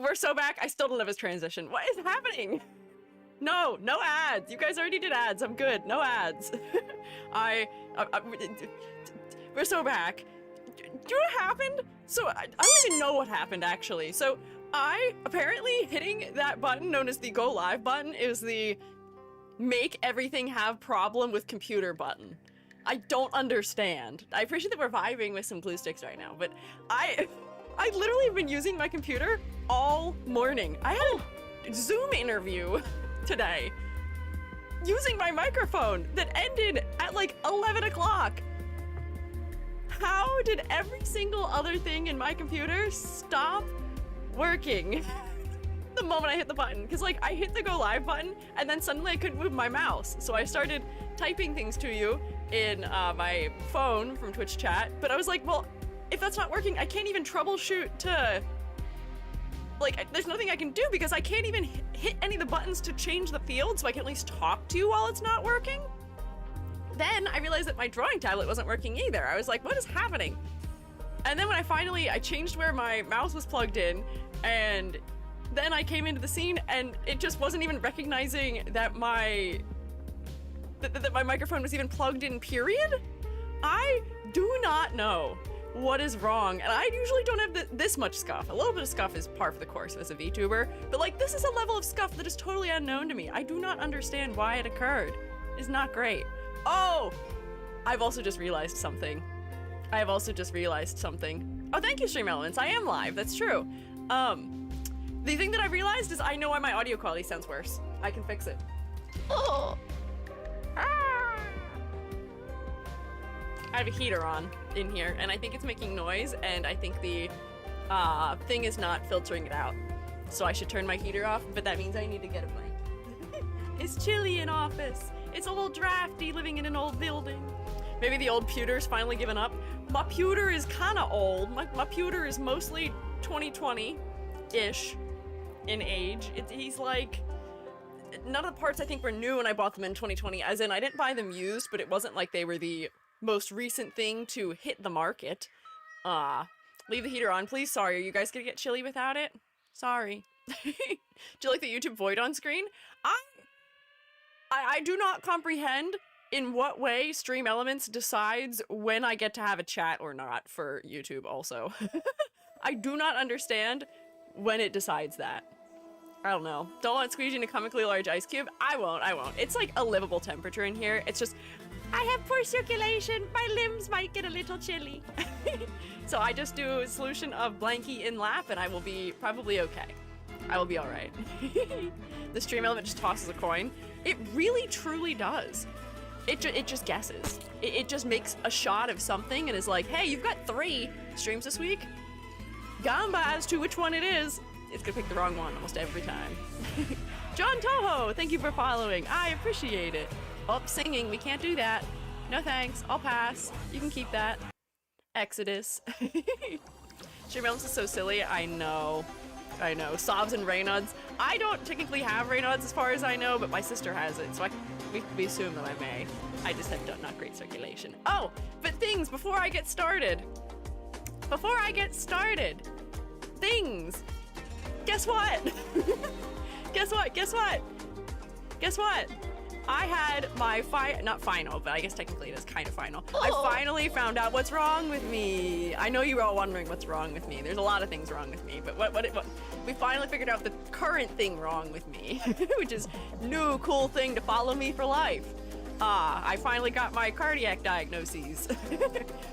We're so back. I still don't have his transition. What is happening? No ads. You guys already did ads. I'm good. No ads. We're so back. Do you know what happened? So I don't even know what happened actually. So I apparently hitting that button known as the go live button is the make everything have problem with computer button. I don't understand. I appreciate that we're vibing with some glue sticks right now, but I literally have been using my computer all morning. I had a Zoom interview today using my microphone that ended at like 11 o'clock. How did every single other thing in my computer stop working the moment I hit the button? Because like I hit the go live button and then suddenly I couldn't move my mouse. So I started typing things to you in my phone from Twitch chat, but I was like, well, if that's not working, I can't even troubleshoot to, like, there's nothing I can do because I can't even hit any of the buttons to change the field so I can at least talk to you while it's not working. Then I realized that my drawing tablet wasn't working either. I was like, what is happening? And then when I changed where my mouse was plugged in, and then I came into the scene and it just wasn't even recognizing that my microphone was even plugged in, period. I do not know what is wrong, and I usually don't have this much scuff. A little bit of scuff is par for the course as a VTuber, but like this is a level of scuff that is totally unknown to me. I do not understand why it occurred. It's not great. Oh, I've also just realized something. Oh, thank you, Stream Elements. I am live, that's true. The thing that I realized is I know why my audio quality sounds worse. I can fix it. Oh. Ah. I have a heater on in here, and I think it's making noise, and I think the thing is not filtering it out. So I should turn my heater off, but that means I need to get a mic. It's chilly in office. It's a little drafty living in an old building. Maybe the old pewter's finally given up. My pewter is kind of old. My pewter is mostly 2020-ish in age. He's like, none of the parts I think were new when I bought them in 2020, as in I didn't buy them used, but it wasn't like they were the most recent thing to hit the market. Leave the heater on, please. Sorry, are you guys gonna get chilly without it? Sorry. Do you like the YouTube void on screen? I do not comprehend in what way Stream Elements decides when I get to have a chat or not for YouTube also. I do not understand when it decides that. I don't know. Don't want Squiiji in a comically large ice cube? I won't. It's like a livable temperature in here. It's just, I have poor circulation. My limbs might get a little chilly. So I just do a solution of blankie in lap and I will be probably okay. I will be all right. The Stream Element just tosses a coin. It really truly does. It just guesses. It just makes a shot of something and is like, hey, you've got 3 streams this week. Gamba as to which one it is. It's gonna pick the wrong one almost every time. John Toho, thank you for following. I appreciate it. Oh, singing, we can't do that. No thanks, I'll pass. You can keep that. Exodus. Stream Elements is so silly, I know. Sobs and Raynaud's. I don't technically have Raynaud's as far as I know, but my sister has it, so we assume that I may. I just have not great circulation. Oh, but things before I get started. Things. Guess what? Guess what? I had my not final, but I guess technically it is kind of final. Oh. I finally found out what's wrong with me. I know you were all wondering what's wrong with me. There's a lot of things wrong with me, but what we finally figured out the current thing wrong with me, which is new cool thing to follow me for life. I finally got my cardiac diagnoses,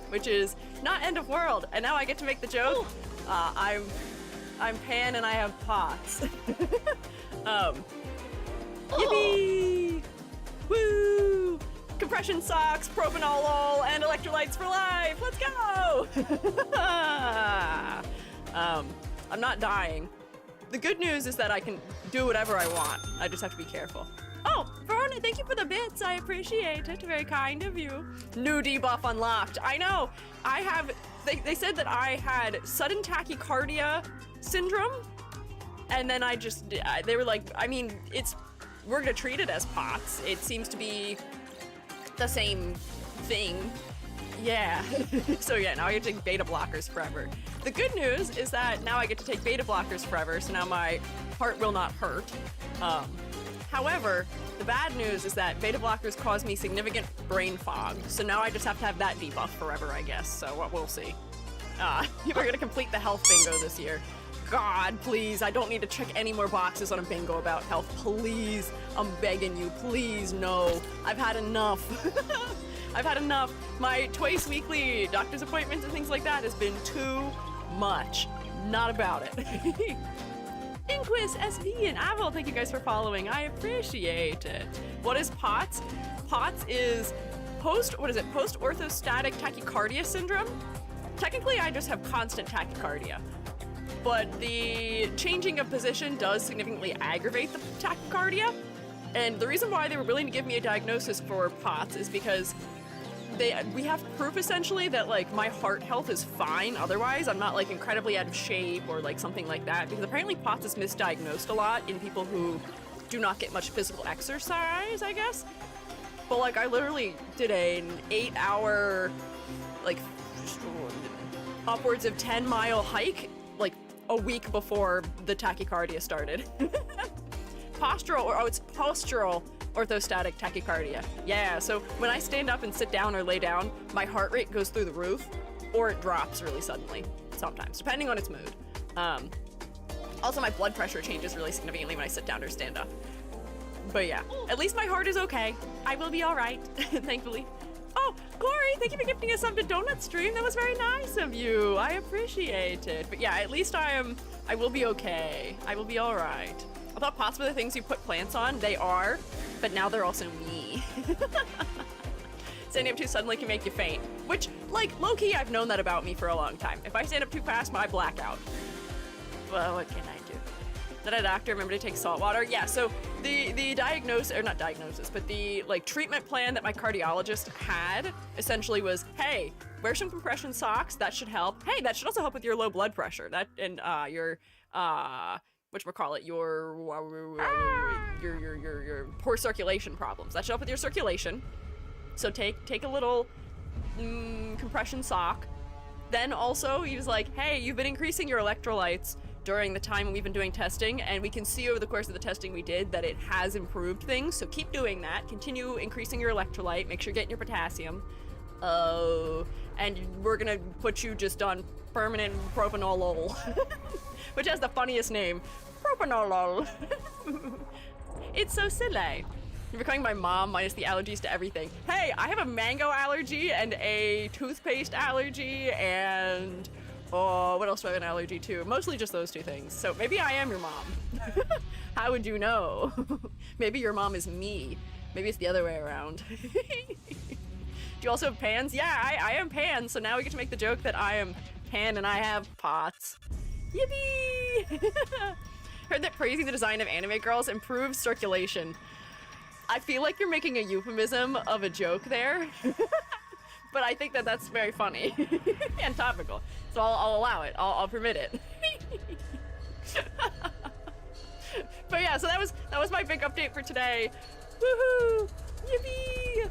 which is not end of world, and now I get to make the joke. I'm Pan and I have POTS. Yippee! Woo! Compression socks, propanolol, and electrolytes for life. Let's go! I'm not dying. The good news is that I can do whatever I want. I just have to be careful. Oh, Verona, thank you for the bits. I appreciate it. Very kind of you. New debuff unlocked. I know. I have. They said that I had sudden tachycardia syndrome, and then they were like, I mean, we're gonna treat it as POTS. It seems to be the same thing. Yeah. So yeah, now I get to take beta blockers forever. The good news is that now I get to take beta blockers forever, so now my heart will not hurt. However, the bad news is that beta blockers cause me significant brain fog, so now I just have to have that debuff forever, I guess, so we'll see. We're gonna complete the health bingo this year. God, please, I don't need to check any more boxes on a bingo about health. Please, I'm begging you, please, no. I've had enough. I've had enough. My twice weekly doctor's appointments and things like that has been too much. Not about it. Inquis, SV, and Avril, thank you guys for following. I appreciate it. What is POTS? POTS is post-orthostatic tachycardia syndrome. Technically, I just have constant tachycardia, but the changing of position does significantly aggravate the tachycardia. And the reason why they were willing to give me a diagnosis for POTS is because we have proof essentially that like my heart health is fine otherwise. I'm not like incredibly out of shape or like something like that, because apparently POTS is misdiagnosed a lot in people who do not get much physical exercise, I guess. But like I literally did an 8-hour, like upwards of 10-mile hike like a week before the tachycardia started. It's postural orthostatic tachycardia. Yeah, so when I stand up and sit down or lay down, my heart rate goes through the roof, or it drops really suddenly, sometimes, depending on its mood. Also, my blood pressure changes really significantly when I sit down or stand up. But yeah, at least my heart is okay. I will be all right, thankfully. Oh, Glory, thank you for gifting us up to Donut Stream. That was very nice of you. I appreciate it. But yeah, at least I will be okay. I will be all right. I thought possibly the things you put plants on, they are, but now they're also me. Standing up too suddenly can make you faint, which, like, low-key, I've known that about me for a long time. If I stand up too fast, I black out. Well, what can I do? Did a doctor remember to take salt water? Yeah, so the diagnosis, or not diagnosis, but the, like, treatment plan that my cardiologist had essentially was, hey, wear some compression socks, that should help. Hey, that should also help with your low blood pressure, that, and your whatchamacallit, your poor circulation problems. That should help with your circulation. So take a little compression sock. Then also, he was like, hey, you've been increasing your electrolytes during the time we've been doing testing, and we can see over the course of the testing we did that it has improved things, so keep doing that. Continue increasing your electrolyte, make sure you're getting your potassium. And we're gonna put you just on permanent propanolol. Which has the funniest name, propanolol. It's so silly. You're becoming my mom minus the allergies to everything. Hey, I have a mango allergy and a toothpaste allergy and, oh, what else do I have an allergy to? Mostly just those two things. So maybe I am your mom. How would you know? Maybe your mom is me. Maybe it's the other way around. Do you also have pans? Yeah, I am pan, so now we get to make the joke that I am pan and I have pots. Yippee! Heard that praising the design of anime girls improves circulation. I feel like you're making a euphemism of a joke there, but I think that that's very funny and topical, so I'll allow it. I'll permit it. But yeah, so that was my big update for today. Woohoo! Yippee!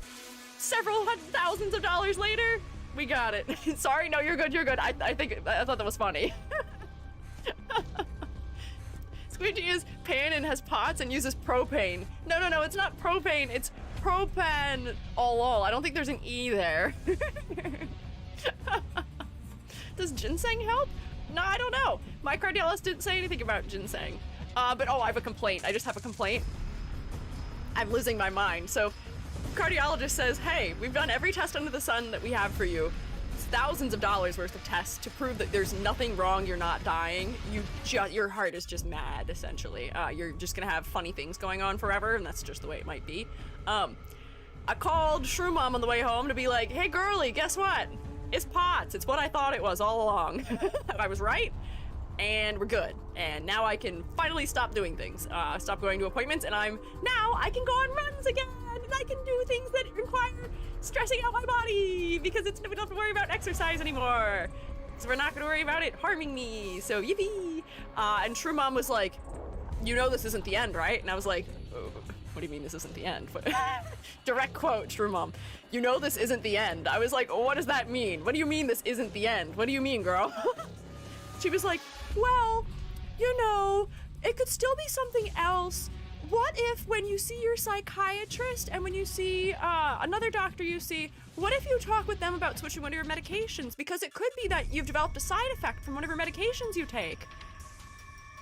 Several thousands of dollars later, we got it. Sorry, no, you're good, you're good. I thought that was funny. Squiiji is pan and has pots and uses propane. No, it's not propane, it's propan. Oh lol, I don't think there's an E there. Does ginseng help? No, I don't know. My cardiologist didn't say anything about ginseng. But oh, I have a complaint. I just have a complaint. I'm losing my mind. So, cardiologist says, hey, we've done every test under the sun that we have for you. It's thousands of dollars worth of tests to prove that there's nothing wrong, you're not dying. Your heart is just mad, essentially. You're just gonna have funny things going on forever, and that's just the way it might be. I called Shrew Mom on the way home to be like, hey girly, guess what? It's POTS. It's what I thought it was all along. I was right, and we're good. And now I can finally stop doing things. Stop going to appointments, and now I can go on runs again, and I can do things that require stressing out my body, because we don't have to worry about exercise anymore. So we're not gonna worry about it harming me, so yippee! And Shrew Mom was like, you know this isn't the end, right? And I was like, what do you mean this isn't the end? Direct quote, Shroom Mom, you know this isn't the end. I was like, what does that mean? What do you mean this isn't the end? What do you mean, girl? She was like, well, you know, it could still be something else. What if when you see your psychiatrist and when you see another doctor you see, what if you talk with them about switching one of your medications? Because it could be that you've developed a side effect from one of your medications you take.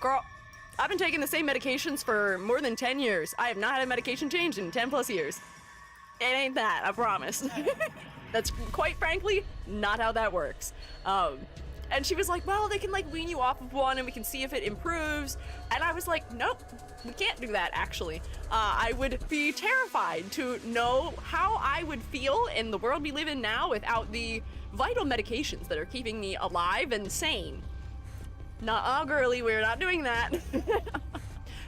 Girl, I've been taking the same medications for more than 10 years. I have not had a medication changed in 10 plus years. It ain't that, I promise. That's quite frankly not how that works. And she was like, well, they can like wean you off of one and we can see if it improves. And I was like, nope, we can't do that actually. I would be terrified to know how I would feel in the world we live in now without the vital medications that are keeping me alive and sane. Nuh-uh, girly, we're not doing that.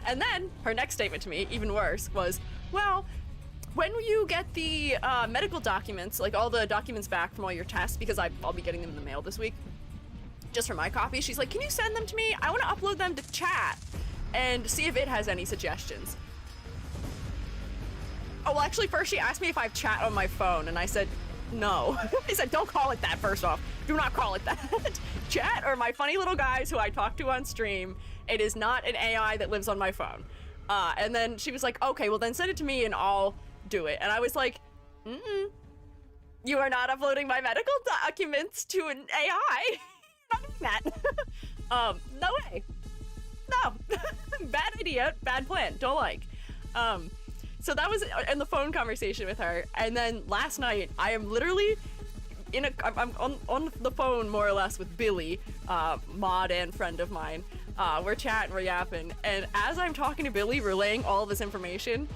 And then her next statement to me, even worse, was, well, when you get the medical documents, like all the documents back from all your tests, because I'll be getting them in the mail this week, just for my copy, she's like, can you send them to me? I want to upload them to chat and see if it has any suggestions. Oh, well, actually, first she asked me if I have chat on my phone, and I said, no. I said, don't call it that, first off. Do not call it that. Chat are my funny little guys who I talk to on stream. It is not an AI that lives on my phone. And then she was like, okay, well then send it to me and I'll do it. And I was like, you are not uploading my medical documents to an AI. Not doing that. No way. No. Bad idea, bad plan, don't like. So that was in the phone conversation with her. And then last night, I am literally I'm on the phone more or less with Billy, mod and friend of mine. We're chatting, we're yapping. And as I'm talking to Billy, relaying all of this information,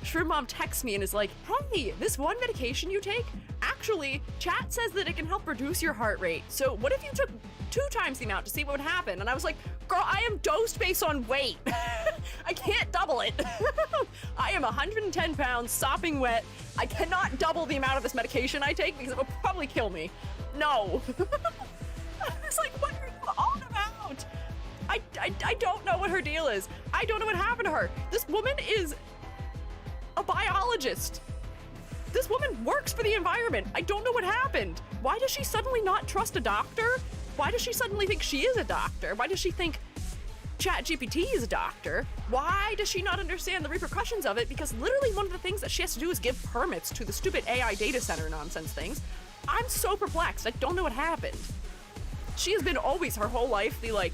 Shroom Mom texts me and is like, hey, this one medication you take, actually, chat says that it can help reduce your heart rate. So what if you took 2 times the amount to see what would happen? And I was like, girl, I am dosed based on weight. I can't double it. I am 110 pounds, sopping wet. I cannot double the amount of this medication I take because it will probably kill me. No. I was like, what are you on about? I don't know what her deal is. I don't know what happened to her. This woman is a biologist. This woman works for the environment. I don't know what happened. Why does she suddenly not trust a doctor? Why does she suddenly think she is a doctor? Why does she think ChatGPT is a doctor? Why does she not understand the repercussions of it? Because literally one of the things that she has to do is give permits to the stupid AI data center nonsense things. I'm so perplexed. I don't know what happened. She has been always her whole life the like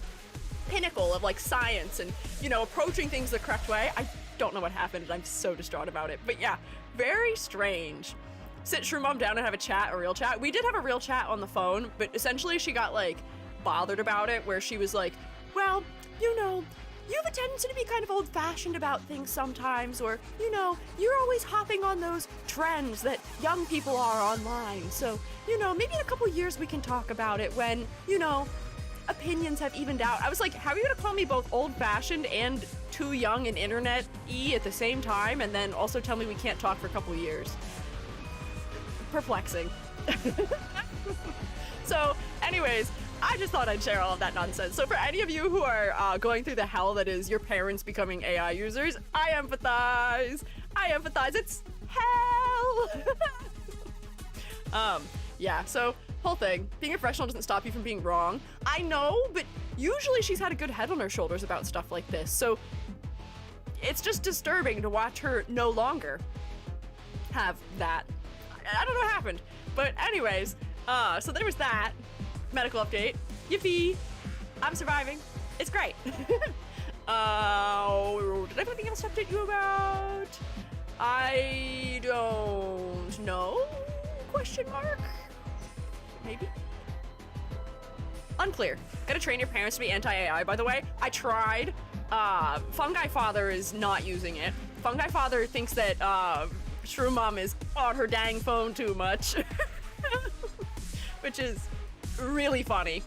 pinnacle of like science and, you know, approaching things the correct way. I don't know what happened and I'm so distraught about it. But yeah, very strange. Sit Shroom Mom down and have a real chat. We did have a real chat on the phone, but essentially she got like bothered about it where she was like, well, you know, you have a tendency to be kind of old-fashioned about things sometimes, or, you know, you're always hopping on those trends that young people are online. So, you know, maybe in a couple years we can talk about it when, you know, opinions have evened out. I was like, how are you gonna call me both old-fashioned and too young and internet-y at the same time, and then also tell me we can't talk for a couple years? Perplexing. So, anyways, I just thought I'd share all of that nonsense. So for any of you who are going through the hell that is your parents becoming AI users, I empathize. I empathize. It's hell. Yeah, so whole thing. Being a professional doesn't stop you from being wrong. I know, but usually she's had a good head on her shoulders about stuff like this. So it's just disturbing to watch her no longer have that. I don't know what happened. But anyways, so there was that. Medical update. Yippee! I'm surviving. It's great. Did I have anything else to update you about? I don't know? Question mark? Maybe? Unclear. Gotta train your parents to be anti-AI, by the way. I tried. Fungi Father is not using it. Fungi Father thinks that Shroom Mom is on her dang phone too much. Which is really funny.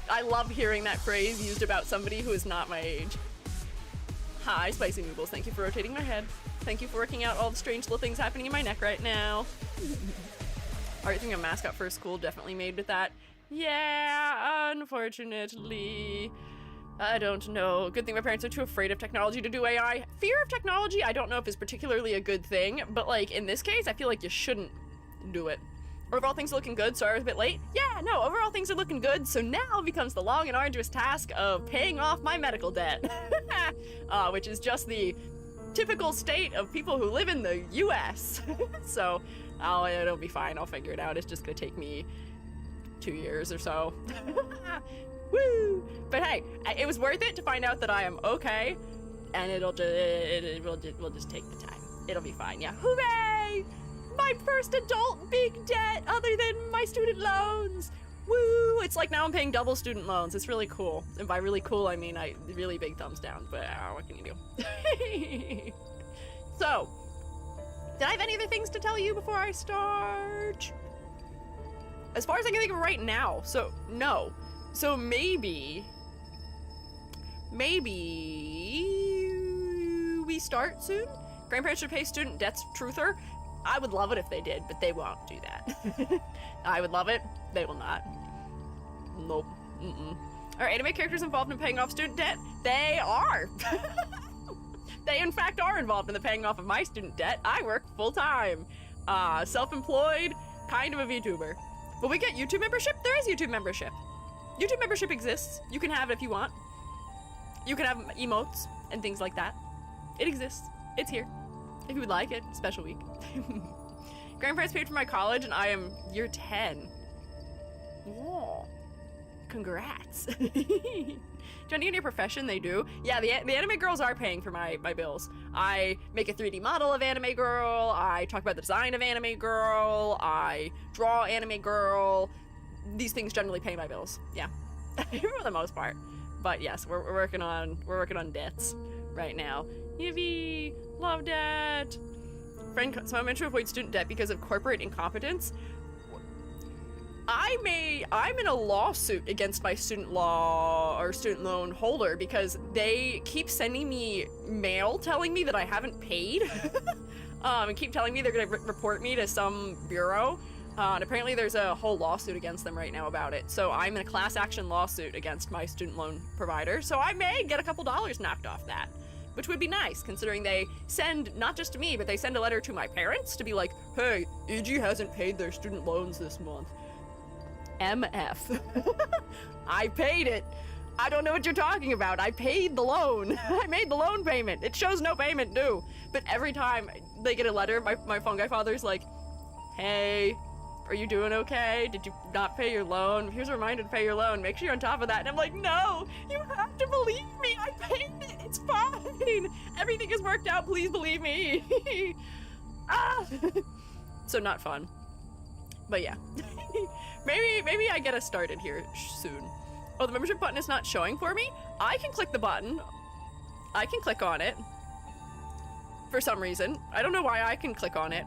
I love hearing that phrase used about somebody who is not my age. Hi, Spicy Noodles. Thank you for rotating my head. Thank you for working out all the strange little things happening in my neck right now. Are you thinking a mascot for a school definitely made with that? Yeah, unfortunately. I don't know. Good thing my parents are too afraid of technology to do AI. Fear of technology, I don't know if is particularly a good thing, but like in this case, I feel like you shouldn't do it. Overall things are looking good. Sorry I was a bit late. Yeah, no, overall things are looking good. So now becomes the long and arduous task of paying off my medical debt, which is just the typical state of people who live in the US. So it'll be fine. I'll figure it out. It's just gonna take me 2 years or so. Woo! But hey, it was worth it to find out that I am okay, and we'll just take the time. It'll be fine. Yeah. Hooray! My first adult big debt other than my student loans. Woo! It's like now I'm paying double student loans. It's really cool. And by really cool, I mean really big thumbs down, but what can you do? So, did I have any other things to tell you before I start? As far as I can think of right now, so no. So maybe we start soon? Grandparents should pay student debts, truther. I would love it if they did, but they won't do that. I would love it. They will not. Nope. Are anime characters involved in paying off student debt? They are. They in fact are involved in the paying off of my student debt. I work full time. Self-employed, kind of a VTuber. Will we get YouTube membership? There is YouTube membership. YouTube membership exists. You can have it if you want. You can have emotes and things like that. It exists. It's here. If you would like it. Special week. Grandparents paid for my college and I am year 10. Whoa. Congrats. Do you need your profession? They do. Yeah, the anime girls are paying for my bills. I make a 3D model of anime girl. I talk about the design of anime girl. I draw anime girl. These things generally pay my bills. Yeah, for the most part. But yes, we're working on debts right now. Yippee! Love debt. Friend, so I'm meant to avoid student debt because of corporate incompetence. I'm in a lawsuit against my student loan holder because they keep sending me mail telling me that I haven't paid, and keep telling me they're gonna report me to some bureau. And apparently there's a whole lawsuit against them right now about it. So I'm in a class action lawsuit against my student loan provider. So I may get a couple dollars knocked off that, which would be nice considering they send, not just to me, but they send a letter to my parents to be like, hey, EG hasn't paid their student loans this month. MF. I paid it. I don't know what you're talking about. I paid the loan. I made the loan payment. It shows no payment due. But every time they get a letter, my fungi father's like, hey, are you doing okay? Did you not pay your loan? Here's a reminder to pay your loan. Make sure you're on top of that. And I'm like, no, you have to believe me. I paid it. It's fine. Everything is worked out. Please believe me. So not fun. But yeah. Maybe I get us started here soon. Oh, the membership button is not showing for me? I can click the button. I can click on it. For some reason. I don't know why I can click on it.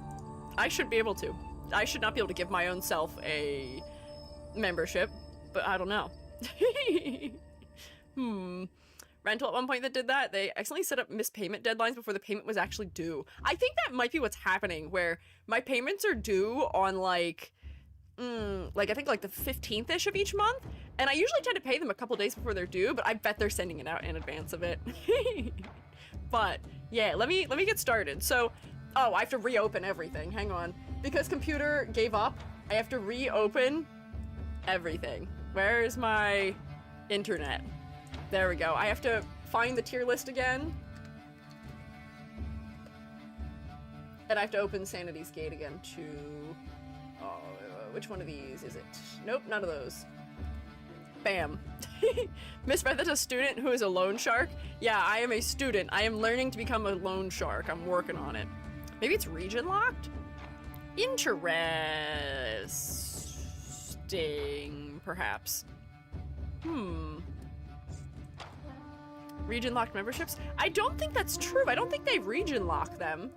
I should be able to. I should not be able to give my own self a membership, but I don't know. Rental at one point that did that, they accidentally set up missed payment deadlines before the payment was actually due. I think that might be what's happening, where my payments are due on like I think like the 15th-ish of each month, and I usually tend to pay them a couple days before they're due, but I bet they're sending it out in advance of it. But yeah, let me get started. So, oh, I have to reopen everything. Hang on. Because computer gave up, I have to reopen everything. Where's my internet? There we go. I have to find the tier list again. And I have to open Sanity's Gate again to... which one of these is it? Nope, none of those. Bam. Miss Beth is a student who is a loan shark. Yeah, I am a student. I am learning to become a loan shark. I'm working on it. Maybe it's region locked? Interesting, perhaps. Region locked memberships? I don't think that's true. I don't think they region lock them.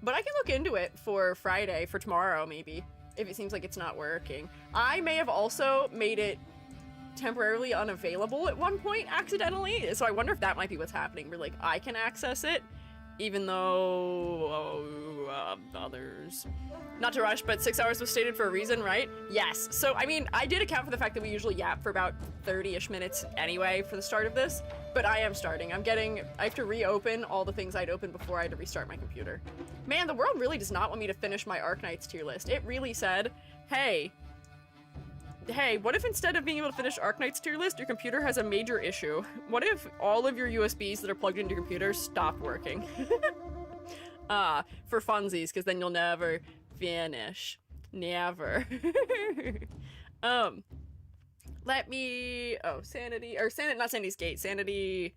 But I can look into it for Friday, for tomorrow maybe, if it seems like it's not working. I may have also made it temporarily unavailable at one point accidentally, so I wonder if that might be what's happening, where like I can access it even though others. Not to rush, but 6 hours was stated for a reason, right? Yes. So, I mean, I did account for the fact that we usually yap for about 30-ish minutes anyway for the start of this, but I am starting. I have to reopen all the things I'd opened before I had to restart my computer. Man, the world really does not want me to finish my Arknights tier list. It really said, hey, what if instead of being able to finish Arknights tier list, your computer has a major issue? What if all of your USBs that are plugged into your computer stop working? For funsies, because then you'll never finish. Never. Not Sanity's Gate. Sanity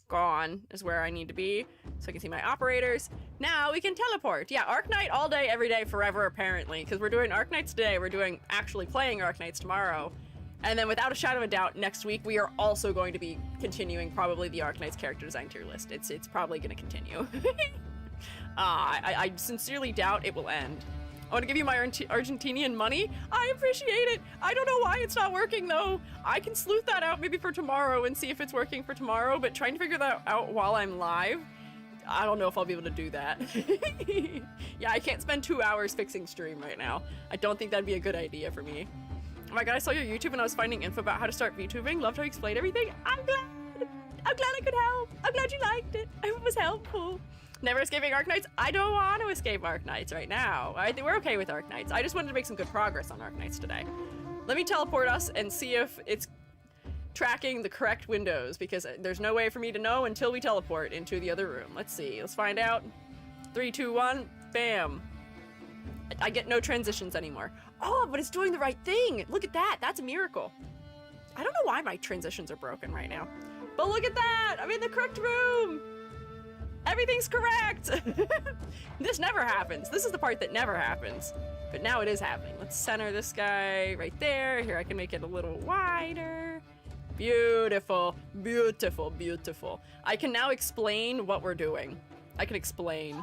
gone is where I need to be, so I can see my operators. Now we can teleport. Yeah, Arknight all day, every day, forever, apparently, because we're doing Arknights today, we're doing actually playing Arknights tomorrow, and then without a shadow of a doubt, next week we are also going to be continuing probably the Arknights character design tier list. It's probably going to continue. I sincerely doubt it will end. I want to give you my Argentinian money. I appreciate it. I don't know why it's not working though. I can sleuth that out maybe for tomorrow and see if it's working for tomorrow, but trying to figure that out while I'm live, I don't know if I'll be able to do that. Yeah, I can't spend 2 hours fixing stream right now. I don't think that'd be a good idea for me. Oh my god, I saw your YouTube and I was finding info about how to start VTubing. Loved how you explained everything. I'm glad I could help. I'm glad you liked it. I hope it was helpful. Never escaping Arknights? I don't want to escape Arknights right now. I think we're okay with Arknights. I just wanted to make some good progress on Arknights today. Let me teleport us and see if it's tracking the correct windows, because there's no way for me to know until we teleport into the other room. Let's see. Let's find out. 3, 2, 1. Bam. I get no transitions anymore. Oh, but it's doing the right thing. Look at that. That's a miracle. I don't know why my transitions are broken right now. But look at that. I'm in the correct room. Everything's correct! This never happens. This is the part that never happens. But now it is happening. Let's center this guy right there. Here, I can make it a little wider. Beautiful, beautiful, beautiful. I can now explain what we're doing. I can explain.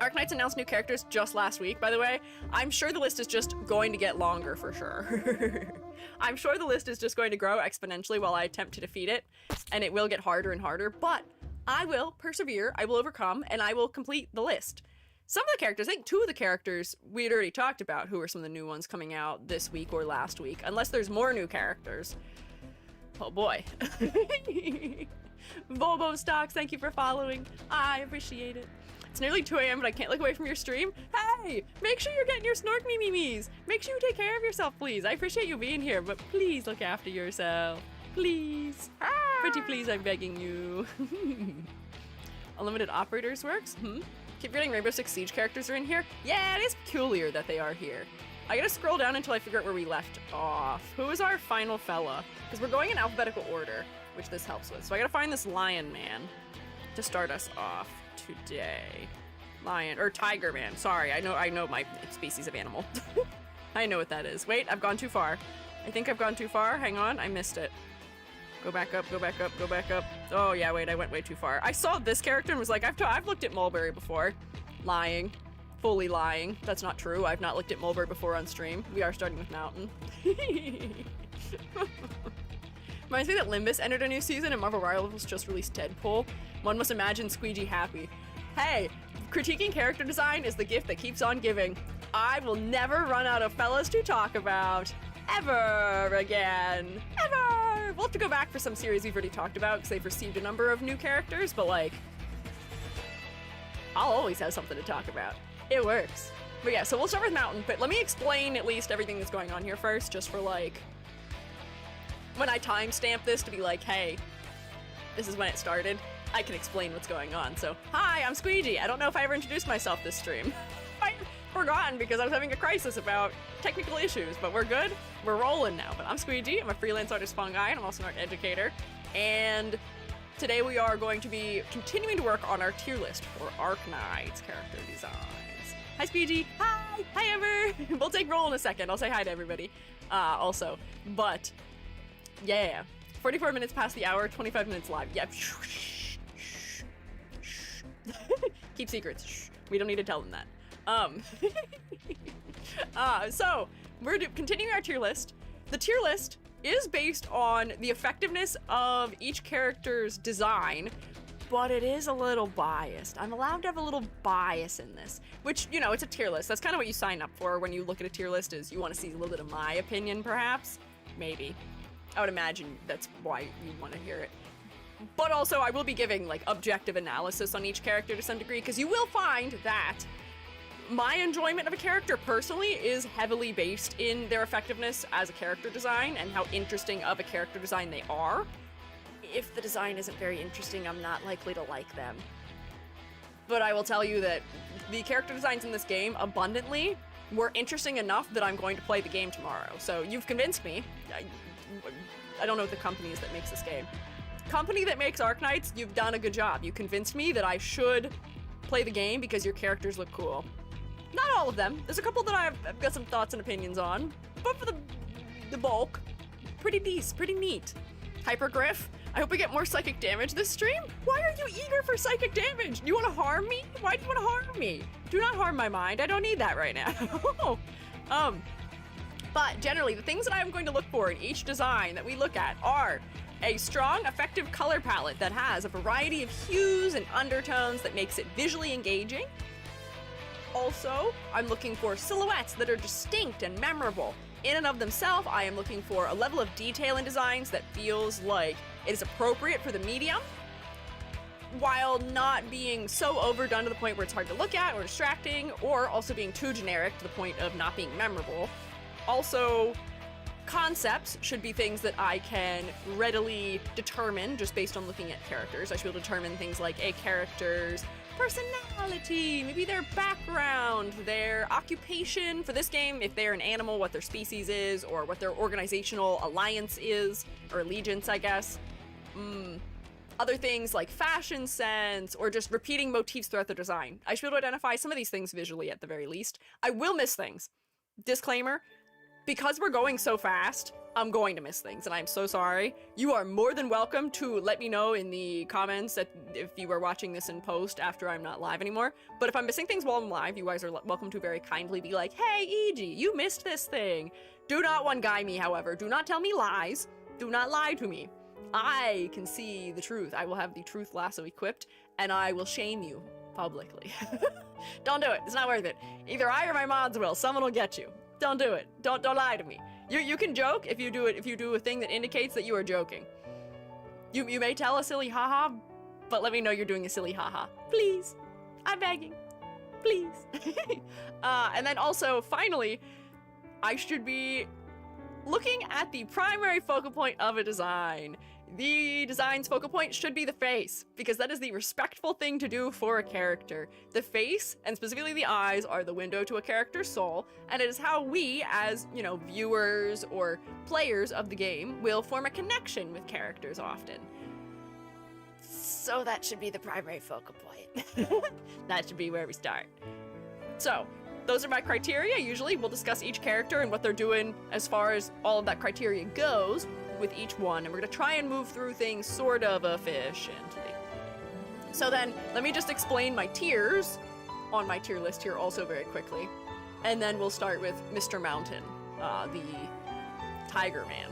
Arknights announced new characters just last week, by the way. I'm sure the list is just going to get longer for sure. I'm sure the list is just going to grow exponentially while I attempt to defeat it, and it will get harder and harder, but I will persevere, I will overcome, and I will complete the list. Some of the characters, I think 2 of the characters we'd already talked about, who are some of the new ones coming out this week or last week, unless there's more new characters. Oh boy. Bobo Stocks, thank you for following. I appreciate it. It's nearly 2 a.m., but I can't look away from your stream. Hey, make sure you're getting your snork memes. Make sure you take care of yourself, please. I appreciate you being here, but please look after yourself. Please. Pretty please, I'm begging you. Unlimited operators works? Keep forgetting Rainbow Six Siege characters are in here? Yeah, it is peculiar that they are here. I gotta scroll down until I figure out where we left off. Who is our final fella? Because we're going in alphabetical order, which this helps with. So I gotta find this lion man to start us off today. Lion, or tiger man, sorry. I know my species of animal. I know what that is. Wait, I've gone too far. I think I've gone too far. Hang on, I missed it. Go back up, go back up, go back up. Oh yeah, wait, I went way too far. I saw this character and was like, I've looked at Mulberry before. Lying. Fully lying. That's not true. I've not looked at Mulberry before on stream. We are starting with Mountain. Reminds me that Limbus entered a new season and Marvel Rivals just released Deadpool. One must imagine Squiiji happy. Hey, critiquing character design is the gift that keeps on giving. I will never run out of fellas to talk about. Ever again. Ever! We'll have to go back for some series we've already talked about because they've received a number of new characters, but like, I'll always have something to talk about. It works. But yeah, so we'll start with Mountain, but let me explain at least everything that's going on here first, just for like, when I timestamp this to be like, hey, this is when it started, I can explain what's going on. So, hi, I'm Squiiji. I don't know if I ever introduced myself this stream. I've forgotten because I was having a crisis about technical issues, but we're good. We're rolling now. But I'm Squiiji. I'm a freelance artist fungi, and I'm also an art educator. And today we are going to be continuing to work on our tier list for Arknights character designs. Hi, Squiiji. Hi. Hi, Ever. We'll take roll in a second. I'll say hi to everybody. Also, but yeah, 44 minutes past the hour, 25 minutes live. Yep. Keep secrets. Shh. We don't need to tell them that. So we're continuing our tier list. The tier list is based on the effectiveness of each character's design but it is a little biased. I'm allowed to have a little bias in this, which, you know, it's a tier list. That's kind of what you sign up for when you look at a tier list, is you want to see a little bit of my opinion, perhaps. Maybe. I would imagine that's why you want to hear it. But also, I will be giving, like, objective analysis on each character to some degree, because you will find that my enjoyment of a character personally is heavily based in their effectiveness as a character design and how interesting of a character design they are. If the design isn't very interesting, I'm not likely to like them. But I will tell you that the character designs in this game abundantly were interesting enough that I'm going to play the game tomorrow. So you've convinced me. I don't know what the company is that makes this game. Company that makes Arknights, you've done a good job. You convinced me that I should play the game because your characters look cool. Not all of them. There's a couple that I've got some thoughts and opinions on, but for the bulk, pretty decent, pretty neat. Hypergriff, I hope we get more psychic damage this stream. Why are you eager for psychic damage? You want to harm me? Why do you want to harm me? Do not harm my mind. I don't need that right now. But generally, the things that I'm going to look for in each design that we look at are a strong, effective color palette that has a variety of hues and undertones that makes it visually engaging. Also, I'm looking for silhouettes that are distinct and memorable. In and of themselves, I am looking for a level of detail in designs that feels like it is appropriate for the medium, while not being so overdone to the point where it's hard to look at or distracting, or also being too generic to the point of not being memorable. Also, concepts should be things that I can readily determine just based on looking at characters. I should be able to determine things like a character's personality, maybe their background, their occupation for this game, if they're an animal, what their species is, or what their organizational alliance is, or allegiance, I guess. Other things like fashion sense, or just repeating motifs throughout the design. I should be able to identify some of these things visually at the very least. I will miss things. Disclaimer, because we're going so fast, I'm going to miss things, and I'm so sorry. You are more than welcome to let me know in the comments that if you are watching this in post after I'm not live anymore. But if I'm missing things while I'm live, you guys are welcome to very kindly be like, hey, E.G., you missed this thing. Do not one-guy me, however. Do not tell me lies. Do not lie to me. I can see the truth. I will have the truth lasso equipped, and I will shame you publicly. Don't do it. It's not worth it. Either I or my mods will. Someone will get you. Don't do it. Don't lie to me. You can joke if you do a thing that indicates that you are joking. You may tell a silly haha, but let me know you're doing a silly haha. Please. I'm begging. Please. And then also, finally, I should be looking at the primary focal point of a design. The design's focal point should be the face, because that is the respectful thing to do for a character. The face, and specifically the eyes, are the window to a character's soul, and it is how we, as, you know, viewers or players of the game, will form a connection with characters often. So that should be the primary focal point. That should be where we start. So, those are my criteria. Usually we'll discuss each character and what they're doing as far as all of that criteria goes with each one, and we're gonna try and move through things sort of efficiently. So then, let me just explain my tiers on my tier list here also very quickly, and then we'll start with Mr. Mountain, the Tiger Man.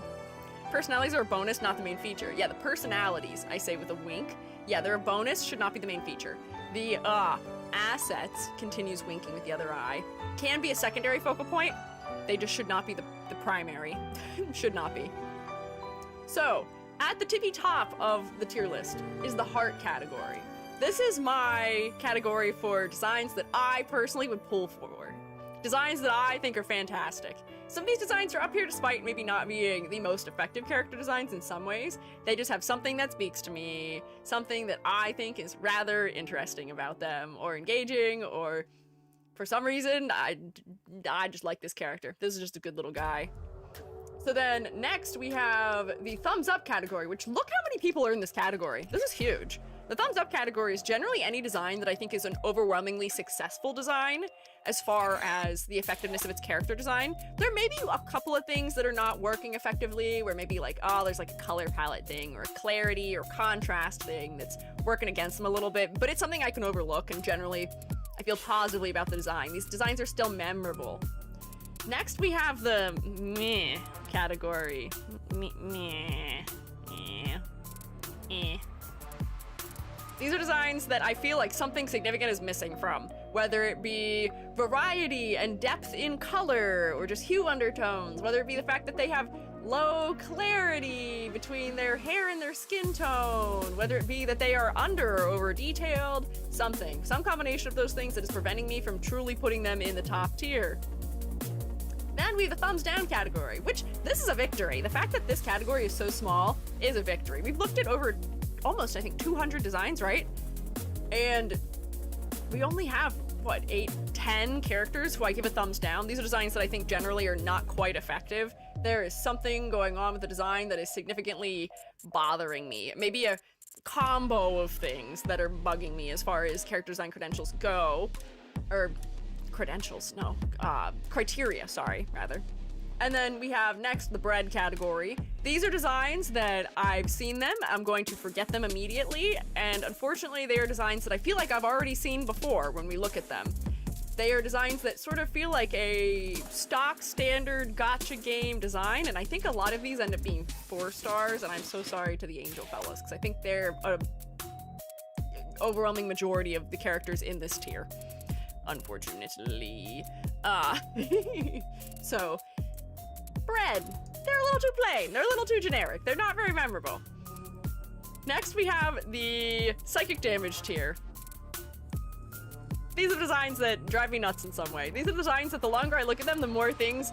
Personalities are a bonus, not the main feature. Yeah, the personalities, I say with a wink. Yeah, they're a bonus, should not be the main feature. The, assets, continues winking with the other eye, can be a secondary focal point. They just should not be the primary. Should not be. So, at the tippy top of the tier list is the heart category. This is my category for designs that I personally would pull forward. Designs that I think are fantastic. Some of these designs are up here despite maybe not being the most effective character designs in some ways. They just have something that speaks to me, something that I think is rather interesting about them, or engaging, or for some reason, I just like this character. This is just a good little guy. So then next we have the thumbs up category, which look how many people are in this category. This is huge. The thumbs up category is generally any design that I think is an overwhelmingly successful design as far as the effectiveness of its character design. There may be a couple of things that are not working effectively, where maybe like, oh, there's like a color palette thing or a clarity or contrast thing that's working against them a little bit, but it's something I can overlook, and generally I feel positively about the design. These designs are still memorable. Next we have the meh category. These are designs that I feel like something significant is missing from, whether it be variety and depth in color, or just hue undertones, whether it be the fact that they have low clarity between their hair and their skin tone, whether it be that they are under or over detailed, some combination of those things that is preventing me from truly putting them in the top tier. Then we have the thumbs down category, which this is a victory. The fact that this category is so small is a victory. We've looked at over almost, I think, 200 designs, right? And we only have, what, 8, 10 characters who I give a thumbs down. These are designs that I think generally are not quite effective. There is something going on with the design that is significantly bothering me. Maybe a combo of things that are bugging me as far as character design credentials go. Or credentials, no. Criteria, sorry, rather. And then we have next the bread category. These are designs that I've seen them, I'm going to forget them immediately, and unfortunately they are designs that I feel like I've already seen before when we look at them. They are designs that sort of feel like a stock standard gacha game design, and I think a lot of these end up being 4 stars, and I'm so sorry to the Angel fellas, because I think they're an overwhelming majority of the characters in this tier, unfortunately. So, bread. They're a little too plain. They're a little too generic. They're not very memorable. Next, we have the psychic damage tier. These are designs that drive me nuts in some way. These are designs that the longer I look at them, the more things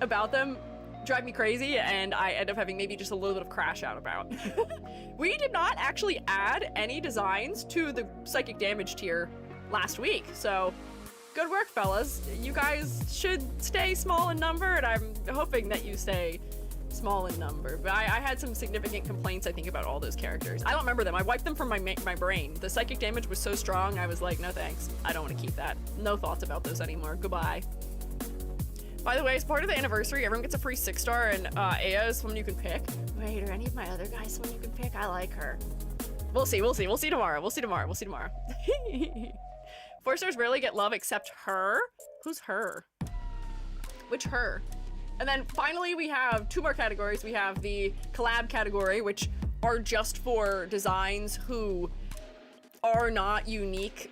about them drive me crazy, and I end up having maybe just a little bit of crash out about. We did not actually add any designs to the psychic damage tier last week, so good work, fellas. You guys should stay small in number, and I'm hoping that you stay small in number. But I had some significant complaints, I think, about all those characters. I don't remember them. I wiped them from my brain. The psychic damage was so strong, I was like, no thanks. I don't want to keep that. No thoughts about those anymore. Goodbye. By the way, as part of the anniversary, everyone gets a free 6-star, and Aya is someone you can pick. Wait, are any of my other guys someone you can pick? I like her. We'll see. We'll see tomorrow. We'll see tomorrow. 4 stars rarely get love except her. Who's her? Which her? And then finally we have 2 more categories. We have the collab category, which are just for designs who are not unique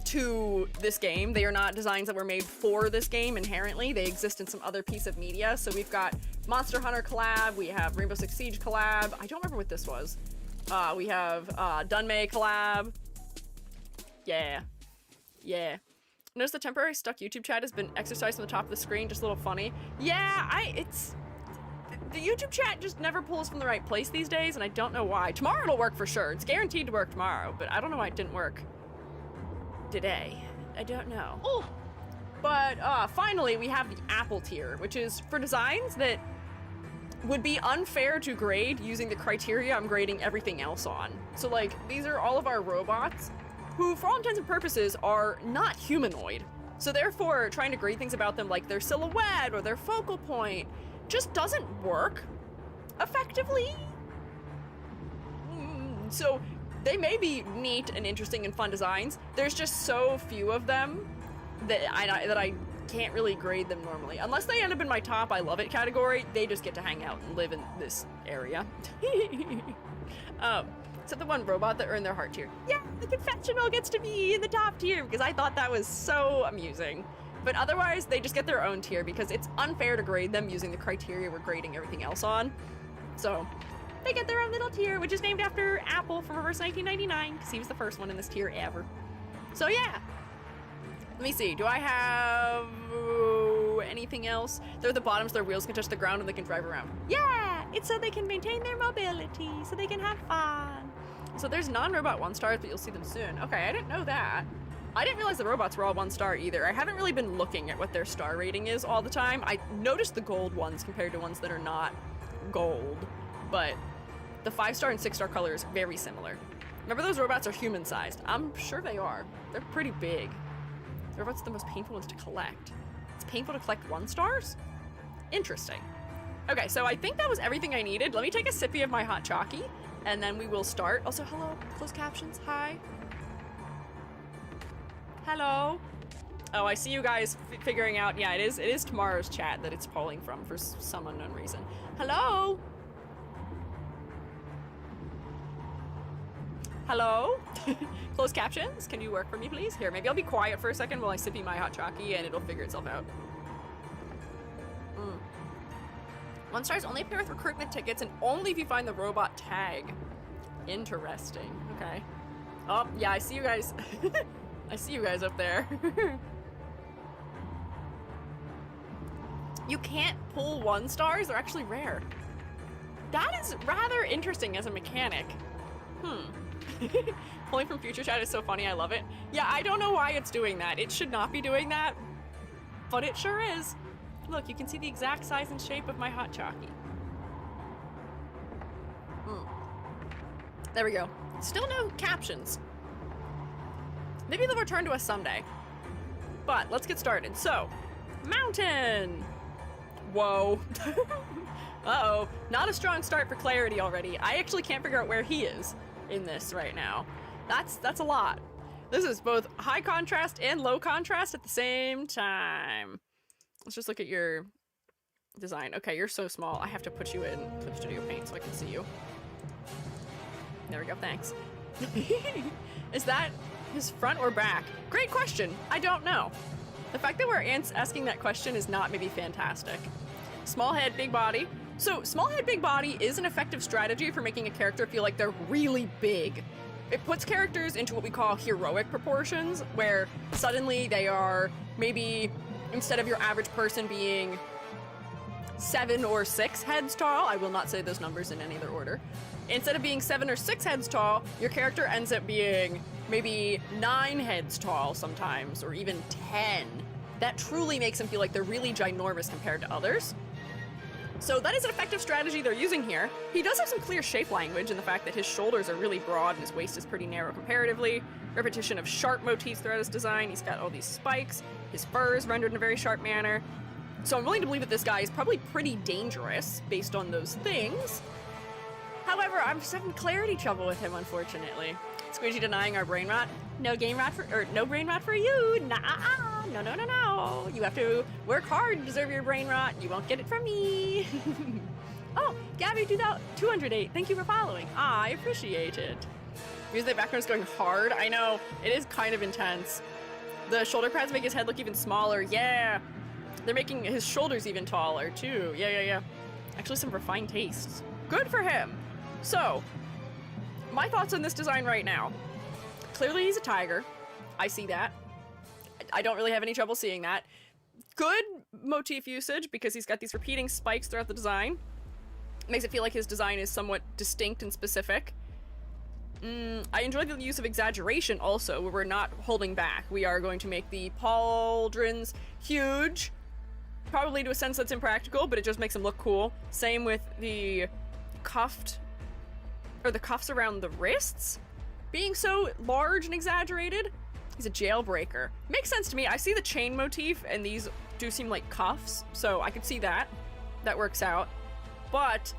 to this game. They are not designs that were made for this game inherently. They exist in some other piece of media. So we've got Monster Hunter collab, we have Rainbow Six Siege collab. I don't remember what this was. We have Dunmay collab. Yeah. Notice the temporary stuck YouTube chat has been exercised on the top of the screen, just a little funny. Yeah, the YouTube chat just never pulls from the right place these days, and I don't know why. Tomorrow it'll work for sure. It's guaranteed to work tomorrow, but I don't know why it didn't work today. I don't know. Oh, but finally we have the Apple tier, which is for designs that would be unfair to grade using the criteria I'm grading everything else on. So like, these are all of our robots who, for all intents and purposes, are not humanoid. So therefore, trying to grade things about them like their silhouette or their focal point just doesn't work effectively. So they may be neat and interesting and fun designs. There's just so few of them that I can't really grade them normally. Unless they end up in my top I love it category, they just get to hang out and live in this area. Except the one robot that earned their heart tier. Yeah, the confessional gets to be in the top tier because I thought that was so amusing. But otherwise, they just get their own tier because it's unfair to grade them using the criteria we're grading everything else on. So they get their own little tier, which is named after Apple from Reverse 1999 because he was the first one in this tier ever. So yeah. Let me see, do I have anything else? They're the bottoms, their wheels can touch the ground and they can drive around. Yeah, it's so they can maintain their mobility, so they can have fun. So there's non-robot 1-stars, but you'll see them soon. Okay, I didn't know that. I didn't realize the robots were all 1-star either. I haven't really been looking at what their star rating is all the time. I noticed the gold ones compared to ones that are not gold, but the 5-star and 6-star color is very similar. Remember those robots are human-sized? I'm sure they are. They're pretty big. The robots are the most painful ones to collect. It's painful to collect 1-stars? Interesting. Okay, so I think that was everything I needed. Let me take a sippy of my hot chalky, and then we will start. Also, hello, closed captions, hi. Hello. Oh, I see you guys figuring out, yeah, it is tomorrow's chat that it's polling from for some unknown reason. Hello. Hello? Closed captions? Can you work for me, please? Here, maybe I'll be quiet for a second while I sippy my hot chockey and it'll figure itself out. 1 stars only appear with recruitment tickets and only if you find the robot tag. Interesting. Okay. Oh, yeah, I see you guys. I see you guys up there. You can't pull 1 stars? They're actually rare. That is rather interesting as a mechanic. Pulling from future chat is so funny, I love it. Yeah, I don't know why it's doing that. It should not be doing that, but it sure is. Look, you can see the exact size and shape of my hot chockey. There we go. Still no captions. Maybe they'll return to us someday. But let's get started. So, mountain! Whoa. Uh-oh. Not a strong start for clarity already. I actually can't figure out where he is in this right now. That's a lot. This is both high contrast and low contrast at the same time. Let's just look at your design. Okay, you're so small. I have to put you in Twitch Studio Paint so I can see you. There we go, thanks. Is that his front or back? Great question. I don't know. The fact that we're asking that question is not maybe fantastic. Small head, big body. So small head, big body is an effective strategy for making a character feel like they're really big. It puts characters into what we call heroic proportions, where suddenly they are maybe, instead of your average person being 7 or 6 heads tall, I will not say those numbers in any other order. Instead of being 7 or 6 heads tall, your character ends up being maybe 9 heads tall sometimes, or even 10. That truly makes them feel like they're really ginormous compared to others. So that is an effective strategy they're using here. He does have some clear shape language in the fact that his shoulders are really broad and his waist is pretty narrow comparatively. Repetition of sharp motifs throughout his design. He's got all these spikes. His fur is rendered in a very sharp manner. So I'm willing to believe that this guy is probably pretty dangerous based on those things. However, I'm just having clarity trouble with him, unfortunately. Squiiji denying our brain rot. No brain rot for you. Nah, no. You have to work hard to deserve your brain rot. You won't get it from me. Oh, Gabby 208. Thank you for following. I appreciate it. Music background is going hard. I know, it is kind of intense. The shoulder pads make his head look even smaller. Yeah. They're making his shoulders even taller, too. Yeah. Actually, some refined tastes. Good for him. So, my thoughts on this design right now. Clearly he's a tiger. I see that. I don't really have any trouble seeing that. Good motif usage because he's got these repeating spikes throughout the design. Makes it feel like his design is somewhat distinct and specific. I enjoy the use of exaggeration also, where we're not holding back. We are going to make the pauldrons huge. Probably to a sense that's impractical, but it just makes them look cool. Same with the cuffs around the wrists being so large and exaggerated. He's a jailbreaker. Makes sense to me. I see the chain motif and these do seem like cuffs, so I could see that. That works out. But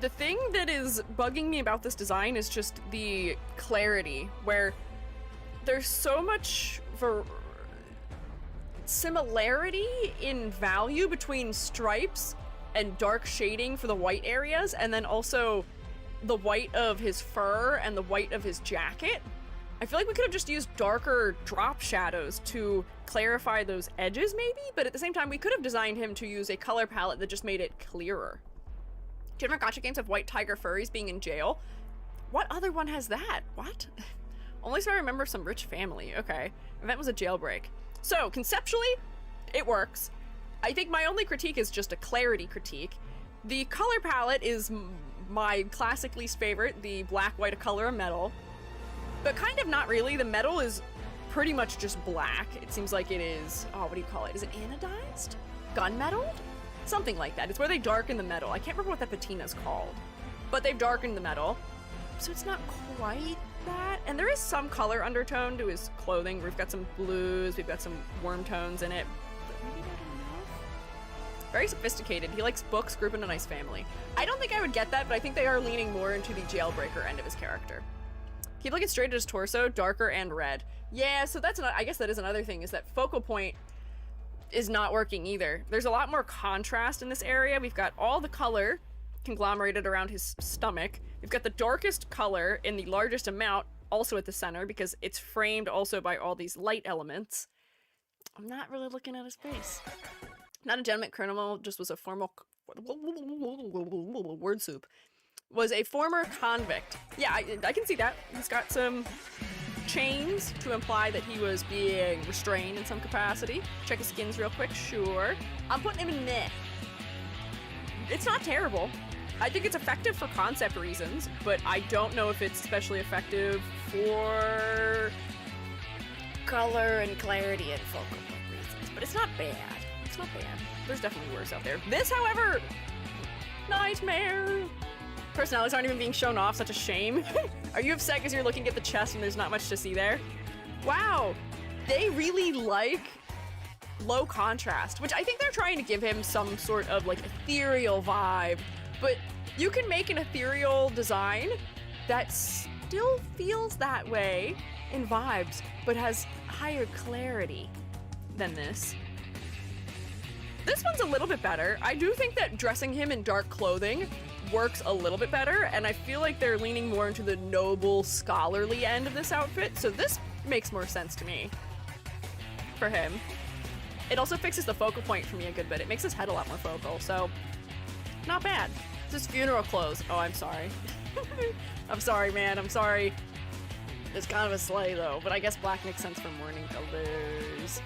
the thing that is bugging me about this design is just the clarity, where there's so much similarity in value between stripes and dark shading for the white areas, and then also the white of his fur and the white of his jacket. I feel like we could have just used darker drop shadows to clarify those edges maybe, but at the same time we could have designed him to use a color palette that just made it clearer. General gacha games have white tiger furries being in jail. What other one has that? What? Only so I remember some rich family. Okay. Event was a jailbreak. So, conceptually, it works. I think my only critique is just a clarity critique. The color palette is my classic least favorite, the black, white, color, and metal. But kind of not really. The metal is pretty much just black. It seems like it is, oh, what do you call it? Is it anodized? Gunmetaled? Something like that. It's where they darken the metal. I can't remember what that patina's called. But they've darkened the metal. So it's not quite that. And there is some color undertone to his clothing. We've got some blues, we've got some warm tones in it. But maybe not enough. Very sophisticated. He likes books, group, and a nice family. I don't think I would get that, but I think they are leaning more into the jailbreaker end of his character. Keep looking straight at his torso, darker and red. Yeah, so that's I guess that is another thing, is that focal point is not working either. There's a lot more contrast in this area. We've got all the color conglomerated around his stomach. We've got the darkest color in the largest amount also at the center because it's framed also by all these light elements. I'm not really looking at his face. Not a gentleman criminal, just was a formal word soup. Was a former convict. Yeah, I can see that. He's got some chains to imply that he was being restrained in some capacity. Check his skins real quick, sure. I'm putting him in meh. It's not terrible. I think it's effective for concept reasons, but I don't know if it's especially effective for color and clarity and focal point reasons. But it's not bad. It's not bad. There's definitely worse out there. This, however, nightmare. Personalities aren't even being shown off, such a shame. Are you upset because you're looking at the chest and there's not much to see there? Wow, they really like low contrast, which I think they're trying to give him some sort of like ethereal vibe, but you can make an ethereal design that still feels that way in vibes, but has higher clarity than this. This one's a little bit better. I do think that dressing him in dark clothing works a little bit better, and I feel like they're leaning more into the noble, scholarly end of this outfit, so this makes more sense to me for him. It also fixes the focal point for me a good bit. It makes his head a lot more focal, so not bad. This is funeral clothes. Oh, I'm sorry. I'm sorry, man. I'm sorry. It's kind of a sleigh, though, but I guess black makes sense for mourning colors.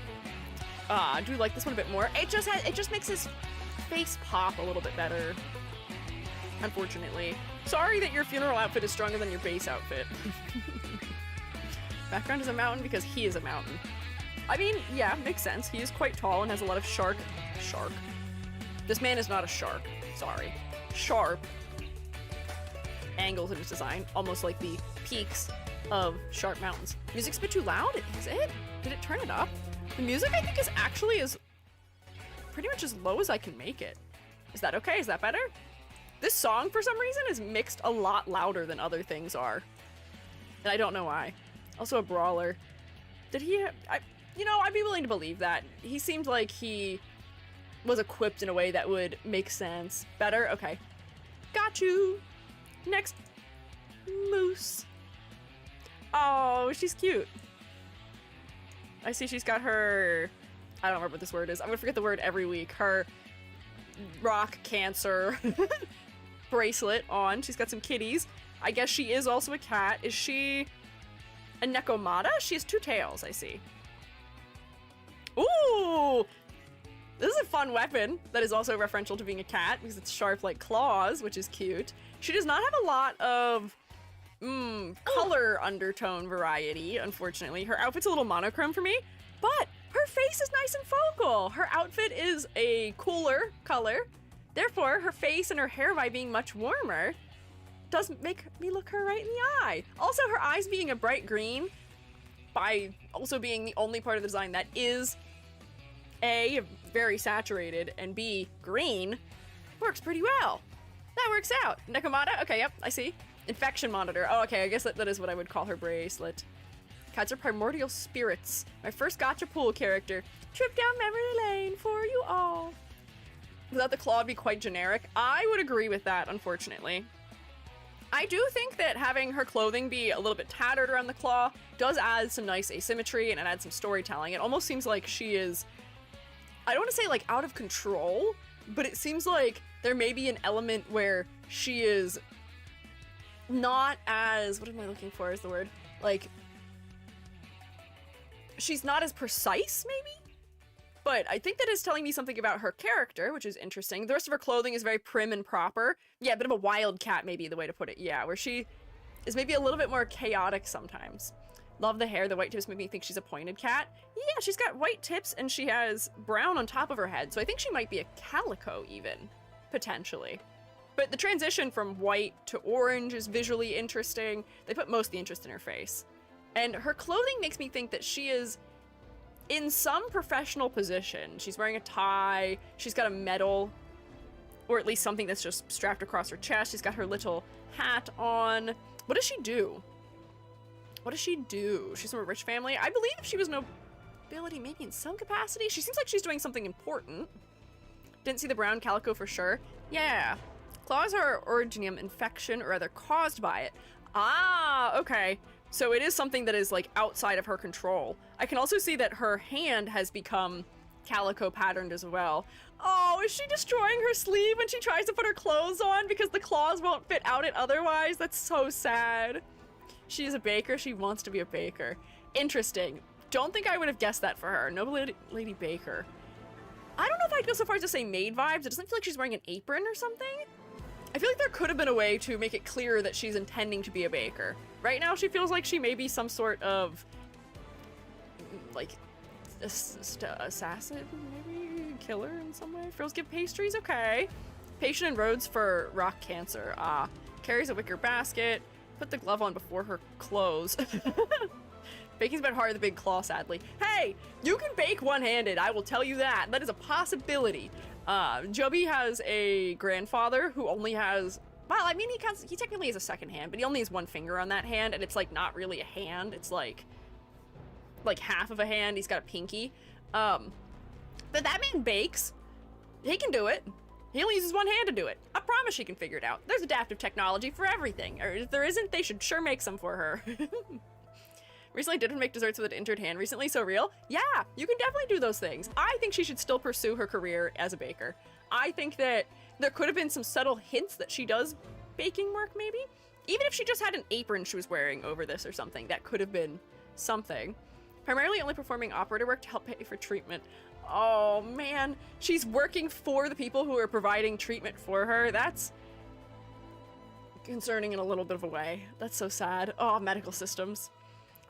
I do like this one a bit more. It just makes his face pop a little bit better. Unfortunately. Sorry that your funeral outfit is stronger than your base outfit. Background is a mountain because he is a mountain. I mean, yeah, makes sense. He is quite tall and has a lot of shark. This man is not a shark. Sorry. Sharp angles in his design, almost like the peaks of sharp mountains. Music's a bit too loud, is it? Did it turn it up? The music, I think, is actually pretty much as low as I can make it. Is that okay? Is that better? This song, for some reason, is mixed a lot louder than other things are. And I don't know why. Also a brawler. Did he... you know, I'd be willing to believe that. He seemed like he was equipped in a way that would make sense. Better? Okay. Got you! Next. Moose. Oh, she's cute. I see she's got her... I don't remember what this word is. I'm gonna forget the word every week. Her rock cancer bracelet on. She's got some kitties. I guess she is also a cat. Is she a Nekomata? She has two tails, I see. Ooh! This is a fun weapon that is also referential to being a cat because it's sharp like claws, which is cute. She does not have a lot of color undertone variety, unfortunately. Her outfit's a little monochrome for me, but her face is nice and focal. Her outfit is a cooler color. Therefore, her face and her hair, by being much warmer, does make me look her right in the eye. Also, her eyes being a bright green, by also being the only part of the design that is A, very saturated, and B, green, works pretty well. That works out. Nekomata? Okay, yep, I see. Infection monitor. Oh, okay, I guess that is what I would call her bracelet. Cats are primordial spirits. My first gacha pool character. Trip down memory lane for you all. Without the claw would be quite generic. I would agree with that, unfortunately. I do think that having her clothing be a little bit tattered around the claw does add some nice asymmetry and it adds some storytelling. It almost seems like she is, I don't want to say like out of control, but it seems like there may be an element where she is not as, what am I looking for is the word? Like, she's not as precise, maybe? But I think that is telling me something about her character, which is interesting. The rest of her clothing is very prim and proper. Yeah, a bit of a wildcat, maybe the way to put it. Yeah, where she is maybe a little bit more chaotic sometimes. Love the hair. The white tips make me think she's a pointed cat. Yeah, she's got white tips and she has brown on top of her head. So I think she might be a calico even, potentially. But the transition from white to orange is visually interesting. They put most of the interest in her face. And her clothing makes me think that she is in some professional position. She's wearing a tie, she's got a medal, or at least something that's just strapped across her chest. She's got her little hat on. What does she do? What does she do? She's from a rich family. I believe she was nobility, maybe in some capacity. She seems like she's doing something important. Didn't see the brown calico for sure. Yeah. Claws are originium infection or rather caused by it. Ah, okay. So it is something that is like outside of her control. I can also see that her hand has become calico patterned as well. Oh, is she destroying her sleeve when she tries to put her clothes on because the claws won't fit out it otherwise? That's so sad. She is a baker. She wants to be a baker. Interesting. Don't think I would have guessed that for her. Noble Lady Baker. I don't know if I'd go so far as to say maid vibes. It doesn't feel like she's wearing an apron or something. I feel like there could have been a way to make it clearer that she's intending to be a baker. Right now, she feels like she may be some sort of, like, assassin, maybe? Killer in some way? Frills give pastries? Okay. Patient enroads for rock cancer. Ah. Carries a wicker basket. Put the glove on before her clothes. Baking's a bit harder than the big claw, sadly. Hey! You can bake one-handed, I will tell you that. That is a possibility. Joby has a grandfather who only has, well, I mean, he technically has a second hand, but he only has one finger on that hand, and it's like not really a hand. It's like half of a hand. He's got a pinky. But that man bakes. He can do it. He only uses one hand to do it. I promise she can figure it out. There's adaptive technology for everything. Or if there isn't, they should sure make some for her. Recently didn't make desserts with an injured hand recently, so real? Yeah, you can definitely do those things. I think she should still pursue her career as a baker. I think that there could have been some subtle hints that she does baking work, maybe? Even if she just had an apron she was wearing over this or something, that could have been something. Primarily only performing operator work to help pay for treatment. Oh man, she's working for the people who are providing treatment for her. That's concerning in a little bit of a way. That's so sad. Oh, medical systems.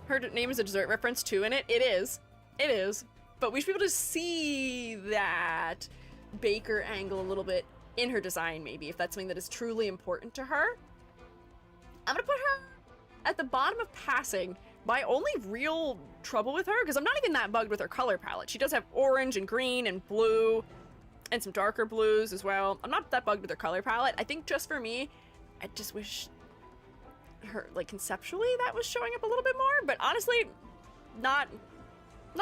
Her name is a dessert reference too in it. It is. It is. But we should be able to see that baker angle a little bit in her design, maybe, if that's something that is truly important to her. I'm gonna put her at the bottom of passing. My only real trouble with her, because I'm not even that bugged with her color palette. She does have orange and green and blue and some darker blues as well. I'm not that bugged with her color palette. I think just for me, I just wish her, like, conceptually that was showing up a little bit more, but honestly, not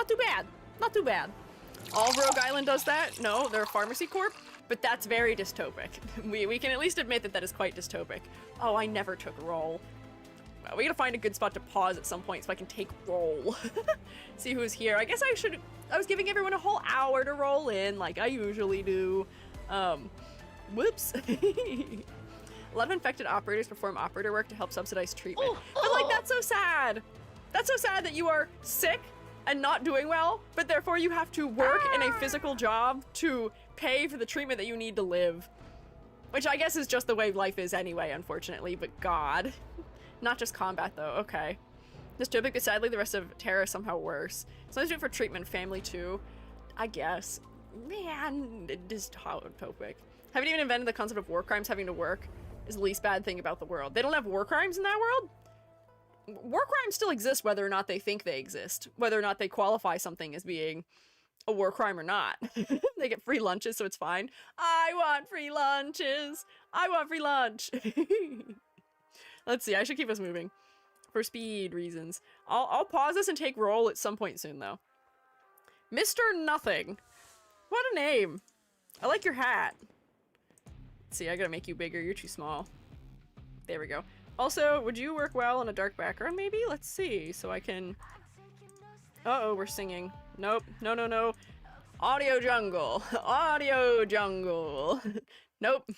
too bad. Not too bad. All Rogue Island does that. No, they're a pharmacy corp, but that's very dystopic. We can at least admit that that is quite dystopic. Oh, I never took roll. We gotta find a good spot to pause at some point so I can take roll. See who's here. I guess I was giving everyone a whole hour to roll in like I usually do. Whoops. A lot of infected operators perform operator work to help subsidize treatment. But like, that's so sad. That's so sad that you are sick and not doing well, but therefore you have to work in a physical job to pay for the treatment that you need to live. Which I guess is just the way life is anyway, unfortunately, but God. Not just combat though, okay. Dystopic, but sadly the rest of Terra is somehow worse. Sometimes do it for treatment, family too. I guess. Man, dystopic. Haven't even invented the concept of war crimes having to work is the least bad thing about the world. They don't have war crimes in that world? War crimes still exist whether or not they think they exist. Whether or not they qualify something as being a war crime or not. They get free lunches, so it's fine. I want free lunches! I want free lunch! Let's see, I should keep us moving. For speed reasons. I'll pause this and take roll at some point soon, though. Mr. Nothing. What a name. I like your hat. Let's see, I gotta make you bigger. You're too small. There we go. Also, would you work well on a dark background, maybe? Let's see, so I can... Uh-oh, we're singing. Nope. No, no, no. Audio jungle. Audio jungle. Nope.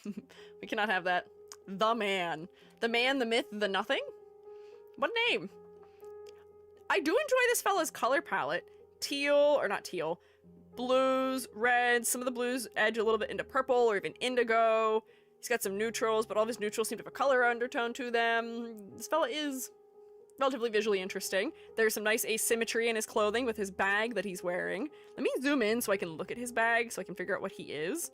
We cannot have that. The man. The man, the myth, the nothing? What a name. I do enjoy this fella's color palette. Teal, or not teal. Blues, reds, some of the blues edge a little bit into purple or even indigo. He's got some neutrals, but all of his neutrals seem to have a color undertone to them. This fella is relatively visually interesting. There's some nice asymmetry in his clothing with his bag that he's wearing. Let me zoom in so I can look at his bag so I can figure out what he is.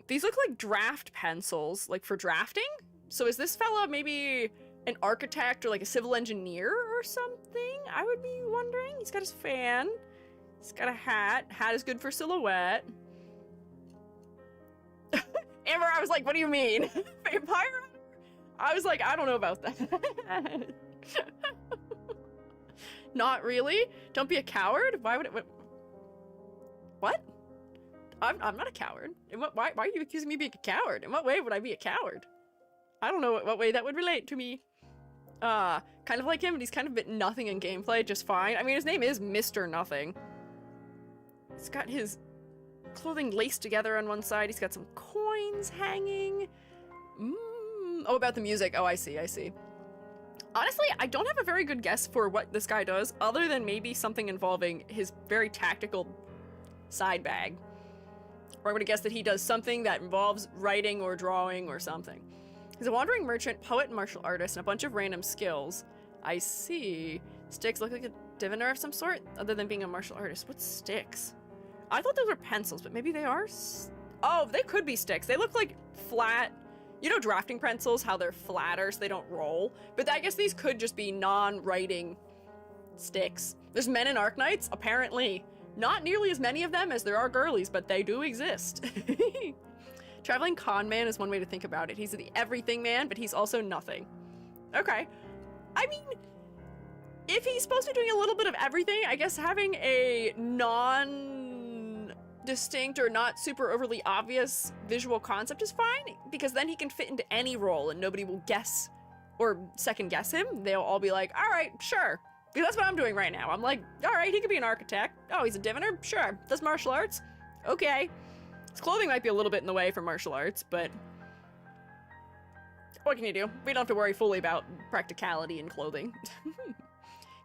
These look like draft pencils, like for drafting? So is this fella maybe an architect or like a civil engineer or something? I would be wondering. He's got his fan. He's got a hat. Hat is good for silhouette. Amber, I was like, what do you mean? Vampire? I was like, I don't know about that. Not really? Don't be a coward? Why would it... What? I'm not a coward. Why are you accusing me of being a coward? In what way would I be a coward? I don't know what way that would relate to me. Kind of like him, but he's kind of a bit nothing in gameplay, just fine. I mean, his name is Mr. Nothing. He's got his clothing laced together on one side. He's got some coins hanging. Oh, about the music. Oh, I see. Honestly, I don't have a very good guess for what this guy does, other than maybe something involving his very tactical side bag. Or I'm gonna guess that he does something that involves writing or drawing or something. He's a wandering merchant, poet, and martial artist, and a bunch of random skills. I see. Sticks look like a diviner of some sort, other than being a martial artist. What's sticks? I thought those were pencils, but maybe they are? Oh, they could be sticks. They look like flat, you know, drafting pencils, how they're flatter so they don't roll. But I guess these could just be non-writing sticks. There's men in Arknights, apparently. Not nearly as many of them as there are girlies, but they do exist. Traveling con man is one way to think about it. He's the everything man, but he's also nothing. Okay. I mean, if he's supposed to be doing a little bit of everything, I guess having a non-distinct or not super overly obvious visual concept is fine, because then he can fit into any role and nobody will guess or second guess him. They'll all be like, all right, sure. Because that's what I'm doing right now. I'm like, all right, he could be an architect. Oh, he's a diviner? Sure. Does martial arts? Okay. His clothing might be a little bit in the way for martial arts, but what can you do? We don't have to worry fully about practicality in clothing.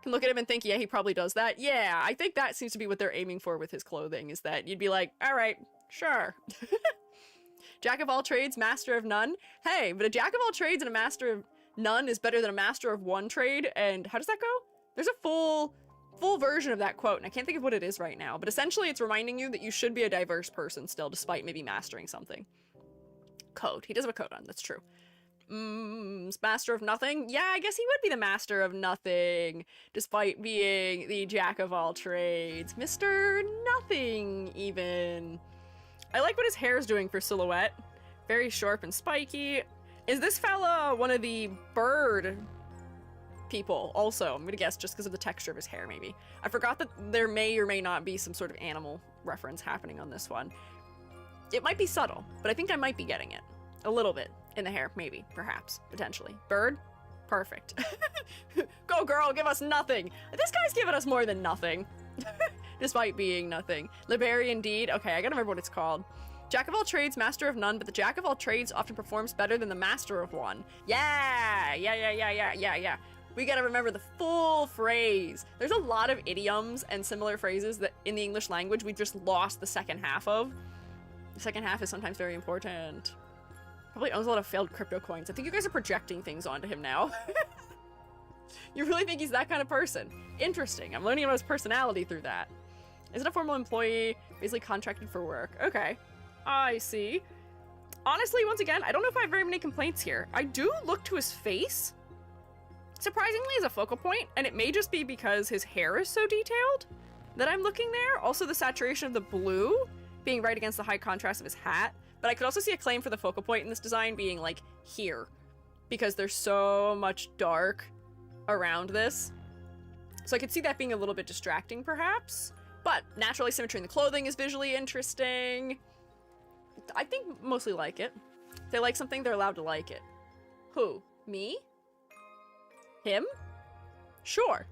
Can look at him and think, yeah, he probably does that. Yeah, I think that seems to be what they're aiming for with his clothing, is that you'd be like, all right, sure. Jack of all trades, master of none. Hey, but a jack of all trades and a master of none is better than a master of one trade. And how does that go? There's a full version of that quote, and I can't think of what it is right now, but essentially it's reminding you that you should be a diverse person still, despite maybe mastering something. Coat. He does have a coat on, that's true. Master of nothing? Yeah, I guess he would be the master of nothing, despite being the jack of all trades. Mr. Nothing, even. I like what his hair is doing for silhouette. Very sharp and spiky. Is this fella one of the bird people also? I'm gonna guess just because of the texture of his hair, maybe. I forgot that there may or may not be some sort of animal reference happening on this one. It might be subtle, but I think I might be getting it. A little bit. In the hair, maybe, perhaps, potentially. Bird? Perfect. Go girl, give us nothing! This guy's giving us more than nothing. Despite being nothing. Liberian deed? Okay, I gotta remember what it's called. Jack of all trades, master of none, but the jack of all trades often performs better than the master of one. Yeah! We gotta remember the full phrase. There's a lot of idioms and similar phrases that in the English language we've just lost the second half of. The second half is sometimes very important. Probably owns a lot of failed crypto coins. I think you guys are projecting things onto him now. You really think he's that kind of person? Interesting. I'm learning about his personality through that. Isn't a formal employee, basically contracted for work. Okay. I see. Honestly, once again, I don't know if I have very many complaints here. I do look to his face, surprisingly, as a focal point, and it may just be because his hair is so detailed that I'm looking there. Also, the saturation of the blue being right against the high contrast of his hat. But I could also see a claim for the focal point in this design being, like, here. Because there's so much dark around this. So I could see that being a little bit distracting, perhaps. But natural asymmetry in the clothing is visually interesting. I think mostly like it. If they like something, they're allowed to like it. Who? Me? Him? Sure.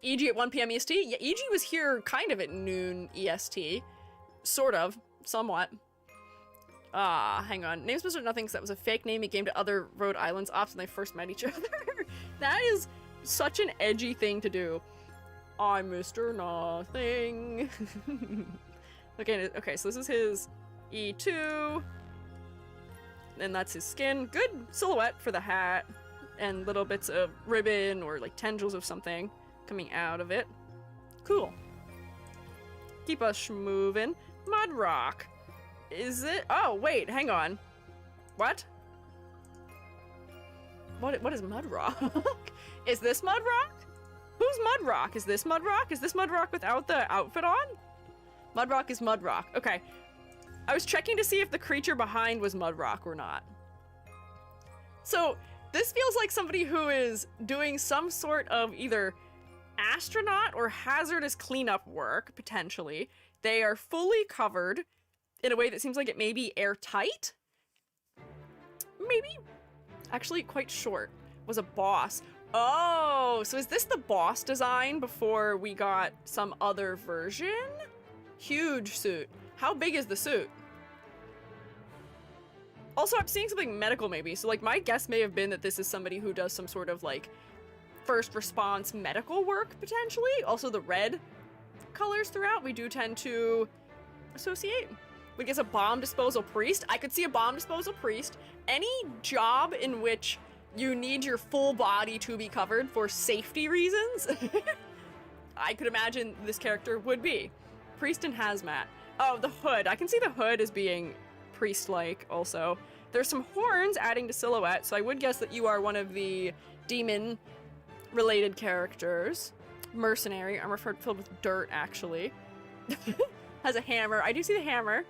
EG at 1 p.m. EST? Yeah, EG was here kind of at noon EST. Sort of. Somewhat. Hang on. Name's Mr. Nothing, because that was a fake name he gave to other Rhode Island's ops when they first met each other. That is such an edgy thing to do. I'm Mr. Nothing. Okay, so this is his E2. And that's his skin. Good silhouette for the hat. And little bits of ribbon or like tendrils of something coming out of it. Cool. Keep us moving. Mud rock. Is it? Oh, wait, hang on. What? What is mud rock? Is this mud rock? Who's mud rock? Is this mud rock? Is this mud rock without the outfit on? Mud rock is mud rock. Okay. I was checking to see if the creature behind was mud rock or not. So this feels like somebody who is doing some sort of either astronaut or hazardous cleanup work, potentially. They are fully covered in a way that seems like it may be airtight. Maybe. Actually, quite short. Was a boss. Oh, so is this the boss design before we got some other version? Huge suit. How big is the suit? Also, I'm seeing something medical maybe. So like my guess may have been that this is somebody who does some sort of like first response medical work potentially. Also the red colors throughout we do tend to associate. We get a bomb disposal priest. I could see a bomb disposal priest. Any job in which you need your full body to be covered for safety reasons, I could imagine this character would be. Priest and hazmat. Oh, the hood. I can see the hood as being priest-like also. There's some horns adding to silhouette, so I would guess that you are one of the demon-related characters. Mercenary. Armor filled with dirt, actually. Has a hammer. I do see the hammer.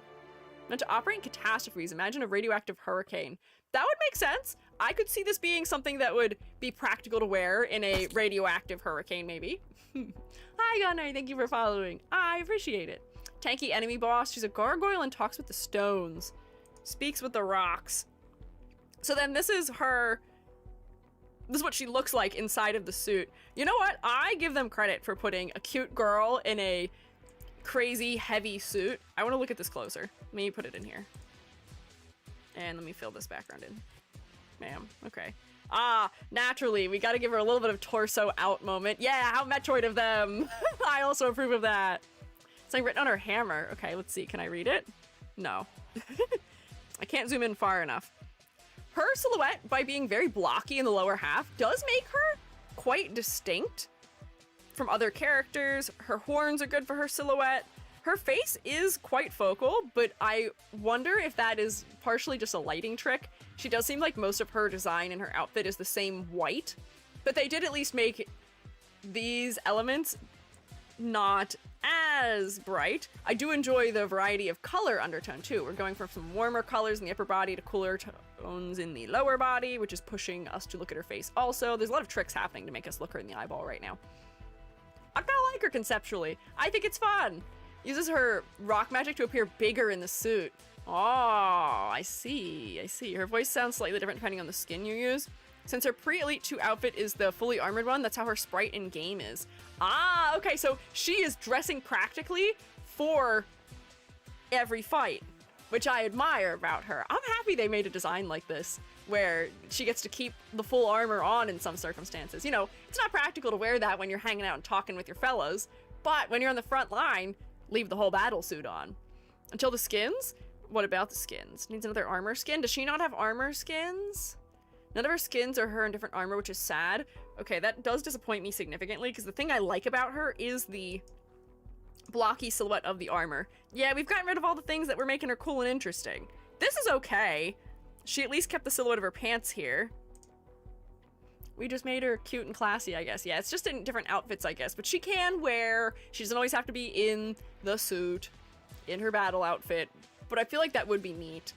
Meant to operate in catastrophes. Imagine a radioactive hurricane. That would make sense. I could see this being something that would be practical to wear in a radioactive hurricane, maybe. Hi, Gunnar. Thank you for following. I appreciate it. Tanky enemy boss. She's a gargoyle and talks with the stones. Speaks with the rocks. So then this is her... This is what she looks like inside of the suit. You know what? I give them credit for putting a cute girl in a crazy heavy suit. I want to look at this closer. Let me put it in here. And let me fill this background in. Ma'am. Okay. Ah, naturally, we gotta give her a little bit of torso out moment. Yeah, how Metroid of them. I also approve of that. It's like written on her hammer. Okay, let's see. Can I read it? No. I can't zoom in far enough. Her silhouette, by being very blocky in the lower half, does make her quite distinct from other characters. Her horns are good for her silhouette. Her face is quite focal, but I wonder if that is partially just a lighting trick. She does seem like most of her design and her outfit is the same white, but they did at least make these elements not as bright. I do enjoy the variety of color undertone too. We're going from some warmer colors in the upper body to cooler tones in the lower body, which is pushing us to look at her face also. There's a lot of tricks happening to make us look her in the eyeball right now. I kinda like her conceptually. I think it's fun. Uses her rock magic to appear bigger in the suit. Oh, I see. I see. Her voice sounds slightly different depending on the skin you use. Since her pre-Elite 2 outfit is the fully armored one, that's how her sprite in game is. Ah, okay, so she is dressing practically for every fight, which I admire about her. I'm happy they made a design like this, where she gets to keep the full armor on in some circumstances. You know, it's not practical to wear that when you're hanging out and talking with your fellows, but when you're on the front line, leave the whole battle suit on. Until the skins? What about the skins? Needs another armor skin? Does she not have armor skins? None of her skins are her in different armor, which is sad. Okay, that does disappoint me significantly, because the thing I like about her is the blocky silhouette of the armor. Yeah, we've gotten rid of all the things that were making her cool and interesting. This is okay. She at least kept the silhouette of her pants here. We just made her cute and classy, I guess. Yeah, it's just in different outfits, I guess. But she can wear... She doesn't always have to be in the suit, in her battle outfit. But I feel like that would be neat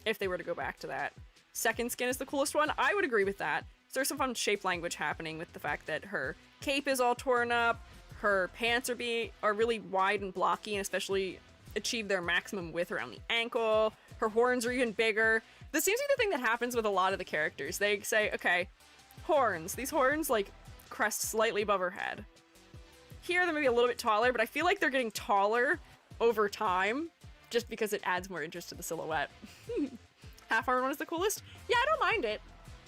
if they were to go back to that. Second skin is the coolest one. I would agree with that. So there's some fun shape language happening with the fact that her cape is all torn up, her pants are really wide and blocky, and especially achieve their maximum width around the ankle. Her horns are even bigger. This seems to be the thing that happens with a lot of the characters. They say, okay, horns. These horns, like, crest slightly above her head. Here, they're maybe a little bit taller, but I feel like they're getting taller over time, just because it adds more interest to the silhouette. Half armor one is the coolest? Yeah, I don't mind it.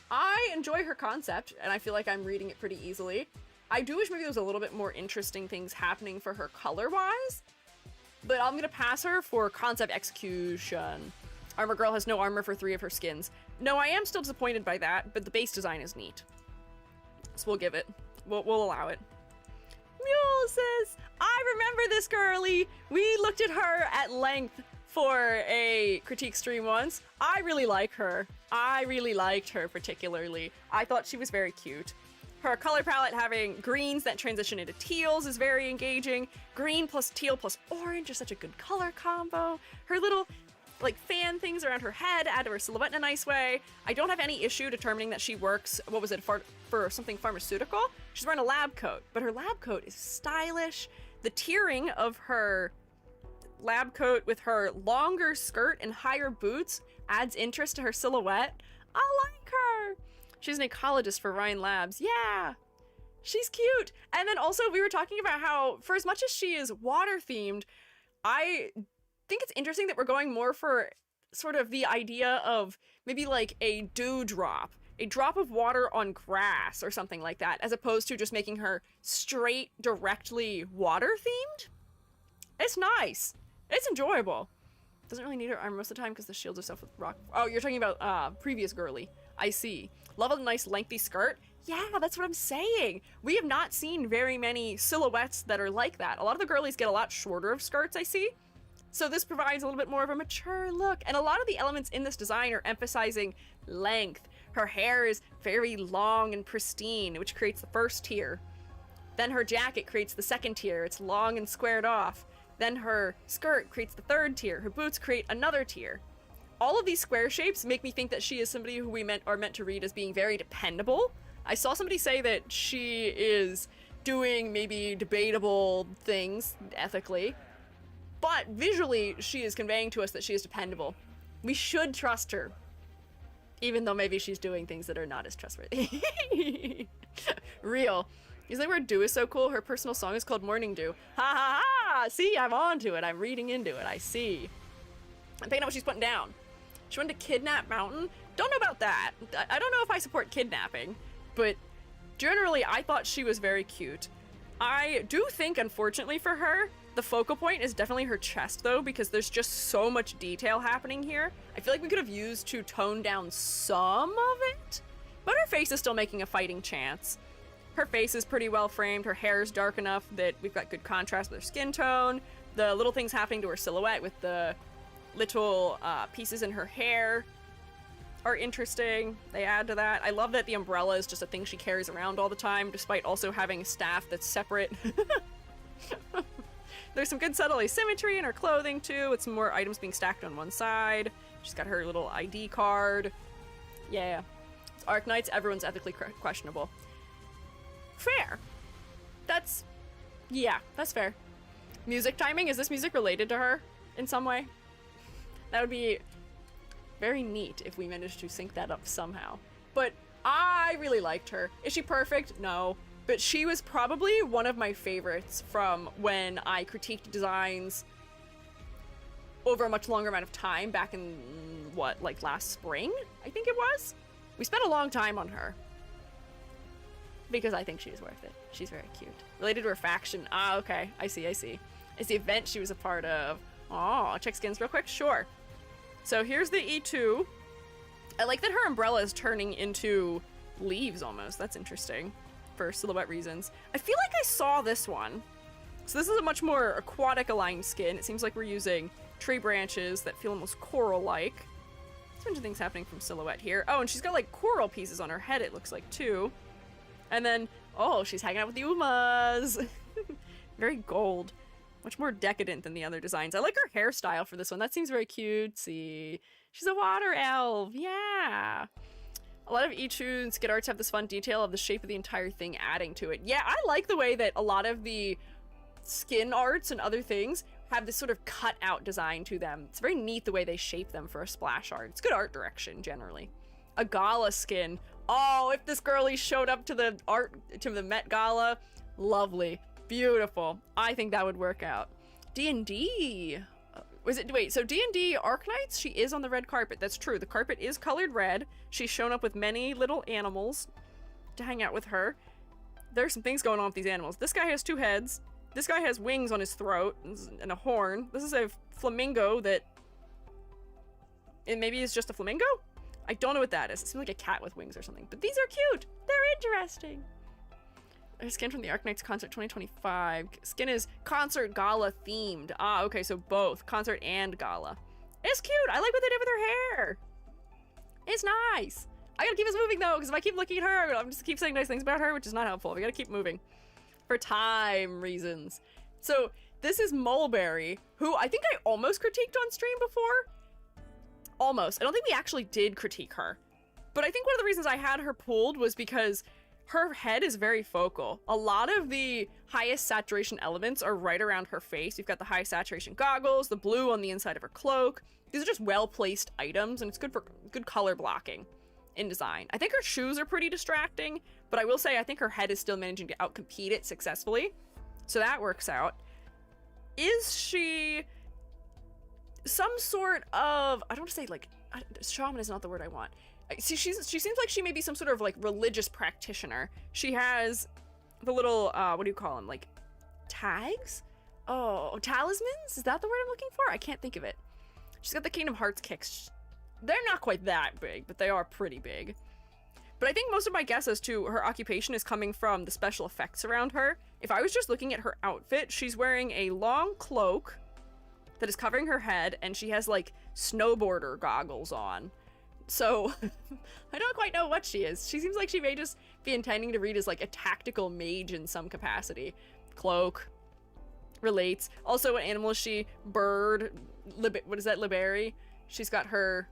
I enjoy her concept, and I feel like I'm reading it pretty easily. I do wish maybe there was a little bit more interesting things happening for her color-wise, but I'm gonna pass her for concept execution. Armor Girl has no armor for 3 of her skins. No, I am still disappointed by that, but the base design is neat. So we'll give it. We'll allow it. Mule says, I remember this girlie. We looked at her at length for a critique stream once. I really like her. I really liked her particularly. I thought she was very cute. Her color palette having greens that transition into teals is very engaging. Green plus teal plus orange is such a good color combo. Her little like fan things around her head add to her silhouette in a nice way. I don't have any issue determining that she works, what was it, for something pharmaceutical? She's wearing a lab coat, but her lab coat is stylish. The tiering of her lab coat with her longer skirt and higher boots adds interest to her silhouette. I like her. She's an ecologist for Ryan Labs. Yeah, she's cute. And then also we were talking about how for as much as she is water themed, I think it's interesting that we're going more for sort of the idea of maybe like a dewdrop, a drop of water on grass or something like that, as opposed to just making her straight, directly water themed. It's nice. It's enjoyable. Doesn't really need her armor most of the time because the shields herself with rock. Oh, you're talking about previous girly. I see. Love a nice lengthy skirt. Yeah, that's what I'm saying. We have not seen very many silhouettes that are like that. A lot of the girlies get a lot shorter of skirts, I see. So this provides a little bit more of a mature look. And a lot of the elements in this design are emphasizing length. Her hair is very long and pristine, which creates the first tier. Then her jacket creates the second tier. It's long and squared off. Then her skirt creates the third tier. Her boots create another tier. All of these square shapes make me think that she is somebody who we are meant to read as being very dependable. I saw somebody say that she is doing maybe debatable things ethically, but visually she is conveying to us that she is dependable. We should trust her, even though maybe she's doing things that are not as trustworthy. Real. You think where dew is so cool? Her personal song is called Morning Dew. Ha ha ha! See, I'm onto it. I'm reading into it. I see. I'm picking up what she's putting down. She went to Kidnap Mountain. Don't know about that. I don't know if I support kidnapping, but generally I thought she was very cute. I do think, unfortunately for her, the focal point is definitely her chest though, because there's just so much detail happening here. I feel like we could have used to tone down some of it, but her face is still making a fighting chance. Her face is pretty well framed. Her hair is dark enough that we've got good contrast with her skin tone. The little things happening to her silhouette with the little pieces in her hair are interesting. They add to that. I love that the umbrella is just a thing she carries around all the time, despite also having a staff that's separate. There's some good subtle asymmetry in her clothing too, with some more items being stacked on one side. She's got her little ID card. Yeah. It's Arknights, everyone's ethically questionable. Fair. Yeah, that's fair. Music timing, is this music related to her in some way? That would be very neat if we managed to sync that up somehow. But I really liked her. Is she perfect? No. But she was probably one of my favorites from when I critiqued designs over a much longer amount of time back in, what, like last spring? I think it was? We spent a long time on her. Because I think she's worth it. She's very cute. Related to her faction. Ah, okay. I see. It's the event she was a part of. Oh, check skins real quick? Sure. So here's the E2. I like that her umbrella is turning into leaves almost. That's interesting for silhouette reasons. I feel like I saw this one. So this is a much more aquatic aligned skin. It seems like we're using tree branches that feel almost coral-like. There's a bunch of things happening from silhouette here. Oh, and she's got like coral pieces on her head, it looks like, too. And then, oh, she's hanging out with the Umas. Very gold. Much more decadent than the other designs. I like her hairstyle for this one. That seems very cutesy. She's a water elf. Yeah. A lot of E2 skid arts have this fun detail of the shape of the entire thing adding to it. Yeah, I like the way that a lot of the skin arts and other things have this sort of cut out design to them. It's very neat the way they shape them for a splash art. It's good art direction, generally. A gala skin. Oh, if this girlie showed up to the Met Gala, lovely, beautiful. I think that would work out. D&D. So D&D Arknights, she is on the red carpet. That's true. The carpet is colored red. She's shown up with many little animals to hang out with her. There's some things going on with these animals. This guy has 2 heads. This guy has wings on his throat and a horn. This is a flamingo that... And maybe it's just a flamingo? I don't know what that is. It seems like a cat with wings or something. But these are cute. They're interesting. A skin from the Arknights Concert 2025. Skin is concert gala themed. Ah, okay, so both. Concert and gala. It's cute. I like what they did with her hair. It's nice. I gotta keep this moving though, because if I keep looking at her, I'm just keep saying nice things about her, which is not helpful. We gotta keep moving. For time reasons. So this is Mulberry, who I think I almost critiqued on stream before. Almost. I don't think we actually did critique her. But I think one of the reasons I had her pulled was because her head is very focal. A lot of the highest saturation elements are right around her face. You've got the high saturation goggles, the blue on the inside of her cloak. These are just well-placed items, and it's good for good color blocking in design. I think her shoes are pretty distracting, but I will say I think her head is still managing to outcompete it successfully. So that works out. Is she some sort of, I don't want to say like, shaman is not the word I want. See, she seems like she may be some sort of like religious practitioner. She has the little, what do you call them? Like tags? Oh, talismans? Is that the word I'm looking for? I can't think of it. She's got the Kingdom Hearts kicks. They're not quite that big, but they are pretty big. But I think most of my guess as to her occupation is coming from the special effects around her. If I was just looking at her outfit, she's wearing a long cloak that is covering her head, and she has like snowboarder goggles on. So, I don't quite know what she is. She seems like she may just be intending to read as like a tactical mage in some capacity. Cloak. Relates. Also, what animal is she? Bird. What is that? Liberi. She's got her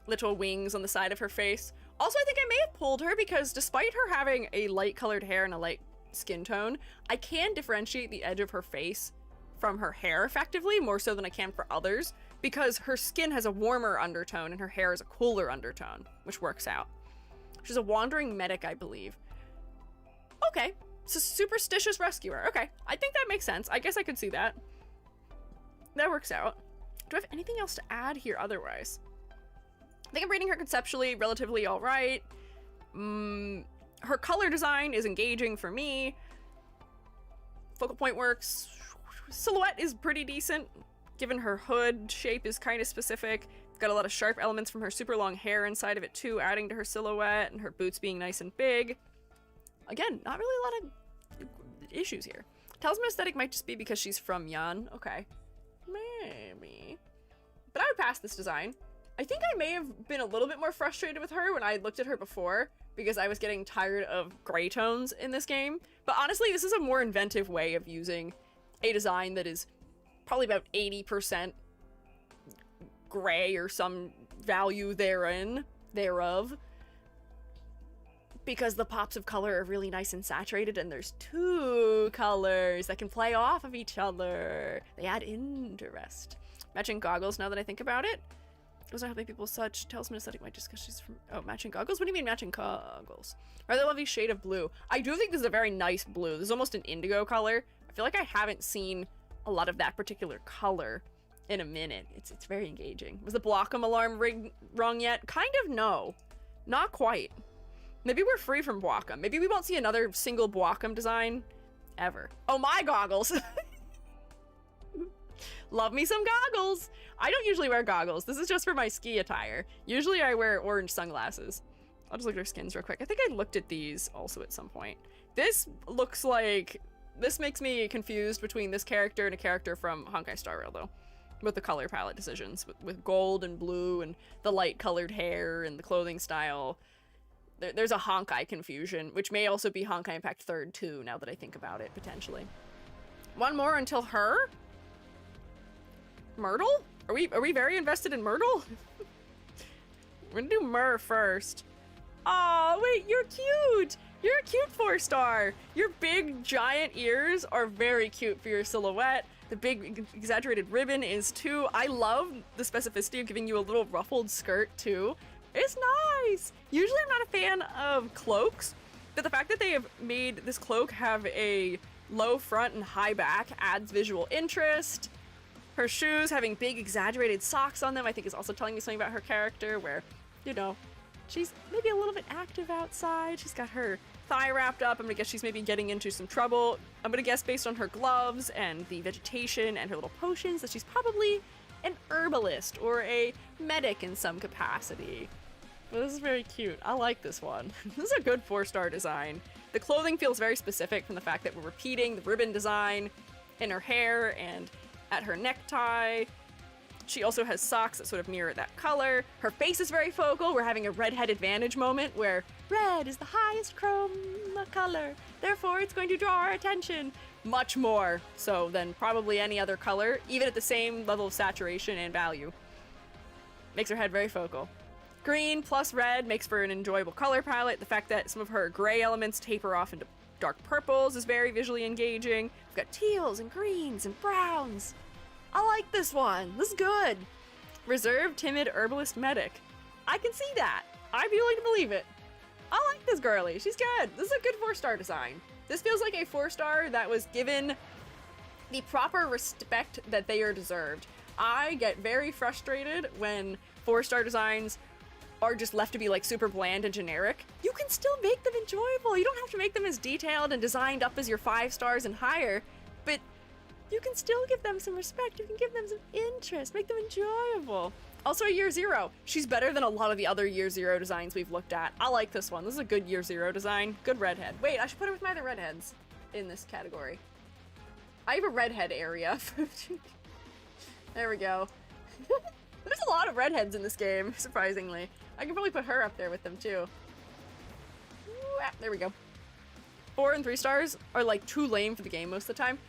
little wings on the side of her face. Also, I think I may have pulled her because despite her having a light colored hair and a light skin tone, I can differentiate the edge of her face from her hair effectively, more so than I can for others, because her skin has a warmer undertone and her hair is a cooler undertone, which works out. She's a wandering medic, I believe. Okay, it's a superstitious rescuer. Okay, I think that makes sense. I guess I could see that. That works out. Do I have anything else to add here otherwise? I think I'm rating her conceptually relatively all right. Her color design is engaging for me. Focal point works. Silhouette is pretty decent, given her hood shape is kind of specific. Got a lot of sharp elements from her super long hair inside of it too, adding to her silhouette, and her boots being nice and big. Again, not really a lot of issues here. Talisman aesthetic might just be because she's from Yan. Okay. Maybe. But I would pass this design. I think I may have been a little bit more frustrated with her when I looked at her before, because I was getting tired of gray tones in this game. But honestly, this is a more inventive way of using a design that is probably about 80% gray or some value thereof. Because the pops of color are really nice and saturated, and there's two colors that can play off of each other. They add interest. Matching goggles, now that I think about it. Those are helping people such. Talisman aesthetic might just because she's from... Oh, matching goggles? What do you mean matching goggles? Rather lovely shade of blue. I do think this is a very nice blue. This is almost an indigo color. I feel like I haven't seen a lot of that particular color in a minute. It's very engaging. Was the Blockum alarm rung yet? Kind of no. Not quite. Maybe we're free from Blockum. Maybe we won't see another single Blockum design ever. Oh, my goggles! Love me some goggles! I don't usually wear goggles. This is just for my ski attire. Usually I wear orange sunglasses. I'll just look at her skins real quick. I think I looked at these also at some point. This looks like... This makes me confused between this character and a character from Honkai Star Rail, though. With the color palette decisions. With gold and blue and the light colored hair and the clothing style. There's a Honkai confusion, which may also be Honkai Impact 3rd too, now that I think about it, potentially. One more until her? Myrtle? Are we very invested in Myrtle? We're gonna do Myr first. Aw, wait, you're cute! You're a cute 4-star! Your big, giant ears are very cute for your silhouette. The big, exaggerated ribbon is too. I love the specificity of giving you a little ruffled skirt, too. It's nice! Usually I'm not a fan of cloaks, but the fact that they have made this cloak have a low front and high back adds visual interest. Her shoes having big, exaggerated socks on them, I think is also telling me something about her character, where, you know, she's maybe a little bit active outside. She's got her thigh wrapped up. I'm gonna guess she's maybe getting into some trouble. I'm gonna guess based on her gloves and the vegetation and her little potions that she's probably an herbalist or a medic in some capacity. Well, this is very cute. I like this one. This is a good 4-star design. The clothing feels very specific from the fact that we're repeating the ribbon design in her hair and at her necktie. She also has socks that sort of mirror that color. Her face is very focal. We're having a redhead advantage moment where red is the highest chroma color. Therefore, it's going to draw our attention much more so than probably any other color, even at the same level of saturation and value. Makes her head very focal. Green plus red makes for an enjoyable color palette. The fact that some of her gray elements taper off into dark purples is very visually engaging. We've got teals and greens and browns. I like this one. This is good. Reserved, timid, herbalist, medic. I can see that. I'd be willing to believe it. I like this girly. She's good. This is a good 4-star design. This feels like a 4-star that was given the proper respect that they are deserved. I get very frustrated when 4-star designs are just left to be like super bland and generic. You can still make them enjoyable. You don't have to make them as detailed and designed up as your 5 stars and higher, but you can still give them some respect. You can give them some interest, make them enjoyable. Also a year 0. She's better than a lot of the other year 0 designs we've looked at. I like this one. This is a good year 0 design. Good redhead. Wait, I should put her with my other redheads in this category. I have a redhead area. There we go. There's a lot of redheads in this game, surprisingly. I can probably put her up there with them too. There we go. 4 and 3 stars are like too lame for the game most of the time.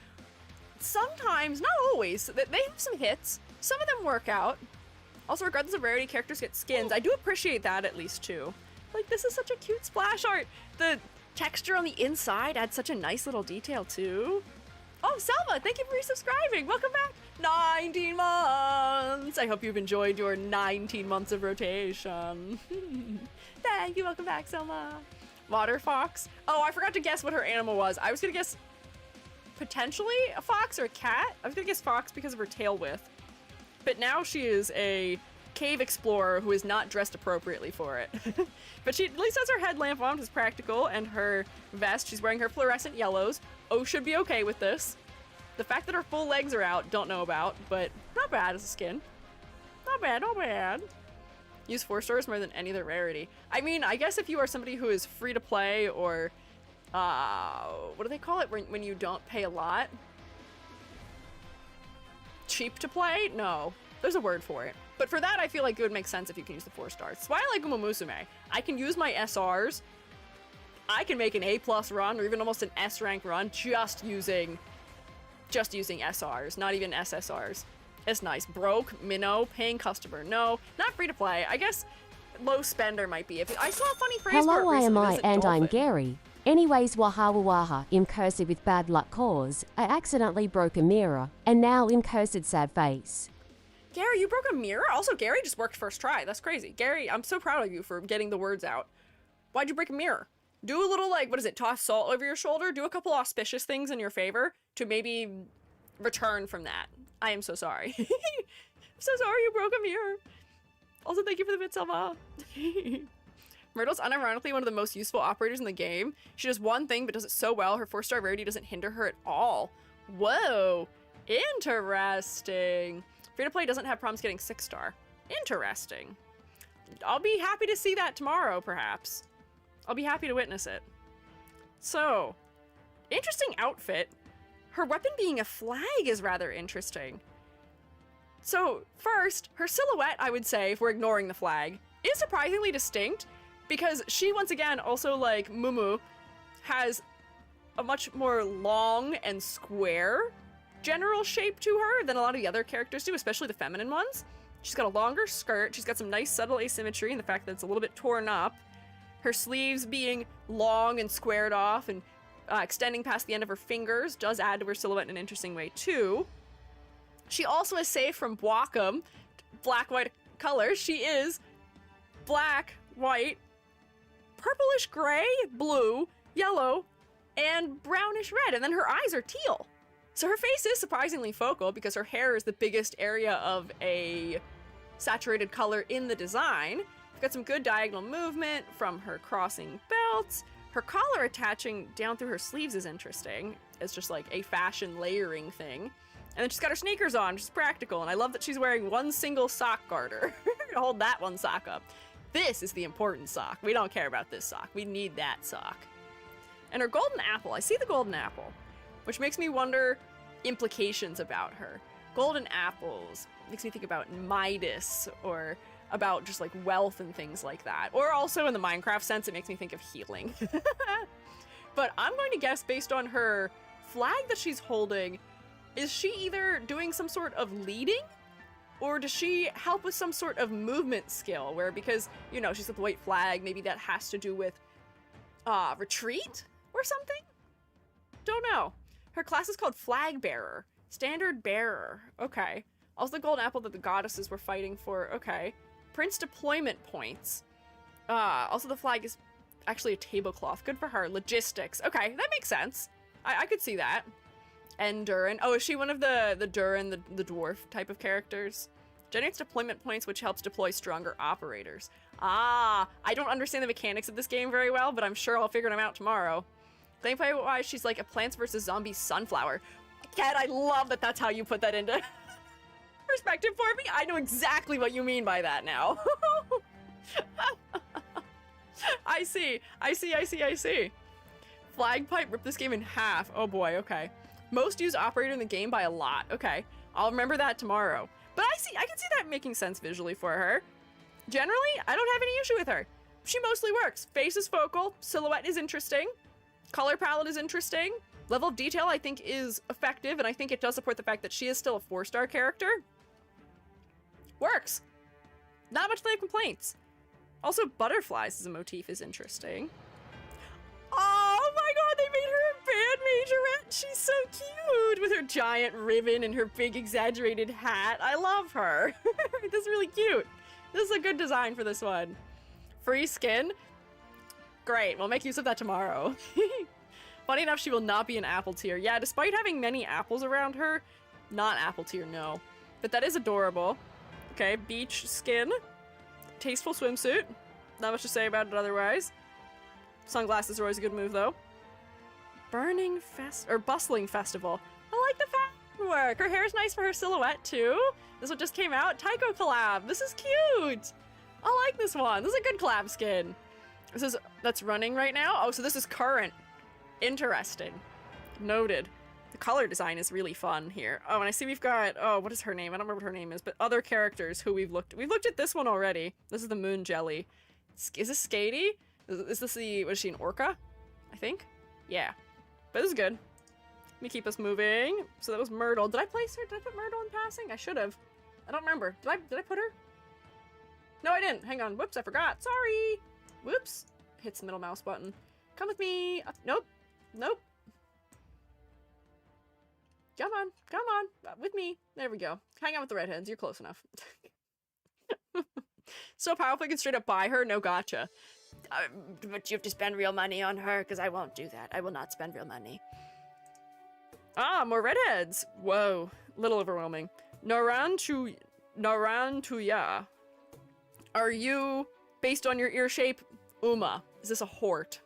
Sometimes, not always, they have some hits. Some of them work out. Also, regardless of rarity, characters get skins. I do appreciate that at least too. Like, this is such a cute splash art. The texture on the inside adds such a nice little detail too. Oh, Selma, thank you for resubscribing. Welcome back. 19 months. I hope you've enjoyed your 19 months of rotation. Thank you. Welcome back, Selma. Water fox. Oh, I forgot to guess what her animal was. I was gonna guess potentially a fox or a cat. I was gonna guess fox because of her tail width. But now she is a cave explorer who is not dressed appropriately for it. But she at least has her headlamp on, which is practical, and her vest. She's wearing her fluorescent yellows. Oh, should be okay with this. The fact that her full legs are out, don't know about, but not bad as a skin. Not bad, not bad. Use 4 stars more than any other rarity. I mean, I guess if you are somebody who is free to play or, what do they call it when you don't pay a lot? Cheap to play? No, there's a word for it. But for that, I feel like it would make sense if you can use the 4 stars. That's why I like Uma Musume. I can use my SRs. I can make an A+ run or even almost an S rank run just using SRs, not even SSRs. It's nice. Broke, minnow, paying customer. No, not free to play. I guess low spender might be. If I saw a funny phrase for it Hello, I recently, am it I, was a and I'm dolphin. Gary. Anyways, waha waha, in cursive with bad luck cause. I accidentally broke a mirror, and now in cursed sad face. Gary, you broke a mirror? Also, Gary just worked first try. That's crazy. Gary, I'm so proud of you for getting the words out. Why'd you break a mirror? Do a little, like, what is it, toss salt over your shoulder? Do a couple auspicious things in your favor to maybe return from that. I am so sorry. I'm so sorry you broke a mirror. Also, thank you for the bit, Selma. Myrtle's unironically one of the most useful operators in the game. She does one thing, but does it so well, her 4-star rarity doesn't hinder her at all. Whoa, interesting. Free-to-play doesn't have problems getting 6-star. Interesting. I'll be happy to see that tomorrow, perhaps. I'll be happy to witness it. So, interesting outfit. Her weapon being a flag is rather interesting. So, first, her silhouette, I would say, if we're ignoring the flag, is surprisingly distinct because she, once again, also like Mumu, has a much more long and square general shape to her than a lot of the other characters do, especially the feminine ones. She's got a longer skirt, she's got some nice subtle asymmetry in the fact that it's a little bit torn up. Her sleeves being long and squared off and extending past the end of her fingers does add to her silhouette in an interesting way too. She also is safe from Wacom, black-white colors. She is black, white, purplish gray, blue, yellow, and brownish red, and then her eyes are teal. So her face is surprisingly focal because her hair is the biggest area of a saturated color in the design. We've got some good diagonal movement from her crossing belts. Her collar attaching down through her sleeves is interesting. It's just like a fashion layering thing. And then she's got her sneakers on, which is practical, and I love that she's wearing one single sock garter. Hold that one sock up. This is the important sock. We don't care about this sock. We need that sock. And her golden apple. I see the golden apple, which makes me wonder implications about her. Golden apples makes me think about Midas or about just like wealth and things like that. Or also in the Minecraft sense, it makes me think of healing. But I'm going to guess based on her flag that she's holding, is she either doing some sort of leading Or does she help with some sort of movement skill where because, you know, she's got the white flag, maybe that has to do with retreat or something? Don't know. Her class is called Flag Bearer. Standard Bearer. Okay. Also the golden apple that the goddesses were fighting for. Okay. Prince deployment points. Also the flag is actually a tablecloth. Good for her. Logistics. Okay, that makes sense. I could see that. And Durin. Oh, is she one of the Durin, the dwarf type of characters? Generates deployment points, which helps deploy stronger operators. Ah, I don't understand the mechanics of this game very well, but I'm sure I'll figure them out tomorrow. Gameplay-wise, she's like a Plants vs. Zombies sunflower. Kat, I love that that's how you put that into perspective for me. I know exactly what you mean by that now. I see. Flag pipe ripped this game in half. Oh boy, okay. Most used operator in the game by a lot. Okay, I'll remember that tomorrow. But I can see that making sense visually for her. Generally, I don't have any issue with her. She mostly works. Face is focal, silhouette is interesting, color palette is interesting, level of detail I think is effective, and I think it does support the fact that she is still a 4-star character. Works. Not much of complaints. Also, butterflies as a motif is interesting. Oh my god, they made her a band majorette! She's so cute! With her giant ribbon and her big exaggerated hat. I love her. This is really cute. This is a good design for this one. Free skin? Great, we'll make use of that tomorrow. Funny enough, she will not be an apple tier. Yeah, despite having many apples around her, not apple tier, no. But that is adorable. Okay, beach skin. Tasteful swimsuit. Not much to say about it otherwise. Sunglasses are always a good move, though. Bustling festival. I like the fashion work. Her hair is nice for her silhouette, too. This one just came out. Tycho collab. This is cute. I like this one. This is a good collab skin. That's running right now? Oh, so this is current. Interesting. Noted. The color design is really fun here. Oh, and I see we've got, oh, what is her name? I don't remember what her name is, but other characters who we've looked at this one already. This is the Moon Jelly. Is this Squiiji? Is this what is she, an orca? I think? Yeah. But this is good. Let me keep us moving. So that was Myrtle. Did I place her? Did I put Myrtle in passing? I should have. I don't remember. Did I put her? No, I didn't. Hang on. Whoops, I forgot. Sorry. Whoops. Hits the middle mouse button. Come with me. Nope. Nope. Come on. Come on. With me. There we go. Hang out with the redheads. You're close enough. So powerful you can straight up buy her? No, gotcha. But you have to spend real money on her, because I won't do that. I will not spend real money. Ah, more redheads. Whoa. Little overwhelming. Narantuya. Are you, based on your ear shape, Uma? Is this a hort?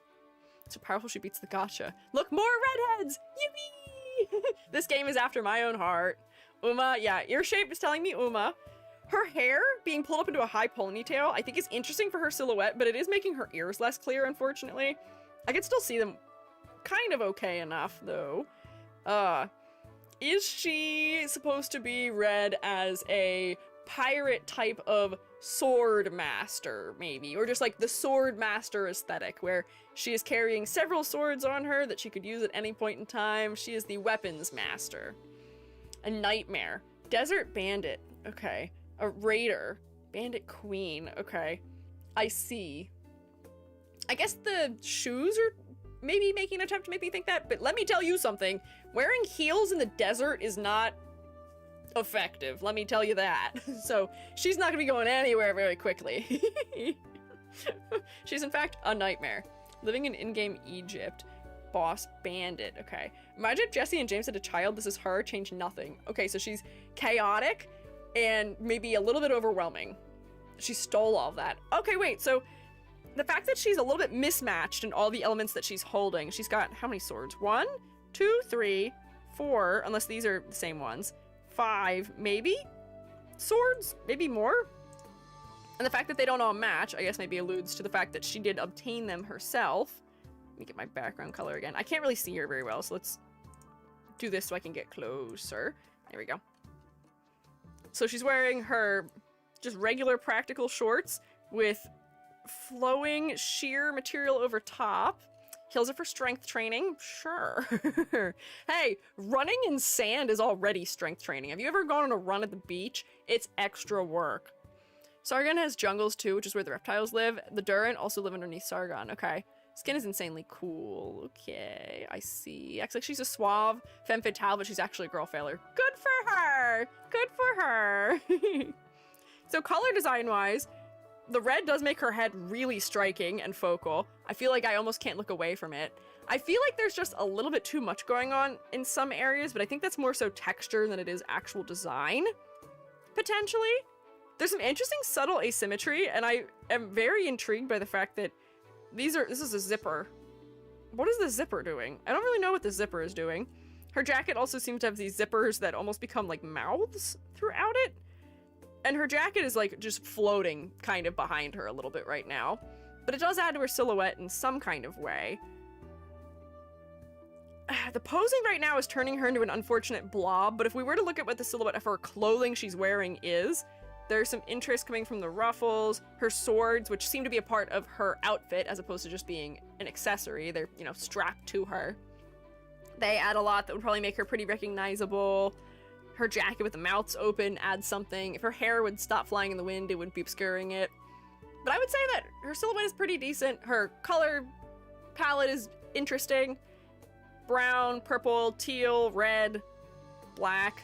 So powerful she beats the gotcha. Look, more redheads! Yippee! This game is after my own heart. Uma, yeah, ear shape is telling me Uma. Her hair being pulled up into a high ponytail, I think is interesting for her silhouette, but it is making her ears less clear, unfortunately. I can still see them kind of okay enough, though. Is she supposed to be read as a pirate type of sword master, maybe? Or just like the sword master aesthetic, where she is carrying several swords on her that she could use at any point in time. She is the weapons master. A nightmare. Desert bandit. Okay. A raider. Bandit queen. Okay. I see. I guess the shoes are maybe making an attempt to make me think that, but let me tell you something. Wearing heels in the desert is not effective, let me tell you that. So she's not gonna be going anywhere very quickly. She's in fact a nightmare. Living in in-game Egypt. Boss bandit. Okay. Imagine if Jesse and James had a child. This is her. Change nothing. Okay, so she's chaotic and maybe a little bit overwhelming. She stole all of that. Okay, wait, so the fact that she's a little bit mismatched in all the elements that she's holding. She's got how many swords? 1, 2, 3, 4, unless these are the same ones. 5, maybe? Swords? Maybe more? And the fact that they don't all match, I guess maybe alludes to the fact that she did obtain them herself. Let me get my background color again. I can't really see her very well, so let's do this so I can get closer. There we go. So she's wearing her just regular practical shorts with flowing sheer material over top. Heals it for strength training? Sure. Hey, running in sand is already strength training. Have you ever gone on a run at the beach? It's extra work. Sargon has jungles too, which is where the reptiles live. The Durin also live underneath Sargon. Okay. Skin is insanely cool. Okay, I see. Acts like she's a suave femme fatale, but she's actually a girl failure. Good for her! Good for her! So color design-wise, the red does make her head really striking and focal. I feel like I almost can't look away from it. I feel like there's just a little bit too much going on in some areas, but I think that's more so texture than it is actual design, potentially. There's some interesting subtle asymmetry, and I am very intrigued by the fact that this is a zipper. What is the zipper doing? I don't really know what the zipper is doing. Her jacket also seems to have these zippers that almost become like mouths throughout it. And her jacket is like just floating kind of behind her a little bit right now. But it does add to her silhouette in some kind of way. The posing right now is turning her into an unfortunate blob, but if we were to look at what the silhouette of her clothing she's wearing is, there's some interest coming from the ruffles, her swords, which seem to be a part of her outfit as opposed to just being an accessory. They're, you know, strapped to her. They add a lot that would probably make her pretty recognizable. Her jacket with the mouths open adds something. If her hair would stop flying in the wind, it wouldn't be obscuring it. But I would say that her silhouette is pretty decent. Her color palette is interesting. Brown, purple, teal, red, black.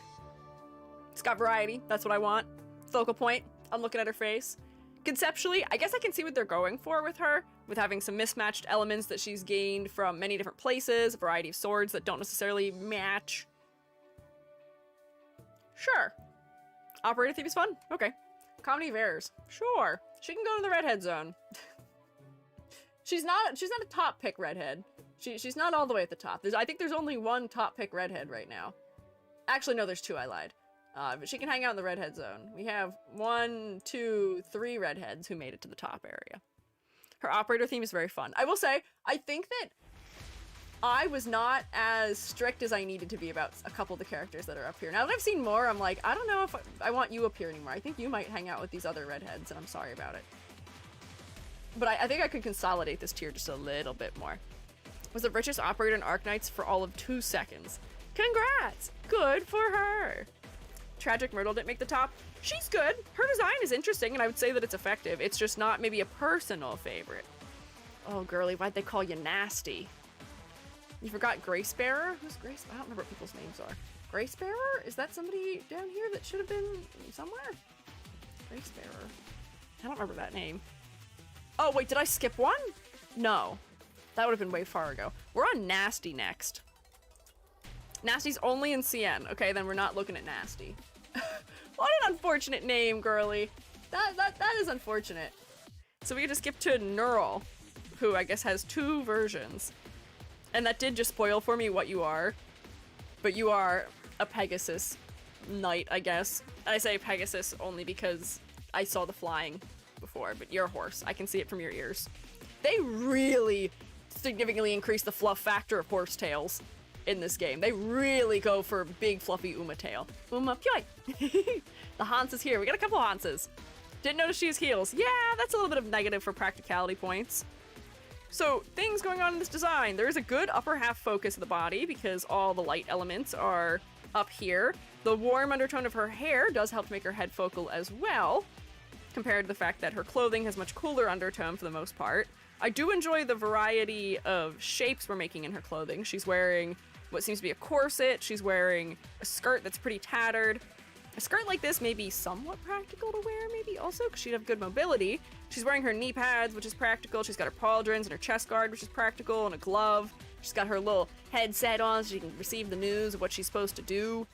It's got variety. That's what I want. Focal point. I'm looking at her face. Conceptually, I guess I can see what they're going for with her, with having some mismatched elements that she's gained from many different places, a variety of swords that don't necessarily match. Sure. Operator theme is fun? Okay. Comedy of errors. Sure. She can go to the redhead zone. she's not a top pick redhead. She's not all the way at the top. I think there's only one top pick redhead right now. Actually, no, there's two, I lied. But she can hang out in the redhead zone. We have 1, 2, 3 redheads who made it to the top area. Her operator theme is very fun. I will say, I think that I was not as strict as I needed to be about a couple of the characters that are up here. Now that I've seen more, I'm like, I don't know if I want you up here anymore. I think you might hang out with these other redheads, and I'm sorry about it. But I think I could consolidate this tier just a little bit more. Was the richest operator in Arknights for all of 2 seconds. Congrats! Good for her! Tragic Myrtle didn't make the top. She's good. Her design is interesting, and I would say that it's effective. It's just not maybe a personal favorite. Oh, girly, why'd they call you nasty? You forgot Gracebearer? Who's Grace? I don't remember what people's names are. Gracebearer? Is that somebody down here that should have been somewhere? Gracebearer. I don't remember that name. Oh, wait, did I skip one? No. That would have been way far ago. We're on Nasty next. Nasty's only in CN. Okay, then we're not looking at Nasty. What an unfortunate name, girly. That is unfortunate. So we get to skip to Neural, who I guess has 2 versions. And that did just spoil for me what you are. But you are a Pegasus knight, I guess. I say Pegasus only because I saw the flying before, but you're a horse. I can see it from your ears. They really significantly increase the fluff factor of horse tails in this game. They really go for big fluffy Uma tail. Uma Pyoy! The Hans is here. We got a couple Hanses. Didn't notice she has heels. Yeah, that's a little bit of negative for practicality points. So, things going on in this design. There is a good upper half focus of the body because all the light elements are up here. The warm undertone of her hair does help to make her head focal as well, compared to the fact that her clothing has much cooler undertone for the most part. I do enjoy the variety of shapes we're making in her clothing. She's wearing what seems to be a corset. She's wearing a skirt that's pretty tattered. A skirt like this may be somewhat practical to wear, maybe also, because she'd have good mobility. She's wearing her knee pads, which is practical. She's got her pauldrons and her chest guard, which is practical, and a glove. She's got her little headset on so she can receive the news of what she's supposed to do.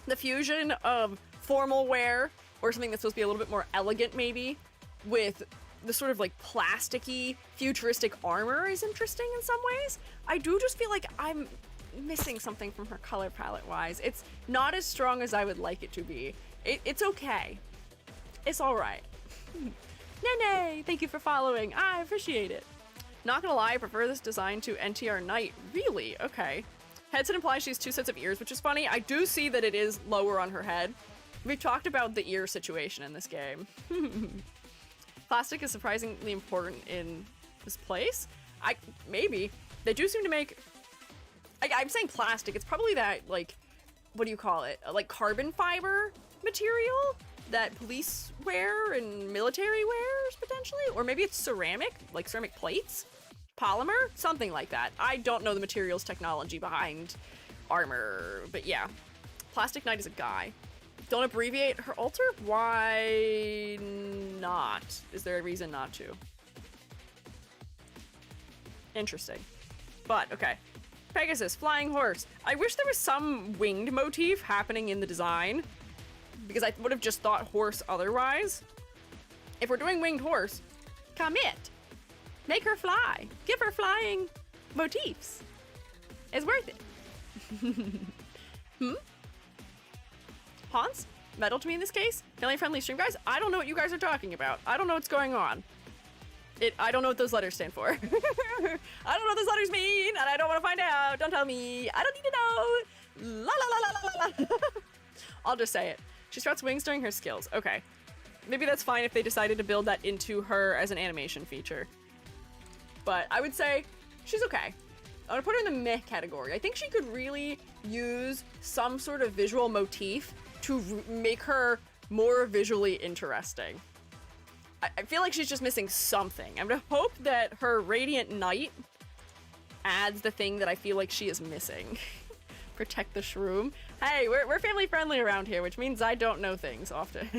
The fusion of formal wear, or something that's supposed to be a little bit more elegant, maybe, with the sort of like plasticky, futuristic armor is interesting in some ways. I do just feel like I'm missing something from her color palette wise. It's not as strong as I would like it to be. It's okay. It's alright. Nene, thank you for following. I appreciate it. Not gonna lie, I prefer this design to NTR Knight. Really? Okay. Headset implies she has 2 sets of ears, which is funny. I do see that it is lower on her head. We've talked about the ear situation in this game. Plastic is surprisingly important in this place. Maybe. They do seem to make... I'm saying plastic. It's probably that, like, what do you call it? Like carbon fiber material that police wear and military wears, potentially? Or maybe it's ceramic, like ceramic plates? Polymer? Something like that. I don't know the materials technology behind armor, but yeah. Plastic Knight is a guy. Don't abbreviate her altar? Why not? Is there a reason not to? Interesting. But, okay. Pegasus, flying horse. I wish there was some winged motif happening in the design, because I would have just thought horse otherwise. If we're doing winged horse, commit. Make her fly. Give her flying motifs. It's worth it. Hans? Metal to me in this case? Family friendly stream guys? I don't know what you guys are talking about. I don't know what's going on. I don't know what those letters stand for. I don't know what those letters mean, and I don't want to find out. Don't tell me. I don't need to know. La la la la la la. I'll just say it. She sprouts wings during her skills. Okay. Maybe that's fine if they decided to build that into her as an animation feature. But I would say she's okay. I'm gonna put her in the meh category. I think she could really use some sort of visual motif to make her more visually interesting. I feel like she's just missing something. I'm gonna hope that her Radiant Knight adds the thing that I feel like she is missing. Protect the shroom. Hey, we're family friendly around here, which means I don't know things often.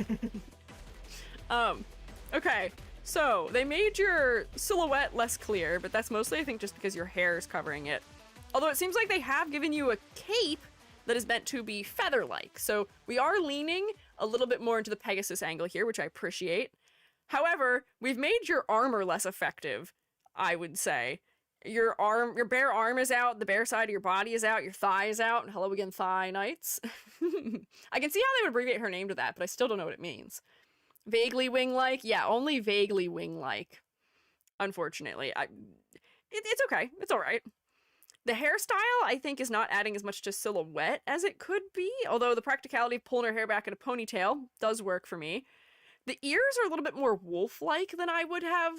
Okay, so they made your silhouette less clear, but that's mostly, I think, just because your hair is covering it. Although it seems like they have given you a cape that is meant to be feather-like. So we are leaning a little bit more into the Pegasus angle here, which I appreciate. However, we've made your armor less effective, I would say. Your bare arm is out, the bare side of your body is out, your thigh is out, and hello again, Thigh Knights. I can see how they would abbreviate her name to that, but I still don't know what it means. Vaguely wing-like? Yeah, only vaguely wing-like. Unfortunately. It's okay. It's alright. The hairstyle, I think, is not adding as much to silhouette as it could be, although the practicality of pulling her hair back in a ponytail does work for me. The ears are a little bit more wolf-like than I would have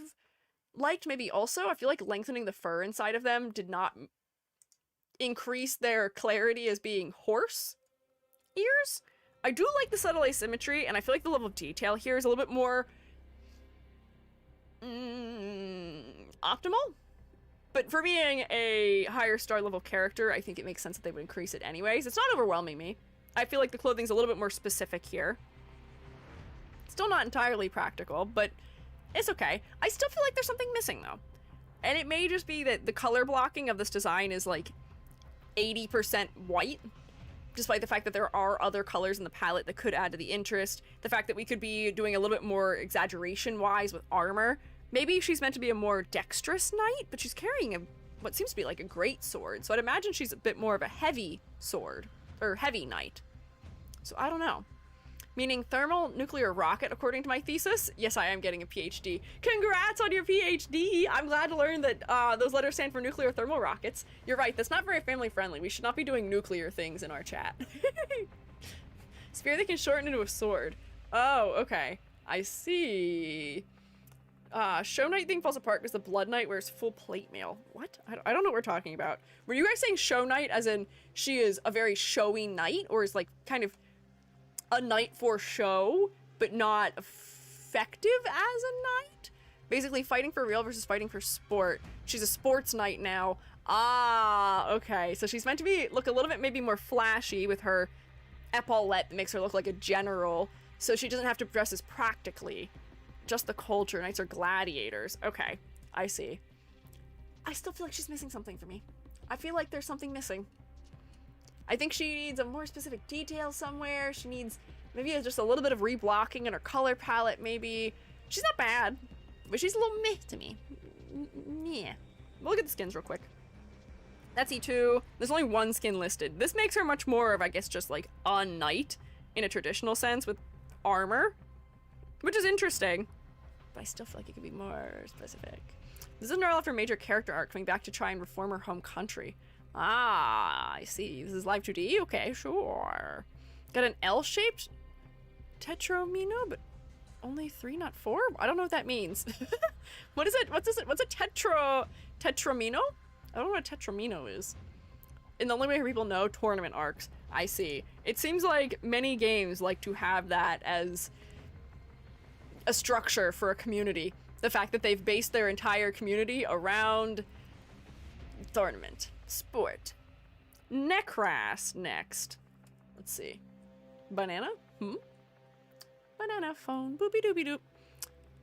liked, maybe also. I feel like lengthening the fur inside of them did not increase their clarity as being horse ears. I do like the subtle asymmetry, and I feel like the level of detail here is a little bit more optimal. But for being a higher star level character, I think it makes sense that they would increase it anyways. It's not overwhelming me. I feel like the clothing's a little bit more specific here. Still not entirely practical, but it's okay. I still feel like there's something missing, though. And it may just be that the color blocking of this design is like 80% white, despite the fact that there are other colors in the palette that could add to the interest. The fact that we could be doing a little bit more exaggeration-wise with armor. Maybe she's meant to be a more dexterous knight, but she's carrying what seems to be like a great sword. So I'd imagine she's a bit more of a heavy sword, or heavy knight. So I don't know. Meaning thermal nuclear rocket, according to my thesis. Yes, I am getting a PhD. Congrats on your PhD! I'm glad to learn that those letters stand for nuclear thermal rockets. You're right, that's not very family friendly. We should not be doing nuclear things in our chat. Spear that can shorten into a sword. Oh, okay. I see. Show Knight thing falls apart because the Blood Knight wears full plate mail. What? I don't know what we're talking about. Were you guys saying Show Knight as in she is a very showy knight, or is like kind of a knight for show, but not effective as a knight? Basically fighting for real versus fighting for sport. She's a sports knight now. Ah, okay. So she's meant to look a little bit maybe more flashy with her epaulette that makes her look like a general, so she doesn't have to dress as practically. Just the culture. Knights are gladiators. Okay, I see. I still feel like she's missing something for me. I feel like there's something missing. I think she needs a more specific detail somewhere. She needs maybe just a little bit of reblocking in her color palette, maybe. She's not bad, but she's a little meh to me. Yeah. We'll look at the skins real quick. That's E2. There's only one skin listed. This makes her much more of, I guess, just like a knight in a traditional sense with armor, which is interesting, but I still feel like it could be more specific. This is Nerl after a major character arc coming back to try and reform her home country. Ah, I see. This is live 2D? Okay, sure. Got an L-shaped tetromino, but only 3, not 4? I don't know what that means. What is it? What's a Tetramino? I don't know what Tetramino is. And the only way people know, tournament arcs. I see. It seems like many games like to have that as a structure for a community. The fact that they've based their entire community around tournament. Sport. Necras next. Let's see. Banana? Banana phone. Boopy doopy doop.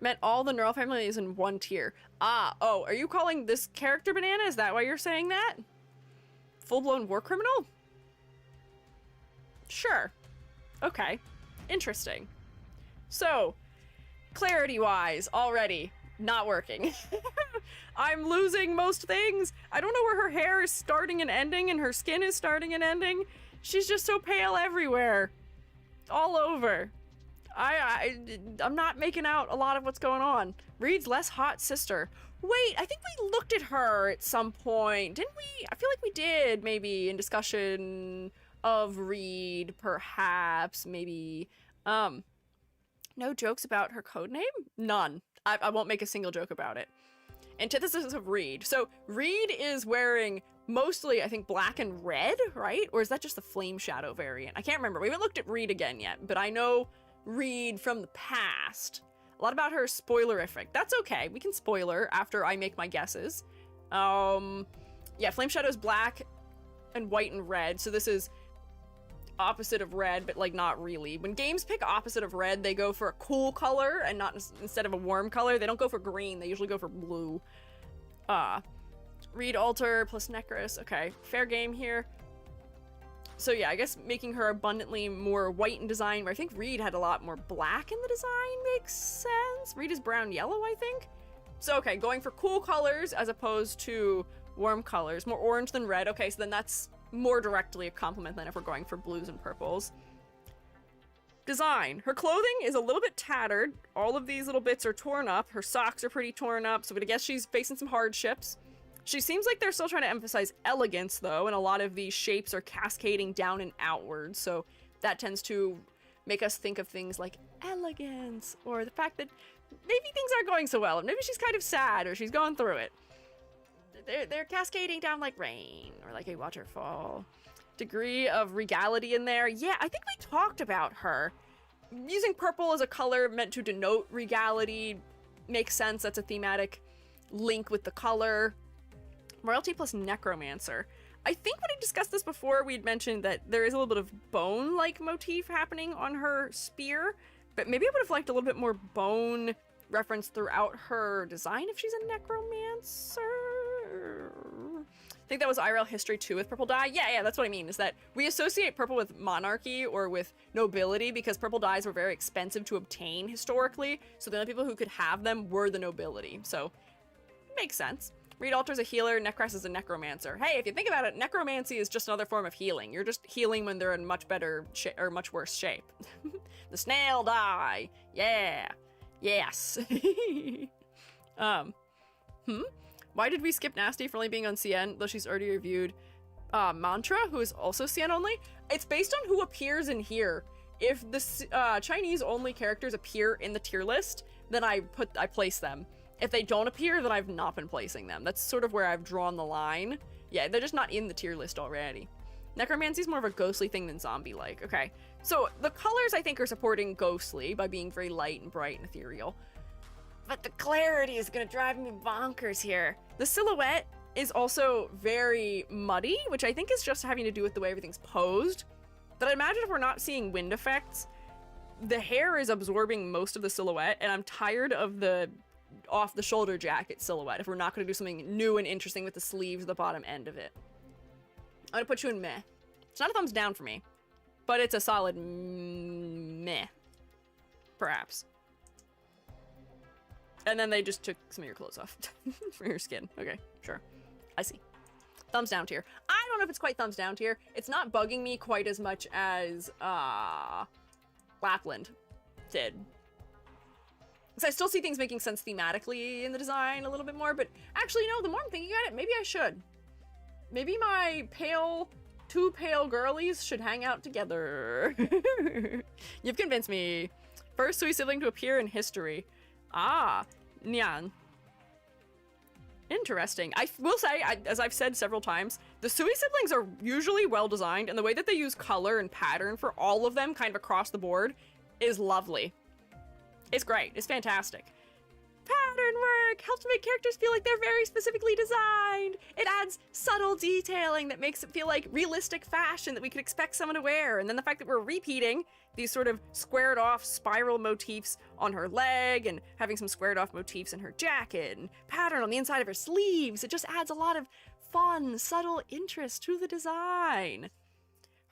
Met all the neural families in one tier. Ah, oh, are you calling this character Banana? Is that why you're saying that? Full-blown war criminal? Sure. Okay. Interesting. So, clarity-wise, already, not working. I'm losing most things. I don't know where her hair is starting and ending and her skin is starting and ending. She's just so pale everywhere. All over. I'm not making out a lot of what's going on. Reed's less hot sister. Wait, I think we looked at her at some point, didn't we? I feel like we did, maybe, in discussion of Reed, perhaps, maybe. No jokes about her codename? None. I won't make a single joke about it. Antithesis of Reed. So, Reed is wearing mostly, I think, black and red, right? Or is that just the Flame Shadow variant? I can't remember. We haven't looked at Reed again yet, but I know Reed from the past. A lot about her spoilerific. That's okay. We can spoiler after I make my guesses. Yeah, Flame Shadow is black and white and red, so this is opposite of red, but like not really. When games pick opposite of red, they go for a cool color and not instead of a warm color. They don't go for green. They usually go for blue. Reed Alter plus Necros. Okay, fair game here. So yeah, I guess making her abundantly more white in design, where I think Reed had a lot more black in the design makes sense. Reed is brown-yellow, I think. So okay, going for cool colors as opposed to warm colors. More orange than red. Okay, so then that's more directly a compliment than if we're going for blues and purples. Design. Her clothing is a little bit tattered. All of these little bits are torn up. Her socks are pretty torn up, so I guess she's facing some hardships. She seems like they're still trying to emphasize elegance, though, and a lot of these shapes are cascading down and outwards, so that tends to make us think of things like elegance, or the fact that maybe things aren't going so well, maybe she's kind of sad, or she's going through it. They're cascading down like rain, or like a waterfall. Degree of regality in there. Yeah, I think we talked about her. Using purple as a color meant to denote regality makes sense. That's a thematic link with the color. Royalty plus necromancer. I think when I discussed this before, we'd mentioned that there is a little bit of bone-like motif happening on her spear, but maybe I would have liked a little bit more bone reference throughout her design if she's a necromancer. I think that was IRL history too with purple dye. Yeah, that's what I mean, is that we associate purple with monarchy or with nobility because purple dyes were very expensive to obtain historically, so the only people who could have them were the nobility, so makes sense. Reed Alter's a healer, Necras is a necromancer. Hey, if you think about it, necromancy is just another form of healing. You're just healing when they're in much better or much worse shape. The snail die. Yeah. Yes. Why did we skip Nasty for only being on CN, though she's already reviewed Mantra, who is also CN only? It's based on who appears in here. If the Chinese only characters appear in the tier list, then I place them. If they don't appear, then I've not been placing them. That's sort of where I've drawn the line. Yeah, they're just not in the tier list already. Necromancy is more of a ghostly thing than zombie-like. Okay, so the colors I think are supporting ghostly by being very light and bright and ethereal. But the clarity is gonna drive me bonkers here. The silhouette is also very muddy, which I think is just having to do with the way everything's posed. But I imagine if we're not seeing wind effects, the hair is absorbing most of the silhouette, and I'm tired of the off-the-shoulder jacket silhouette if we're not going to do something new and interesting with the sleeves, the bottom end of it. I'm going to put you in meh. It's not a thumbs down for me, but it's a solid meh. Perhaps. And then they just took some of your clothes off from your skin. Okay, sure. I see. Thumbs down tier. I don't know if it's quite thumbs down tier. It's not bugging me quite as much as Lapland did. So I still see things making sense thematically in the design a little bit more, but actually, no, the more I'm thinking about it, maybe I should. Maybe my two pale girlies should hang out together. You've convinced me. First Sui sibling to appear in history. Ah, Nyan. Interesting. I will say, as I've said several times, the Sui siblings are usually well designed, and the way that they use color and pattern for all of them, kind of across the board, is lovely. It's great. It's fantastic. Pattern work helps make characters feel like they're very specifically designed. It adds subtle detailing that makes it feel like realistic fashion that we could expect someone to wear. And then the fact that we're repeating these sort of squared off spiral motifs on her leg and having some squared off motifs in her jacket and pattern on the inside of her sleeves, it just adds a lot of fun, subtle interest to the design.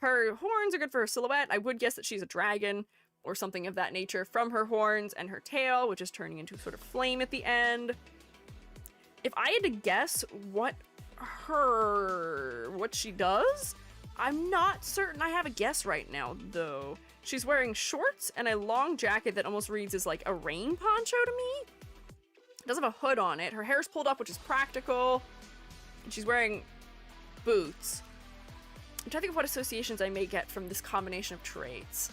Her horns are good for her silhouette. I would guess that she's a dragon or something of that nature from her horns and her tail, which is turning into a sort of flame at the end. If I had to guess what she does, I'm not certain I have a guess right now, though. She's wearing shorts and a long jacket that almost reads as like a rain poncho to me. It does have a hood on it. Her hair's pulled up, which is practical. And she's wearing boots. I'm trying to think of what associations I may get from this combination of traits.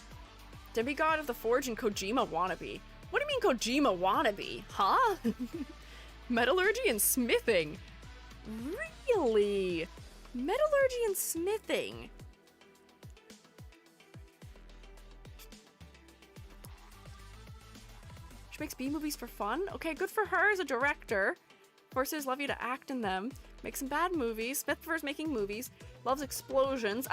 Demigod of the Forge and Kojima wannabe. What do you mean Kojima wannabe? Huh? Metallurgy and smithing. Really? Metallurgy and smithing. She makes B-movies for fun? Okay, good for her as a director. Forces love you to act in them. Makes some bad movies. Smith prefers making movies. Loves explosions.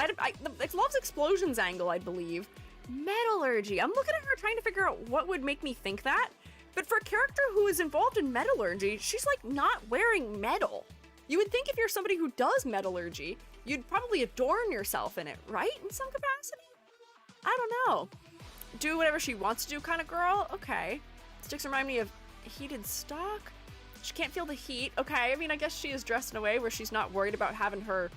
Loves explosions angle, I believe. Metallurgy. I'm looking at her trying to figure out what would make me think that. But for a character who is involved in metallurgy, she's like not wearing metal. You would think if you're somebody who does metallurgy, you'd probably adorn yourself in it, right? In some capacity? I don't know. Do whatever she wants to do kind of girl? Okay. Sticks remind me of heated stock. She can't feel the heat. Okay, I mean, I guess she is dressed in a way where she's not worried about having her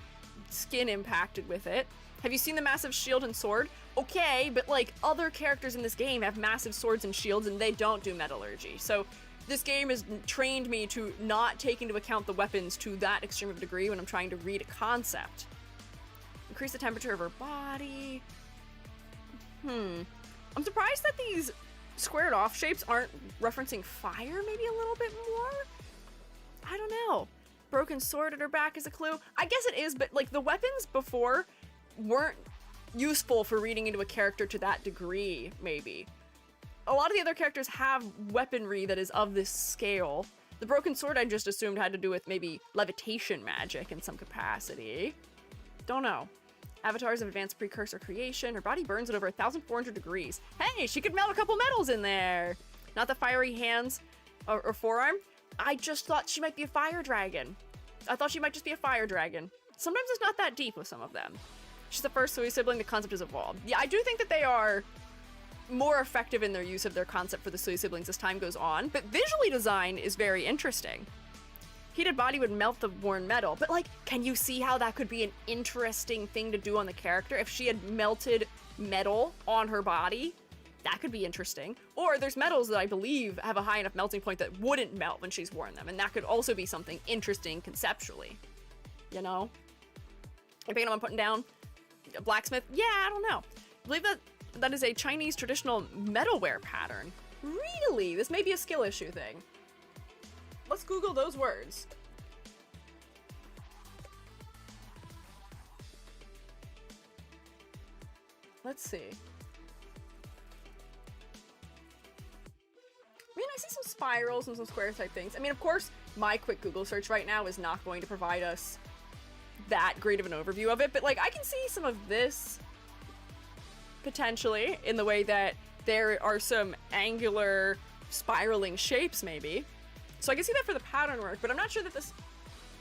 skin impacted with it. Have you seen the massive shield and sword? Okay, but like other characters in this game have massive swords and shields and they don't do metallurgy. So this game has trained me to not take into account the weapons to that extreme of a degree when I'm trying to read a concept. Increase the temperature of her body. I'm surprised that these squared off shapes aren't referencing fire maybe a little bit more? I don't know. Broken sword at her back is a clue. I guess it is, but like the weapons before weren't useful for reading into a character to that degree, maybe. A lot of the other characters have weaponry that is of this scale. The broken sword I just assumed had to do with maybe levitation magic in some capacity. Don't know. Avatars of advanced precursor creation. Her body burns at over 1,400 degrees. Hey, she could melt a couple metals in there. Not the fiery hands or forearm. I just thought she might be a fire dragon. I thought she might just be a fire dragon. Sometimes it's not that deep with some of them. She's the first Sui sibling. The concept has evolved. Yeah, I do think that they are more effective in their use of their concept for the Sui siblings as time goes on, but visually design is very interesting. Heated body would melt the worn metal, but like, can you see how that could be an interesting thing to do on the character? If she had melted metal on her body, that could be interesting. Or there's metals that I believe have a high enough melting point that wouldn't melt when she's worn them, and that could also be something interesting conceptually. You know? You picking up I'm putting down? Blacksmith? Yeah, I don't know. I believe that is a Chinese traditional metalware pattern. Really? This may be a skill issue thing. Let's Google those words. Let's see. I mean, I see some spirals and some square type things. I mean, of course, my quick Google search right now is not going to provide us that great of an overview of it, but like I can see some of this potentially in the way that there are some angular spiraling shapes maybe. So I can see that for the pattern work, but I'm not sure that this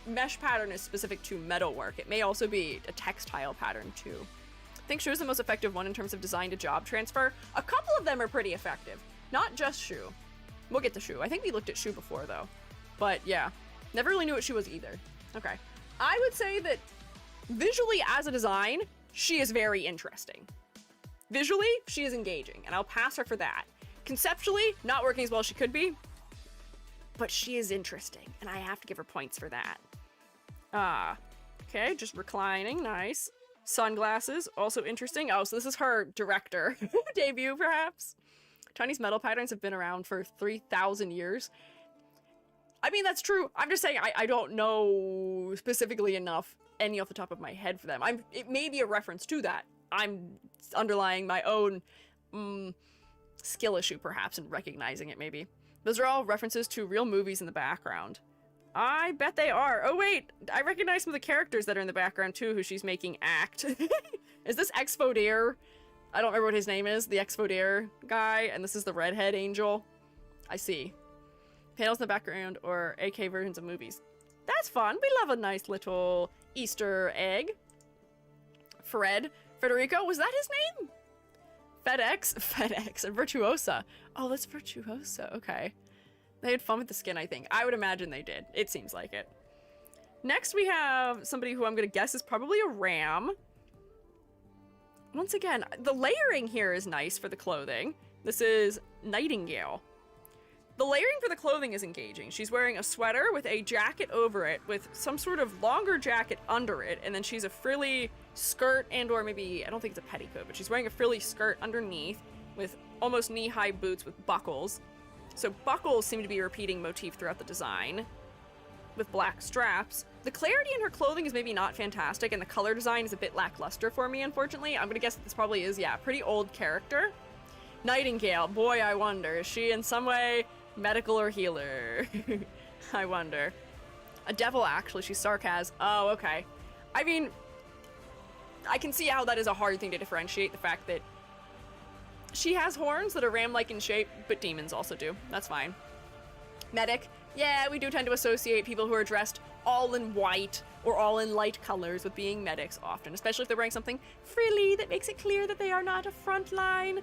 mesh pattern is specific to metal work. It may also be a textile pattern too. I think Shu is the most effective one in terms of design to job transfer. A couple of them are pretty effective, not just Shu. We'll get to Shu. I think we looked at Shu before though, but yeah, never really knew what Shu was either. Okay. I would say that visually as a design, she is very interesting. Visually, she is engaging, and I'll pass her for that. Conceptually, not working as well as she could be, but she is interesting, and I have to give her points for that. Okay, just reclining, nice. Sunglasses, also interesting. Oh, so this is her director debut, perhaps? Chinese metal patterns have been around for 3,000 years. I mean, that's true. I'm just saying I don't know specifically enough any off the top of my head for them. It may be a reference to that. I'm underlying my own skill issue, perhaps, in recognizing it, maybe. Those are all references to real movies in the background. I bet they are. Oh, wait. I recognize some of the characters that are in the background, too, who she's making act. Is this Exfodier? I don't remember what his name is. The Exfodier guy. And this is the redhead angel. I see. Panels in the background or AK versions of movies. That's fun. We love a nice little Easter egg. Federico, was that his name? FedEx, and Virtuosa. Oh, that's Virtuosa. Okay. They had fun with the skin, I think. I would imagine they did. It seems like it. Next, we have somebody who I'm going to guess is probably a ram. Once again, the layering here is nice for the clothing. This is Nightingale. The layering for the clothing is engaging. She's wearing a sweater with a jacket over it, with some sort of longer jacket under it, and then she's a frilly skirt and or maybe, I don't think it's a petticoat, but she's wearing a frilly skirt underneath with almost knee-high boots with buckles. So buckles seem to be a repeating motif throughout the design, with black straps. The clarity in her clothing is maybe not fantastic, and the color design is a bit lackluster for me, unfortunately. I'm gonna guess that this probably is, yeah, a pretty old character. Nightingale, boy, I wonder, is she in some way medical or healer? I wonder. A devil, actually, she's sarcasm. Oh, okay. I mean, I can see how that is a hard thing to differentiate, the fact that she has horns that are ram-like in shape, but demons also do. That's fine. Medic. Yeah, we do tend to associate people who are dressed all in white or all in light colors with being medics often, especially if they're wearing something frilly that makes it clear that they are not a frontline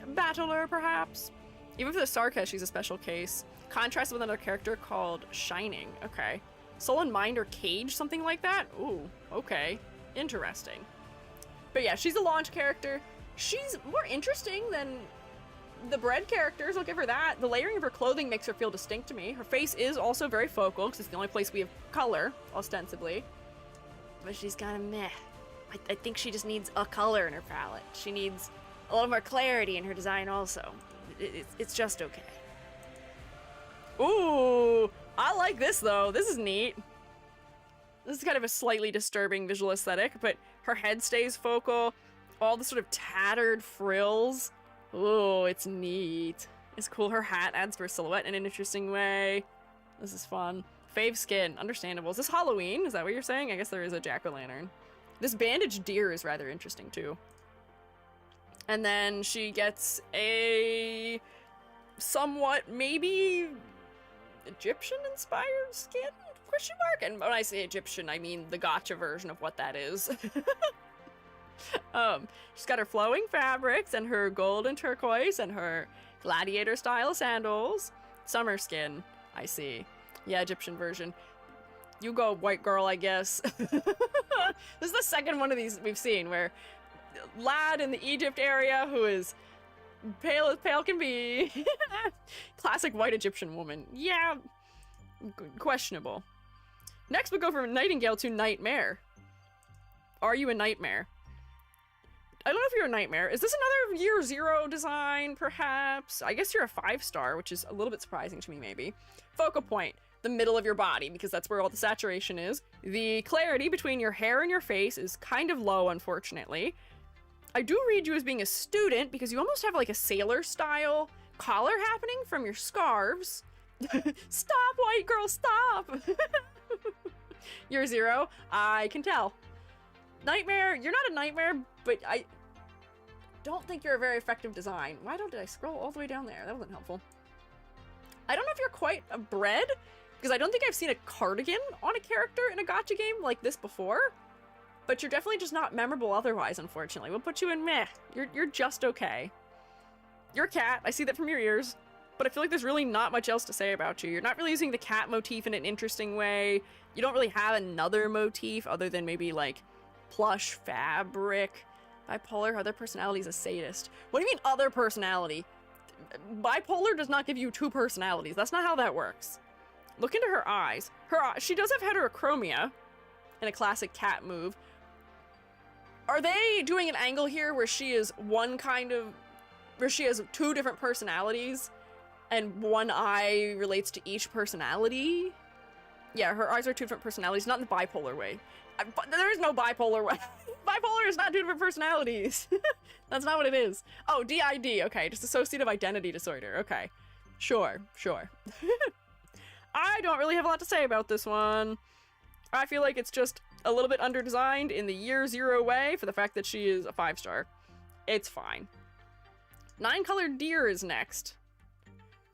battler, perhaps. Even for the Sarkaz, she's a special case. Contrasted with another character called Shining. Okay. Soul and Mind or Cage, something like that? Ooh, okay. Interesting. But yeah, she's a launch character. She's more interesting than the bread characters, I'll give her that. The layering of her clothing makes her feel distinct to me. Her face is also very focal, because it's the only place we have color, ostensibly. But she's kind of meh. I think she just needs a color in her palette. She needs a little more clarity in her design also. It's just okay. Ooh, I like this though. This is neat. This is kind of a slightly disturbing visual aesthetic, but her head stays focal. All the sort of tattered frills. Ooh, it's neat. It's cool. Her hat adds to her silhouette in an interesting way. This is fun. Fave skin, understandable. Is this Halloween? Is that what you're saying? I guess there is a jack-o'-lantern. This bandaged deer is rather interesting too. And then she gets a somewhat maybe Egyptian-inspired skin? Question mark? And when I say Egyptian, I mean the gotcha version of what that is. She's got her flowing fabrics and her gold and turquoise and her gladiator-style sandals. Summer skin, I see. Yeah, Egyptian version. You go, white girl, I guess. This is the second one of these we've seen where lad in the Egypt area who is pale as pale can be. Classic white Egyptian woman. Yeah, questionable. Next we'll go from Nightingale to Nightmare. Are you a nightmare? I don't know if you're a nightmare. Is this another Year Zero design, perhaps? I guess you're a 5-star, which is a little bit surprising to me, maybe. Focal point, the middle of your body, because that's where all the saturation is. The clarity between your hair and your face is kind of low, unfortunately. I do read you as being a student, because you almost have like a sailor-style collar happening from your scarves. Stop, white girl, stop! Year Zero, I can tell. Nightmare, you're not a nightmare, but I don't think you're a very effective design. Why did I scroll all the way down there? That wasn't helpful. I don't know if you're quite a bread, because I don't think I've seen a cardigan on a character in a gacha game like this before, but you're definitely just not memorable otherwise, unfortunately. We'll put you in meh. You're just okay. You're a cat, I see that from your ears, but I feel like there's really not much else to say about you. You're not really using the cat motif in an interesting way. You don't really have another motif other than maybe like plush fabric. Bipolar, other personality is a sadist. What do you mean other personality? Bipolar does not give you two personalities. That's not how that works. Look into her eyes. She does have heterochromia in a classic cat move. Are they doing an angle here where she is where she has two different personalities and one eye relates to each personality. Yeah, her eyes are two different personalities, not in the bipolar way. There is no bipolar way. Bipolar is not two different personalities. That's not what it is. Oh, DID, okay, just dissociative identity disorder, okay. Sure. I don't really have a lot to say about this one. I feel like it's just a little bit underdesigned in the year zero way for the fact that she is a 5-star. It's fine. 9-colored deer is next.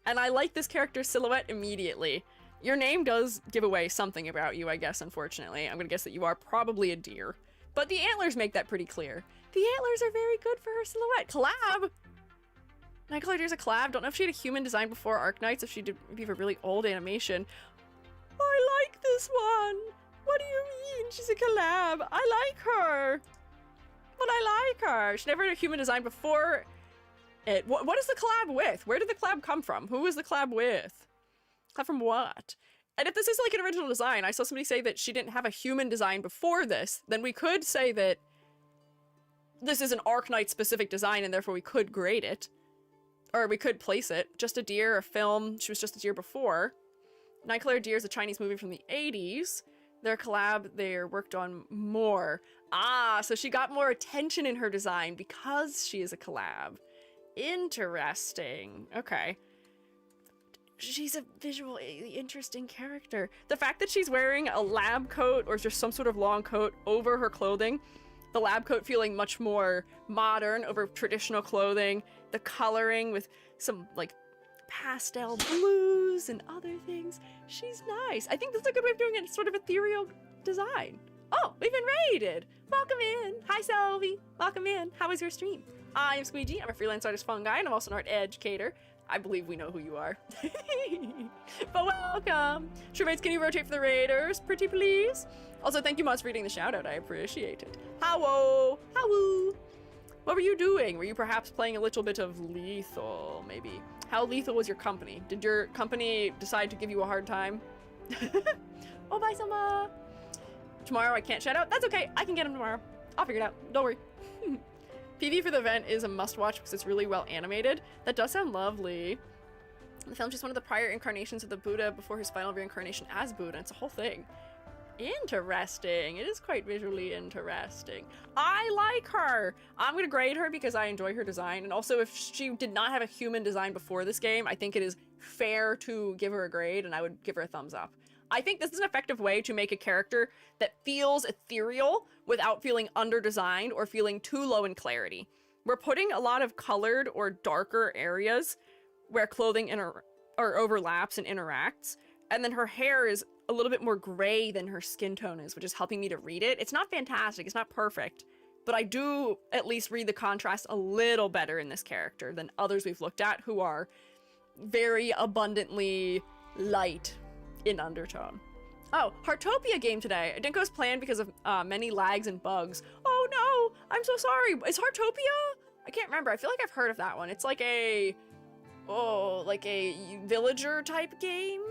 And I like this character's silhouette immediately. Your name does give away something about you, I guess, unfortunately. I'm gonna guess that you are probably a deer. But the antlers make that pretty clear. The antlers are very good for her silhouette. Collab! 9-colored deer's a collab. Don't know if she had a human design before Arknights, if she did maybe a really old animation. I like this one! What do you mean? She's a collab. I like her. But I like her. She never had a human design before it. What is the collab with? Where did the collab come from? Who is the collab with? Collab from what? And if this is like an original design, I saw somebody say that she didn't have a human design before this, then we could say that this is an Arknight specific design and therefore we could grade it. Or we could place it. Just a Deer, a film. She was just a deer before. 9-colored deer is a Chinese movie from the 80s. Their collab, they're worked on more. Ah, so she got more attention in her design because she is a collab. Interesting. Okay. She's a visually interesting character. The fact that she's wearing a lab coat or just some sort of long coat over her clothing, the lab coat feeling much more modern over traditional clothing, the coloring with some like pastel blues and other things. She's nice. I think that's a good way of doing it. It's sort of ethereal design. Oh, we've been raided. Welcome in. Hi, Selby. Welcome in. How was your stream? I am Squiiji. I'm a freelance artist fun guy, and I'm also an art educator. I believe we know who you are. But welcome. Showmates, can you rotate for the raiders? Pretty please. Also, thank you, Mods, for reading the shout out. I appreciate it. How-o. How-woo. What were you doing? Were you perhaps playing a little bit of Lethal, maybe? How lethal was your company? Did your company decide to give you a hard time? Oh, bye, Selma. Tomorrow I can't shout out. That's okay. I can get him tomorrow. I'll figure it out. Don't worry. PV for the event is a must-watch because it's really well animated. That does sound lovely. The film's just one of the prior incarnations of the Buddha before his final reincarnation as Buddha. It's a whole thing. Interesting. It is quite visually interesting. I like her. I'm gonna grade her because I enjoy her design, and also if she did not have a human design before this game, I think it is fair to give her a grade, and I would give her a thumbs up. I think this is an effective way to make a character that feels ethereal without feeling under-designed or feeling too low in clarity. We're putting a lot of colored or darker areas where clothing overlaps and interacts, and then her hair is a little bit more gray than her skin tone is, which is helping me to read it. It's not fantastic, it's not perfect, but I do at least read the contrast a little better in this character than others we've looked at who are very abundantly light in undertone. Oh, Heartopia game today. It didn't go as planned because of many lags and bugs. Oh no, I'm so sorry. Is Heartopia? I can't remember. I feel like I've heard of that one. It's like a villager type game,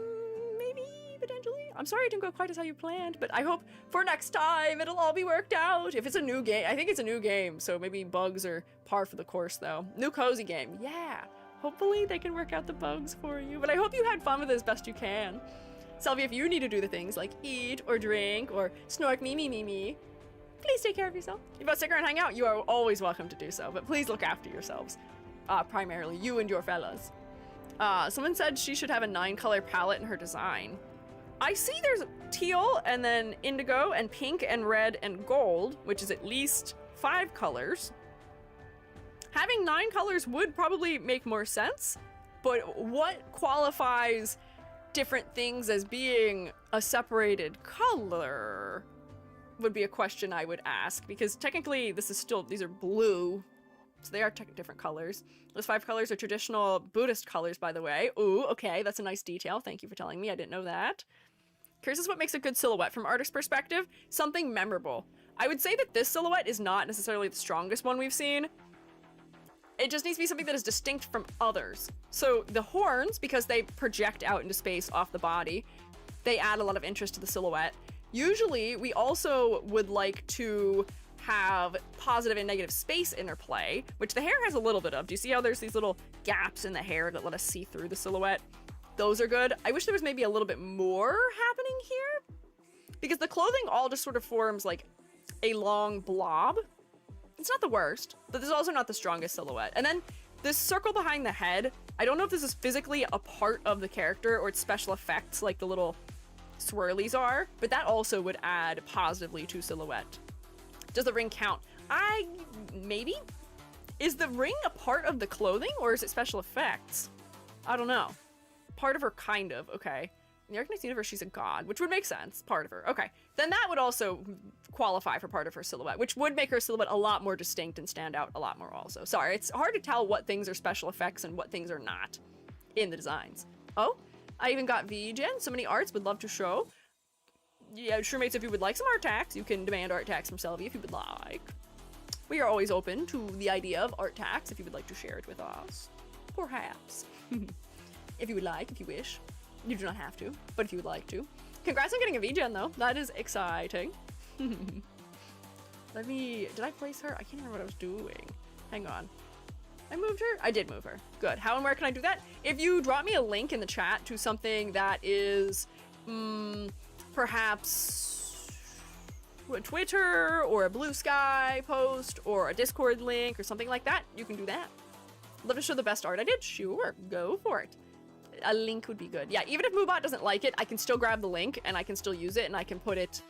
maybe, potentially. I'm sorry it didn't go quite as how you planned, but I hope for next time it'll all be worked out. If it's a new game, I think it's a new game, so maybe bugs are par for the course though. New cozy game, yeah. Hopefully they can work out the bugs for you, but I hope you had fun with it as best you can. Selby, if you need to do the things like eat or drink or snork me, please take care of yourself. If you want to stick around and hang out, you are always welcome to do so, but please look after yourselves. Primarily, you and your fellas. Someone said she should have a 9-color palette in her design. I see there's teal and then indigo and pink and red and gold, which is at least 5 colors. Having 9 colors would probably make more sense, but what qualifies different things as being a separated color would be a question I would ask, because technically these are blue, so they are different colors. Those 5 colors are traditional Buddhist colors, by the way. Ooh, okay, that's a nice detail. Thank you for telling me. I didn't know that. Curious as what makes a good silhouette from artist perspective. Something memorable. I would say that this silhouette is not necessarily the strongest one we've seen. It just needs to be something that is distinct from others. So the horns, because they project out into space off the body, they add a lot of interest to the silhouette. Usually, we also would like to have positive and negative space interplay, which the hair has a little bit of. Do you see how there's these little gaps in the hair that let us see through the silhouette? Those are good. I wish there was maybe a little bit more happening here, because the clothing all just sort of forms like a long blob. It's not the worst, but this is also not the strongest silhouette. And then this circle behind the head, I don't know if this is physically a part of the character or it's special effects like the little swirlies are, but that also would add positively to silhouette. Does the ring count? Maybe? Is the ring a part of the clothing or is it special effects? I don't know. Part of her, kind of, okay. In the Arknights universe, she's a god, which would make sense. Part of her, okay. Then that would also qualify for part of her silhouette, which would make her silhouette a lot more distinct and stand out a lot more also. Sorry, it's hard to tell what things are special effects and what things are not in the designs. Oh, I even got VGen, so many arts, would love to show. Yeah, Shrewmates, if you would like some art tax, you can demand art tax from Selvi if you would like. We are always open to the idea of art tax if you would like to share it with us. Perhaps. If you would like, if you wish. You do not have to, but if you would like to. Congrats on getting a VGen though. That is exciting. Did I place her? I can't remember what I was doing. Hang on. I moved her? I did move her. Good. How and where can I do that? If you drop me a link in the chat to something that is, perhaps a Twitter or a Blue Sky post or a Discord link or something like that, you can do that. Love to show the best art I did? Sure, go for it. A link would be good. Yeah, even if Moobot doesn't like it, I can still grab the link and I can still use it and I can put it,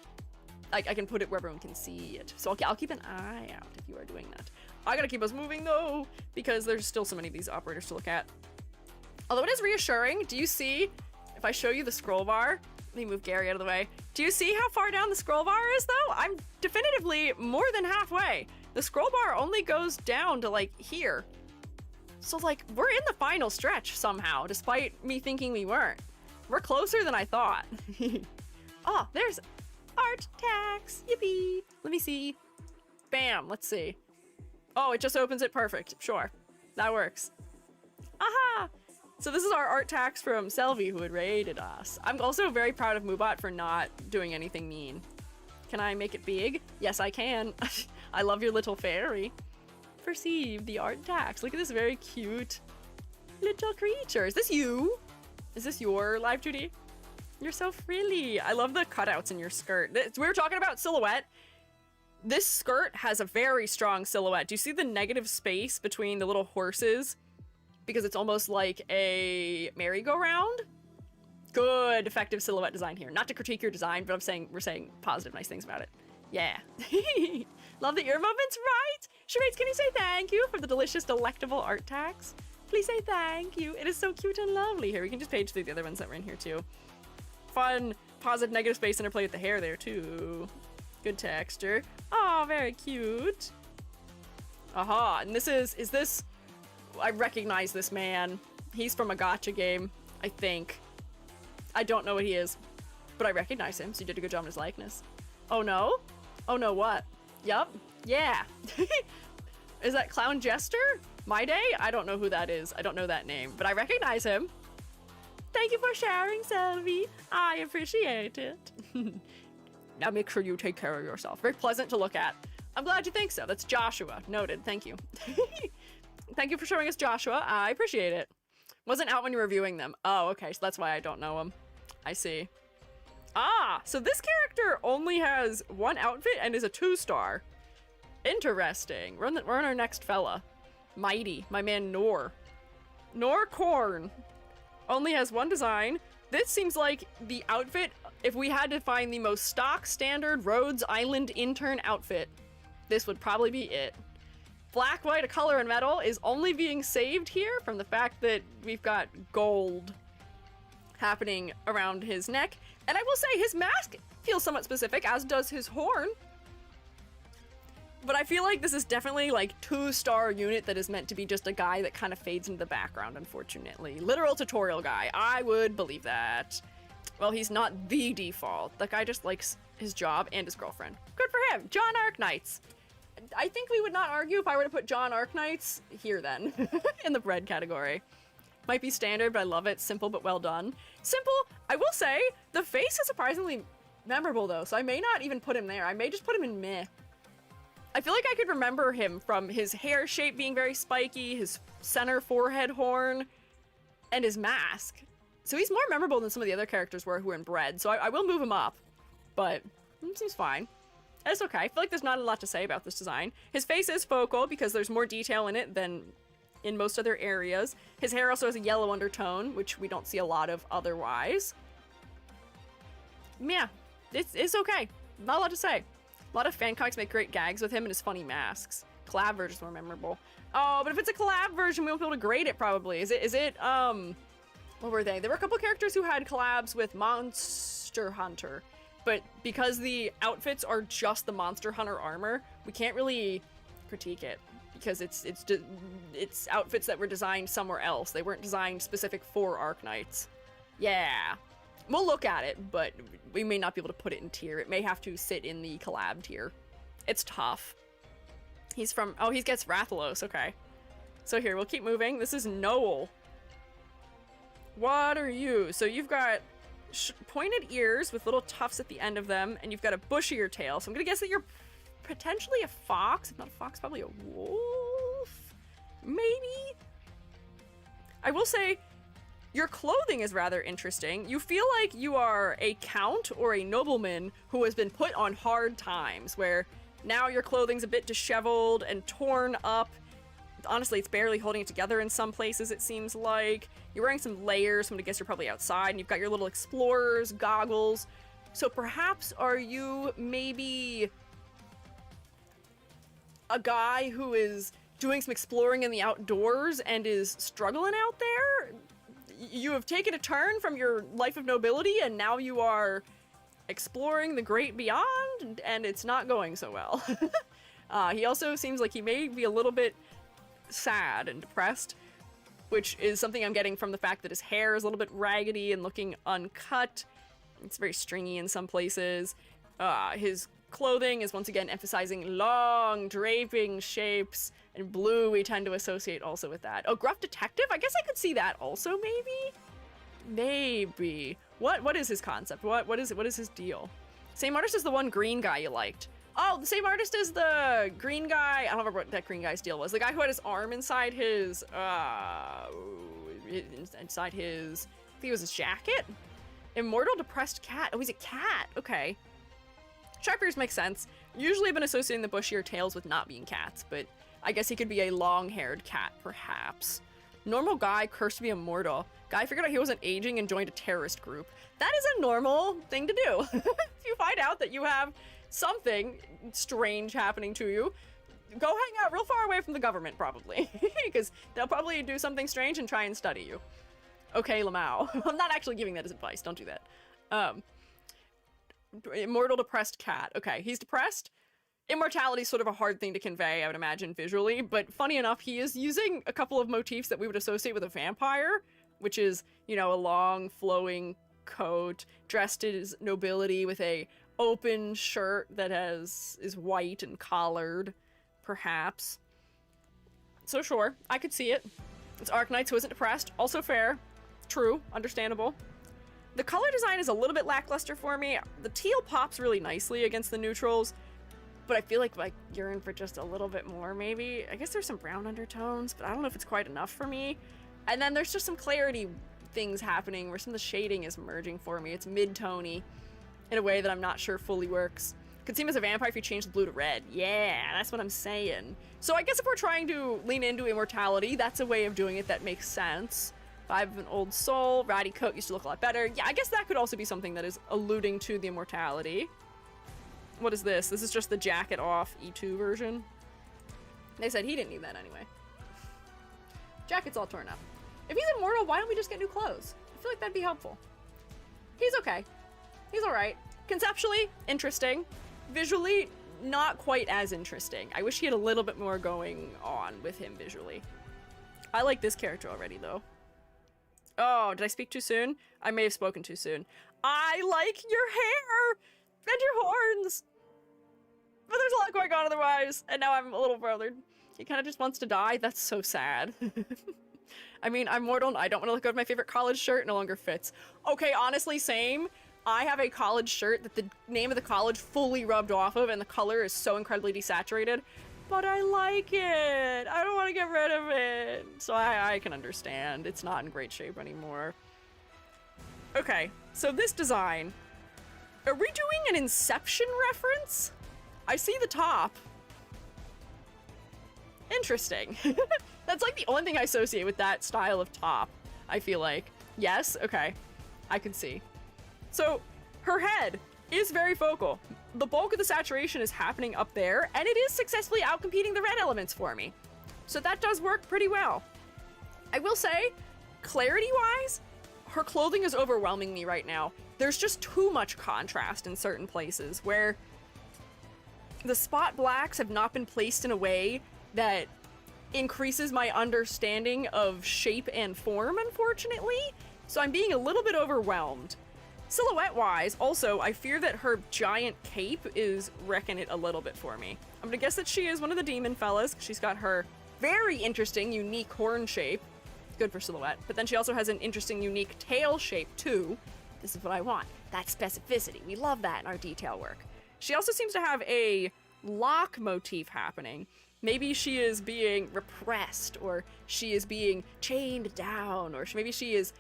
I can put it where everyone can see it. So I'll keep an eye out if you are doing that. I gotta keep us moving though, because there's still so many of these operators to look at. Although it is reassuring, do you see, if I show you the scroll bar, let me move Gary out of the way. Do you see how far down the scroll bar is though? I'm definitively more than halfway. The scroll bar only goes down to like here. So like, we're in the final stretch somehow, despite me thinking we weren't. We're closer than I thought. Oh, there's art tax, yippee. Let me see. Bam, let's see. Oh, it just opens it, perfect, sure. That works. Aha! So this is our art tax from Selvi, who had raided us. I'm also very proud of Moobot for not doing anything mean. Can I make it big? Yes, I can. I love your little fairy. Perceive the art tax. Look at this very cute little creature. Is this you? Is this your live 2D? You're so frilly. I love the cutouts in your skirt. We were talking about silhouette. This skirt has a very strong silhouette. Do you see the negative space between the little horses? Because it's almost like a merry-go-round. Good effective silhouette design here. Not to critique your design, but we're saying positive, nice things about it. Yeah. Love the ear movements, right? Shrewmates, can you say thank you for the delicious, delectable art tax? Please say thank you. It is so cute and lovely. Here, we can just page through the other ones that were in here too. Fun, positive, negative space interplay with the hair there too. Good texture. Oh, very cute. Aha, and this is this, I recognize this man. He's from a gacha game, I think. I don't know what he is, but I recognize him, so you did a good job in his likeness. Oh no? Oh no, what? Yup. Yeah. Is that Clown Jester? My Day? I don't know who that is. I don't know that name, but I recognize him. Thank you for sharing, Selvi. I appreciate it. Now make sure you take care of yourself. Very pleasant to look at. I'm glad you think so. That's Joshua. Noted. Thank you. Thank you for showing us Joshua. I appreciate it. Wasn't out when you were reviewing them. Oh, okay. So that's why I don't know him. I see. Ah, so this character only has one outfit and is a 2-star. Interesting. We're on our next fella. Mighty, my man Nor. Norcorn only has one design. This seems like the outfit, if we had to find the most stock standard Rhodes Island intern outfit, this would probably be it. Black, white, a color, and metal is only being saved here from the fact that we've got gold happening around his neck. And I will say his mask feels somewhat specific, as does his horn. But I feel like this is definitely like 2-star unit that is meant to be just a guy that kind of fades into the background, unfortunately. Literal tutorial guy. I would believe that. Well, he's not the default. The guy just likes his job and his girlfriend. Good for him. John Arknights. I think we would not argue if I were to put John Arknights here then, in the bread category. Might be standard, but I love it. Simple, but well done. Simple, I will say, the face is surprisingly memorable though, so I may not even put him there. I may just put him in meh. I feel like I could remember him from his hair shape being very spiky, his center forehead horn, and his mask. So he's more memorable than some of the other characters were who were inbred, so I will move him up, but it seems fine. It's okay. I feel like there's not a lot to say about this design. His face is focal because there's more detail in it than in most other areas. His hair also has a yellow undertone, which we don't see a lot of otherwise. Yeah, it's okay. Not a lot to say. A lot of fan comics make great gags with him and his funny masks. Collab version's more memorable. Oh, but if it's a collab version, we won't be able to grade it probably. Is it, what were they? There were a couple characters who had collabs with Monster Hunter, but because the outfits are just the Monster Hunter armor, we can't really critique it because it's outfits that were designed somewhere else. They weren't designed specific for Arknights. Yeah. We'll look at it, but we may not be able to put it in tier. It may have to sit in the collab tier. It's tough. He's from, oh, he gets Rathalos, okay. So here, we'll keep moving. This is Noel. What are you? So you've got pointed ears with little tufts at the end of them, and you've got a bushier tail. So I'm gonna guess that you're potentially a fox. If not a fox, probably a wolf? Maybe? I will say, your clothing is rather interesting. You feel like you are a count or a nobleman who has been put on hard times, where now your clothing's a bit disheveled and torn up. Honestly, it's barely holding it together in some places, it seems like. You're wearing some layers, so I'm gonna guess you're probably outside, and you've got your little explorer's goggles. So perhaps are you maybe a guy who is doing some exploring in the outdoors and is struggling out there? You have taken a turn from your life of nobility, and now you are exploring the great beyond, and it's not going so well. He also seems like he may be a little bit sad and depressed, which is something I'm getting from the fact that his hair is a little bit raggedy and looking uncut. It's very stringy in some places. His clothing is once again emphasizing long, draping shapes, and blue we tend to associate also with that. Oh, gruff detective? I guess I could see that also, maybe? Maybe. What is his concept? What is his deal? Same artist as the one green guy you liked. Oh, the same artist as the green guy. I don't remember what that green guy's deal was. The guy who had his arm inside his, I think it was his jacket? Immortal Depressed Cat. Oh, he's a cat. Okay. Sharp ears makes sense. Usually I've been associating the bushier tails with not being cats, but I guess he could be a long-haired cat, perhaps. Normal guy, cursed to be immortal. Guy figured out he wasn't aging and joined a terrorist group. That is a normal thing to do. If you find out that you have something strange happening to you, go hang out real far away from the government, probably. Because they'll probably do something strange and try and study you. Okay, Lamau. I'm not actually giving that as advice. Don't do that. Immortal Depressed Cat. Okay, he's depressed. Immortality is sort of a hard thing to convey, I would imagine, visually, but funny enough, he is using a couple of motifs that we would associate with a vampire, which is, you know, a long, flowing coat, dressed as nobility with a open shirt that is white and collared, perhaps. So sure, I could see it. It's Arknights who isn't depressed. Also fair. True. Understandable. The color design is a little bit lackluster for me. The teal pops really nicely against the neutrals, but I feel like you're in for just a little bit more, maybe. I guess there's some brown undertones, but I don't know if it's quite enough for me. And then there's just some clarity things happening where some of the shading is merging for me. It's mid-tony in a way that I'm not sure fully works. Could see him as a vampire if you change the blue to red. Yeah, that's what I'm saying. So I guess if we're trying to lean into immortality, that's a way of doing it that makes sense. Vibe of an old soul, ratty coat used to look a lot better. Yeah, I guess that could also be something that is alluding to the immortality. What is this? This is just the jacket off E2 version. They said he didn't need that anyway. Jacket's all torn up. If he's immortal, why don't we just get new clothes? I feel like that'd be helpful. He's okay. He's alright. Conceptually, interesting. Visually, not quite as interesting. I wish he had a little bit more going on with him visually. I like this character already, though. Oh, did I speak too soon? I may have spoken too soon. I like your hair and your horns. But there's a lot going on otherwise, and now I'm a little bothered. He kind of just wants to die. That's so sad. I mean, I'm mortal and I don't want to let go of my favorite college shirt. It no longer fits. Okay, honestly, same. I have a college shirt that the name of the college fully rubbed off of and the color is so incredibly desaturated, but I like it. I don't want to get rid of it. So I can understand. It's not in great shape anymore. Okay, so this design. Are we doing an Inception reference? I see the top. Interesting. That's like the only thing I associate with that style of top, I feel like. Yes? Okay. I can see. So, her head is very focal. The bulk of the saturation is happening up there, and it is successfully outcompeting the red elements for me. So that does work pretty well. I will say, clarity-wise, her clothing is overwhelming me right now. There's just too much contrast in certain places where the spot blacks have not been placed in a way that increases my understanding of shape and form, unfortunately. So I'm being a little bit overwhelmed. Silhouette-wise, also, I fear that her giant cape is wrecking it a little bit for me. I'm gonna guess that she is one of the demon fellas. She's got her very interesting, unique horn shape. Good for silhouette. But then she also has an interesting, unique tail shape, too. This is what I want. That specificity. We love that in our detail work. She also seems to have a lock motif happening. Maybe she is being repressed, or she is being chained down, or maybe she is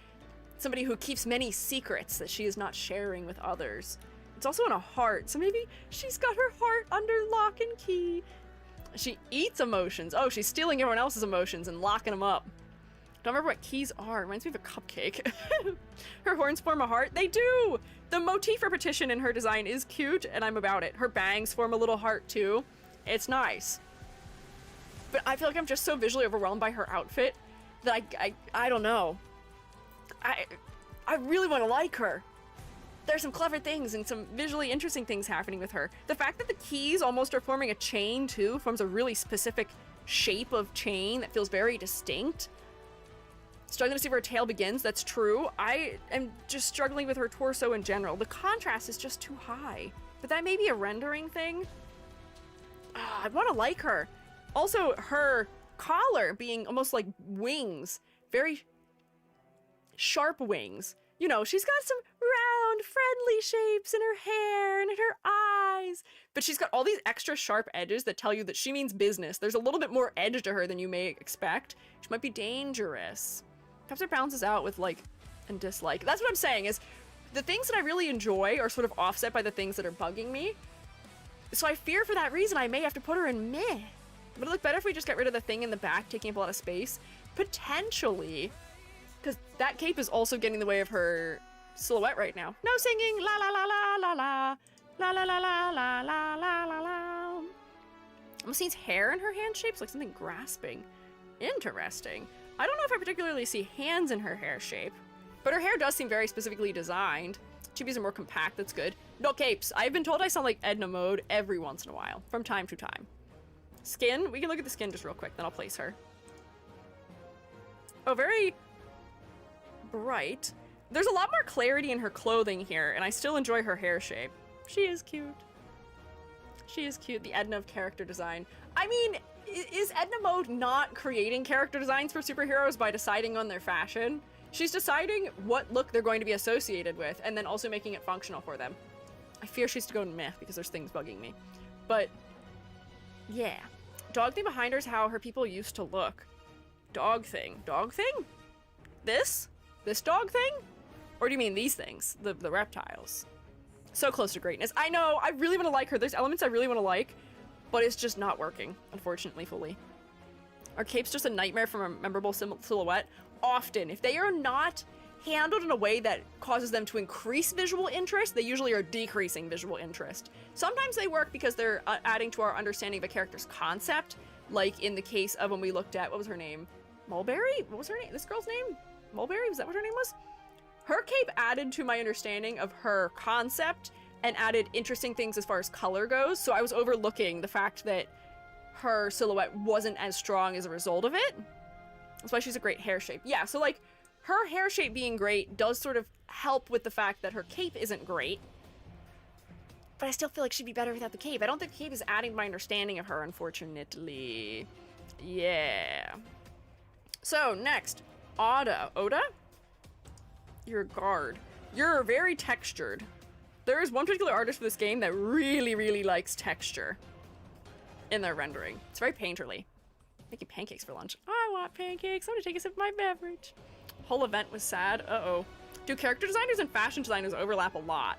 somebody who keeps many secrets that she is not sharing with others. It's also in a heart, so maybe she's got her heart under lock and key. She eats emotions. Oh, she's stealing everyone else's emotions and locking them up. Don't remember what keys are. Reminds me of a cupcake. Her horns form a heart. They do! The motif repetition in her design is cute, and I'm about it. Her bangs form a little heart, too. It's nice. But I feel like I'm just so visually overwhelmed by her outfit that I don't know. I really want to like her. There's some clever things and some visually interesting things happening with her. The fact that the keys almost are forming a chain too, forms a really specific shape of chain that feels very distinct. Struggling to see where her tail begins, that's true. I am just struggling with her torso in general. The contrast is just too high. But that may be a rendering thing. I want to like her. Also, her collar being almost like wings. Very sharp wings. You know, she's got some round, friendly shapes in her hair and in her eyes. But she's got all these extra sharp edges that tell you that she means business. There's a little bit more edge to her than you may expect. She might be dangerous. Perhaps it balances out with like and dislike. That's what I'm saying is the things that I really enjoy are sort of offset by the things that are bugging me. So I fear for that reason I may have to put her in meh. Would it look better if we just got rid of the thing in the back taking up a lot of space? Potentially. Because that cape is also getting in the way of her silhouette right now. No singing, la la la la la la, la la la la la la la la la. Almost needs hair in her hand shapes, like something grasping. Interesting. I don't know if I particularly see hands in her hair shape, but her hair does seem very specifically designed. Chibis are more compact, that's good. No capes. I've been told I sound like Edna Mode every once in a while, from time to time. Skin, we can look at the skin just real quick, then I'll place her. Oh, very bright. There's a lot more clarity in her clothing here, and I still enjoy her hair shape. She is cute. She is cute, the Edna of character design. I mean, is Edna Mode not creating character designs for superheroes by deciding on their fashion? She's deciding what look they're going to be associated with, and then also making it functional for them. I fear she's to go meh, because there's things bugging me. But, yeah. Dog thing behind her is how her people used to look. Dog thing. Dog thing? This? This dog thing? Or do you mean these things? The reptiles. So close to greatness. I know, I really want to like her. There's elements I really want to like, but it's just not working, unfortunately, fully. Are capes just a nightmare from a memorable silhouette? Often. If they are not handled in a way that causes them to increase visual interest, they usually are decreasing visual interest. Sometimes they work because they're adding to our understanding of a character's concept, like in the case of when we looked at, what was her name? Mulberry? What was her name? This girl's name? Mulberry? Was that what her name was? Her cape added to my understanding of her concept and added interesting things as far as color goes, so I was overlooking the fact that her silhouette wasn't as strong as a result of it. That's why she's a great hair shape. Yeah, so like, her hair shape being great does sort of help with the fact that her cape isn't great. But I still feel like she'd be better without the cape. I don't think the cape is adding to my understanding of her, unfortunately. Yeah. So, next. Oda. You're a guard. You're very textured. There is one particular artist for this game that really, really likes texture in their rendering. It's very painterly. Making pancakes for lunch. I want pancakes. I'm gonna take a sip of my beverage. Whole event was sad. Uh-oh. Do character designers and fashion designers overlap a lot?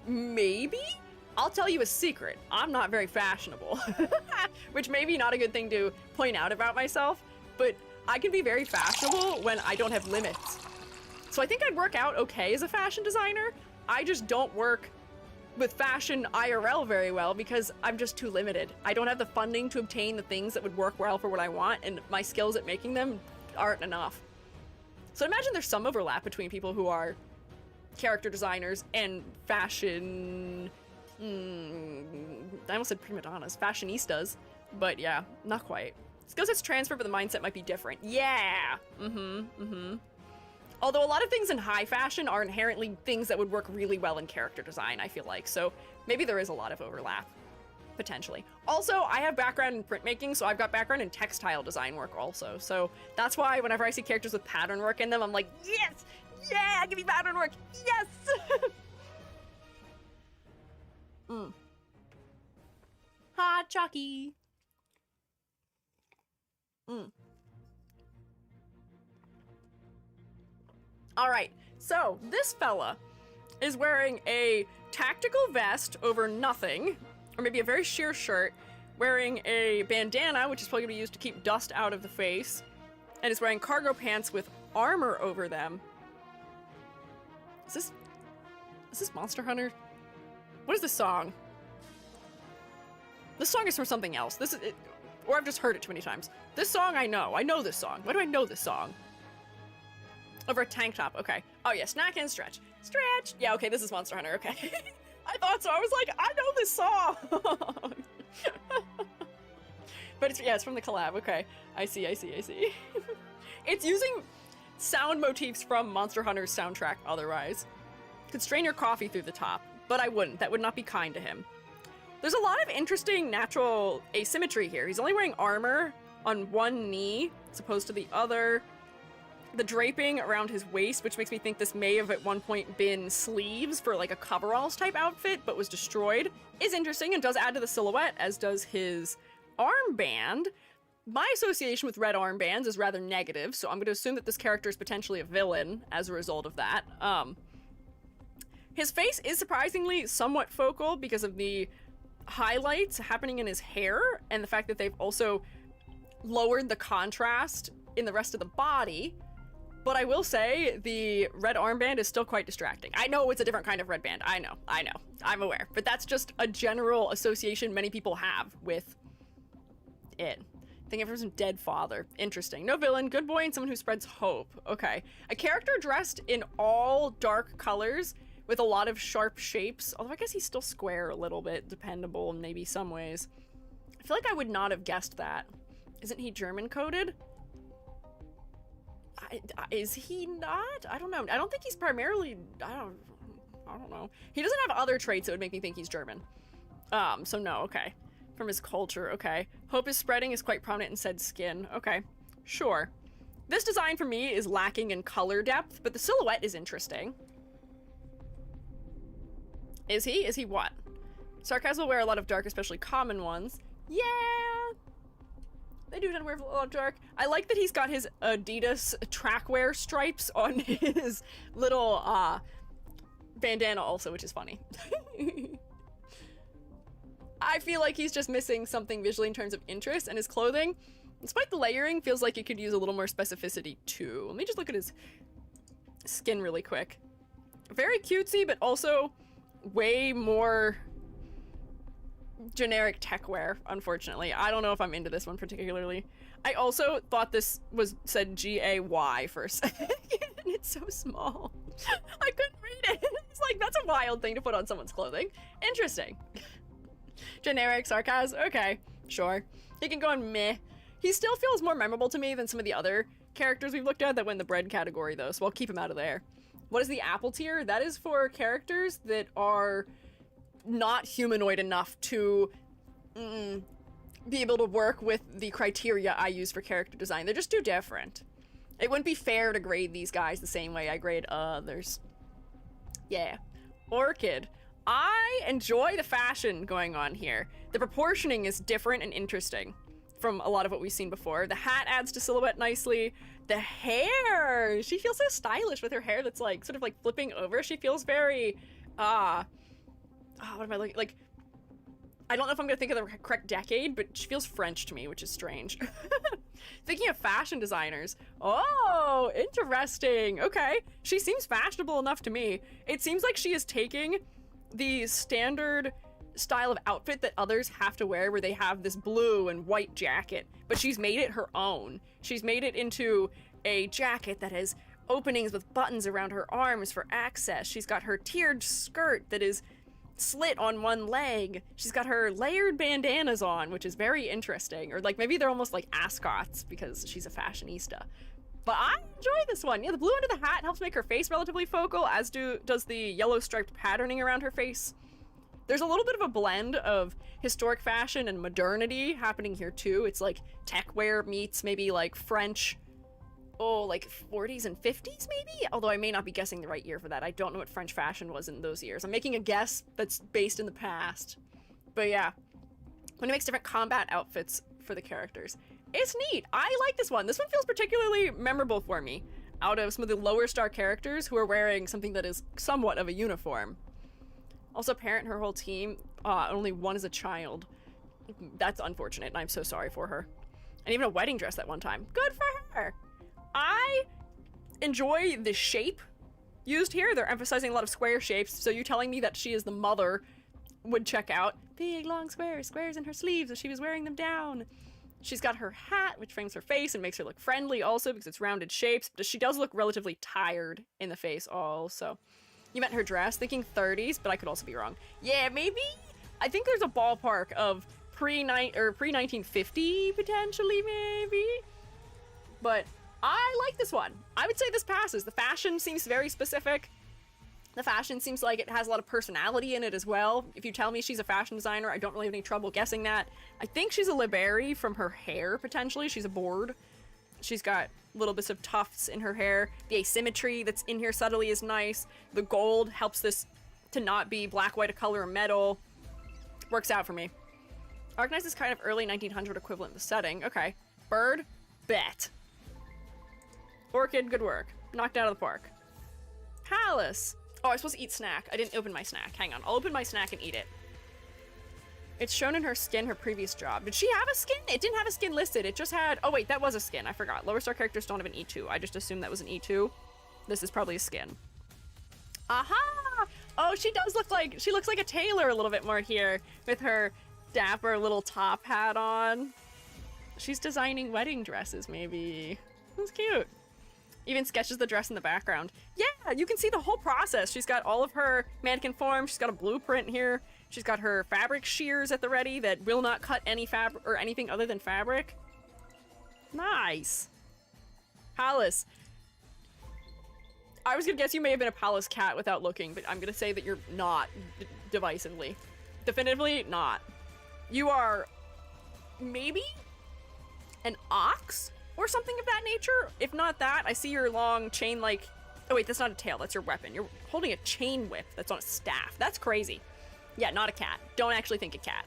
Maybe? I'll tell you a secret. I'm not very fashionable. Which may be not a good thing to point out about myself, but I can be very fashionable when I don't have limits. So I think I'd work out okay as a fashion designer. I just don't work with fashion IRL very well because I'm just too limited. I don't have the funding to obtain the things that would work well for what I want, and my skills at making them aren't enough. So I imagine there's some overlap between people who are character designers and fashion... I almost said prima donnas. Fashionistas. But yeah, not quite. Skill sets transfer, but the mindset might be different. Yeah! Although a lot of things in high fashion are inherently things that would work really well in character design, I feel like. So maybe there is a lot of overlap. Potentially. Also, I have background in printmaking, so I've got background in textile design work also. So that's why whenever I see characters with pattern work in them, I'm like, yes! Yeah! Give me pattern work! Yes! Hot chalky. All right, so this fella is wearing a tactical vest over nothing, or maybe a very sheer shirt, wearing a bandana, which is probably gonna be used to keep dust out of the face, and is wearing cargo pants with armor over them. Is this Monster Hunter? What is this song? This song is from something else. This is, or I've just heard it too many times. This song I know. I know this song. Why do I know this song? Over a tank top. Okay. Oh yeah, snack and stretch. Stretch! Yeah, okay, this is Monster Hunter. Okay. I thought so. I was like, I know this song! But it's from the collab. Okay. I see. It's using sound motifs from Monster Hunter's soundtrack otherwise. Could strain your coffee through the top, but I wouldn't. That would not be kind to him. There's a lot of interesting natural asymmetry here. He's only wearing armor on one knee as opposed to the other. The draping around his waist, which makes me think this may have at one point been sleeves for like a coveralls type outfit, but was destroyed, is interesting and does add to the silhouette, as does his armband. My association with red armbands is rather negative, so I'm going to assume that this character is potentially a villain as a result of that. His face is surprisingly somewhat focal because of the highlights happening in his hair and the fact that they've also lowered the contrast in the rest of the body. But I will say the red armband is still quite distracting. I know it's a different kind of red band. I know. I'm aware. But that's just a general association many people have with it. Thinking of some dead father. Interesting. No villain, good boy, and someone who spreads hope. Okay. A character dressed in all dark colors with a lot of sharp shapes. Although I guess he's still square a little bit, dependable in maybe some ways. I feel like I would not have guessed that. Isn't he German coded? Is he not? I don't know. I don't think he's primarily... I don't know. He doesn't have other traits that would make me think he's German. So no, okay. From his culture, okay. Hope is spreading is quite prominent in said skin. Okay, sure. This design for me is lacking in color depth, but the silhouette is interesting. Is he? Is he what? Sarcasm will wear a lot of dark, especially common ones. Yeah! They do tend to wear a lot of dark. I like that he's got his Adidas trackwear stripes on his little bandana also, which is funny. I feel like he's just missing something visually in terms of interest, and his clothing, despite the layering, feels like it could use a little more specificity too. Let me just look at his skin really quick. Very cutesy, but also way more generic tech wear, unfortunately. I don't know if I'm into this one particularly. I also thought this said G-A-Y for a second, and it's so small. I couldn't read it. It's like, that's a wild thing to put on someone's clothing. Interesting. Generic sarcasm, okay, sure. He can go on meh. He still feels more memorable to me than some of the other characters we've looked at that win the bread category though, so I'll keep him out of there. What is the apple tier? That is for characters that are not humanoid enough to be able to work with the criteria I use for character design. They're just too different. It wouldn't be fair to grade these guys the same way I grade others. Yeah. Orchid. I enjoy the fashion going on here. The proportioning is different and interesting from a lot of what we've seen before. The hat adds to silhouette nicely. The hair! She feels so stylish with her hair that's like sort of like flipping over. She feels very, what am I looking, like, I don't know if I'm gonna think of the correct decade, but she feels French to me, which is strange. Thinking of fashion designers. Oh, interesting. Okay. She seems fashionable enough to me. It seems like she is taking the standard style of outfit that others have to wear, where they have this blue and white jacket, but she's made it her own. She's made it into a jacket that has openings with buttons around her arms for access. She's got her tiered skirt that is slit on one leg. She's got her layered bandanas on, which is very interesting. Or like maybe they're almost like ascots because she's a fashionista. But I enjoy this one. Yeah, the blue under the hat helps make her face relatively focal, as does the yellow striped patterning around her face. There's a little bit of a blend of historic fashion and modernity happening here too. It's like tech wear meets maybe like French, like 40s and 50s maybe? Although I may not be guessing the right year for that. I don't know what French fashion was in those years. I'm making a guess that's based in the past. But yeah, when it makes different combat outfits for the characters. It's neat. I like this one. This one feels particularly memorable for me out of some of the lower star characters who are wearing something that is somewhat of a uniform. Also, parent her whole team, only one is a child. That's unfortunate, and I'm so sorry for her. And even a wedding dress at one time. Good for her! I enjoy the shape used here. They're emphasizing a lot of square shapes, so you telling me that she is the mother would check out. Big, long squares in her sleeves as she was wearing them down. She's got her hat, which frames her face and makes her look friendly also because it's rounded shapes, but she does look relatively tired in the face also. You meant her dress, thinking 30s, but I could also be wrong. Yeah, maybe? I think there's a ballpark of pre-1950, potentially, maybe? But I like this one. I would say this passes. The fashion seems very specific. The fashion seems like it has a lot of personality in it as well. If you tell me she's a fashion designer, I don't really have any trouble guessing that. I think she's a Liberi from her hair, potentially. She's a board. She's got little bits of tufts in her hair. The asymmetry that's in here subtly is nice. The gold helps this to not be black, white, a color, or metal. Works out for me. Arknights is kind of early 1900 equivalent in the setting. Okay. Bird, bet. Orchid, good work. Knocked out of the park. Palace. Oh, I'm supposed to eat snack. I didn't open my snack. Hang on. I'll open my snack and eat it. It's shown in her skin, her previous job. Did she have a skin? It didn't have a skin listed. It just had... Oh, wait, that was a skin. I forgot. Lower star characters don't have an E2. I just assumed that was an E2. This is probably a skin. Aha! Oh, she does look like... She looks like a tailor a little bit more here with her dapper little top hat on. She's designing wedding dresses, maybe. That's cute. Even sketches the dress in the background. Yeah, you can see the whole process. She's got all of her mannequin form. She's got a blueprint here. She's got her fabric shears at the ready that will not cut any fabric or anything other than fabric. Nice. Palace. I was gonna guess you may have been a palace cat without looking, but I'm gonna say that you're not, divisively. Definitively not. You are maybe an ox or something of that nature. If not that, I see your long chain like... Oh wait, that's not a tail, that's your weapon. You're holding a chain whip that's on a staff. That's crazy. Yeah, not a cat. Don't actually think a cat.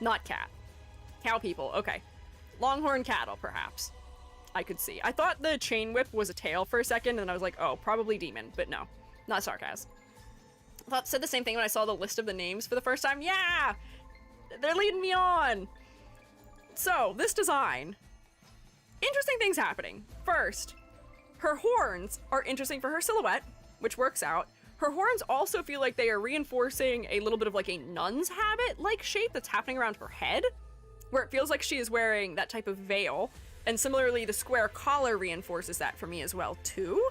Not cat. Cow people, okay. Longhorn cattle, perhaps. I could see. I thought the chain whip was a tail for a second, and I was like, oh, probably demon, but no. Not sarcasm. I said the same thing when I saw the list of the names for the first time. Yeah! They're leading me on! So, this design. Interesting things happening. First, her horns are interesting for her silhouette, which works out. Her horns also feel like they are reinforcing a little bit of like a nun's habit-like shape that's happening around her head, where it feels like she is wearing that type of veil. And similarly, the square collar reinforces that for me as well, too.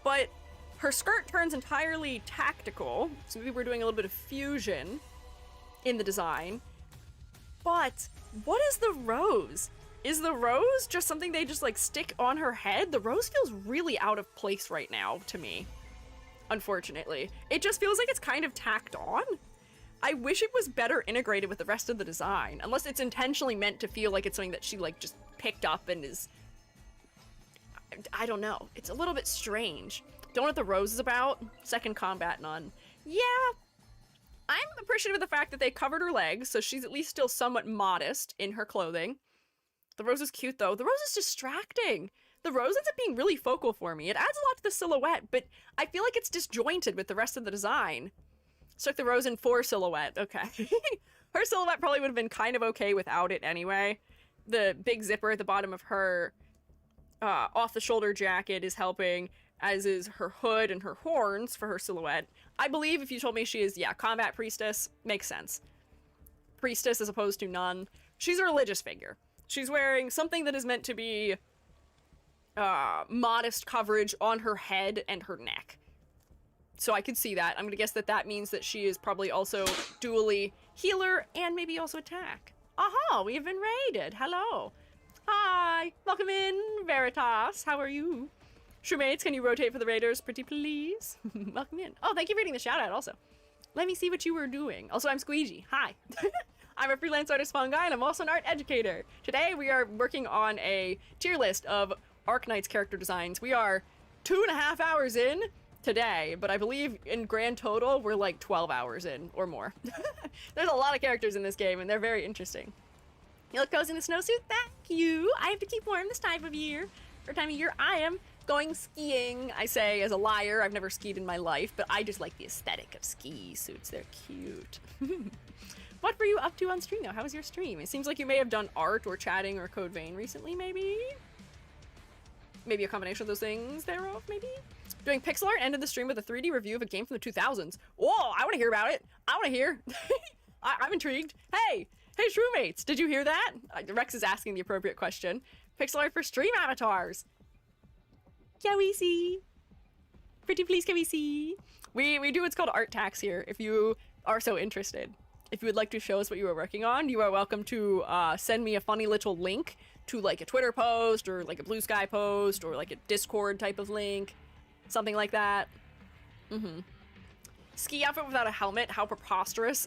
But her skirt turns entirely tactical, so maybe we're doing a little bit of fusion in the design. But what is the rose? Is the rose just something they just like stick on her head? The rose feels really out of place right now to me. Unfortunately. It just feels like it's kind of tacked on. I wish it was better integrated with the rest of the design, unless it's intentionally meant to feel like it's something that she like just picked up and is... I don't know. It's a little bit strange. Don't know what the rose is about. Second combat, none. Yeah, I'm appreciative of the fact that they covered her legs, so she's at least still somewhat modest in her clothing. The rose is cute, though. The rose is distracting. The rose ends up being really focal for me. It adds a lot to the silhouette, but I feel like it's disjointed with the rest of the design. Stuck the rose in for silhouette. Okay. Her silhouette probably would have been kind of okay without it anyway. The big zipper at the bottom of her off-the-shoulder jacket is helping, as is her hood and her horns for her silhouette. I believe if you told me she is, yeah, combat priestess, makes sense. Priestess as opposed to nun. She's a religious figure. She's wearing something that is meant to be modest coverage on her head and her neck. So I could see that. I'm gonna guess that that means that she is probably also dually healer and maybe also attack. Aha, we have been raided. Hello. Hi, welcome in, Veritas. How are you? Shroommates, can you rotate for the raiders, pretty please? Welcome in. Oh, thank you for reading the shout out also. Let me see what you were doing. Also, I'm Squiiji. Hi. I'm a freelance artist fungi, and I'm also an art educator. Today, we are working on a tier list of Arknights character designs. We are 2.5 hours in today, but I believe in grand total, we're like 12 hours in or more. There's a lot of characters in this game, and they're very interesting. You look cozy in the snowsuit? Thank you. I have to keep warm this time of year. For time of year, I am going skiing. I say as a liar, I've never skied in my life, but I just like the aesthetic of ski suits. They're cute. What were you up to on stream, though? How was your stream? It seems like you may have done art or chatting or Code Vein recently, maybe? Maybe a combination of those things thereof, maybe? Doing pixel art, ended the stream with a 3D review of a game from the 2000s. Whoa, I want to hear about it. I want to hear. I'm intrigued. Hey, Shroommates, did you hear that? Rex is asking the appropriate question. Pixel art for stream avatars. Can we see? Pretty please, can we see? We do what's called art tax here, if you are so interested. If you would like to show us what you are working on, you are welcome to send me a funny little link to like a Twitter post or like a Blue Sky post or like a Discord type of link. Something like that. Ski outfit without a helmet, how preposterous.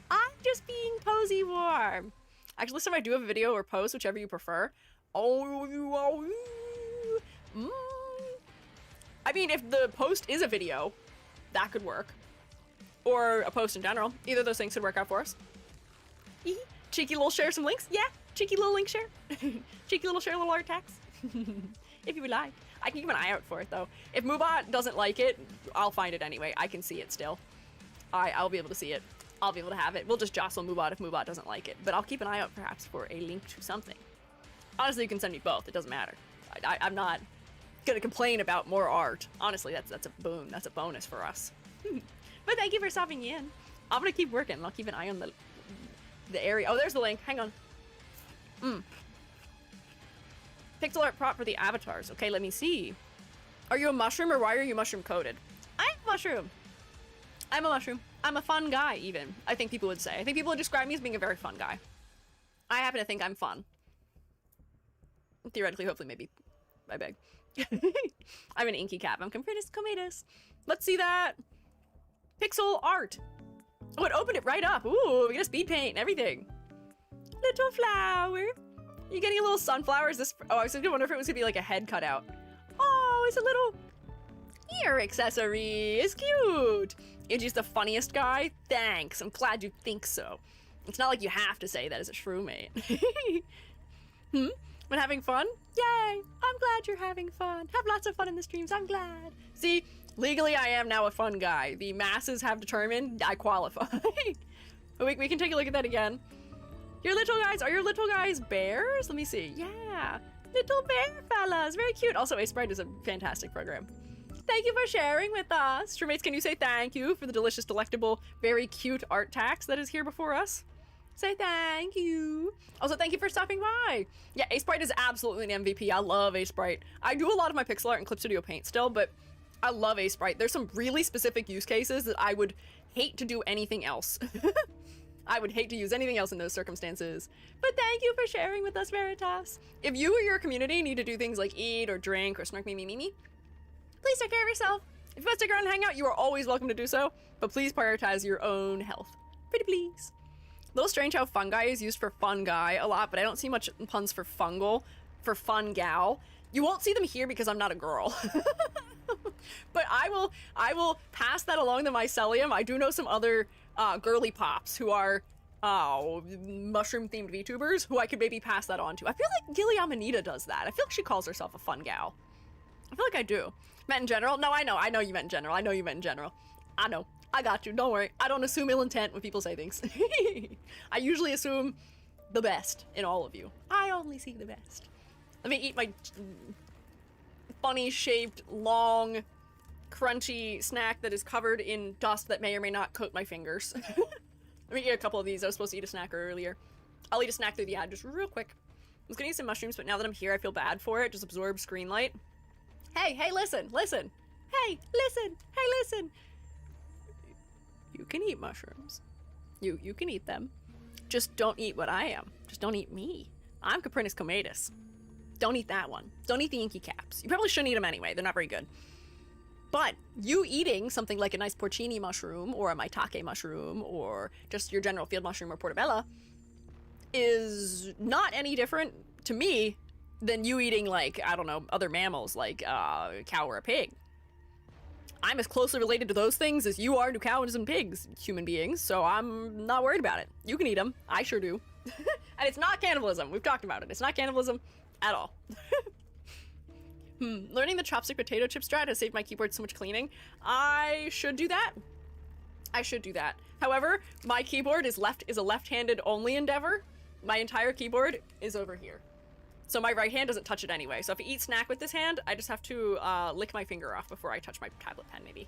I'm just being posy warm. Actually, this time I do have a video or post, whichever you prefer. I mean, if the post is a video, that could work. Or a post in general. Either of those things could work out for us. Cheeky little share some links? Yeah, cheeky little link share. Cheeky little share, little art tax. If you would like. I can keep an eye out for it, though. If Moobot doesn't like it, I'll find it anyway. I can see it still. I'll be able to see it. I'll be able to have it. We'll just jostle Moobot if Moobot doesn't like it. But I'll keep an eye out, perhaps, for a link to something. Honestly, you can send me both. It doesn't matter. I'm not gonna complain about more art. Honestly, that's a boon. That's a bonus for us. But thank you for stopping in. I'm gonna keep working. I'll keep an eye on the area. Oh, there's the link. Hang on. Pixel art prop for the avatars. Okay, let me see. Are you a mushroom or why are you mushroom coated? I'm a mushroom. I'm a mushroom. I'm a fun guy, even. I think people would say. I think people would describe me as being a very fun guy. I happen to think I'm fun. Theoretically, hopefully, maybe. I beg. I'm an inky cap. I'm Compritus. Let's see that. Pixel art. Oh, it opened it right up. Ooh, we get a speed paint and everything. Little flower. You getting a little sunflower? Is this? Oh, I was gonna wonder if it was gonna be like a head cutout. Oh, it's a little ear accessory. It's cute. You're the funniest guy. Thanks. I'm glad you think so. It's not like you have to say that as a shroomate. When having fun? Yay! I'm glad you're having fun. Have lots of fun in the streams. I'm glad. See, legally I am now a fun guy. The masses have determined I qualify. we can take a look at that again. Your little guys, are your little guys bears? Let me see. Yeah, little bear fellas. Very cute. Also, Ace Sprite is a fantastic program. Thank you for sharing with us. Shroommates, can you say thank you for the delicious, delectable, very cute art tax that is here before us? Say thank you. Also, thank you for stopping by. Yeah, Ace Sprite is absolutely an MVP. I love Ace Sprite. I do a lot of my pixel art in Clip Studio Paint still, but I love Ace Sprite. There's some really specific use cases that I would hate to do anything else. I would hate to use anything else in those circumstances. But thank you for sharing with us, Veritas. If you or your community need to do things like eat or drink or snark me, please take care of yourself. If you want to stick around and hang out, you are always welcome to do so, but please prioritize your own health. Pretty please. A little strange how fungi is used for fun guy a lot, but I don't see much puns for fungal, for fun gal. You won't see them here because I'm not a girl. But I will pass that along to mycelium. I do know some other girly pops who are mushroom themed VTubers who I could maybe pass that on to. I feel like Gilly Amanita does that. I feel like she calls herself a fun gal. I feel like I do. Meant in general? No, I know you meant in general. I know you meant in general. I know. I got you. Don't worry. I don't assume ill intent when people say things. I usually assume the best in all of you. I only see the best. Let me eat my funny shaped, long, crunchy snack that is covered in dust that may or may not coat my fingers. Let me eat a couple of these. I was supposed to eat a snack earlier. I'll eat a snack through the ad just real quick. I was gonna eat some mushrooms, but now that I'm here, I feel bad for it. Just absorb screen light. Hey, listen. Hey, listen. You can eat mushrooms. You can eat them. Just don't eat what I am. Just don't eat me. I'm Coprinus comatus. Don't eat that one. Don't eat the inky caps. You probably shouldn't eat them anyway. They're not very good. But you eating something like a nice porcini mushroom or a maitake mushroom or just your general field mushroom or portobello is not any different to me than you eating, like, I don't know, other mammals like a cow or a pig. I'm as closely related to those things as you are to cows and pigs, human beings, so I'm not worried about it. You can eat them. I sure do. And it's not cannibalism. We've talked about it. It's not cannibalism at all. Learning the chopstick potato chip strat has saved my keyboard so much cleaning. I should do that. However, my keyboard is a left-handed only endeavor. My entire keyboard is over here. So my right hand doesn't touch it anyway. So if I eat snack with this hand, I just have to lick my finger off before I touch my tablet pen, maybe.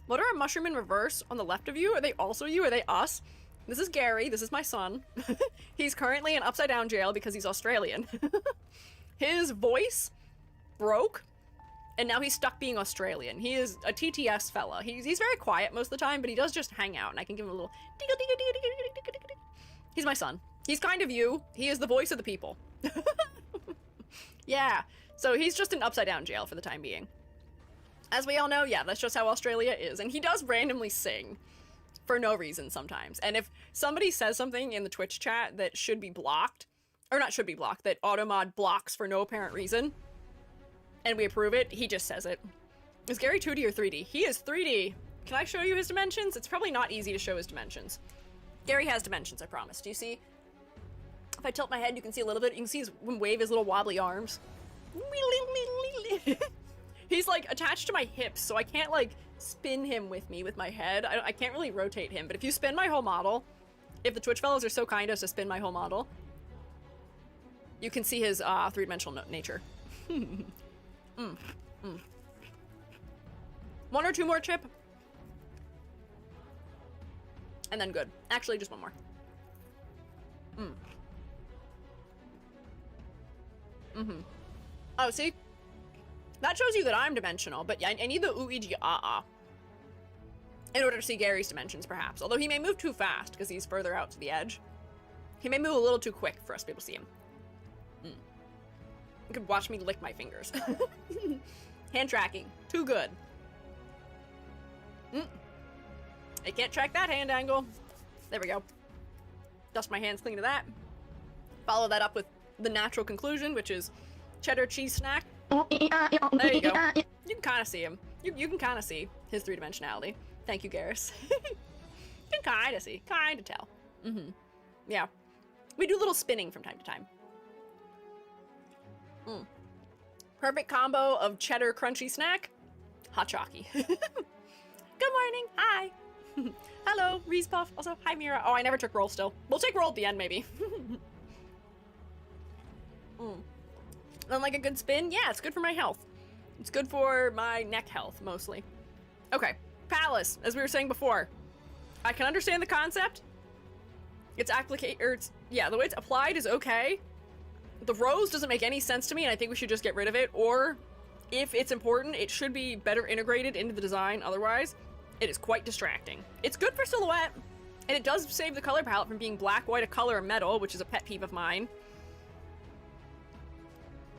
What are a mushroom in reverse on the left of you? Are they also you? Are they us? This is Gary. This is my son. He's currently in upside down jail because he's Australian. His voice broke, and now he's stuck being Australian. He is a TTS fella. He's very quiet most of the time, but he does just hang out, and I can give him a little diggle diggle diggle diggle diggle diggle diggle. He's my son. He's kind of you. He is the voice of the people. Yeah. So he's just in upside down jail for the time being. As we all know, yeah, that's just how Australia is. And he does randomly sing for no reason sometimes. And if somebody says something in the Twitch chat that should be blocked, or not should be blocked, that Automod blocks for no apparent reason, and we approve it, he just says it. Is Gary 2D or 3D? He is 3D. Can I show you his dimensions? It's probably not easy to show his dimensions. Gary has dimensions, I promise. Do you see? If I tilt my head, you can see a little bit. You can see his wave his little wobbly arms. He's like attached to my hips, so I can't like spin him with me with my head. I can't really rotate him, but if you spin my whole model, if the Twitch fellows are so kind as to spin my whole model, you can see his three-dimensional nature. One or two more, Chip? And then good. Actually, just one more. Oh, see? That shows you that I'm dimensional, but yeah, I need the Uiji in order to see Gary's dimensions, perhaps. Although he may move too fast, because he's further out to the edge. He may move a little too quick for us to be able to see him. You could watch me lick my fingers. Hand tracking. Too good. I can't track that hand angle. There we go. Dust my hands clean of that. Follow that up with the natural conclusion, which is cheddar cheese snack. There you go. You can kind of see him. You can kind of see his three-dimensionality. Thank you, Garrus. You can kind of see. Kind of tell. Yeah. We do a little spinning from time to time. Perfect combo of cheddar crunchy snack. Hot chalky. Good morning. Hi. Hello, Reese Puff. Also, hi, Mira. Oh, I never took roll still. We'll take roll at the end, maybe. Then like a good spin? Yeah, it's good for my health. It's good for my neck health, mostly. Okay, Palace, as we were saying before. I can understand the concept. It's yeah, the way it's applied is okay. The rose doesn't make any sense to me, and I think we should just get rid of it. Or, if it's important, it should be better integrated into the design. Otherwise, it is quite distracting. It's good for silhouette, and it does save the color palette from being black, white, a color, or metal, which is a pet peeve of mine.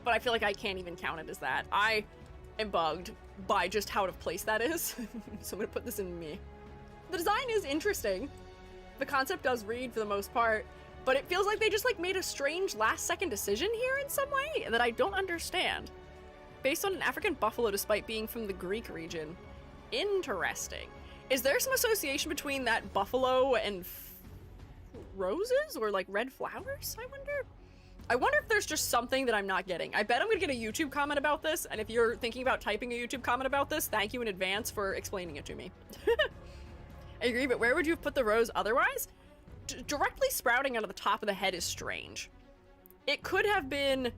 But I feel like I can't even count it as that. I am bugged by just how out of place that is. So I'm gonna put this in me. The design is interesting. The concept does read for the most part. but it feels like they just like made a strange last-second decision here in some way that I don't understand. Based on an African buffalo despite being from the Greek region. Interesting. Is there some association between that buffalo and roses or like red flowers, I wonder? I wonder if there's just something that I'm not getting. I bet I'm gonna get a YouTube comment about this, and if you're thinking about typing a YouTube comment about this, thank you in advance for explaining it to me. I agree, but where would you have put the rose otherwise? Directly sprouting out of the top of the head is strange. It could have been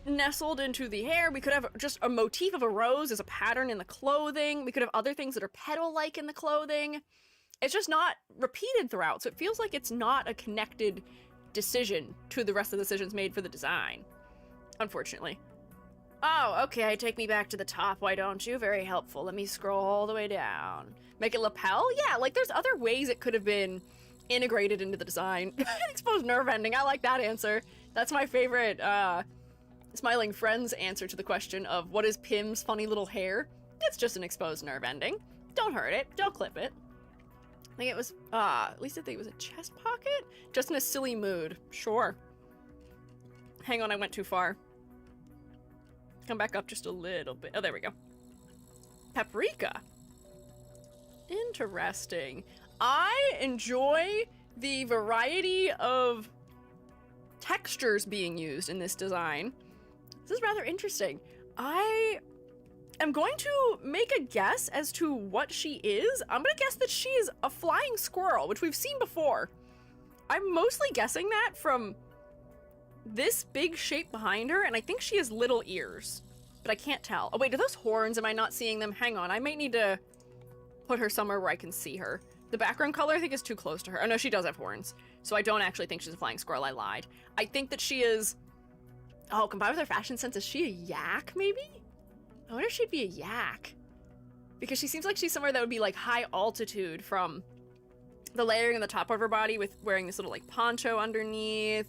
nestled into the hair. We could have just a motif of a rose as a pattern in the clothing. We could have other things that are petal-like in the clothing. It's just not repeated throughout, so it feels like it's not a connected decision to the rest of the decisions made for the design, unfortunately. Oh, okay, take me back to the top, why don't you? Very helpful. Let me scroll all the way down. Make it lapel? Yeah, like there's other ways it could have been integrated into the design. Exposed nerve ending, I like that answer. That's my favorite Smiling Friends answer to the question of what is Pim's funny little hair? It's just an exposed nerve ending. Don't hurt it, don't clip it. I think it was, at least I think it was a chest pocket? Just in a silly mood. Sure. Hang on, I went too far. Come back up just a little bit. Oh, there we go. Paprika. Interesting. I enjoy the variety of textures being used in this design. This is rather interesting. I am going to make a guess as to what she is. I'm gonna guess that she is a flying squirrel, which we've seen before. I'm mostly guessing that from this big shape behind her, and I think she has little ears, but I can't tell. Oh wait, are those horns? Am I not seeing them? Hang on, I might need to put her somewhere where I can see her. The background color I think is too close to her. Oh no, she does have horns, so I don't actually think she's a flying squirrel. I lied. I think that she is, oh, combined with her fashion sense, is she a yak maybe? I wonder if she'd be a yak. Because she seems like she's somewhere that would be like high altitude from the layering on the top of her body with wearing this little like poncho underneath.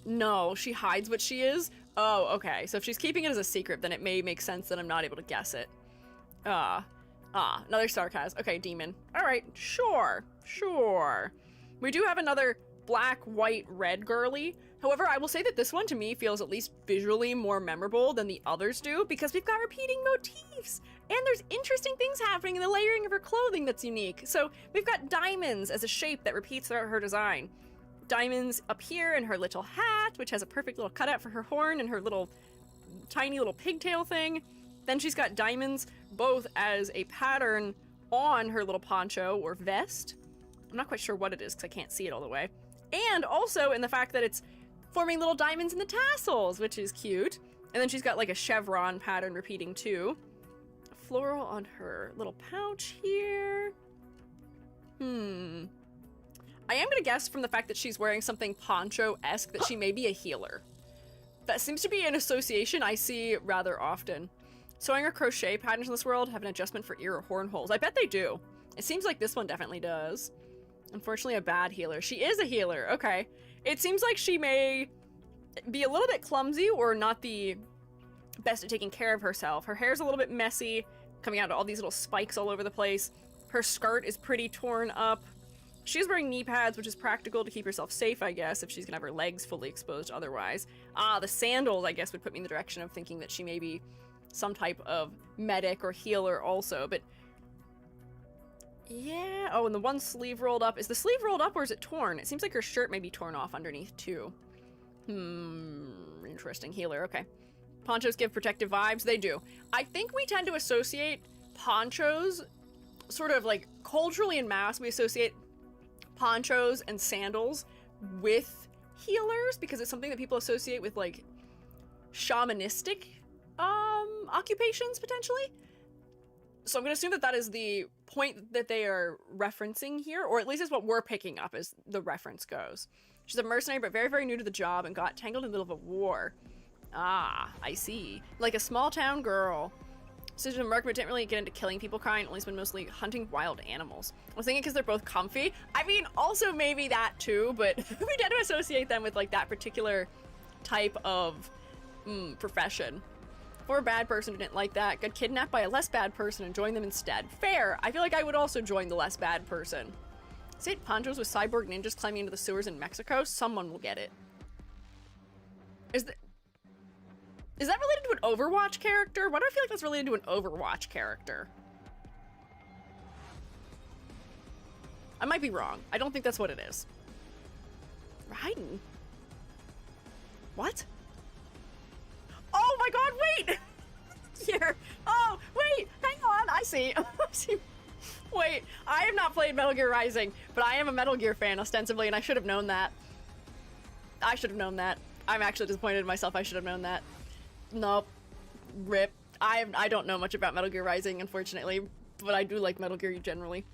No, she hides what she is. Oh, okay. So if she's keeping it as a secret, then it may make sense that I'm not able to guess it. Another sarcasm. Okay, demon. All right, sure. We do have another black, white, red girly. However, I will say that this one to me feels at least visually more memorable than the others do because we've got repeating motifs and there's interesting things happening in the layering of her clothing that's unique. So we've got diamonds as a shape that repeats throughout her design. Diamonds up here in her little hat, which has a perfect little cutout for her horn and her little tiny little pigtail thing. Then she's got diamonds both as a pattern on her little poncho or vest. I'm not quite sure what it is because I can't see it all the way. And also in the fact that it's forming little diamonds in the tassels, which is cute. And then she's got like a chevron pattern repeating too. A floral on her little pouch here. I am gonna guess from the fact that she's wearing something poncho-esque that she may be a healer. That seems to be an association I see rather often. Sewing or crochet patterns in this world have an adjustment for ear or horn holes. I bet they do. It seems like this one definitely does. Unfortunately, a bad healer. She is a healer. Okay. It seems like she may be a little bit clumsy or not the best at taking care of herself. Her hair's a little bit messy, coming out all these little spikes all over the place. Her skirt is pretty torn up. She's wearing knee pads, which is practical to keep herself safe, I guess, if she's gonna have her legs fully exposed otherwise. The sandals, I guess, would put me in the direction of thinking that she may be some type of medic or healer also, but yeah. Oh, and the one sleeve rolled up. Is the sleeve rolled up or is it torn? It seems like her shirt may be torn off underneath too. Interesting. Healer. Okay. Ponchos give protective vibes. They do. I think we tend to associate ponchos sort of like culturally in mass. We associate ponchos and sandals with healers because it's something that people associate with like shamanistic occupations potentially. So I'm gonna assume that that is the point that they are referencing here, or at least is what we're picking up as the reference goes. She's a mercenary but very, very new to the job and got tangled in the middle of a war. Ah, I see. Like a small town girl. Susan and Mark didn't really get into killing people kind, only spent mostly hunting wild animals. I was thinking because they're both comfy. I mean, also maybe that too, but we tend to associate them with like that particular type of profession. Or a bad person who didn't like that, got kidnapped by a less bad person and joined them instead. Fair. I feel like I would also join the less bad person. St. Ponchos with cyborg ninjas climbing into the sewers in Mexico? Someone will get it. Is that related to an Overwatch character? Why do I feel like that's related to an Overwatch character? I might be wrong. I don't think that's what it is. Raiden? What? Oh my god, wait! Here. Oh, wait, hang on, I see. Wait, I have not played Metal Gear Rising, but I am a Metal Gear fan, ostensibly, and I should have known that. I should have known that. I'm actually disappointed in myself. I should have known that. Nope. Rip. I don't know much about Metal Gear Rising, unfortunately, but I do like Metal Gear generally.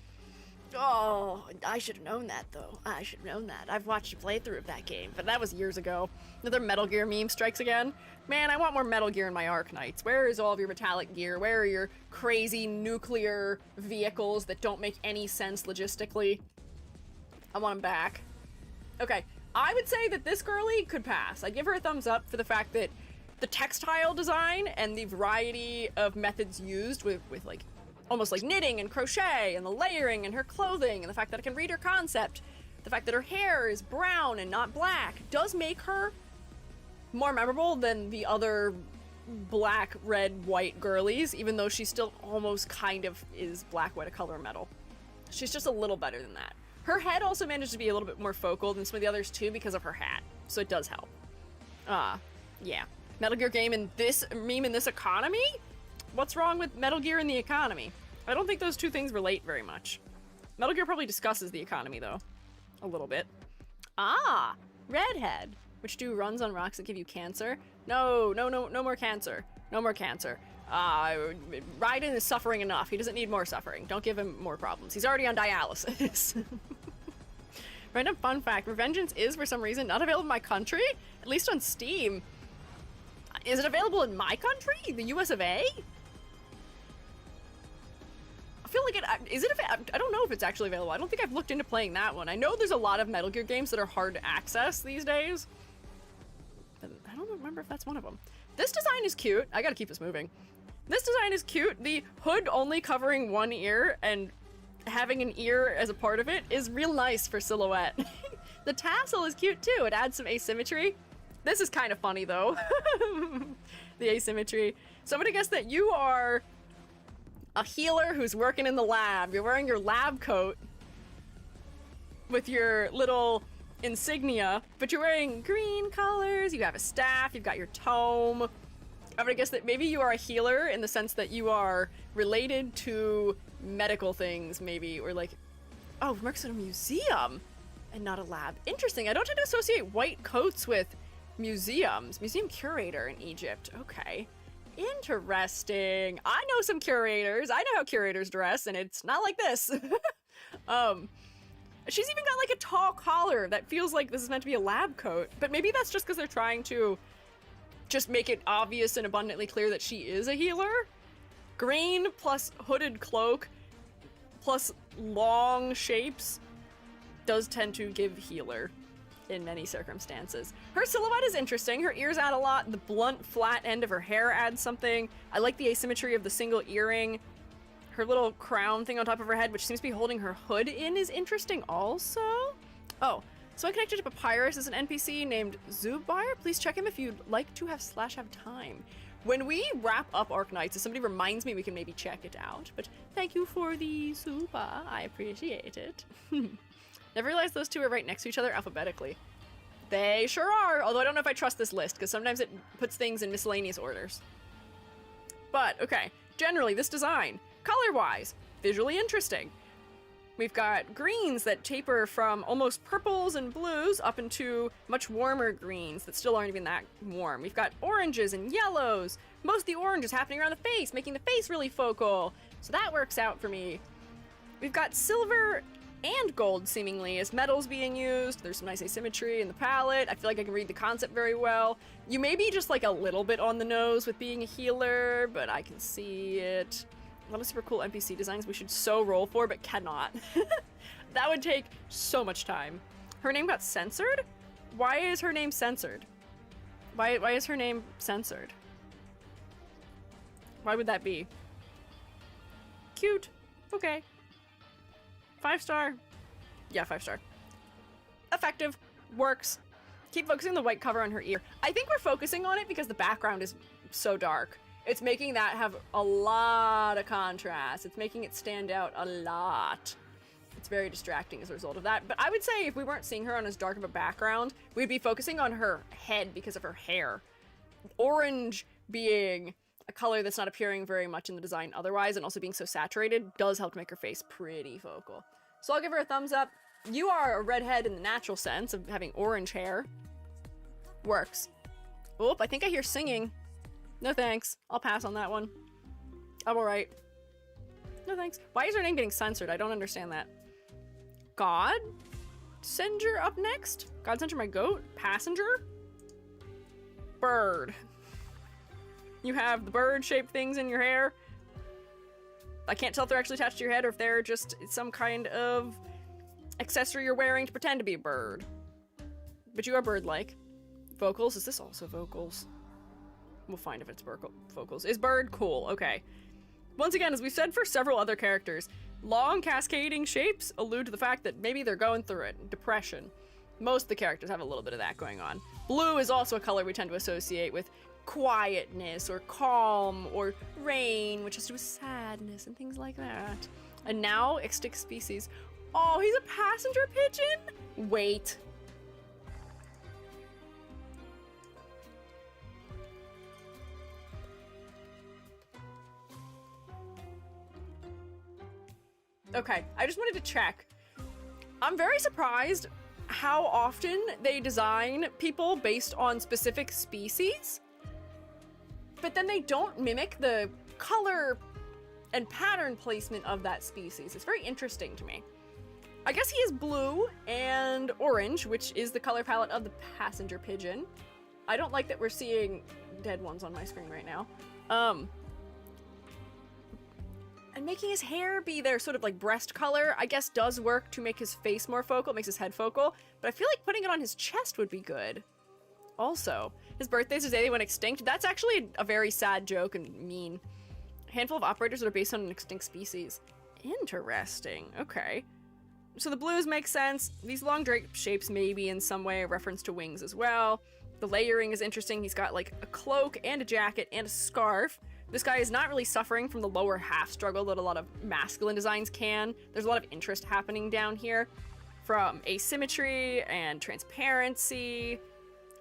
Oh, I should have known that, though. I should have known that. I've watched a playthrough of that game, but that was years ago. Another Metal Gear meme strikes again. Man, I want more Metal Gear in my Arknights. Where is all of your metallic gear? Where are your crazy nuclear vehicles that don't make any sense logistically? I want them back. Okay, I would say that this girly could pass. I'd give her a thumbs up for the fact that the textile design and the variety of methods used with like almost like knitting and crochet and the layering in her clothing and the fact that I can read her concept, the fact that her hair is brown and not black does make her more memorable than the other black, red, white girlies, even though she still almost kind of is black, white, a color metal. She's just a little better than that. Her head also managed to be a little bit more focal than some of the others too because of her hat, so it does help. Yeah. Metal Gear game in this meme in this economy? What's wrong with Metal Gear in the economy? I don't think those two things relate very much. Metal Gear probably discusses the economy, though. A little bit. Ah! Redhead! Which do runs on rocks that give you cancer? No more cancer. No more cancer. Raiden is suffering enough. He doesn't need more suffering. Don't give him more problems. He's already on dialysis. Random fun fact. Revengeance is, for some reason, not available in my country? At least on Steam. Is it available in my country? The US of A? I feel like it is. I don't know if it's actually available. I don't think I've looked into playing that one. I know there's a lot of Metal Gear games that are hard to access these days, but I don't remember if that's one of them. This design is cute. I gotta keep this moving. This design is cute. The hood only covering one ear and having an ear as a part of it is real nice for silhouette. The tassel is cute too. It adds some asymmetry. This is kind of funny though. The asymmetry. So I'm gonna guess that you are a healer who's working in the lab. You're wearing your lab coat with your little insignia, but you're wearing green colors. You have a staff, you've got your tome. I'm gonna guess that maybe you are a healer in the sense that you are related to medical things, maybe, or like, oh, works at a museum and not a lab. Interesting. I don't tend to associate white coats with museums. Museum curator in Egypt. Okay. Interesting. I know some curators. I know how curators dress, and it's not like this. She's even got like a tall collar that feels like this is meant to be a lab coat, but maybe that's just because they're trying to just make it obvious and abundantly clear that she is a healer. Green plus hooded cloak plus long shapes does tend to give healer in many circumstances. Her silhouette is interesting. Her ears add a lot. The blunt, flat end of her hair adds something. I like the asymmetry of the single earring. Her little crown thing on top of her head, which seems to be holding her hood in, is interesting also. Oh, so I connected to Papyrus as an NPC named Zubar. Please check him if you'd like to have time. When we wrap up Arknights, if somebody reminds me, we can maybe check it out. But thank you for the Zuba. I appreciate it. Never realized those two are right next to each other alphabetically. They sure are, although I don't know if I trust this list, because sometimes it puts things in miscellaneous orders. But, okay, generally, this design, color-wise, visually interesting. We've got greens that taper from almost purples and blues up into much warmer greens that still aren't even that warm. We've got oranges and yellows. Most of the orange is happening around the face, making the face really focal. So that works out for me. We've got silver and gold, seemingly, as metals being used. There's some nice asymmetry in the palette. I feel like I can read the concept very well. You may be just like a little bit on the nose with being a healer, but I can see it. A lot of super cool NPC designs we should so roll for, but cannot. That would take so much time. Her name got censored? Why is her name censored? Why is her name censored? Why would that be? Cute. Okay. 5 star. Yeah, 5-star. Effective. Works. Keep focusing on the white cover on her ear. I think we're focusing on it because the background is so dark. It's making that have a lot of contrast. It's making it stand out a lot. It's very distracting as a result of that. But I would say if we weren't seeing her on as dark of a background, we'd be focusing on her head because of her hair. Orange being a color that's not appearing very much in the design otherwise, and also being so saturated, does help to make her face pretty focal. So I'll give her a thumbs up. You are a redhead in the natural sense of having orange hair. Works. Oop, I think I hear singing. No thanks. I'll pass on that one. I'm alright. No thanks. Why is her name getting censored? I don't understand that. God? Messenger up next? God Messenger my goat? Passenger? Bird. You have the bird-shaped things in your hair. I can't tell if they're actually attached to your head or if they're just some kind of accessory you're wearing to pretend to be a bird. But you are bird-like. Vocals? Is this also vocals? We'll find if it's vocals. Is bird? Cool. Okay. Once again, as we've said for several other characters, long cascading shapes allude to the fact that maybe they're going through it. Depression. Most of the characters have a little bit of that going on. Blue is also a color we tend to associate with quietness or calm or rain, which has to do with sadness and things like that. And now, extinct species. Oh, he's a passenger pigeon? Wait. Okay, I just wanted to check. I'm very surprised how often they design people based on specific species, but then they don't mimic the color and pattern placement of that species. It's very interesting to me. I guess he is blue and orange, which is the color palette of the passenger pigeon. I don't like that we're seeing dead ones on my screen right now. And making his hair be their sort of like breast color, I guess does work to make his face more focal, makes his head focal, but I feel like putting it on his chest would be good. Also, his birthday's the day they went extinct. That's actually a very sad joke and mean. A handful of operators that are based on an extinct species. Interesting. Okay. So the blues make sense. These long drape shapes may be in some way a reference to wings as well. The layering is interesting. He's got like a cloak and a jacket and a scarf. This guy is not really suffering from the lower half struggle that a lot of masculine designs can. There's a lot of interest happening down here from asymmetry and transparency,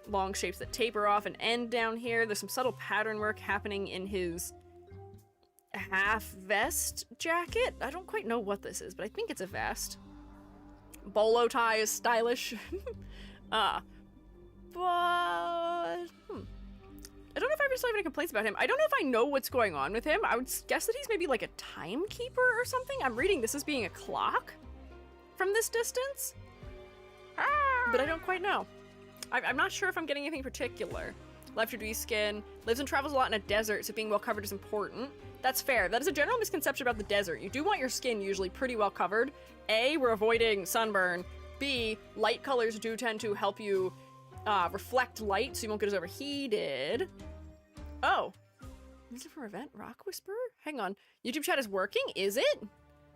long shapes that taper off and end down here. There's some subtle pattern work happening in his half vest jacket. I don't quite know what this is, but I think it's a vest. Bolo tie is stylish. I don't know if I ever have any complaints about him. I don't know if I know what's going on with him. I would guess that he's maybe like a timekeeper or something. I'm reading this as being a clock from this distance, but I don't quite know. I'm not sure if I'm getting anything particular. Left to skin, lives and travels a lot in a desert, so being well covered is important. That's fair. That is a general misconception about the desert. You do want your skin usually pretty well covered. A, we're avoiding sunburn. B, light colors do tend to help you reflect light so you won't get as overheated. Oh. Is it from Event Rock Whisperer? Hang on. YouTube chat is working? Is it?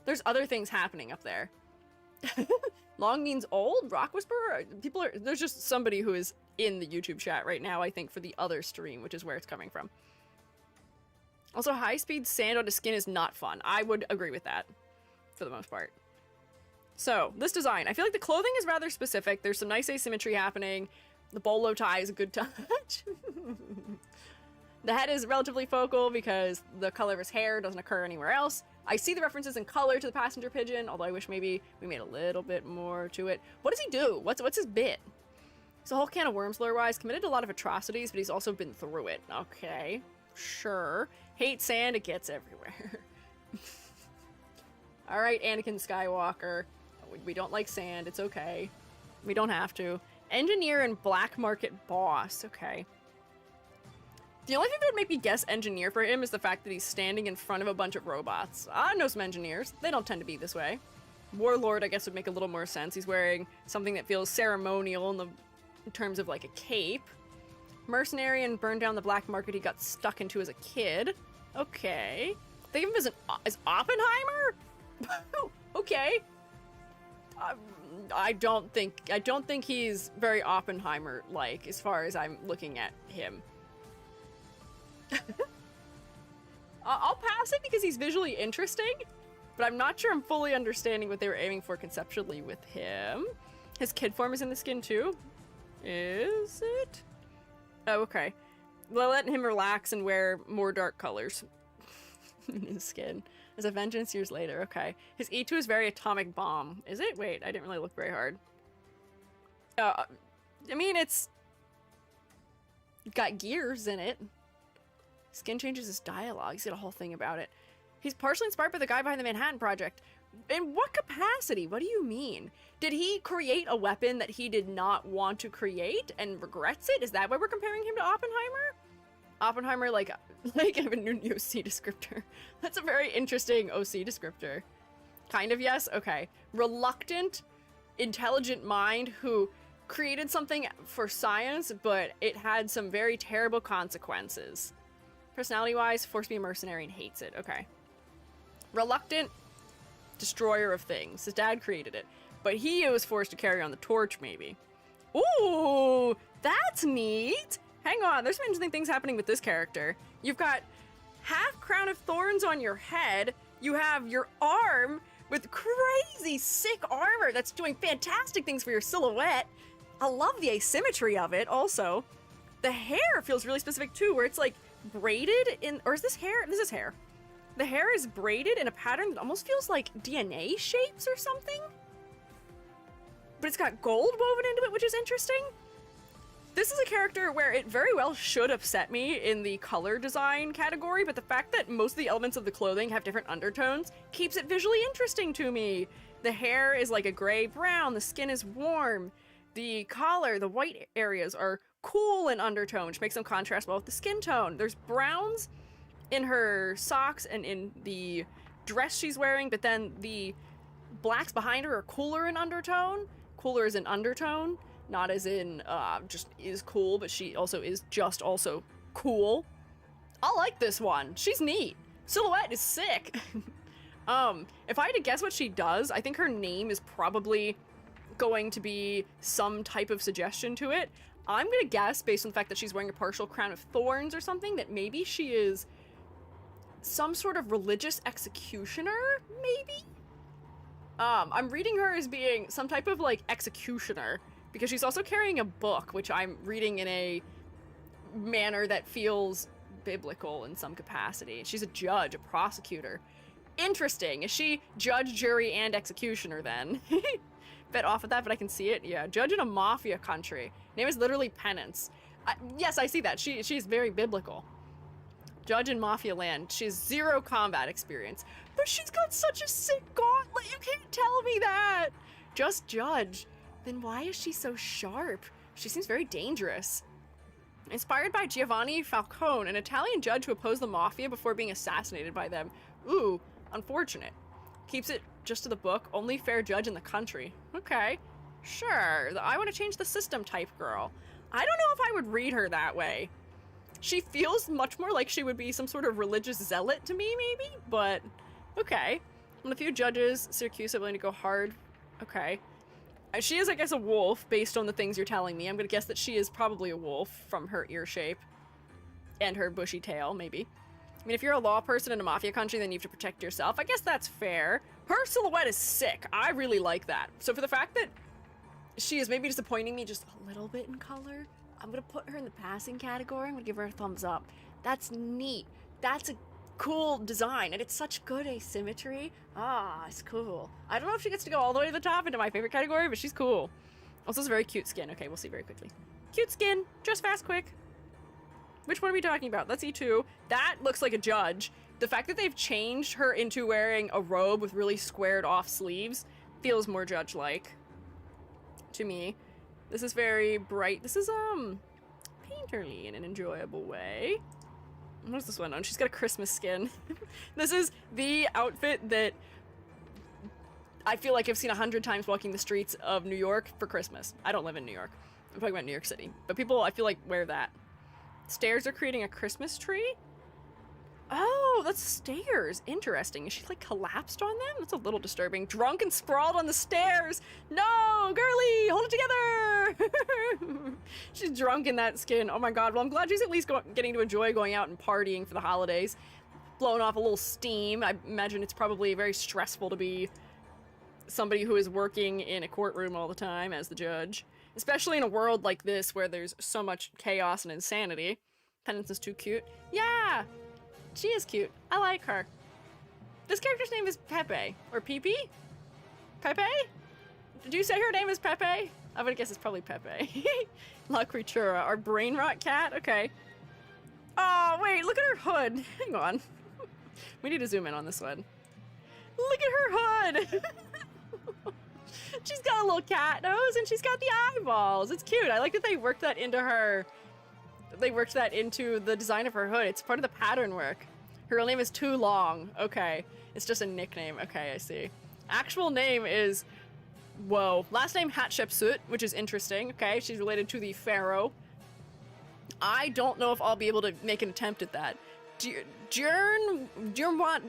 There's other things happening up there. Long means old? Rock Whisperer? There's just somebody who is in the YouTube chat right now, I think, for the other stream, which is where it's coming from. Also, high-speed sand on his skin is not fun. I would agree with that, for the most part. So, this design. I feel like the clothing is rather specific. There's some nice asymmetry happening. The bolo tie is a good touch. The head is relatively focal because the color of his hair doesn't occur anywhere else. I see the references in color to the passenger pigeon, although I wish maybe we made a little bit more to it. What does he do? What's his bit? He's a whole can of worms lore-wise. Committed a lot of atrocities, but he's also been through it. Okay, sure. Hate sand, it gets everywhere. Alright, Anakin Skywalker. We don't like sand, it's okay. We don't have to. Engineer and black market boss, okay. The only thing that would make me guess engineer for him is the fact that he's standing in front of a bunch of robots. I know some engineers. They don't tend to be this way. Warlord, I guess, would make a little more sense. He's wearing something that feels ceremonial in terms of like a cape. Mercenary and burned down the black market he got stuck into as a kid. Okay. Think of him as Oppenheimer? Okay. I don't think he's very Oppenheimer-like as far as I'm looking at him. I'll pass it because he's visually interesting, but I'm not sure I'm fully understanding what they were aiming for conceptually with him. His kid form is in the skin too? Is it? Oh, okay. Well, letting him relax and wear more dark colors in his skin. As a vengeance years later, okay. His E2 is very atomic bomb. Is it? Wait, I didn't really look very hard. I mean, it's got gears in it. Skin changes his dialogue. He's got a whole thing about it. He's partially inspired by the guy behind the Manhattan Project. In what capacity? What do you mean? Did he create a weapon that he did not want to create and regrets it? Is that why we're comparing him to Oppenheimer? Oppenheimer, like have a new OC descriptor. That's a very interesting OC descriptor. Kind of, yes? Okay. Reluctant, intelligent mind who created something for science, but it had some very terrible consequences. Personality-wise, forced to be a mercenary and hates it. Okay. Reluctant, destroyer of things. His dad created it, but he was forced to carry on the torch, maybe. Ooh, that's neat! Hang on, there's some interesting things happening with this character. You've got half crown of thorns on your head. You have your arm with crazy sick armor that's doing fantastic things for your silhouette. I love the asymmetry of it also. The hair feels really specific too, where it's like braided in, or is this hair? This is hair. The hair is braided in a pattern that almost feels like DNA shapes or something. But it's got gold woven into it, which is interesting. This is a character where it very well should upset me in the color design category, but the fact that most of the elements of the clothing have different undertones keeps it visually interesting to me. The hair is like a gray-brown, the skin is warm, the collar, the white areas are cool in undertone, which makes them contrast well with the skin tone. There's browns in her socks and in the dress she's wearing, but then the blacks behind her are cooler in undertone. Cooler is in undertone. Not as in, just is cool, but she also is just also cool. I like this one. She's neat. Silhouette is sick. If I had to guess what she does, I think her name is probably going to be some type of suggestion to it. I'm gonna guess, based on the fact that she's wearing a partial crown of thorns or something, that maybe she is some sort of religious executioner, maybe? I'm reading her as being some type of, like, executioner, because she's also carrying a book, which I'm reading in a manner that feels biblical in some capacity. She's a judge, a prosecutor. Interesting. Is she judge, jury, and executioner, then? Bit off of that, but I can see it. Yeah, judge in a mafia country. Name is literally Penance. Yes, I see that. She's very biblical. Judge in mafia land. She has 0 combat experience, but she's got such a sick gauntlet. You can't tell me that. Just judge. Then why is she so sharp? She seems very dangerous. Inspired by Giovanni Falcone, an Italian judge who opposed the mafia before being assassinated by them. Ooh, unfortunate. Keeps it just to the book. Only fair judge in the country. Okay, sure. The I want to change the system type girl. I don't know if I would read her that way. She feels much more like she would be some sort of religious zealot to me, maybe, but okay. One of the few judges, Syracuse, are willing to go hard. Okay. She is, I guess, a wolf, based on the things you're telling me. I'm gonna guess that she is probably a wolf from her ear shape and her bushy tail, maybe. I mean, if you're a law person in a mafia country, then you have to protect yourself. I guess that's fair. Her silhouette is sick. I really like that. So for the fact that she is maybe disappointing me just a little bit in color, I'm gonna put her in the passing category. I'm gonna give her a thumbs up. That's neat. That's a cool design, and it's such good asymmetry. Ah, it's cool. I don't know if she gets to go all the way to the top into my favorite category, but she's cool. Also, it's a very cute skin. Okay, we'll see very quickly. Cute skin. Just fast, quick. Which one are we talking about? That's E2. That looks like a judge. The fact that they've changed her into wearing a robe with really squared off sleeves feels more judge-like to me. This is very bright. This is, painterly in an enjoyable way. What is this one on? She's got a Christmas skin. This is the outfit that I feel like I've seen 100 times walking the streets of New York for Christmas. I don't live in New York. I'm talking about New York City. But people, I feel like, wear that. Stairs are creating a Christmas tree? Oh, Oh, that's stairs. Interesting. Is she like collapsed on them? That's a little disturbing. Drunk and sprawled on the stairs. No, girly, hold it together. She's drunk in that skin. Oh my god. Well, I'm glad she's at least getting to enjoy going out and partying for the holidays. Blowing off a little steam. I imagine it's probably very stressful to be somebody who is working in a courtroom all the time as the judge. Especially in a world like this where there's so much chaos and insanity. Penance is too cute. Yeah! She is cute. I like her. This character's name is Pepe. Or Pepe? Pepe? Did you say her name is Pepe? I would guess it's probably Pepe. La Creatura. Our brain rot cat? Okay. Oh, wait, look at her hood. Hang on. We need to zoom in on this one. Look at her hood! She's got a little cat nose and she's got the eyeballs. It's cute. I like that they worked that into her. They worked that into the design of her hood. It's part of the pattern work. Her real name is Too Long. Okay. It's just a nickname. Okay, I see. Actual name is... Whoa. Last name Hatshepsut, which is interesting. Okay, she's related to the pharaoh. I don't know if I'll be able to make an attempt at that. Jernwana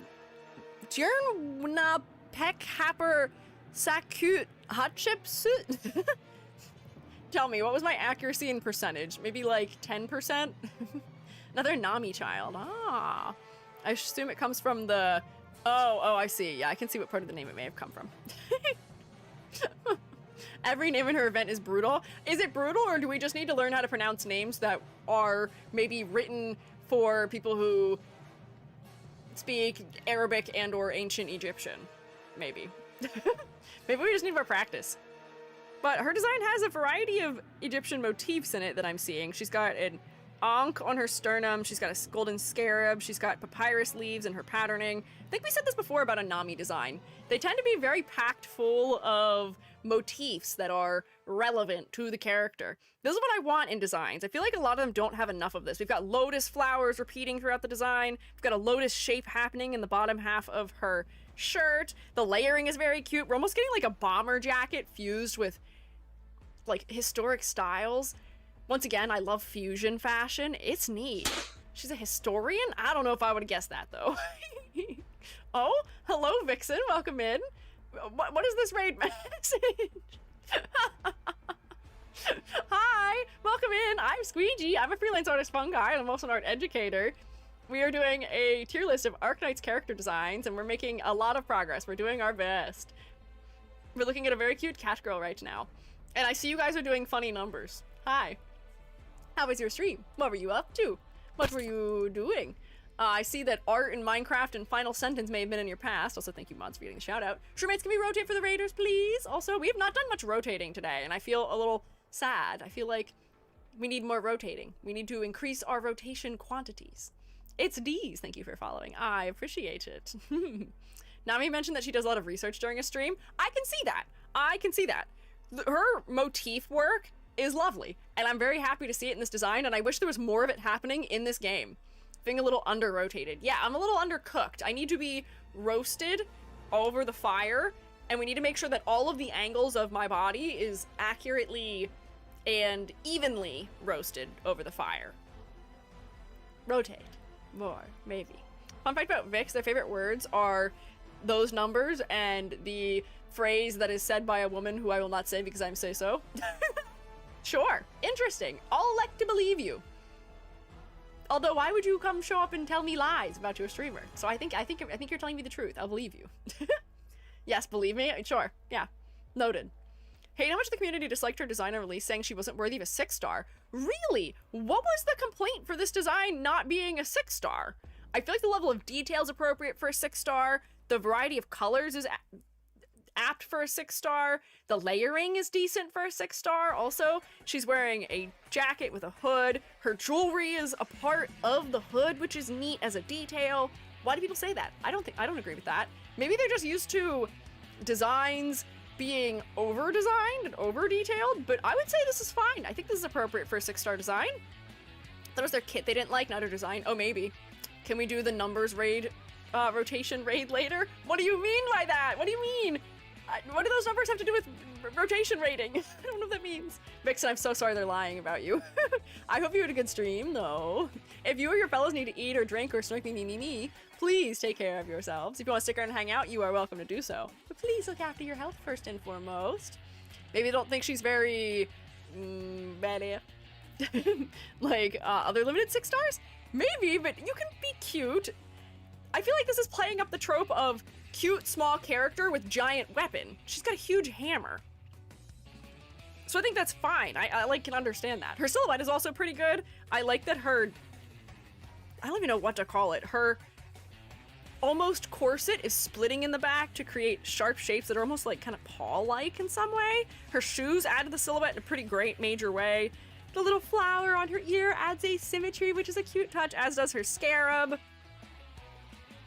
Peck Happer Sakut Hatshepsut? Tell me, what was my accuracy in percentage? Maybe like 10%? Another Nami child. Ah. I assume it comes from the... Oh, I see. Yeah, I can see what part of the name it may have come from. Every name in her event is brutal. Is it brutal, or do we just need to learn how to pronounce names that are maybe written for people who speak Arabic and or ancient Egyptian? Maybe. Maybe we just need more practice. But her design has a variety of Egyptian motifs in it that I'm seeing. She's got an ankh on her sternum, she's got a golden scarab, she's got papyrus leaves in her patterning. I think we said this before about a Nami design. They tend to be very packed full of motifs that are relevant to the character. This is what I want in designs. I feel like a lot of them don't have enough of this. We've got lotus flowers repeating throughout the design. We've got a lotus shape happening in the bottom half of her shirt. The layering is very cute. We're almost getting like a bomber jacket fused with like historic styles. Once again, I love fusion fashion. It's neat. She's a historian? I don't know if I would have guessed that though. Oh, hello Vixen, welcome in. What is this raid message? Hi, welcome in. I'm Squiiji. I'm a freelance artist fungi, and I'm also an art educator. We are doing a tier list of Arknights character designs, and we're making a lot of progress. We're doing our best. We're looking at a very cute cat girl right now. And I see you guys are doing funny numbers. Hi. How was your stream? What were you up to? What were you doing? I see that art in Minecraft and Final Sentence may have been in your past. Also, thank you, mods, for getting the shout out. Shroommates, can we rotate for the raiders, please? Also, we have not done much rotating today, and I feel a little sad. I feel like we need more rotating. We need to increase our rotation quantities. It's D's. Thank you for following. I appreciate it. Nami mentioned that she does a lot of research during a stream. I can see that. I can see that. Her motif work is lovely, and I'm very happy to see it in this design, and I wish there was more of it happening in this game. Being a little under-rotated. Yeah, I'm a little undercooked. I need to be roasted over the fire, and we need to make sure that all of the angles of my body is accurately and evenly roasted over the fire. Rotate. More, maybe. Fun fact about Vix, their favorite words are those numbers and the phrase that is said by a woman who I will not say because I'm say-so. Sure. Interesting. I'll elect to believe you. Although, why would you come show up and tell me lies about your streamer? So I think you're telling me the truth. I'll believe you. Yes, believe me? Sure. Yeah. Noted. Hate how much the community disliked her design on release, saying she wasn't worthy of a 6-star. Really? What was the complaint for this design not being a 6-star? I feel like the level of detail is appropriate for a 6-star. The variety of colors is apt for a 6-star. The layering is decent for a 6-star. Also, she's wearing a jacket with a hood. Her jewelry is a part of the hood, which is neat as a detail. Why do people say that? I don't agree with that. Maybe they're just used to designs being over-designed and over-detailed, but I would say this is fine. I think this is appropriate for a 6-star design. That was their kit they didn't like, not her design. Oh, maybe. Can we do the numbers raid, rotation raid later? What do you mean by that? What do you mean? What do those numbers have to do with rotation rating? I don't know what that means. Vixen, I'm so sorry they're lying about you. I hope you had a good stream, though. If you or your fellows need to eat or drink or snork me, please take care of yourselves. If you want to stick around and hang out, you are welcome to do so. But please look after your health first and foremost. Maybe they don't think she's very... bad. Like, other limited 6 stars? Maybe, but you can be cute. I feel like this is playing up the trope of cute, small character with giant weapon. She's got a huge hammer. So I think that's fine. I like, can understand that. Her silhouette is also pretty good. I like that her... I don't even know what to call it. Her almost corset is splitting in the back to create sharp shapes that are almost like kind of paw-like in some way. Her shoes add to the silhouette in a pretty great major way. The little flower on her ear adds asymmetry, which is a cute touch, as does her scarab.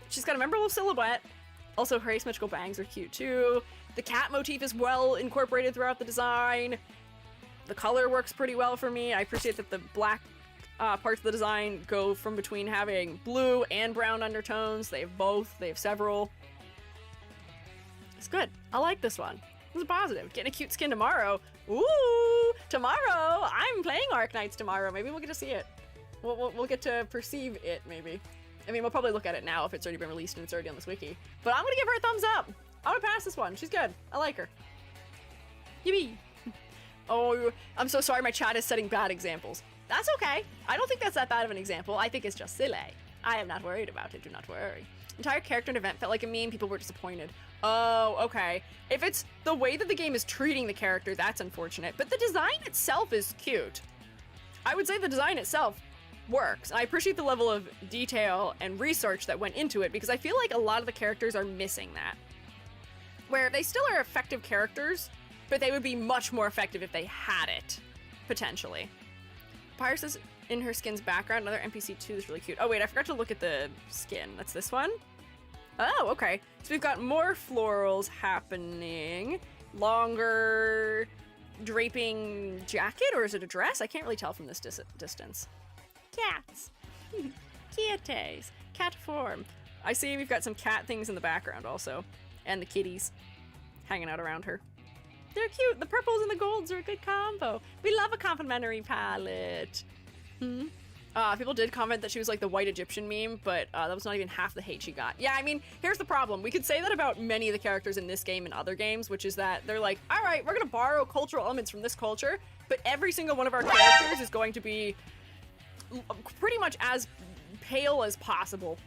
She's got a memorable silhouette. Also, her asymmetrical bangs are cute too. The cat motif is well incorporated throughout the design. The color works pretty well for me. I appreciate that the black parts of the design go from between having blue and brown undertones. They have both. They have several. It's good. I like this one. It's positive. Getting a cute skin tomorrow. Ooh! Tomorrow! I'm playing Arknights tomorrow. Maybe we'll get to see it. We'll get to perceive it, maybe. I mean, we'll probably look at it now if it's already been released and it's already on this wiki. But I'm gonna give her a thumbs up. I'm gonna pass this one. She's good. I like her. Yippee! Oh, I'm so sorry my chat is setting bad examples. That's okay. I don't think that's that bad of an example. I think it's just silly. I am not worried about it. Do not worry. Entire character and event felt like a meme. People were disappointed. Oh, okay. If it's the way that the game is treating the character, that's unfortunate. But the design itself is cute. I would say the design itself works. I appreciate the level of detail and research that went into it because I feel like a lot of the characters are missing that. Where they still are effective characters, but they would be much more effective if they had it, potentially. Pyrus is in her skin's background. Another NPC too is really cute. Oh wait, I forgot to look at the skin. That's this one? Oh, okay. So we've got more florals happening. Longer draping jacket, or is it a dress? I can't really tell from this distance. Cats. Kitties. Cat form. I see we've got some cat things in the background also. And the kitties hanging out around her. They're cute. The purples and the golds are a good combo. We love a complimentary palette. People did comment that she was like the white Egyptian meme, but that was not even half the hate she got. Yeah, I mean, here's the problem. We could say that about many of the characters in this game and other games, which is that they're like, all right, we're going to borrow cultural elements from this culture, but every single one of our characters is going to be pretty much as pale as possible.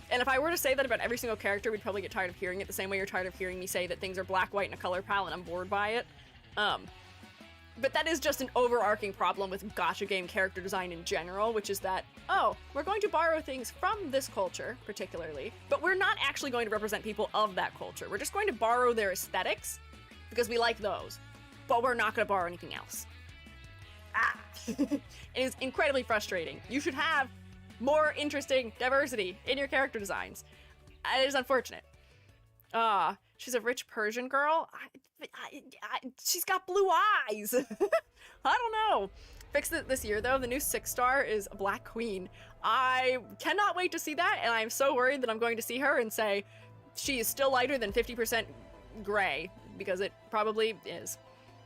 And if I were to say that about every single character, we'd probably get tired of hearing it the same way you're tired of hearing me say that things are black, white, and a color palette, and I'm bored by it. But that is just an overarching problem with gacha game character design in general, which is that, oh, we're going to borrow things from this culture, particularly, but we're not actually going to represent people of that culture. We're just going to borrow their aesthetics, because we like those, but we're not going to borrow anything else. It is incredibly frustrating. You should have more interesting diversity in your character designs. It is unfortunate. She's a rich Persian girl. She's got blue eyes. I don't know. Fixed it this year though. The new 6-star is a black queen. I cannot wait to see that, and I'm so worried that I'm going to see her and say she is still lighter than 50% gray, because it probably is.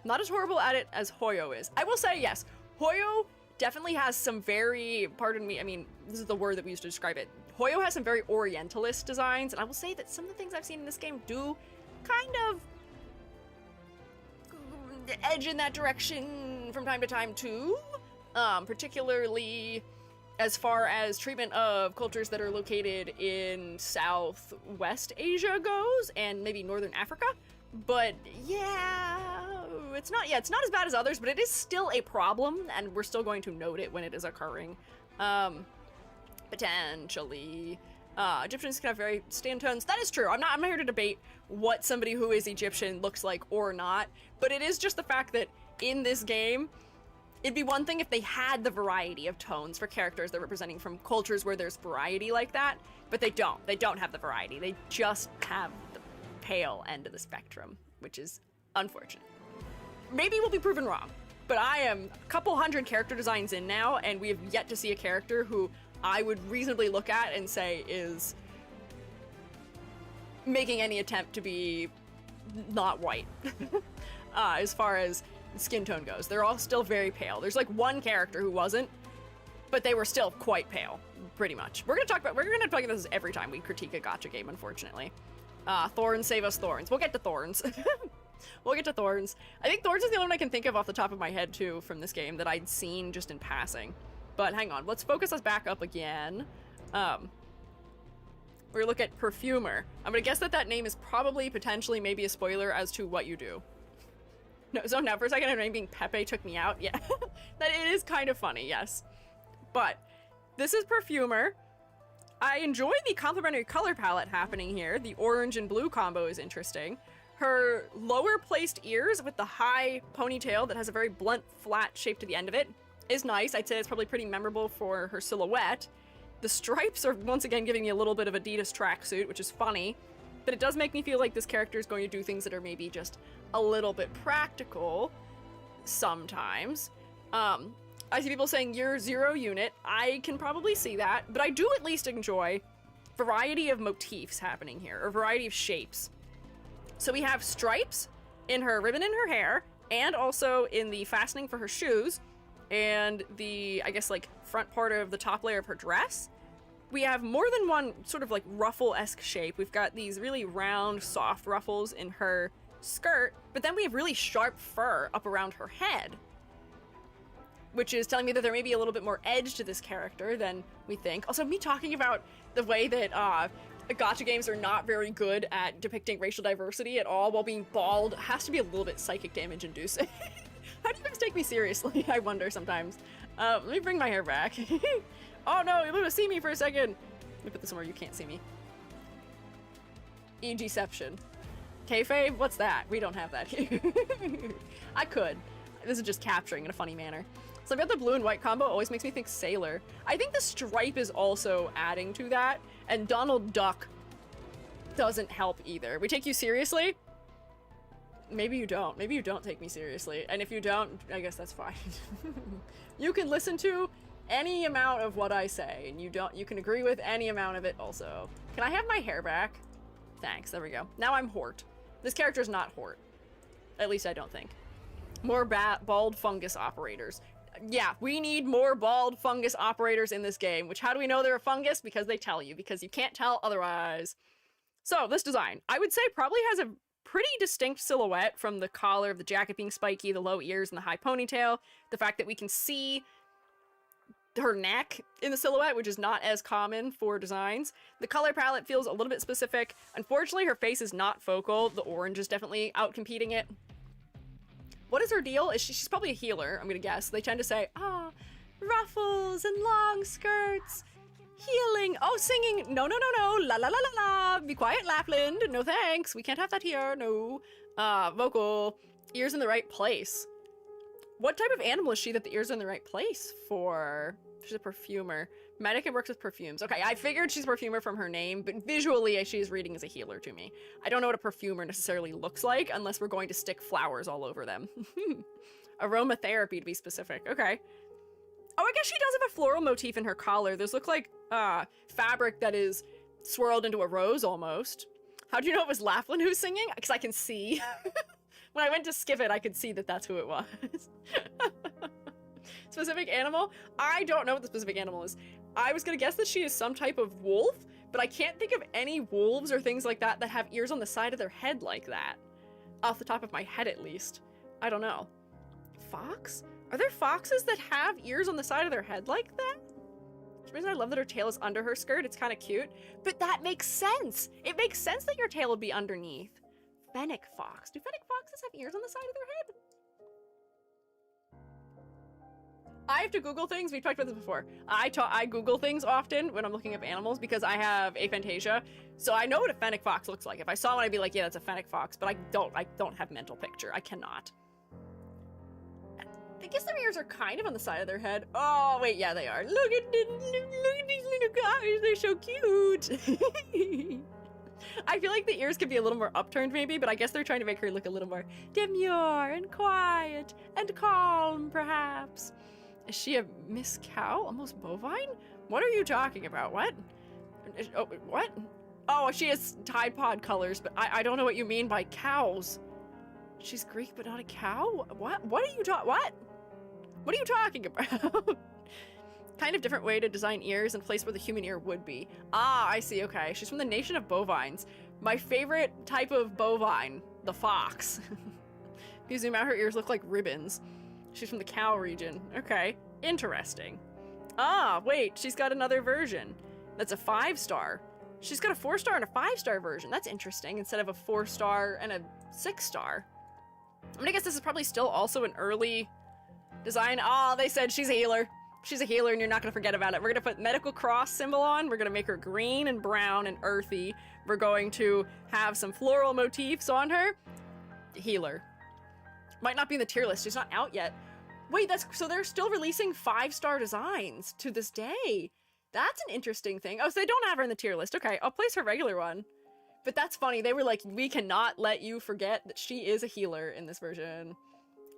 Not as horrible at it as Hoyo is. I will say yes, Hoyo definitely has some very, pardon me, I mean, this is the word that we use to describe it. Hoyo has some very orientalist designs, and I will say that some of the things I've seen in this game do kind of edge in that direction from time to time too. Particularly as far as treatment of cultures that are located in Southwest Asia goes, and maybe Northern Africa. But yeah, it's not as bad as others, but it is still a problem, and we're still going to note it when it is occurring. Potentially. Egyptians can have very stand tones. That is true. I'm not here to debate what somebody who is Egyptian looks like or not, but it is just the fact that in this game, it'd be one thing if they had the variety of tones for characters they're representing from cultures where there's variety like that, but they don't. They don't have the variety. They just have the pale end of the spectrum, which is unfortunate. Maybe we'll be proven wrong, but I am a couple hundred character designs in now, and we have yet to see a character who I would reasonably look at and say is making any attempt to be not white as far as skin tone goes. They're all still very pale. There's like one character who wasn't, but they were still quite pale, pretty much. We're gonna talk about this every time we critique a gacha game, unfortunately. Thorns, save us Thorns. We'll get to Thorns. We'll get to Thorns. I think Thorns is the only one I can think of off the top of my head, too, from this game that I'd seen just in passing. But hang on, let's focus us back up again. We're gonna look at Perfumer. I'm gonna guess that that name is probably, potentially, maybe a spoiler as to what you do. No, so now for a second, her name being Pepe took me out. Yeah, that it is kind of funny, yes. But this is Perfumer. I enjoy the complementary color palette happening here. The orange and blue combo is interesting. Her lower placed ears with the high ponytail that has a very blunt, flat shape to the end of it is nice. I'd say it's probably pretty memorable for her silhouette. The stripes are once again giving me a little bit of Adidas tracksuit, which is funny, but it does make me feel like this character is going to do things that are maybe just a little bit practical sometimes. I see people saying you're 0 unit. I can probably see that, but I do at least enjoy variety of motifs happening here, or variety of shapes. So we have stripes in her ribbon in her hair, and also in the fastening for her shoes, and the, I guess, like, front part of the top layer of her dress. We have more than one sort of, like, ruffle-esque shape. We've got these really round, soft ruffles in her skirt, but then we have really sharp fur up around her head, which is telling me that there may be a little bit more edge to this character than we think. Also, me talking about the way that gacha games are not very good at depicting racial diversity at all while being bald has to be a little bit psychic damage inducing. How do you guys take me seriously? I wonder sometimes. Let me bring my hair back. Oh no, you're able to see me for a second. Let me put this somewhere you can't see me. E-Gception. Kayfabe? What's that? We don't have that here. I could. This is just capturing in a funny manner. So I've got the blue and white combo, always makes me think Sailor. I think the stripe is also adding to that, and Donald Duck doesn't help either. We take you seriously? Maybe you don't. Maybe you don't take me seriously. And if you don't, I guess that's fine. You can listen to any amount of what I say, and you can agree with any amount of it also. Can I have my hair back? Thanks, there we go. Now I'm Hort. This character's not Hort. At least I don't think. More bald fungus operators. Yeah, we need more bald fungus operators in this game, which how do we know they're a fungus? Because they tell you, because you can't tell otherwise. So, this design, I would say probably has a pretty distinct silhouette from the collar of the jacket being spiky, the low ears, and the high ponytail. The fact that we can see her neck in the silhouette, which is not as common for designs. The color palette feels a little bit specific. Unfortunately, her face is not focal. The orange is definitely outcompeting it. What is her deal? She's probably a healer, I'm gonna guess. They tend to say, ruffles and long skirts, healing, singing, no, la la la la la, be quiet, Lapland, no thanks, we can't have that here, no. Vocal, ears in the right place. What type of animal is she that the ears are in the right place for? She's a perfumer. Medic and works with perfumes. Okay, I figured she's a perfumer from her name, but visually she is reading as a healer to me. I don't know what a perfumer necessarily looks like unless we're going to stick flowers all over them. Aromatherapy to be specific. Okay. Oh, I guess she does have a floral motif in her collar. Those look like fabric that is swirled into a rose almost. How do you know it was Laughlin who's singing? Because I can see. When I went to skip it, I could see that that's who it was. Specific animal? I don't know what the specific animal is. I was gonna guess that she is some type of wolf, but I can't think of any wolves or things like that that have ears on the side of their head like that. Off the top of my head, at least. I don't know. Fox? Are there foxes that have ears on the side of their head like that? For some reason, I love that her tail is under her skirt. It's kind of cute. But that makes sense. It makes sense that your tail would be underneath. Fennec fox. Do fennec foxes have ears on the side of their head? I have to Google things. We've talked about this before. I Google things often when I'm looking up animals because I have aphantasia. So I know what a fennec fox looks like. If I saw one, I'd be like, yeah, that's a fennec fox. But I don't have mental picture. I cannot. I guess their ears are kind of on the side of their head. Oh, wait, yeah, they are. Look at these little guys. They're so cute. I feel like the ears could be a little more upturned maybe, but I guess they're trying to make her look a little more demure and quiet and calm, perhaps. Is she a Miss Cow? Almost bovine? What are you talking about? What? Oh, what? Oh, she has Tide Pod colors, but I don't know what you mean by cows. She's Greek, but not a cow? What? What are you What are you talking about? Kind of different way to design ears in a place where the human ear would be. Ah, I see, okay. She's from the nation of bovines. My favorite type of bovine, the fox. If you zoom out, her ears look like ribbons. She's from the cow region. Okay, interesting. Ah, wait, she's got another version. That's a 5-star. She's got a 4-star and a 5-star version. That's interesting, instead of a 4-star and a 6-star. I'm gonna guess this is probably still also an early design. Oh, they said she's a healer. She's a healer and you're not gonna forget about it. We're gonna put medical cross symbol on. We're gonna make her green and brown and earthy. We're going to have some floral motifs on her. Healer. Might not be in the tier list. She's not out yet. Wait, so they're still releasing 5-star designs to this day. That's an interesting thing. Oh, so they don't have her in the tier list. Okay, I'll place her regular one. But that's funny. They were like, we cannot let you forget that she is a healer in this version.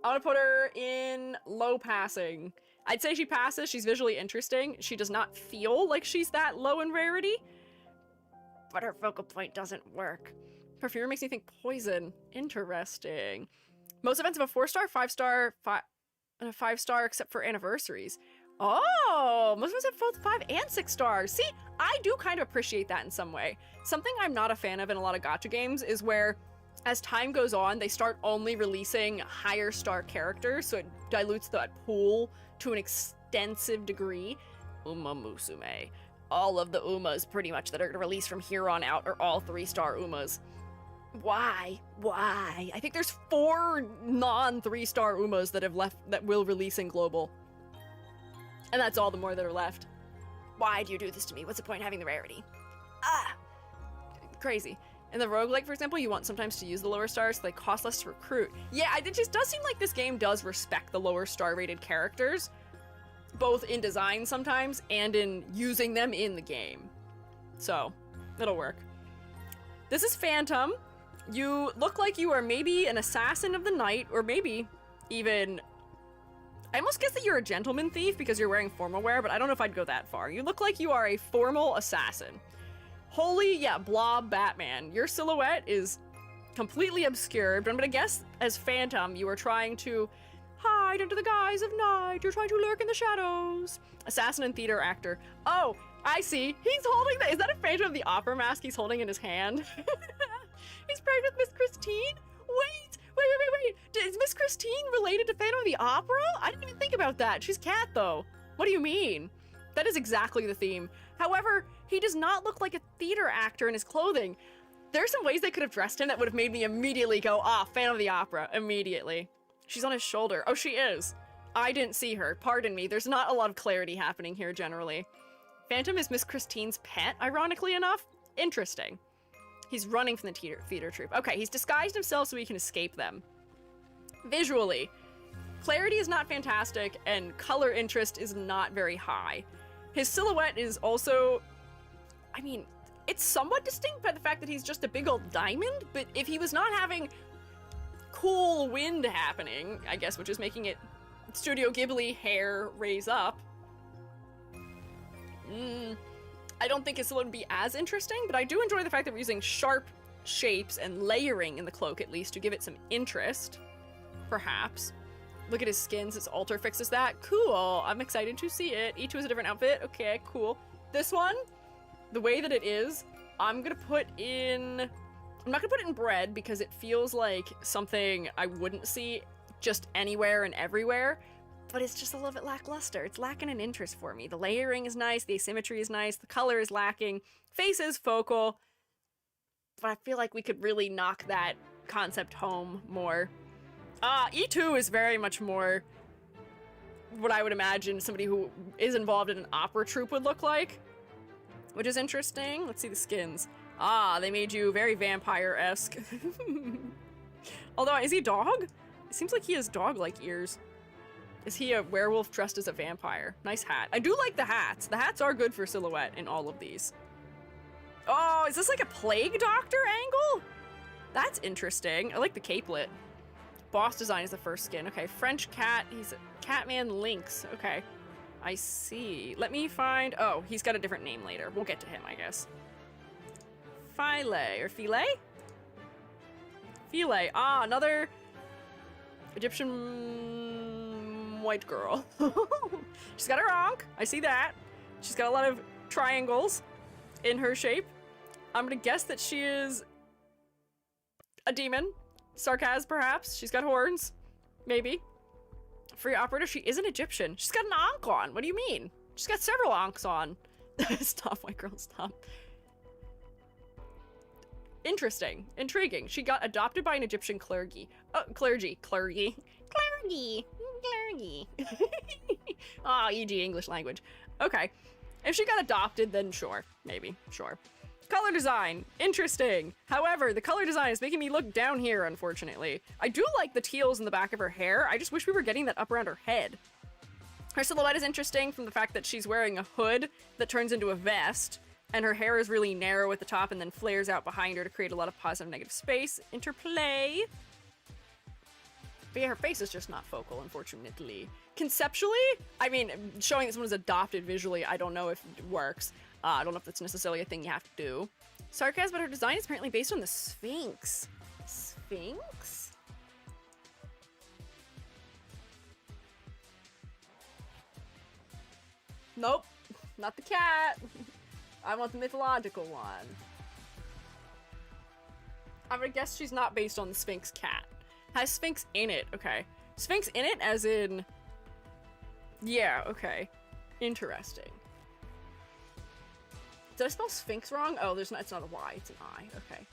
I'm gonna put her in low passing. I'd say she passes. She's visually interesting. She does not feel like she's that low in rarity. But her focal point doesn't work. Perfumer makes me think poison. Interesting. Most events have a 4-star, 5-star, and a 5-star except for anniversaries. Oh, most of us have both 5 and 6 stars. See, I do kind of appreciate that in some way. Something I'm not a fan of in a lot of gacha games is where, as time goes on, they start only releasing higher star characters, so it dilutes that pool to an extensive degree. Uma Musume. All of the Umas, pretty much, that are going to release from here on out are all 3-star Umas. Why? Why? I think there's 4 non-3-star Umas that have left that will release in global. And that's all the more that are left. Why do you do this to me? What's the point in having the rarity? Ah! Crazy. In the roguelike, for example, you want sometimes to use the lower stars so they cost less to recruit. Yeah, it just does seem like this game does respect the lower star rated characters, both in design sometimes and in using them in the game. So, it'll work. This is Phantom. You look like you are maybe an assassin of the night, or maybe even... I almost guess that you're a gentleman thief because you're wearing formal wear, but I don't know if I'd go that far. You look like you are a formal assassin. Holy, yeah, blob Batman. Your silhouette is completely obscured, but I'm gonna guess as Phantom, you are trying to hide under the guise of night. You're trying to lurk in the shadows. Assassin and theater actor. Oh, I see. He's holding that. Is that a Phantom of the Opera mask he's holding in his hand? He's paired with Miss Christine? Wait. Is Miss Christine related to Phantom of the Opera? I didn't even think about that. She's Cat, though. What do you mean? That is exactly the theme. However, he does not look like a theater actor in his clothing. There are some ways they could have dressed him that would have made me immediately go, Phantom of the Opera, immediately. She's on his shoulder. Oh, she is. I didn't see her. Pardon me. There's not a lot of clarity happening here, generally. Phantom is Miss Christine's pet, ironically enough. Interesting. He's running from the theater troupe. Okay, he's disguised himself so he can escape them. Visually, clarity is not fantastic, and color interest is not very high. His silhouette is also, I mean, it's somewhat distinct by the fact that he's just a big old diamond, but if he was not having cool wind happening, I guess, which is making it Studio Ghibli hair raise up, I don't think his silhouette would be as interesting, but I do enjoy the fact that we're using sharp shapes and layering in the cloak, at least, to give it some interest, perhaps. Look at his skins, his altar fixes that. Cool, I'm excited to see it. Each was a different outfit. Okay, cool. This one, the way that it is, I'm not gonna put it in bread because it feels like something I wouldn't see just anywhere and everywhere, but it's just a little bit lackluster. It's lacking an interest for me. The layering is nice, the asymmetry is nice, the color is lacking, face is focal, but I feel like we could really knock that concept home more. E2 is very much more what I would imagine somebody who is involved in an opera troupe would look like, which is interesting. Let's see the skins. They made you very vampire-esque. Although, is he a dog? It seems like he has dog-like ears. Is he a werewolf dressed as a vampire? Nice hat. I do like the hats. The hats are good for silhouette in all of these. Oh, is this like a plague doctor angle? That's interesting. I like the capelet. Boss design is the first skin. Okay, French cat. He's a Catman Lynx. Okay, I see. Let me find... Oh, he's got a different name later. We'll get to him, I guess. Philae, or Philae? Philae. Ah, another Egyptian white girl. She's got her ankh. I see that. She's got a lot of triangles in her shape. I'm gonna guess that she is a demon. Sarkaz, perhaps. She's got horns. Maybe. Free operator. She is an Egyptian. She's got an ankh on. What do you mean? She's got several ankhs on. Stop, white girl, stop. Interesting. Intriguing. She got adopted by an Egyptian clergy. Clergy. Ah, e.g. English language. Okay. If she got adopted, then sure. Maybe. Sure. Color design. Interesting. However, the color design is making me look down here, unfortunately. I do like the teals in the back of her hair. I just wish we were getting that up around her head. Her silhouette is interesting from the fact that she's wearing a hood that turns into a vest, and her hair is really narrow at the top and then flares out behind her to create a lot of positive negative space. Interplay. But yeah, her face is just not focal, unfortunately. Conceptually, I mean, showing that someone is adopted visually, I don't know if it works. I don't know if that's necessarily a thing you have to do. Sarcasm, but her design is apparently based on the Sphinx. Sphinx? Nope, not the cat. I want the mythological one. I'm gonna guess she's not based on the Sphinx cat. Has Sphinx in it, okay. Sphinx in it as in... Yeah, okay. Interesting. Did I spell Sphinx wrong? Oh, there's not, it's not a Y, it's an I, okay.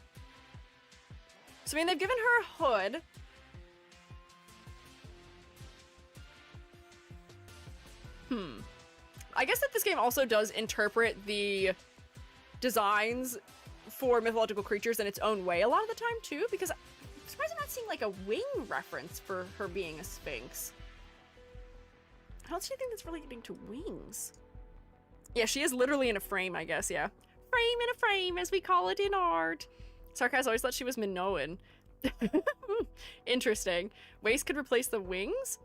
So, I mean, they've given her a hood. I guess that this game also does interpret the designs for mythological creatures in its own way a lot of the time, too, because I'm surprised I'm not seeing, like, a wing reference for her being a Sphinx. I don't see anything that's relating to wings. Yeah, she is literally in a frame, I guess, yeah. Frame in a frame, as we call it in art. Sarkaz always thought she was Minoan. Interesting. Waist could replace the wings?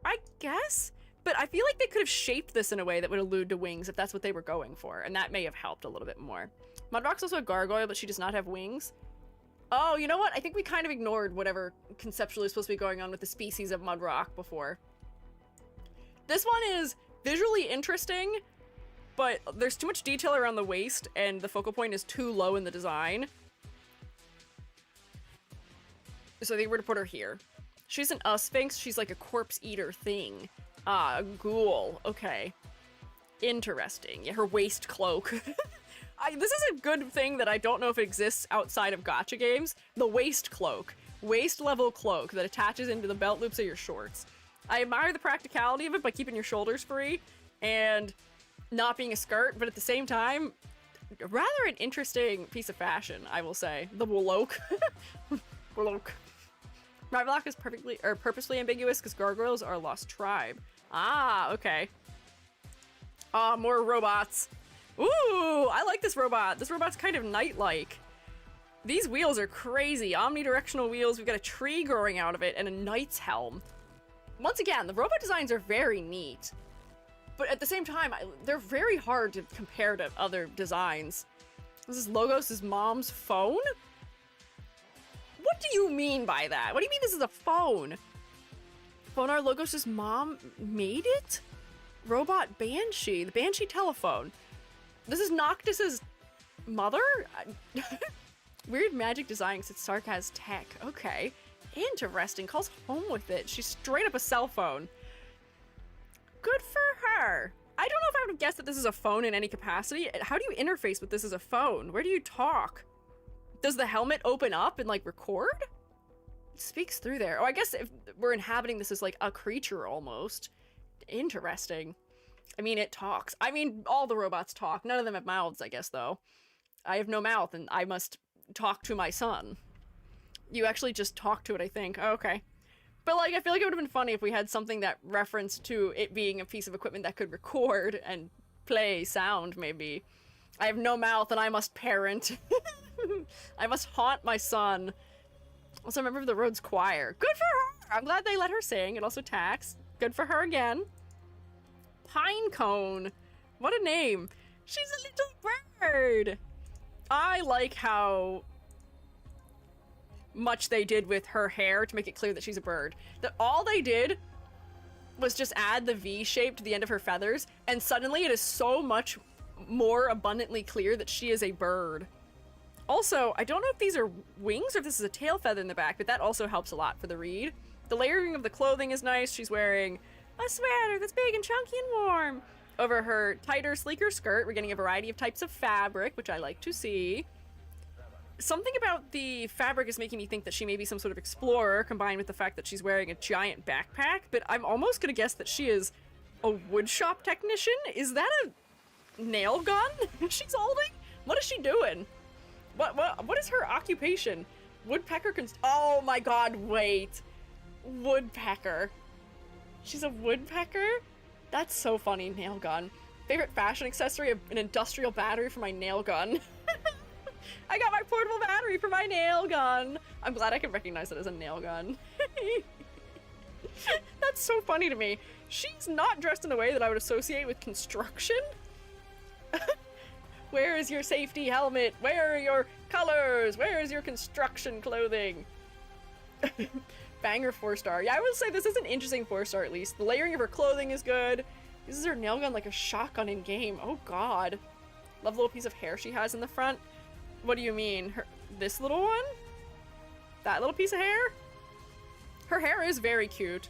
I guess? But I feel like they could have shaped this in a way that would allude to wings if that's what they were going for, and that may have helped a little bit more. Mudrock's also a gargoyle, but she does not have wings. Oh, you know what? I think we kind of ignored whatever conceptually is supposed to be going on with the species of Mudrock before. This one is visually interesting, but there's too much detail around the waist, and the focal point is too low in the design. So I think we're to put her here. She's an Sphinx, she's like a corpse eater thing. Ah, a ghoul. Okay. Interesting. Yeah, her waist cloak. This is a good thing that I don't know if it exists outside of gacha games. The waist cloak. Waist level cloak that attaches into the belt loops of your shorts. I admire the practicality of it by keeping your shoulders free and not being a skirt, but at the same time, rather an interesting piece of fashion, I will say. The Woloke. Woloke. Mudrock is purposely ambiguous because gargoyles are a lost tribe. Ah, okay. Ah, more robots. Ooh, I like this robot. This robot's kind of knight-like. These wheels are crazy. Omnidirectional wheels. We've got a tree growing out of it and a knight's helm. Once again, the robot designs are very neat. But at the same time, they're very hard to compare to other designs. This is Logos' mom's phone? What do you mean by that? What do you mean this is a phone? Phonar Logos' mom made it? Robot Banshee. The Banshee telephone. This is Noctis's mother? Weird magic design because it's Sarkaz tech. Okay. Interesting. Calls home with it. She's straight up a cell phone. Good for her. I don't know if I would have guessed that this is a phone in any capacity. How do you interface with this as a phone? Where do you talk? Does the helmet open up and, like, record? It speaks through there. Oh, I guess if we're inhabiting this as, like, a creature almost. Interesting. I mean, it talks. I mean, all the robots talk. None of them have mouths, I guess, though. I have no mouth, and I must talk to my son. You actually just talk to it, I think. Oh, okay. But, like, I feel like it would have been funny if we had something that referenced to it being a piece of equipment that could record and play sound, maybe. I have no mouth, and I must parent. I must haunt my son. Also, a member of the Rhodes Choir. Good for her! I'm glad they let her sing. It also tax. Good for her again. Pinecone. What a name. She's a little bird. I like how much they did with her hair to make it clear that she's a bird. That all they did was just add the V shape to the end of her feathers, and suddenly it is so much more abundantly clear that she is a bird. Also, I don't know if these are wings or if this is a tail feather in the back, but that also helps a lot for the read. The layering of the clothing is nice. She's wearing a sweater that's big and chunky and warm. Over her tighter, sleeker skirt, we're getting a variety of types of fabric, which I like to see. Something about the fabric is making me think that she may be some sort of explorer, combined with the fact that she's wearing a giant backpack, but I'm almost gonna guess that she is a woodshop technician? Is that a nail gun she's holding? What is she doing? What is her occupation? Woodpecker oh my god, wait. Woodpecker. She's a woodpecker? That's so funny, nail gun. Favorite fashion accessory, an industrial battery for my nail gun. I got my portable battery for my nail gun. I'm glad I can recognize it as a nail gun. That's so funny to me. She's not dressed in a way that I would associate with construction. Where is your safety helmet? Where are your colors? Where is your construction clothing? Banger 4-star. Yeah, I would say this is an interesting 4-star at least. The layering of her clothing is good. Uses her nail gun like a shotgun in game. Oh god. Love the little piece of hair she has in the front. What do you mean? This little one? That little piece of hair? Her hair is very cute.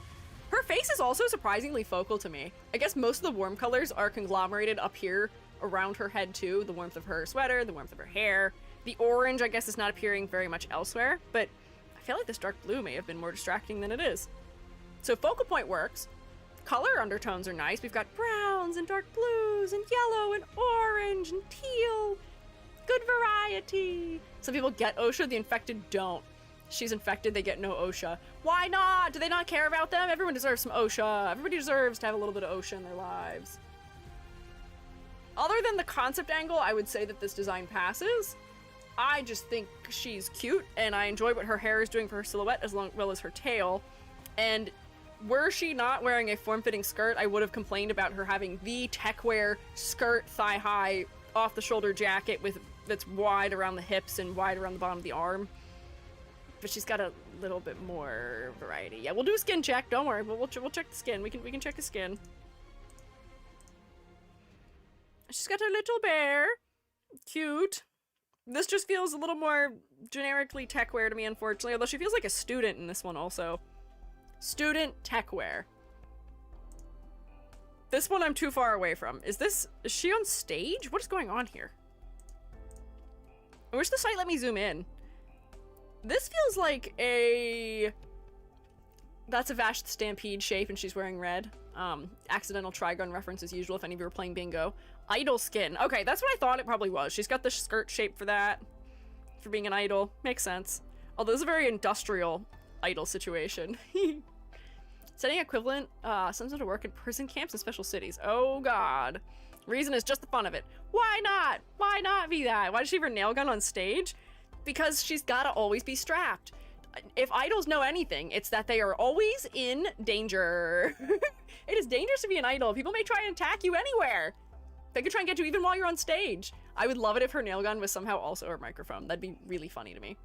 Her face is also surprisingly focal to me. I guess most of the warm colors are conglomerated up here around her head too. The warmth of her sweater, the warmth of her hair. The orange, I guess, is not appearing very much elsewhere, but I feel like this dark blue may have been more distracting than it is. So focal point works. Color undertones are nice. We've got browns and dark blues and yellow and orange and teal. Good variety. Some people get OSHA, the infected don't. She's infected, they get no OSHA. Why not? Do they not care about them? Everyone deserves some OSHA. Everybody deserves to have a little bit of OSHA in their lives. Other than the concept angle, I would say that this design passes. I just think she's cute, and I enjoy what her hair is doing for her silhouette as well as her tail. And were she not wearing a form-fitting skirt, I would have complained about her having the techwear skirt, thigh-high, off-the-shoulder jacket that's wide around the hips and wide around the bottom of the arm. But she's got a little bit more variety. Yeah, we'll do a skin check. Don't worry, we'll check the skin. We can check the skin. She's got her little bear. Cute. This just feels a little more generically techwear to me, unfortunately. Although she feels like a student in this one also. Student techwear. This one I'm too far away from. Is she on stage? What is going on here? I wish the site let me zoom in. This feels like that's a Vash the Stampede shape and she's wearing red. Accidental Trigun reference as usual if any of you were playing bingo. Idol skin. Okay, that's what I thought it probably was. She's got the skirt shape for that. For being an idol. Makes sense. Although this is a very industrial idol situation. Setting equivalent sends her to work in prison camps and special cities. Oh god. Reason is just the fun of it. Why not? Why not be that? Why does she have her nail gun on stage? Because she's gotta always be strapped. If idols know anything, it's that they are always in danger. It is dangerous to be an idol. People may try and attack you anywhere. They could try and get you even while you're on stage. I would love it if her nail gun was somehow also her microphone. That'd be really funny to me.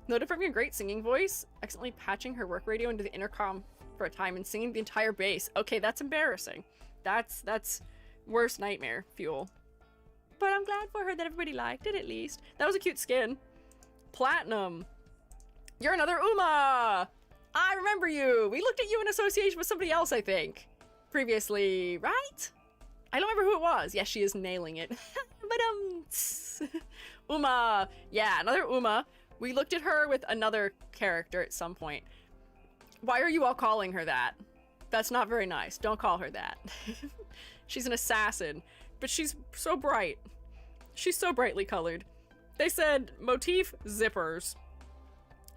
Noted from your great singing voice, accidentally patching her work radio into the intercom for a time and singing the entire bass. Okay, that's embarrassing. That's worst nightmare fuel. But I'm glad for her that everybody liked it at least. That was a cute skin. Platinum. You're another Uma! I remember you! We looked at you in association with somebody else, I think. Previously, right? I don't remember who it was. Yes, she is nailing it. But Uma! Yeah, another Uma. We looked at her with another character at some point. Why are you all calling her that? That's not very nice. Don't call her that. She's an assassin, but she's so bright. She's so brightly colored. They said, motif, zippers.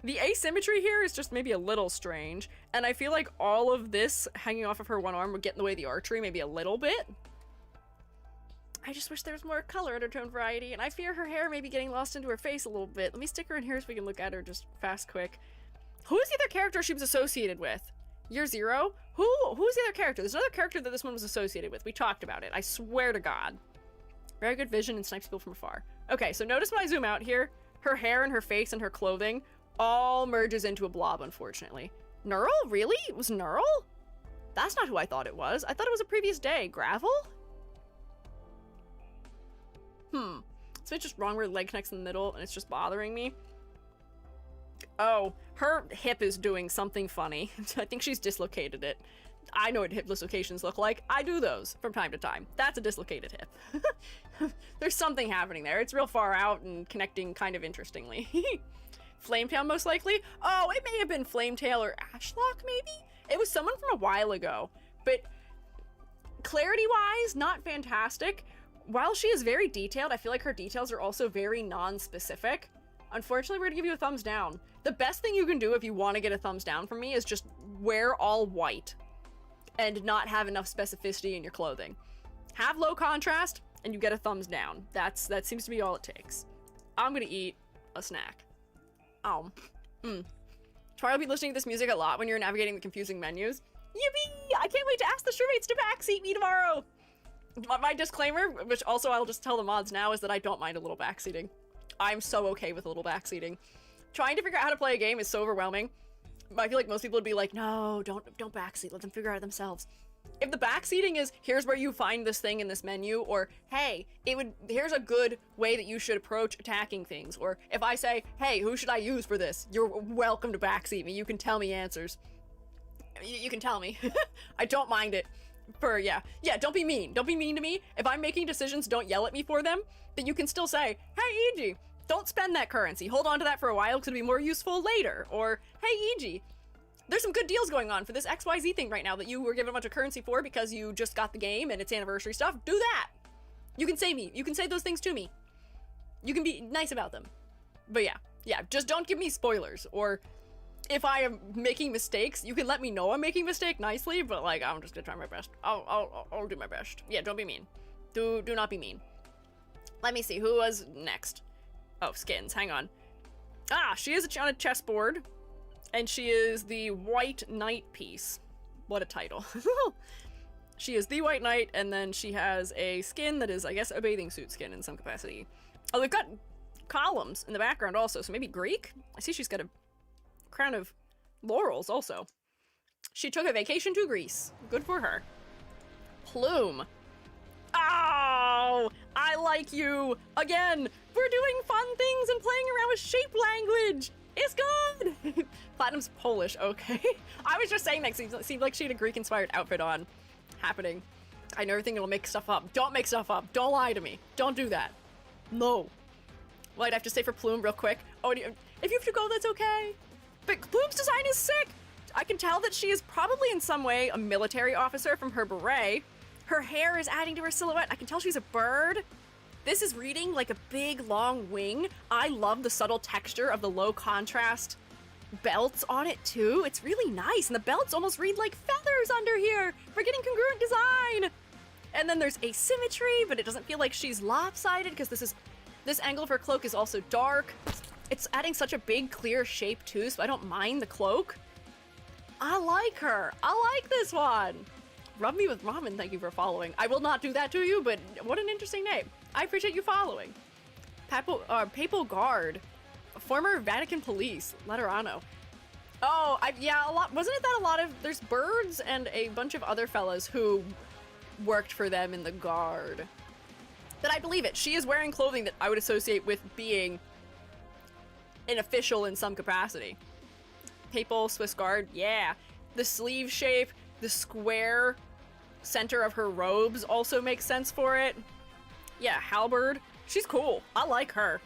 The asymmetry here is just maybe a little strange, and I feel like all of this hanging off of her one arm would get in the way of the archery maybe a little bit. I just wish there was more color undertone variety, and I fear her hair may be getting lost into her face a little bit. Let me stick her in here so we can look at her just fast quick. Who is the other character she was associated with? Year Zero? Who's the other character? There's another character that this one was associated with. We talked about it. I swear to God. Very good vision and snipes people from afar. Okay, so notice when I zoom out here, her hair and her face and her clothing all merges into a blob, unfortunately. Neural? Really? It was Neural? That's not who I thought it was. I thought it was a previous day. Gravel? So it's just wrong where leg connects in the middle and it's just bothering me. Oh, her hip is doing something funny. I think she's dislocated it. I know what hip dislocations look like. I do those from time to time. That's a dislocated hip. There's something happening there. It's real far out and connecting kind of interestingly. Flametail, most likely? Oh, it may have been Flametail or Ashlock, maybe? It was someone from a while ago. But clarity-wise, not fantastic. While she is very detailed, I feel like her details are also very non-specific. Unfortunately, we're gonna give you a thumbs down. The best thing you can do if you want to get a thumbs down from me is just wear all white and not have enough specificity in your clothing. Have low contrast and you get a thumbs down. That seems to be all it takes. I'm gonna eat a snack. Oh. Try will be listening to this music a lot when you're navigating the confusing menus. Yippee! I can't wait to ask the roommates to backseat me tomorrow! My disclaimer, which also I'll just tell the mods now, is that I don't mind a little backseating. I'm so okay with a little backseating. Trying to figure out how to play a game is so overwhelming. I feel like most people would be like, no, don't backseat, let them figure it out themselves. If the backseating is, here's where you find this thing in this menu, or hey, here's a good way that you should approach attacking things, or if I say, hey, who should I use for this? You're welcome to backseat me, you can tell me answers. You can tell me. I don't mind it. Yeah, don't be mean. Don't be mean to me. If I'm making decisions, don't yell at me for them. But you can still say, hey, EG, don't spend that currency. Hold on to that for a while because it'll be more useful later. Or, hey, EG, there's some good deals going on for this XYZ thing right now that you were given a bunch of currency for because you just got the game and it's anniversary stuff. Do that. You can say those things to me. You can be nice about them. But yeah, just don't give me spoilers. Or if I am making mistakes, you can let me know I'm making a mistake nicely, but like, I'm just gonna try my best. I'll do my best. Yeah, don't be mean. Do not be mean. Let me see, who was next? Oh, skins, hang on. She is on a chessboard, and she is the White Knight piece. What a title. She is the White Knight, and then she has a skin that is, I guess, a bathing suit skin in some capacity. Oh, they've got columns in the background also, so maybe Greek? I see she's got a crown of laurels also. She took a vacation to Greece. Good for her. Plume. Oh, I like you. Again, we're doing fun things and playing around with shape language. It's good. Platinum's Polish, okay. I was just saying that because it seemed like she had a Greek-inspired outfit on. Happening. I never think it'll make stuff up. Don't make stuff up. Don't lie to me. Don't do that. No. Well, I'd have to say for Plume real quick. Oh, if you have to go, that's okay. But Plume's design is sick! I can tell that she is probably in some way a military officer from her beret. Her hair is adding to her silhouette. I can tell she's a bird. This is reading like a big, long wing. I love the subtle texture of the low contrast belts on it too. It's really nice, and the belts almost read like feathers under here. We're getting congruent design. And then there's asymmetry, but it doesn't feel like she's lopsided because this angle of her cloak is also dark. It's adding such a big, clear shape, too, so I don't mind the cloak. I like her. I like this one. Rub me with ramen, thank you for following. I will not do that to you, but what an interesting name. I appreciate you following. Papal Guard. Former Vatican Police. Letterano. Oh, yeah, a lot. Wasn't it that a lot of... There's birds and a bunch of other fellas who worked for them in the Guard. But I believe it. She is wearing clothing that I would associate with being an official in some capacity. Papal Swiss Guard, yeah. The sleeve shape, the square center of her robes also makes sense for it. Yeah, halberd. She's cool. I like her.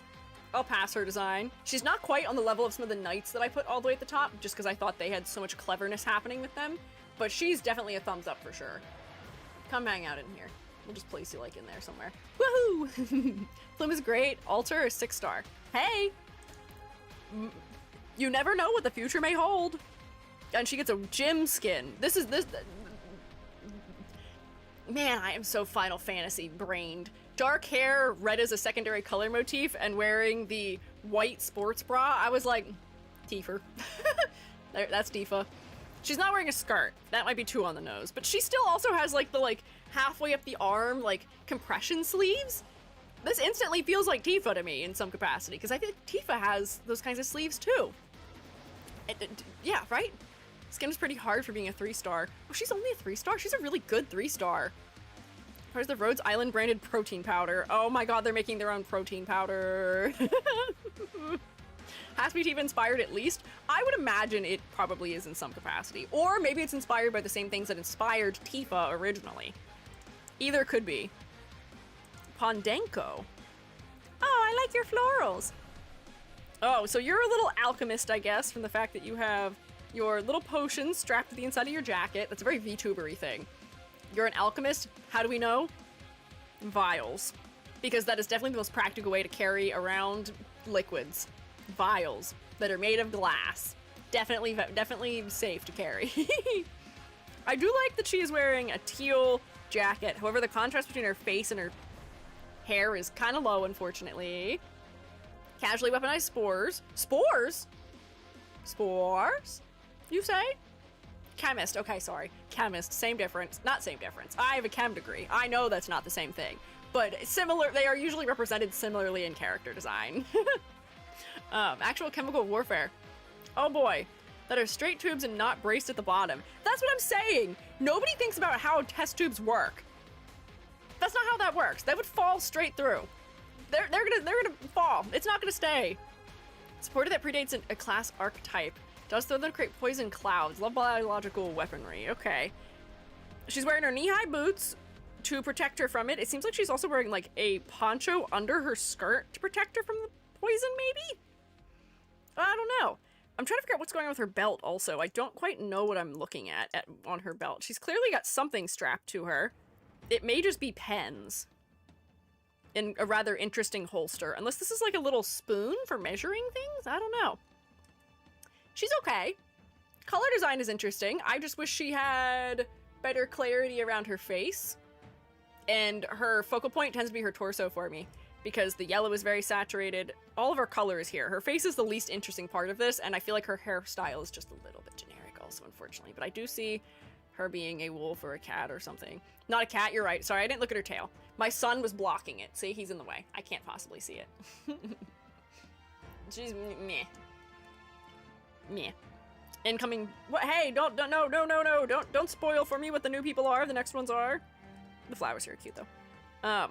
I'll pass her design. She's not quite on the level of some of the knights that I put all the way at the top, just because I thought they had so much cleverness happening with them. But she's definitely a thumbs up for sure. Come hang out in here. We'll just place you like in there somewhere. Woohoo! Plume is great. Altar is 6-star. Hey! You never know what the future may hold. And she gets a gym skin. Man, I am so Final Fantasy brained. Dark hair, red as a secondary color motif, and wearing the white sports bra. I was like, Tifa. That's Tifa. She's not wearing a skirt. That might be too on the nose. But she still also has like the halfway up the arm, like compression sleeves. This instantly feels like Tifa to me in some capacity, because I think Tifa has those kinds of sleeves too. Yeah, right? Skin is pretty hard for being a 3-star. Oh, she's only a 3-star? She's a really good 3-star. Where's the Rhodes Island branded protein powder? Oh my god, they're making their own protein powder. Has to be Tifa inspired at least? I would imagine it probably is in some capacity. Or maybe it's inspired by the same things that inspired Tifa originally. Either could be. Pondenko. Oh, I like your florals. Oh, so you're a little alchemist, I guess, from the fact that you have your little potions strapped to the inside of your jacket. That's a very VTuber-y thing. You're an alchemist. How do we know? Vials. Because that is definitely the most practical way to carry around liquids. Vials that are made of glass. Definitely safe to carry. I do like that she is wearing a teal jacket. However, the contrast between her face and her hair is kind of low, unfortunately. Casually weaponized spores. Spores? Spores? You say? Chemist. Okay, sorry. Chemist. Same difference. Not same difference. I have a chem degree. I know that's not the same thing. But similar. They are usually represented similarly in character design. Actual chemical warfare. Oh boy. That are straight tubes and not braced at the bottom. That's what I'm saying. Nobody thinks about how test tubes work. That's not how that works. They would fall straight through. They're gonna fall. It's not gonna stay. Supported that predates a class archetype. Does throw them create poison clouds. Love biological weaponry. Okay. She's wearing her knee-high boots to protect her from it. It seems like she's also wearing like a poncho under her skirt to protect her from the poison, maybe? I don't know. I'm trying to figure out what's going on with her belt also. I don't quite know what I'm looking at on her belt. She's clearly got something strapped to her. It may just be pens. In a rather interesting holster. Unless this is like a little spoon for measuring things? I don't know. She's okay. Color design is interesting. I just wish she had better clarity around her face. And her focal point tends to be her torso for me. Because the yellow is very saturated. All of her color is here. Her face is the least interesting part of this. And I feel like her hairstyle is just a little bit generic also, unfortunately. But I do see her being a wolf or a cat or something. Not a cat, you're right. Sorry, I didn't look at her tail. My son was blocking it. See, he's in the way. I can't possibly see it. She's meh. Meh. Incoming. What? Hey, no, don't spoil for me what the new people are. The next ones are. The flowers here are cute though.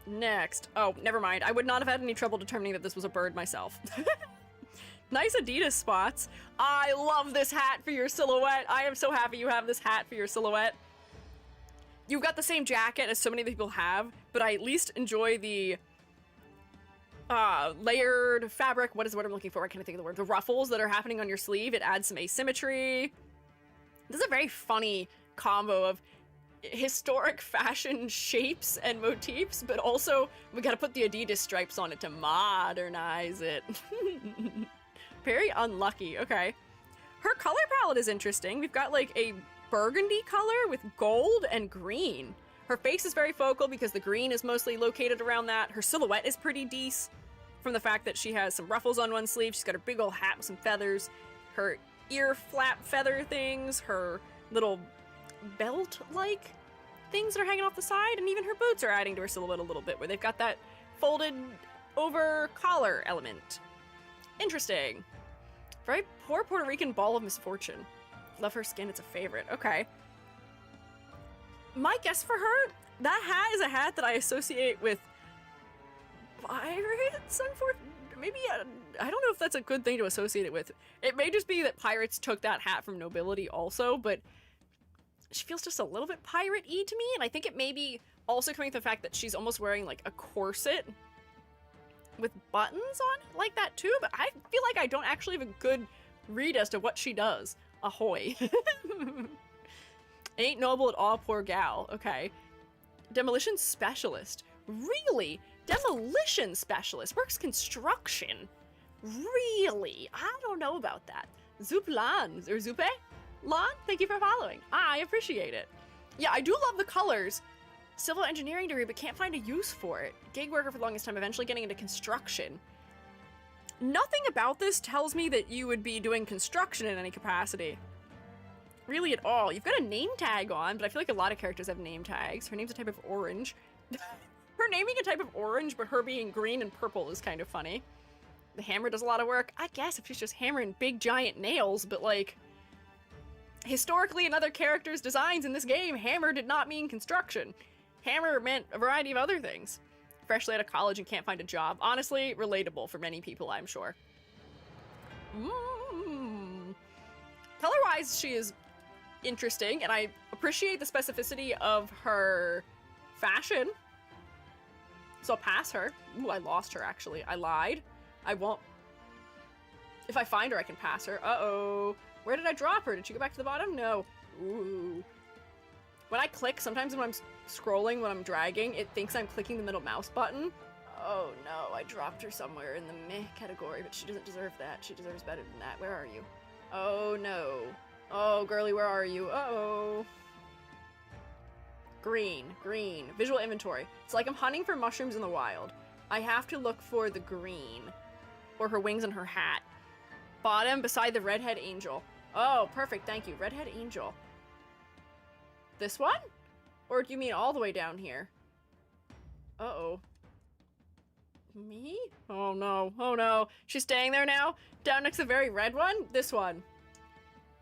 Next. Oh, never mind. I would not have had any trouble determining that this was a bird myself. Nice Adidas spots. I love this hat for your silhouette. I am so happy you have this hat for your silhouette. You've got the same jacket as so many people have, but I at least enjoy the layered fabric. What is the word I'm looking for? I can't think of the word. The ruffles that are happening on your sleeve. It adds some asymmetry. This is a very funny combo of historic fashion shapes and motifs, but also we gotta put the Adidas stripes on it to modernize it. Very unlucky. Okay. Her color palette is interesting. We've got like a burgundy color with gold and green. Her face is very focal because the green is mostly located around that. Her silhouette is pretty decent from the fact that she has some ruffles on one sleeve. She's got a big old hat with some feathers. Her ear flap feather things. Her little belt-like things that are hanging off the side. And even her boots are adding to her silhouette a little bit where they've got that folded over collar element. Interesting. Very poor Puerto Rican ball of misfortune. Love her skin, it's a favorite. Okay. My guess for her, that hat is a hat that I associate with pirates, unfortunately. Maybe, I don't know if that's a good thing to associate it with. It may just be that pirates took that hat from nobility also, but she feels just a little bit pirate-y to me, and I think it may be also coming from the fact that she's almost wearing like a corset with buttons on it like that too, but I feel like I don't actually have a good read as to what she does. Ahoy. Ain't noble at all, poor gal. Okay. Demolition specialist. Really? Demolition specialist. Works construction. Really? I don't know about that. Zuplan, or Zupe? Lan, thank you for following. I appreciate it. Yeah, I do love the colors. Civil engineering degree, but can't find a use for it. Gig worker for the longest time, eventually getting into construction. Nothing about this tells me that you would be doing construction in any capacity. Really at all. You've got a name tag on, but I feel like a lot of characters have name tags. Her name's a type of orange. Her naming a type of orange, but her being green and purple is kind of funny. The hammer does a lot of work. I guess if she's just hammering big giant nails, but like, historically in other characters' designs in this game, hammer did not mean construction. Hammer meant a variety of other things. Freshly out of college and can't find a job. Honestly, relatable for many people, I'm sure. Color-wise, she is interesting, and I appreciate the specificity of her fashion. So I'll pass her. Ooh, I lost her, actually. I lied. I won't. If I find her, I can pass her. Uh-oh. Where did I drop her? Did she go back to the bottom? No. Ooh. When I click, sometimes when I'm scrolling, when I'm dragging, it thinks I'm clicking the middle mouse button. Oh no, I dropped her somewhere in the meh category, but she doesn't deserve that. She deserves better than that. Where are you? Oh no. Oh, girly, where are you? Uh-oh. Green, green. Visual inventory. It's like I'm hunting for mushrooms in the wild. I have to look for the green. Or her wings and her hat. Bottom, beside the redhead angel. Oh, perfect, thank you. Redhead angel. This one? Or do you mean all the way down here? Uh-oh. Me? Oh no, oh no. She's staying there now? Down next to the very red one? This one.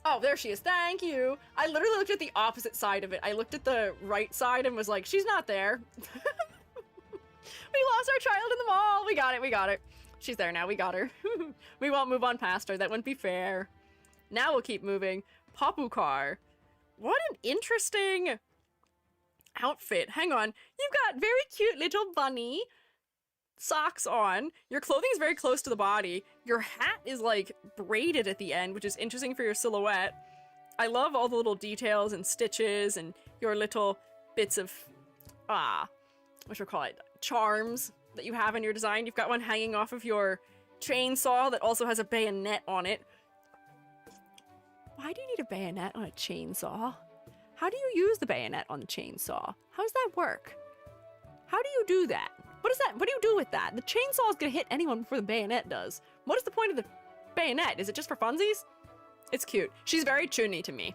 Oh, there she is. Thank you. I literally looked at the opposite side of it. I looked at the right side and was like, she's not there. We lost our child in the mall. We got it, we got it. She's there now, we got her. We won't move on past her. That wouldn't be fair. Now we'll keep moving. Papu car. What an interesting outfit. Hang on. You've got very cute little bunny socks on. Your clothing is very close to the body. Your hat is like braided at the end, which is interesting for your silhouette. I love all the little details and stitches and your little bits of, what should we call it? Charms that you have in your design. You've got one hanging off of your chainsaw that also has a bayonet on it. Why do you need a bayonet on a chainsaw? How do you use the bayonet on the chainsaw? How does that work? How do you do that? What is that? What do you do with that? The chainsaw is gonna hit anyone before the bayonet does. What is the point of the bayonet? Is it just for funsies? It's cute. She's very Chun-Li to me.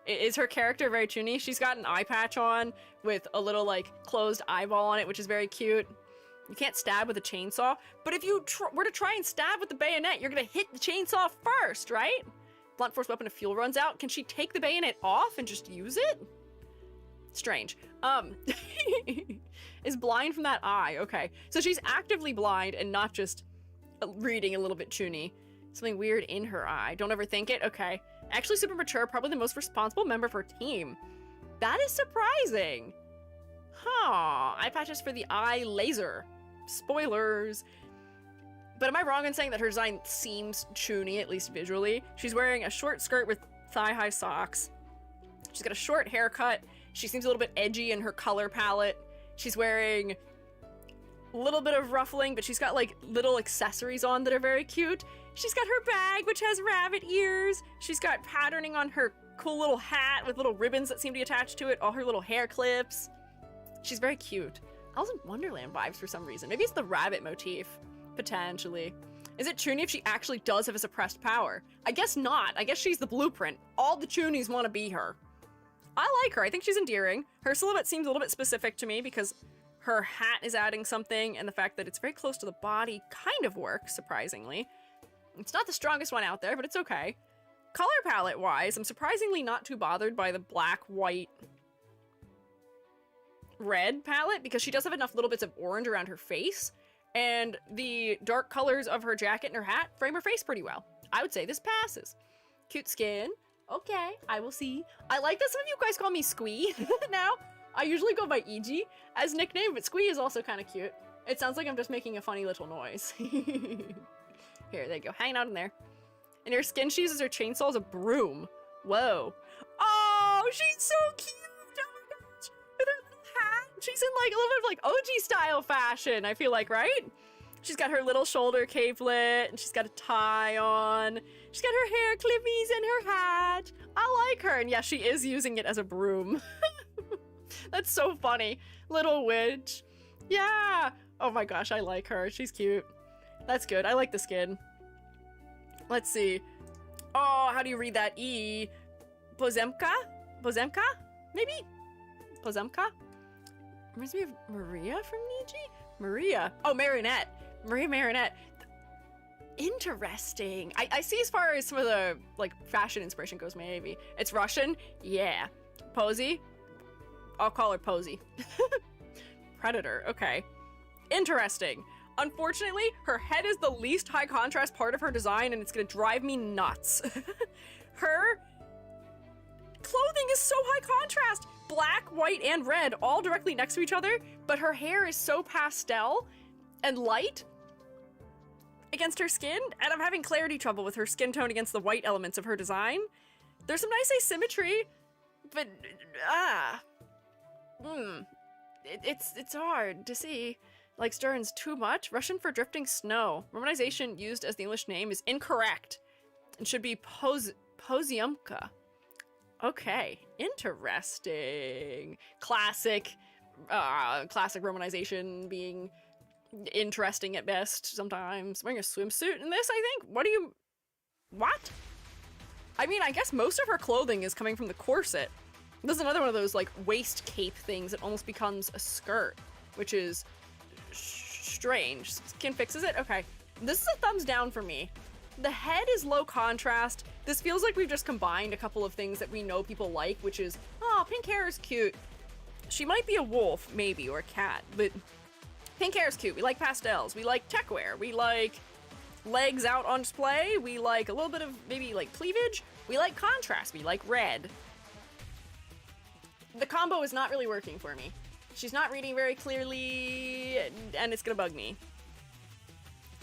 Is her character very Chun-Li? She's got an eye patch on with a little like closed eyeball on it, which is very cute. You can't stab with a chainsaw, but if you were to try and stab with the bayonet, you're gonna hit the chainsaw first, right? Blunt force weapon if fuel runs out. Can she take the bayonet off and just use it? Strange. Is blind from that eye. Okay. So she's actively blind and not just reading a little bit Chun-Li. Something weird in her eye. Don't overthink it. Okay. Actually super mature, probably the most responsible member of her team. That is surprising. Huh. Eye patches for the eye laser. Spoilers. But am I wrong in saying that her design seems Chun-Li, at least visually? She's wearing a short skirt with thigh-high socks. She's got a short haircut. She seems a little bit edgy in her color palette. She's wearing a little bit of ruffling, but she's got like little accessories on that are very cute. She's got her bag, which has rabbit ears. She's got patterning on her cool little hat with little ribbons that seem to be attached to it. All her little hair clips. She's very cute. Alice in Wonderland vibes for some reason. Maybe it's the rabbit motif. Potentially. Is it Chun-Li if she actually does have a suppressed power? I guess not. I guess she's the blueprint. All the Chun-Lis want to be her. I like her. I think she's endearing. Her silhouette seems a little bit specific to me because her hat is adding something, and the fact that it's very close to the body kind of works, surprisingly. It's not the strongest one out there, but it's okay. Color palette-wise, I'm surprisingly not too bothered by the black, white, red palette, because she does have enough little bits of orange around her face, and the dark colors of her jacket and her hat frame her face pretty well. I would say this passes. Cute skin. Okay, I will see. I like that some of you guys call me Squee now. I usually go by EG as nickname, but Squee is also kind of cute. It sounds like I'm just making a funny little noise. Here, there you go. Hanging out in there. And her skin she uses her chainsaw as a broom. Whoa. Oh, she's so cute. Oh my gosh. With her little hat. She's in like a little bit of like OG style fashion, I feel like, right? She's got her little shoulder capelet, and she's got a tie on. She's got her hair clippies and her hat. I like her, and yeah, she is using it as a broom. That's so funny. Little witch. Yeah. Oh my gosh, I like her. She's cute. That's good. I like the skin. Let's see. Oh, how do you read that? E. Pozemka? Pozemka? Maybe? Pozemka? Reminds me of Maria from Niji? Maria. Oh, Marinette. Maria Marinette. Interesting. I see as far as some of the, like, fashion inspiration goes, maybe. It's Russian? Yeah. Posey? I'll call her Posey. Predator. Okay. Interesting. Unfortunately, her head is the least high contrast part of her design, and it's gonna drive me nuts. Her clothing is so high contrast. Black, white, and red all directly next to each other, but her hair is so pastel and light against her skin, and I'm having clarity trouble with her skin tone against the white elements of her design. There's some nice asymmetry, but it's hard to see. Like Stern's too much. Russian for drifting snow. Romanization used as the English name is incorrect and should be Poziumka. Okay, interesting. Classic romanization being interesting at best sometimes. Wearing a swimsuit in this, I think? What? I mean, I guess most of her clothing is coming from the corset. This is another one of those, like, waist cape things that almost becomes a skirt, which is strange. Skin fixes it? Okay. This is a thumbs down for me. The head is low contrast. This feels like we've just combined a couple of things that we know people like, which is, oh, pink hair is cute. She might be a wolf, maybe, or a cat, but pink hair is cute. We like pastels. We like tech wear. We like legs out on display. We like a little bit of maybe like cleavage. We like contrast. We like red. The combo is not really working for me. She's not reading very clearly, and it's gonna bug me.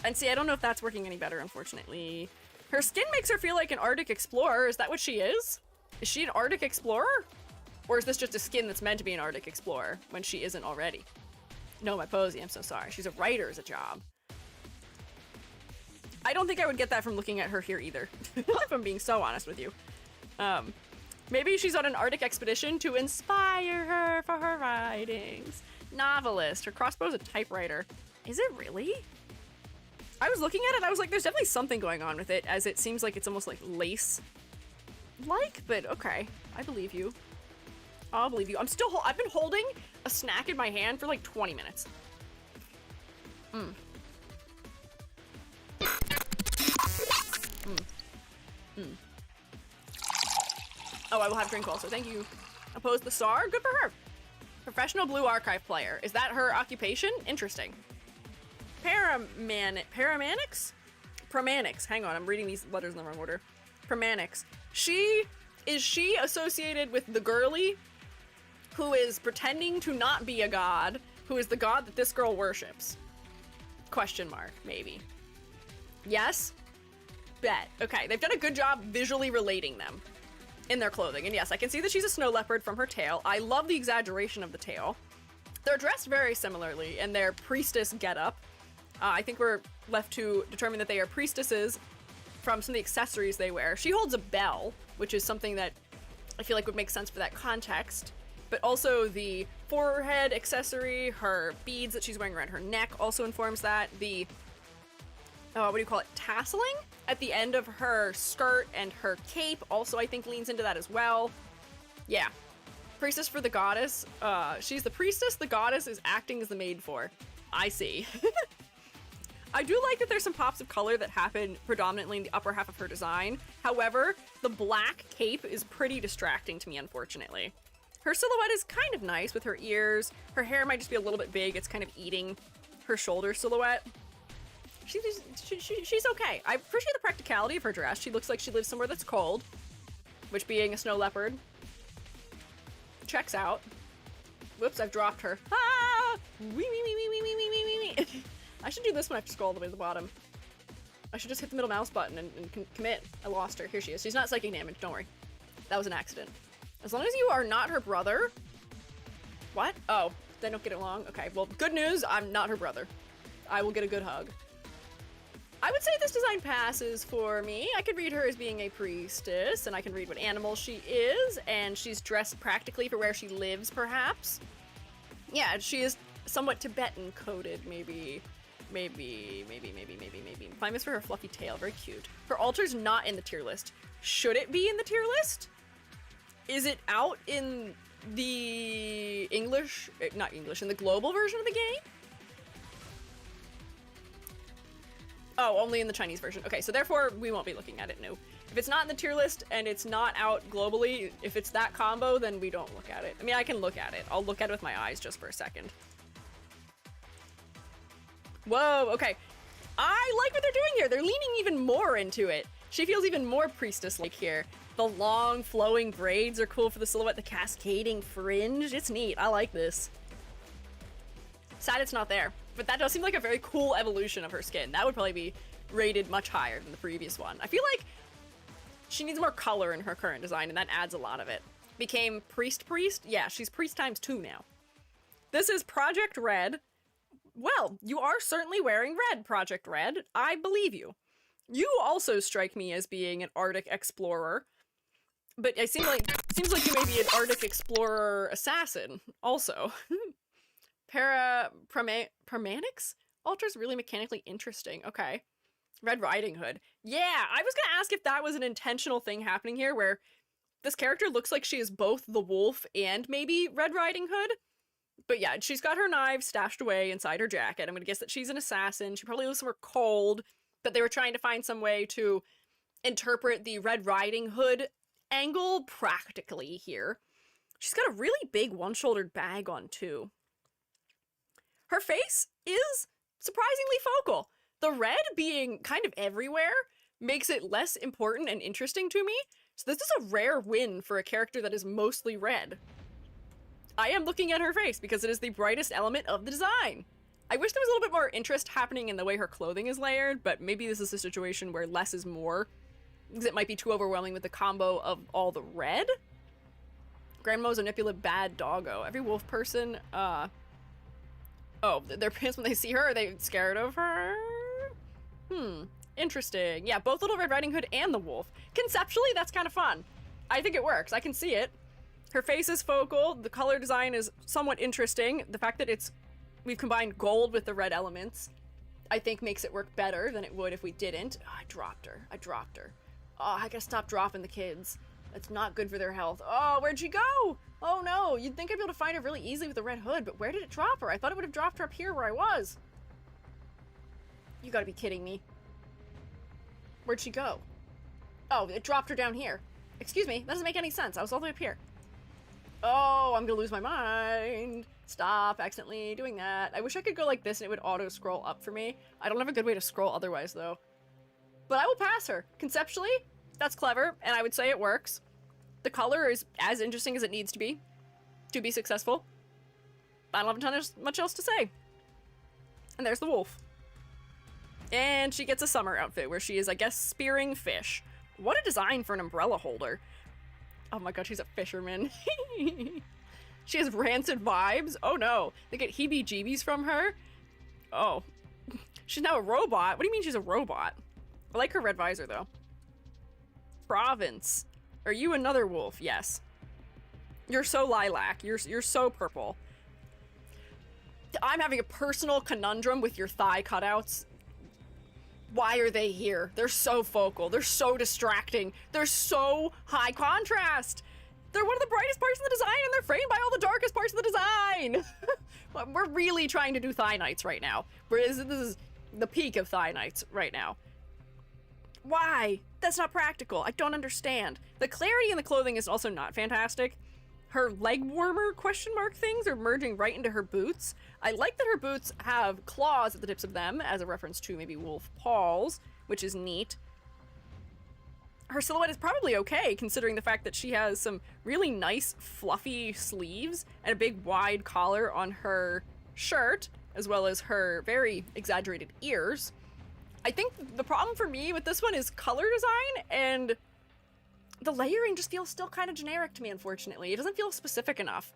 And see, I don't know if that's working any better, unfortunately. Her skin makes her feel like an Arctic explorer. Is that what she is? Is she an Arctic explorer? Or is this just a skin that's meant to be an Arctic explorer when she isn't already? No, my Posey, I'm so sorry. She's a writer as a job. I don't think I would get that from looking at her here either, if I'm being so honest with you. Maybe she's on an Arctic expedition to inspire her for her writings. Novelist. Her crossbow's a typewriter. Is it really? I was looking at it, I was like, there's definitely something going on with it, as it seems like it's almost like lace-like, but okay. I believe you. I'll believe you. I've been holding a snack in my hand for like 20 minutes. Oh, I will have a drink also. Thank you. Opposed the SAR? Good for her. Professional Blue Archive player. Is that her occupation? Interesting. Paramanics? Pramanix. Hang on, I'm reading these letters in the wrong order. Pramanix. Is she associated with the girly who is pretending to not be a god, who is the god that this girl worships? Question mark, maybe. Yes? Bet. Okay, they've done a good job visually relating them in their clothing. And yes, I can see that she's a snow leopard from her tail. I love the exaggeration of the tail. They're dressed very similarly in their priestess getup. I think we're left to determine that they are priestesses from some of the accessories they wear. She holds a bell, which is something that I feel like would make sense for that context. But also the forehead accessory, her beads that she's wearing around her neck also informs that. The, what do you call it, tasseling at the end of her skirt and her cape also I think leans into that as well. Yeah. Priestess for the goddess. She's the priestess, the goddess is acting as the maid for. I see. I do like that there's some pops of color that happen predominantly in the upper half of her design. However, the black cape is pretty distracting to me, unfortunately. Her silhouette is kind of nice with her ears. Her hair might just be a little bit big. It's kind of eating her shoulder silhouette. She's okay. I appreciate the practicality of her dress. She looks like she lives somewhere that's cold, which being a snow leopard checks out. Whoops, I've dropped her. Ah! Wee. I should do this when I have to scroll all the way to the bottom. I should just hit the middle mouse button and commit. I lost her. Here she is. She's not psychic damage. Don't worry. That was an accident. As long as you are not her brother. What? Oh, they don't get along? Okay, well, good news. I'm not her brother. I will get a good hug. I would say this design passes for me. I could read her as being a priestess, and I can read what animal she is, and she's dressed practically for where she lives, perhaps. Yeah, she is somewhat Tibetan coded, maybe. Famous for her fluffy tail, very cute. Her altar's not in the tier list. Should it be in the tier list? Is it out in the English, not English, in the global version of the game? Oh, only in the Chinese version. Okay, so therefore we won't be looking at it new. If it's not in the tier list and it's not out globally, if it's that combo, then we don't look at it. I mean, I can look at it. I'll look at it with my eyes just for a second. Whoa, okay. I like what they're doing here. They're leaning even more into it. She feels even more priestess-like here. The long flowing braids are cool for the silhouette, the cascading fringe. It's neat. I like this. Sad it's not there, but that does seem like a very cool evolution of her skin. That would probably be rated much higher than the previous one. I feel like she needs more color in her current design, and that adds a lot of it. Became priest? Yeah, she's priest times 2 now. This is Project Red. Well, you are certainly wearing red, Project Red. I believe you. You also strike me as being an Arctic explorer, but it seems like you may be an Arctic explorer assassin also. Permanix? Ultra's really mechanically interesting. Okay. Red Riding Hood. Yeah, I was gonna ask if that was an intentional thing happening here where this character looks like she is both the wolf and maybe Red Riding Hood. But yeah, she's got her knives stashed away inside her jacket. I'm gonna guess that she's an assassin. She probably lives somewhere cold, but they were trying to find some way to interpret the Red Riding Hood angle practically here. She's got a really big one-shouldered bag on too. Her face is surprisingly focal. The red being kind of everywhere makes it less important and interesting to me. So this is a rare win for a character that is mostly red. I am looking at her face because it is the brightest element of the design. I wish there was a little bit more interest happening in the way her clothing is layered, but maybe this is a situation where less is more, because it might be too overwhelming with the combo of all the red. Grandma's a Nipula bad doggo. Every wolf person, oh, their pants when they see her, are they scared of her? Interesting. Yeah, both Little Red Riding Hood and the wolf. Conceptually, that's kind of fun. I think it works. I can see it. Her face is focal. The color design is somewhat interesting. The fact that we've combined gold with the red elements, I think makes it work better than it would if we didn't. Oh, I dropped her. Oh, I gotta stop dropping the kids. That's not good for their health. Oh, where'd she go? Oh no, you'd think I'd be able to find her really easily with the red hood, but where did it drop her? I thought it would have dropped her up here where I was. You gotta be kidding me. Where'd she go? Oh, it dropped her down here. Excuse me, that doesn't make any sense. I was all the way up here. Oh, I'm gonna lose my mind. Stop accidentally doing that. I wish I could go like this and it would auto-scroll up for me. I don't have a good way to scroll otherwise, though. But I will pass her. Conceptually, that's clever, and I would say it works. The color is as interesting as it needs to be successful. I don't have much else to say. And there's the wolf. And she gets a summer outfit where she is, I guess, spearing fish. What a design for an umbrella holder. Oh my god, she's a fisherman. She has rancid vibes. Oh no, they get heebie-jeebies from her. Oh, she's now a robot. What do you mean she's a robot? I like her red visor though. Province. Are you another wolf? Yes. You're so lilac. You're so purple. I'm having a personal conundrum with your thigh cutouts. Why are they here? They're so focal. They're so distracting. They're so high contrast. They're one of the brightest parts of the design, and they're framed by all the darkest parts of the design. We're really trying to do Thigh Knights right now. This is the peak of Thigh Knights right now. Why? That's not practical. I don't understand. The clarity in the clothing is also not fantastic. Her leg warmer question mark things are merging right into her boots. I like that her boots have claws at the tips of them, as a reference to maybe wolf paws, which is neat. Her silhouette is probably okay, considering the fact that she has some really nice fluffy sleeves and a big wide collar on her shirt, as well as her very exaggerated ears. I think the problem for me with this one is color design, and the layering just feels still kind of generic to me, unfortunately. It doesn't feel specific enough.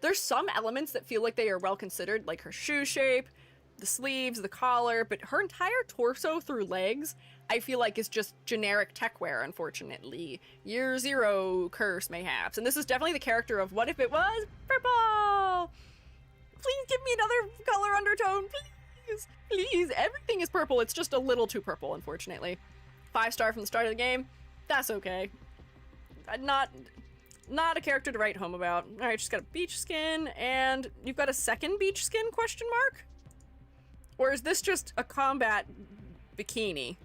There's some elements that feel like they are well considered, like her shoe shape, the sleeves, the collar, but her entire torso through legs, I feel like is just generic tech wear, unfortunately. Year zero curse, mayhaps. And this is definitely the character of what if it was purple? Please give me another color undertone, please. Please, everything is purple. It's just a little too purple, unfortunately. 5-star from the start of the game. That's okay. Not Not a character to write home about. All right, she's got a beach skin, and you've got a second beach skin, question mark? Or is this just a combat bikini?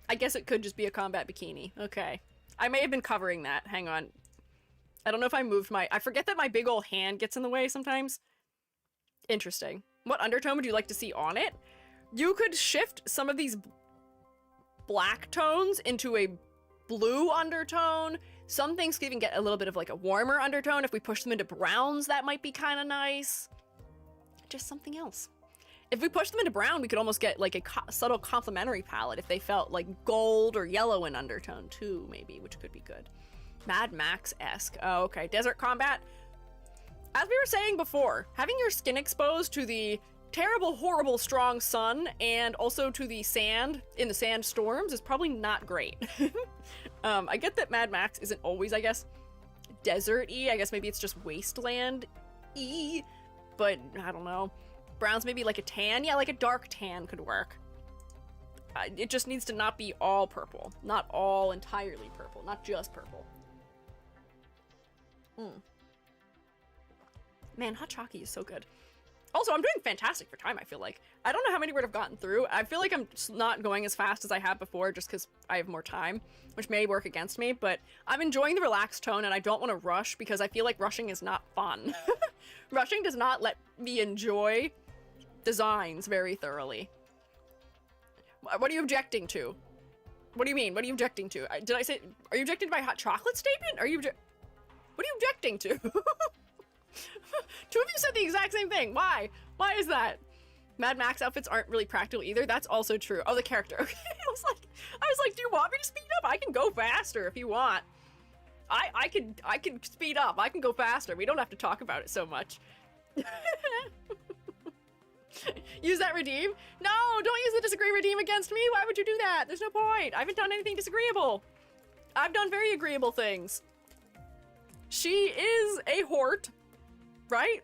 I guess it could just be a combat bikini. Okay. I may have been covering that. Hang on. I don't know if I moved my... I forget that my big old hand gets in the way sometimes. Interesting. What undertone would you like to see on it? You could shift some of these black tones into a blue undertone. Some things could even get a little bit of like a warmer undertone. If we push them into browns, that might be kind of nice. Just something else. If we push them into brown, we could almost get like a subtle complementary palette if they felt like gold or yellow in undertone too, maybe, which could be good. Mad Max-esque. Oh, okay. Desert combat. As we were saying before, having your skin exposed to the terrible, horrible, strong sun and also to the sand in the sandstorms is probably not great. I get that Mad Max isn't always, I guess, desert-y. I guess maybe it's just wasteland-y, but I don't know. Brown's maybe like a tan. Yeah, like a dark tan could work. It just needs to not be all purple. Not all entirely purple. Not just purple. Man, hot chocolate is so good. Also, I'm doing fantastic for time, I feel like. I don't know how many would have gotten through. I feel like I'm just not going as fast as I have before just because I have more time, which may work against me, but I'm enjoying the relaxed tone and I don't want to rush because I feel like rushing is not fun. Rushing does not let me enjoy designs very thoroughly. What are you objecting to? What do you mean? What are you objecting to? Did I say... Are you objecting to my hot chocolate statement? Are you... What are you objecting to? Two of you said the exact same thing. Why? Why is that? Mad Max outfits aren't really practical either. That's also true. Oh, the character. Okay. I was like, do you want me to speed up? I can go faster if you want. I can speed up. I can go faster. We don't have to talk about it so much. Use that redeem? No, don't use the disagree redeem against me. Why would you do that? There's no point. I haven't done anything disagreeable. I've done very agreeable things. She is a hort, right?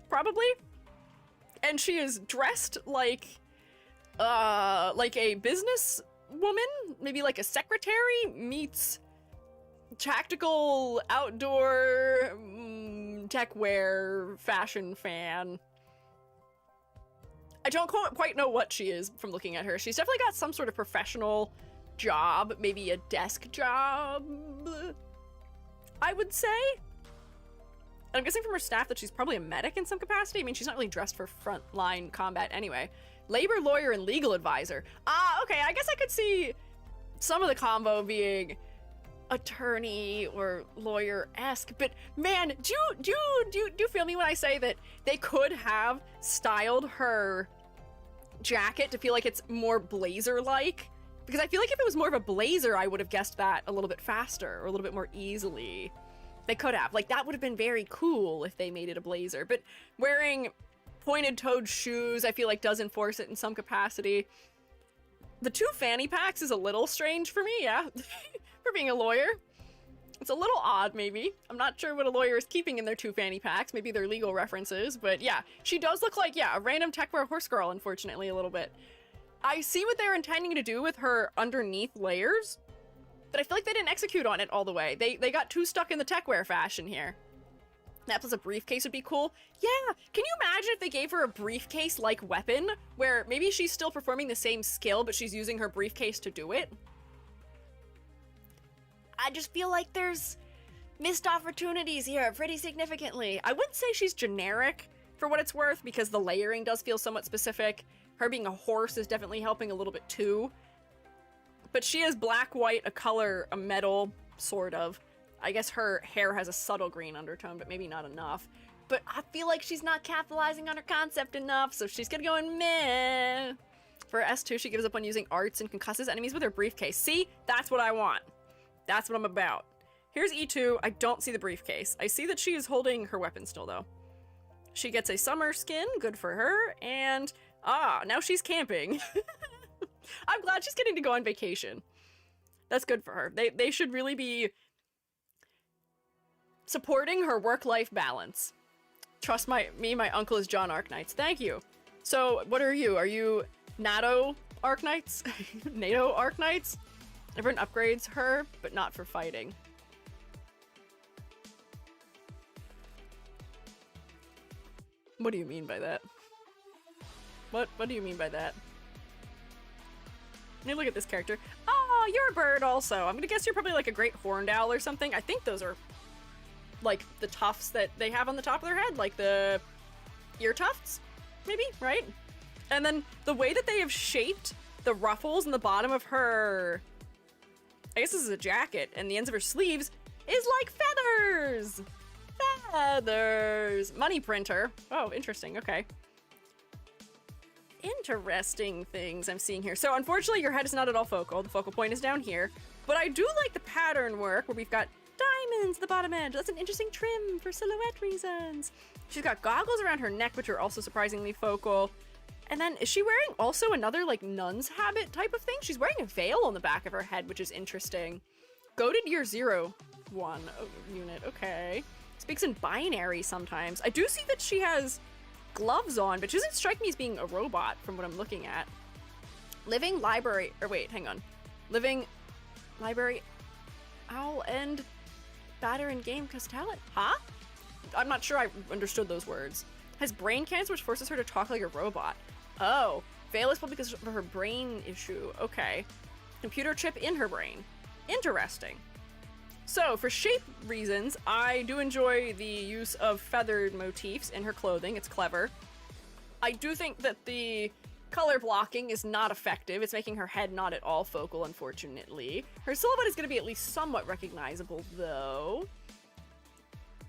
Probably. And she is dressed like a business woman, maybe like a secretary meets tactical outdoor tech wear fashion fan. I don't quite know what she is from looking at her. She's definitely got some sort of professional job, maybe a desk job, I would say. And I'm guessing from her staff that she's probably a medic in some capacity. I mean, she's not really dressed for frontline combat anyway. Labor lawyer and legal advisor. Ah, okay, I guess I could see some of the combo being attorney or lawyer-esque, but man, do you feel me when I say that they could have styled her jacket to feel like it's more blazer-like? Because I feel like if it was more of a blazer, I would have guessed that a little bit faster or a little bit more easily. They could have. Like, that would have been very cool if they made it a blazer, but wearing pointed-toed shoes, I feel like does enforce it in some capacity. The two fanny packs is a little strange for me, yeah. For being a lawyer. It's a little odd, maybe. I'm not sure what a lawyer is keeping in their two fanny packs. Maybe they're legal references, but yeah. She does look like, yeah, a random techwear horse girl, unfortunately, a little bit. I see what they're intending to do with her underneath layers, but I feel like they didn't execute on it all the way. They got too stuck in the techwear fashion here. That plus a briefcase would be cool. Yeah, can you imagine if they gave her a briefcase-like weapon, where maybe she's still performing the same skill, but she's using her briefcase to do it? I just feel like there's missed opportunities here pretty significantly. I wouldn't say she's generic for what it's worth, because the layering does feel somewhat specific. Her being a horse is definitely helping a little bit too. But she is black, white, a color, a metal, sort of. I guess her hair has a subtle green undertone, but maybe not enough. But I feel like she's not capitalizing on her concept enough, so she's gonna go in meh. For S2, she gives up on using arts and concusses enemies with her briefcase. See? That's what I want. That's what I'm about. Here's E2. I don't see the briefcase. I see that she is holding her weapon still, though. She gets a summer skin. Good for her. And, now she's camping. I'm glad she's getting to go on vacation. That's good for her. They should really be supporting her work-life balance. Trust my uncle is John Arknights. Thank you. So, what are you? Are you NATO Arknights? NATO Arknights? Everyone upgrades her, but not for fighting. What do you mean by that? What do you mean by that? Let me look at this character. Oh, you're a bird also. I'm gonna guess you're probably like a great horned owl or something. I think those are like the tufts that they have on the top of their head, like the ear tufts, maybe, right? And then the way that they have shaped the ruffles in the bottom of her, I guess this is a jacket, and the ends of her sleeves is like feathers! Feathers! Money printer. Oh, interesting, okay. Interesting things I'm seeing here. So unfortunately your head is not at all focal. The focal point is down here. But I do like the pattern work where we've got diamonds at the bottom edge. That's an interesting trim for silhouette reasons. She's got goggles around her neck, which are also surprisingly focal. And then is she wearing also another like nun's habit type of thing? She's wearing a veil on the back of her head, which is interesting. Goated Year 01 unit, okay. Speaks in binary sometimes. I do see that she has gloves on, but she doesn't strike me as being a robot from what I'm looking at. Living library, or wait, hang on. Living library owl and batter in game cause talent. Huh? I'm not sure I understood those words. Has brain cancer, which forces her to talk like a robot. Oh, veil is probably because of her brain issue. Okay. Computer chip in her brain. Interesting. So, for shape reasons, I do enjoy the use of feathered motifs in her clothing. It's clever. I do think that the color blocking is not effective. It's making her head not at all focal, unfortunately. Her silhouette is going to be at least somewhat recognizable, though.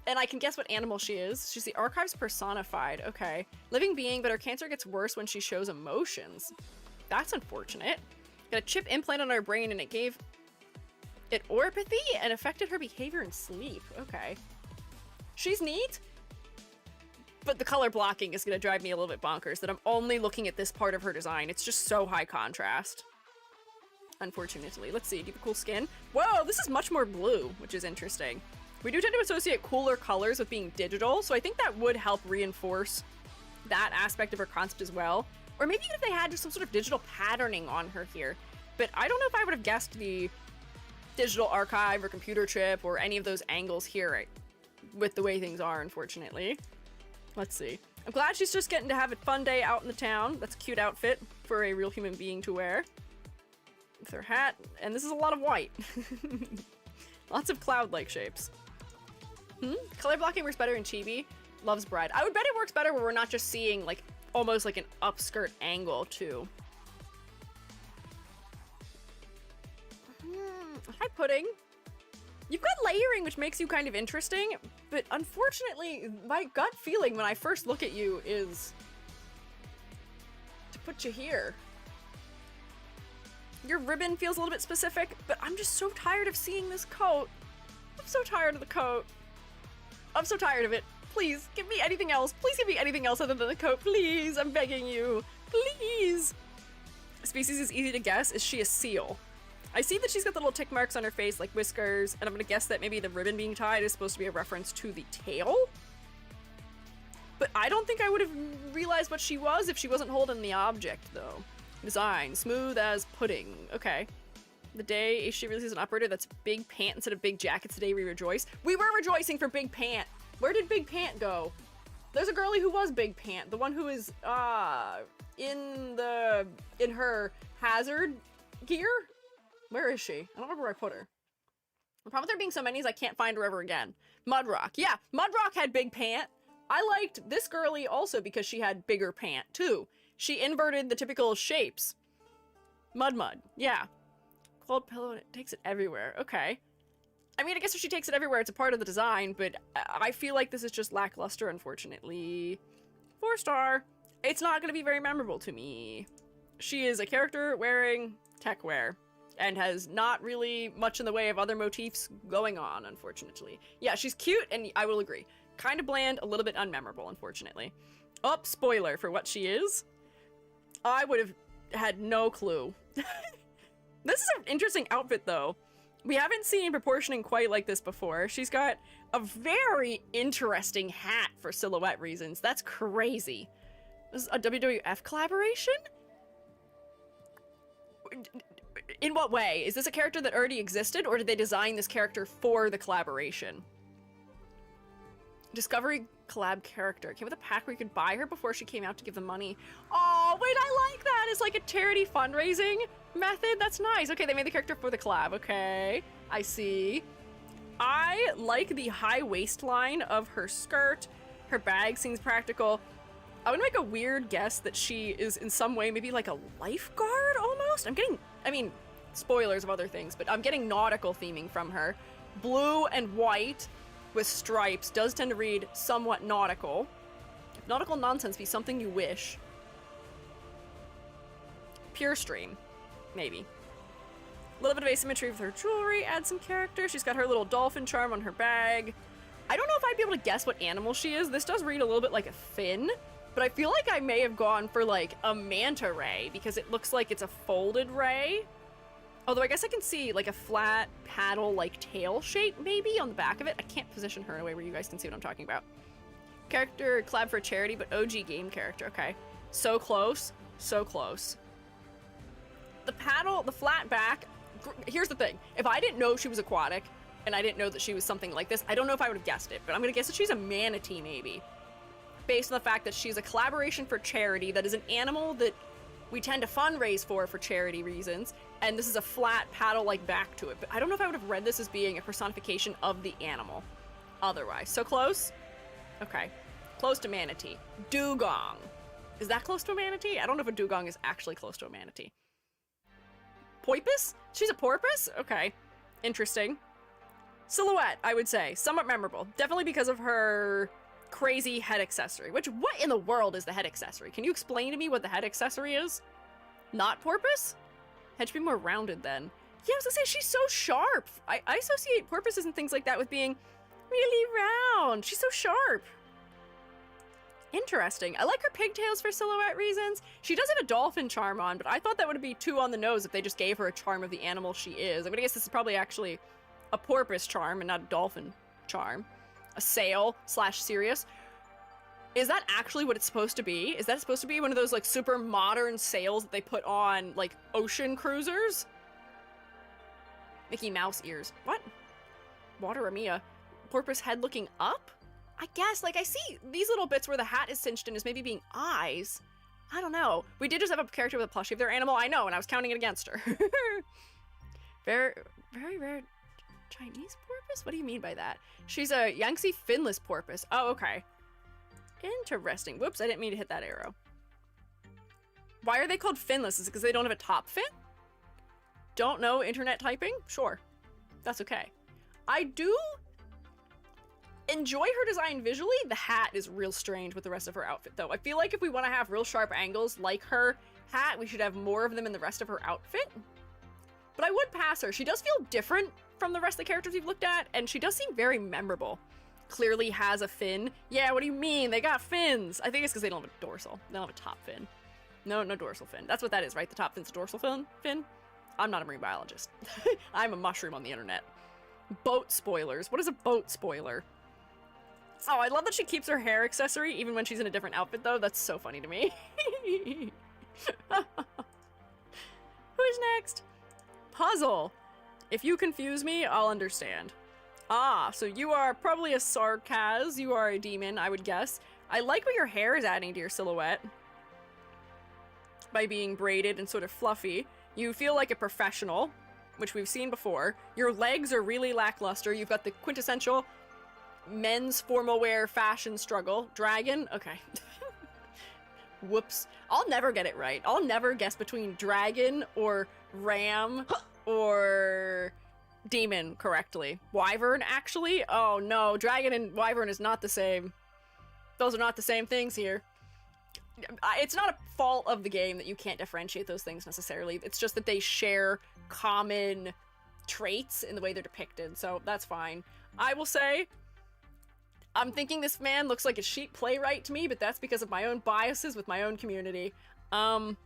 And I can guess what animal she is. She's the Archives personified. Okay. Living being, but her cancer gets worse when she shows emotions. That's unfortunate. Got a chip implant on her brain, and it gave it orpathy and affected her behavior in sleep. Okay. She's neat, but the color blocking is going to drive me a little bit bonkers that I'm only looking at this part of her design. It's just so high contrast. Unfortunately. Let's see. Do you have cool skin? Whoa, this is much more blue, which is interesting. We do tend to associate cooler colors with being digital, so I think that would help reinforce that aspect of her concept as well. Or maybe even if they had just some sort of digital patterning on her here. But I don't know if I would have guessed the digital archive or computer chip or any of those angles here, right, with the way things are, unfortunately. Let's see. I'm glad she's just getting to have a fun day out in the town. That's a cute outfit for a real human being to wear. With her hat, and this is a lot of white. Lots of cloud-like shapes. Color blocking works better in chibi. Loves bread. I would bet it works better where we're not just seeing like almost like an upskirt angle too. Hi, Pudding. You've got layering, which makes you kind of interesting, but unfortunately, my gut feeling when I first look at you is to put you here. Your ribbon feels a little bit specific, but I'm just so tired of seeing this coat. I'm so tired of the coat. I'm so tired of it. Please, give me anything else. Please give me anything else other than the coat. Please, I'm begging you. Please. Species is easy to guess. Is she a seal? I see that she's got the little tick marks on her face like whiskers, and I'm gonna guess that maybe the ribbon being tied is supposed to be a reference to the tail? But I don't think I would have realized what she was if she wasn't holding the object, though. Design, smooth as pudding. Okay. The day she releases an operator that's Big Pant instead of Big Jackets, today we rejoice. We were rejoicing for Big Pant. Where did Big Pant go? There's a girlie who was Big Pant, the one who is in her hazard gear. Where is she? I don't remember where I put her. The problem with there being so many is I can't find her ever again. Mudrock. Yeah, Mudrock had Big Pant. I liked this girlie also because she had bigger pant too. She inverted the typical shapes. Mud. Yeah. Cold pillow, and it takes it everywhere. Okay. I mean, I guess if she takes it everywhere, it's a part of the design, but I feel like this is just lackluster, unfortunately. 4-star. It's not going to be very memorable to me. She is a character wearing tech wear and has not really much in the way of other motifs going on, unfortunately. Yeah, she's cute, and I will agree. Kind of bland, a little bit unmemorable, unfortunately. Oh, spoiler for what she is. I would have had no clue. This is an interesting outfit, though. We haven't seen proportioning quite like this before. She's got a very interesting hat for silhouette reasons. That's crazy. This is a WWF collaboration? In what way? Is this a character that already existed, or did they design this character for the collaboration? Discovery collab character. It came with a pack where you could buy her before she came out to give them money. Oh, wait, I like that. It's like a charity fundraising method. That's nice. Okay, they made the character for the collab. Okay, I see. I like the high waistline of her skirt. Her bag seems practical. I would make a weird guess that she is in some way maybe like a lifeguard almost. I mean, spoilers of other things, but I'm getting nautical theming from her. Blue and white with stripes does tend to read somewhat nautical. If nautical nonsense be something you wish. Pure stream, maybe. A little bit of asymmetry with her jewelry, add some character. She's got her little dolphin charm on her bag. I don't know if I'd be able to guess what animal she is. This does read a little bit like a fin, but I feel like I may have gone for like a manta ray because it looks like it's a folded ray. Although I guess I can see like a flat paddle-like tail shape maybe on the back of it. I can't position her in a way where you guys can see what I'm talking about. Character collab for a charity, but OG game character. Okay. So close. So close. The paddle, the flat back. Here's the thing. If I didn't know she was aquatic and I didn't know that she was something like this, I don't know if I would have guessed it, but I'm going to guess that she's a manatee maybe. Based on the fact that she's a collaboration for charity that is an animal that we tend to fundraise for charity reasons, and this is a flat paddle-like back to it. But I don't know if I would have read this as being a personification of the animal otherwise. So close? Okay. Close to manatee. Dugong. Is that close to a manatee? I don't know if a dugong is actually close to a manatee. Porpoise? She's a porpoise? Okay. Interesting. Silhouette, I would say. Somewhat memorable. Definitely because of her crazy head accessory. Which, what in the world is the head accessory? Can you explain to me what the head accessory is? Not porpoise? Head should be more rounded then. Yeah, I was gonna say, she's so sharp. I associate porpoises and things like that with being really round. She's so sharp. Interesting. I like her pigtails for silhouette reasons. She does have a dolphin charm on, but I thought that would be too on the nose if they just gave her a charm of the animal she is. I'm gonna guess this is probably actually a porpoise charm and not a dolphin charm. A sail / Sirius. Is that actually what it's supposed to be? Is that supposed to be one of those like super modern sails that they put on like ocean cruisers? Mickey Mouse ears. What? Wateramia. Porpoise head looking up? I guess, like, I see these little bits where the hat is cinched in as maybe being eyes. I don't know. We did just have a character with a plushie of their animal, I know, and I was counting it against her. Very, very rare Chinese porpoise? What do you mean by that? She's a Yangtze finless porpoise. Oh, okay. Interesting. Whoops, I didn't mean to hit that arrow. Why are they called finless? Is it because they don't have a top fin? Don't know internet typing? Sure. That's okay. I do enjoy her design visually. The hat is real strange with the rest of her outfit, though. I feel like if we want to have real sharp angles like her hat, we should have more of them in the rest of her outfit. But I would pass her. She does feel different from the rest of the characters we've looked at, and she does seem very memorable. Clearly has a fin. Yeah, what do you mean? They got fins. I think it's because they don't have a dorsal. They don't have a top fin. No dorsal fin. That's what that is, right? The top fin's a dorsal fin? I'm not a marine biologist. I'm a mushroom on the internet. Boat spoilers. What is a boat spoiler? Oh, I love that she keeps her hair accessory even when she's in a different outfit, though. That's so funny to me. Who's next? Puzzle. If you confuse me, I'll understand. Ah, so you are probably a sarcas. You are a demon, I would guess. I like what your hair is adding to your silhouette. By being braided and sort of fluffy. You feel like a professional, which we've seen before. Your legs are really lackluster. You've got the quintessential men's formal wear fashion struggle. Dragon? Okay. Whoops. I'll never get it right. I'll never guess between dragon or ram or demon correctly. Wyvern, actually? Oh no, dragon and wyvern is not the same. Those are not the same things here. It's not a fault of the game that you can't differentiate those things necessarily. It's just that they share common traits in the way they're depicted, so that's fine. I will say, I'm thinking this man looks like a sheep playwright to me, but that's because of my own biases with my own community. The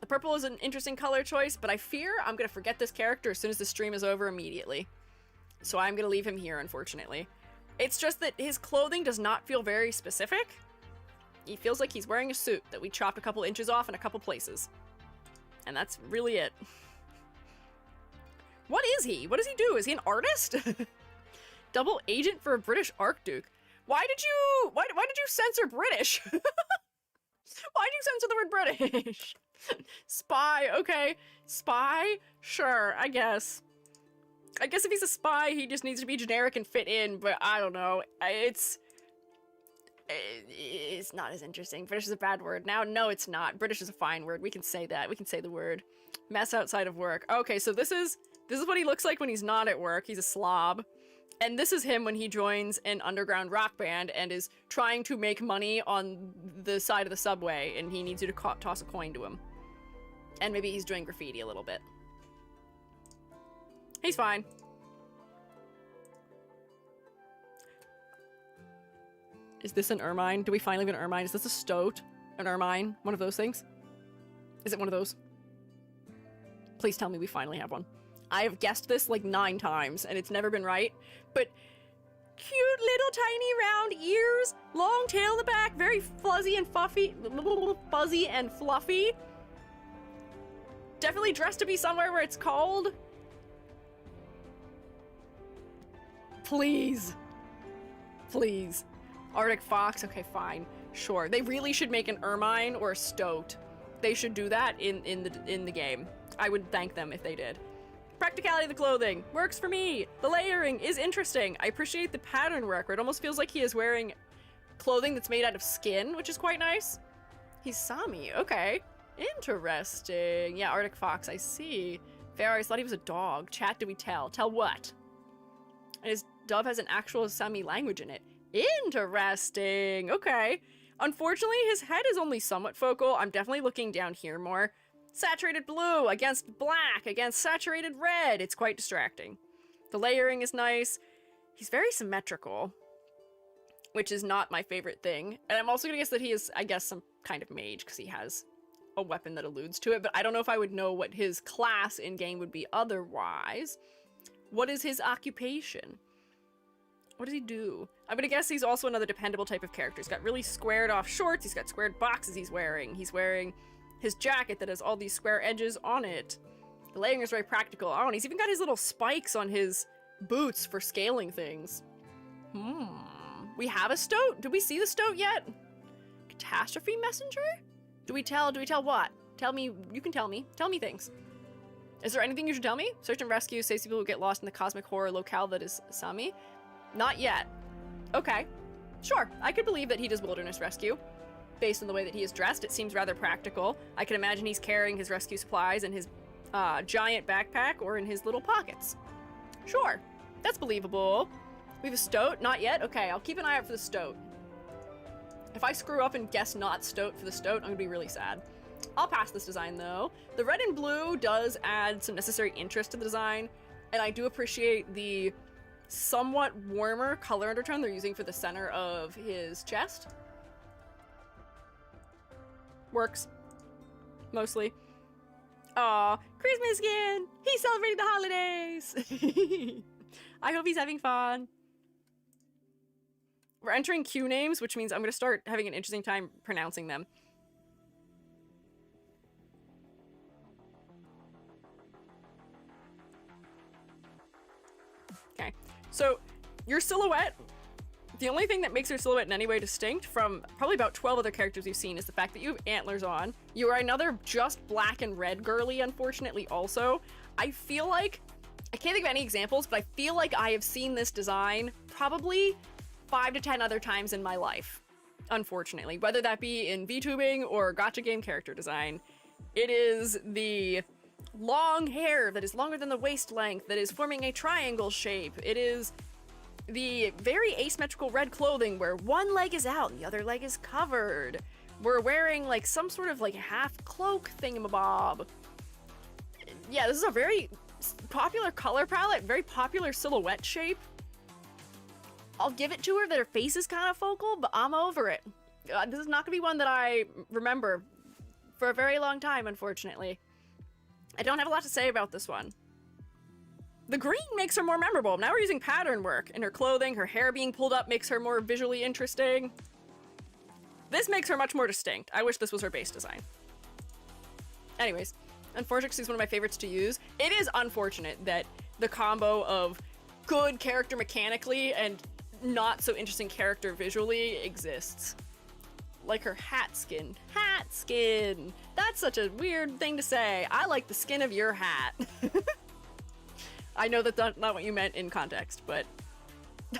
purple is an interesting color choice, but I fear I'm gonna forget this character as soon as the stream is over immediately. So I'm gonna leave him here, unfortunately. It's just that his clothing does not feel very specific. He feels like he's wearing a suit that we chopped a couple inches off in a couple places. And that's really it. What is he? What does he do? Is he an artist? Double agent for a British Archduke. Why did you censor British? Why did you censor the word British? Spy, okay. Spy? Sure, I guess. I guess if he's a spy, he just needs to be generic and fit in, but I don't know. It's not as interesting. British is a bad word. Now, no, it's not. British is a fine word. We can say that. We can say the word. Mess outside of work. Okay, so this is what he looks like when he's not at work. He's a slob. And this is him when he joins an underground rock band and is trying to make money on the side of the subway, and he needs you to toss a coin to him. And maybe he's doing graffiti a little bit. He's fine. Is this an ermine? Do we finally have an ermine? Is this a stoat? An ermine? One of those things? Is it one of those? Please tell me we finally have one. I have guessed this like 9 times, and it's never been right. But cute little tiny round ears, long tail in the back, very fuzzy and fluffy. Fuzzy and fluffy. Definitely dressed to be somewhere where it's cold. Please. Please. Arctic fox, okay, fine. Sure. They really should make an ermine or a stoat. They should do that in the game. I would thank them if they did. Practicality of the clothing works for me. The layering is interesting. I appreciate the pattern work. It almost feels like he is wearing clothing that's made out of skin, which is quite nice. He's Sami. Okay. Interesting. Yeah, Arctic fox, I see. Fair, I thought he was a dog. Chat, do we tell? Tell what? And his dove has an actual Sami language in it. Interesting. Okay. Unfortunately, his head is only somewhat focal. I'm definitely looking down here more. Saturated blue against black against saturated red. It's quite distracting. The layering is nice. He's very symmetrical, which is not my favorite thing. And I'm also gonna guess that he is, I guess, some kind of mage because he has a weapon that alludes to it, but I don't know if I would know what his class in game would be otherwise. What is his occupation? What does he do? I'm gonna guess he's also another dependable type of character. He's got really squared off shorts. He's got squared boxes he's wearing. He's wearing his jacket that has all these square edges on it. The layering is very practical. Oh, and he's even got his little spikes on his boots for scaling things. We have a stoat? Did we see the stoat yet? Catastrophe messenger? Do we tell what? Tell me, you can tell me. Tell me things. Is there anything you should tell me? Search and rescue saves people who get lost in the cosmic horror locale that is Sami. Not yet. Okay. Sure, I could believe that he does wilderness rescue. Based on the way that he is dressed, it seems rather practical. I can imagine he's carrying his rescue supplies in his giant backpack or in his little pockets. Sure, that's believable. We have a stoat? Not yet? Okay, I'll keep an eye out for the stoat. If I screw up and guess not stoat for the stoat, I'm gonna be really sad. I'll pass this design though. The red and blue does add some necessary interest to the design, and I do appreciate the somewhat warmer color undertone they're using for the center of his chest. Works. Mostly. Aw, Christmas again! He's celebrating the holidays! I hope he's having fun. We're entering Q names, which means I'm gonna start having an interesting time pronouncing them. Okay, so your silhouette, the only thing that makes your silhouette in any way distinct from probably about 12 other characters we've seen is the fact that you have antlers on. You are another just black and red girly, unfortunately, also. I feel like, I can't think of any examples, but I feel like I have seen this design probably 5 to 10 other times in my life, unfortunately. Whether that be in VTubing or gacha game character design. It is the long hair that is longer than the waist length that is forming a triangle shape. It is the very asymmetrical red clothing where one leg is out and the other leg is covered. We're wearing like some sort of like half cloak thingamabob. Yeah, this is a very popular color palette, very popular silhouette shape. I'll give it to her that her face is kind of focal, but I'm over it. This is not gonna be one that I remember for a very long time, unfortunately. I don't have a lot to say about this one. The green makes her more memorable. Now we're using pattern work in her clothing. Her hair being pulled up makes her more visually interesting. This makes her much more distinct. I wish this was her base design. Anyways, unfortunately, she's one of my favorites to use. It is unfortunate that the combo of good character mechanically and not so interesting character visually exists. Like her hat skin. Hat skin! That's such a weird thing to say. I like the skin of your hat. I know that's not what you meant in context, but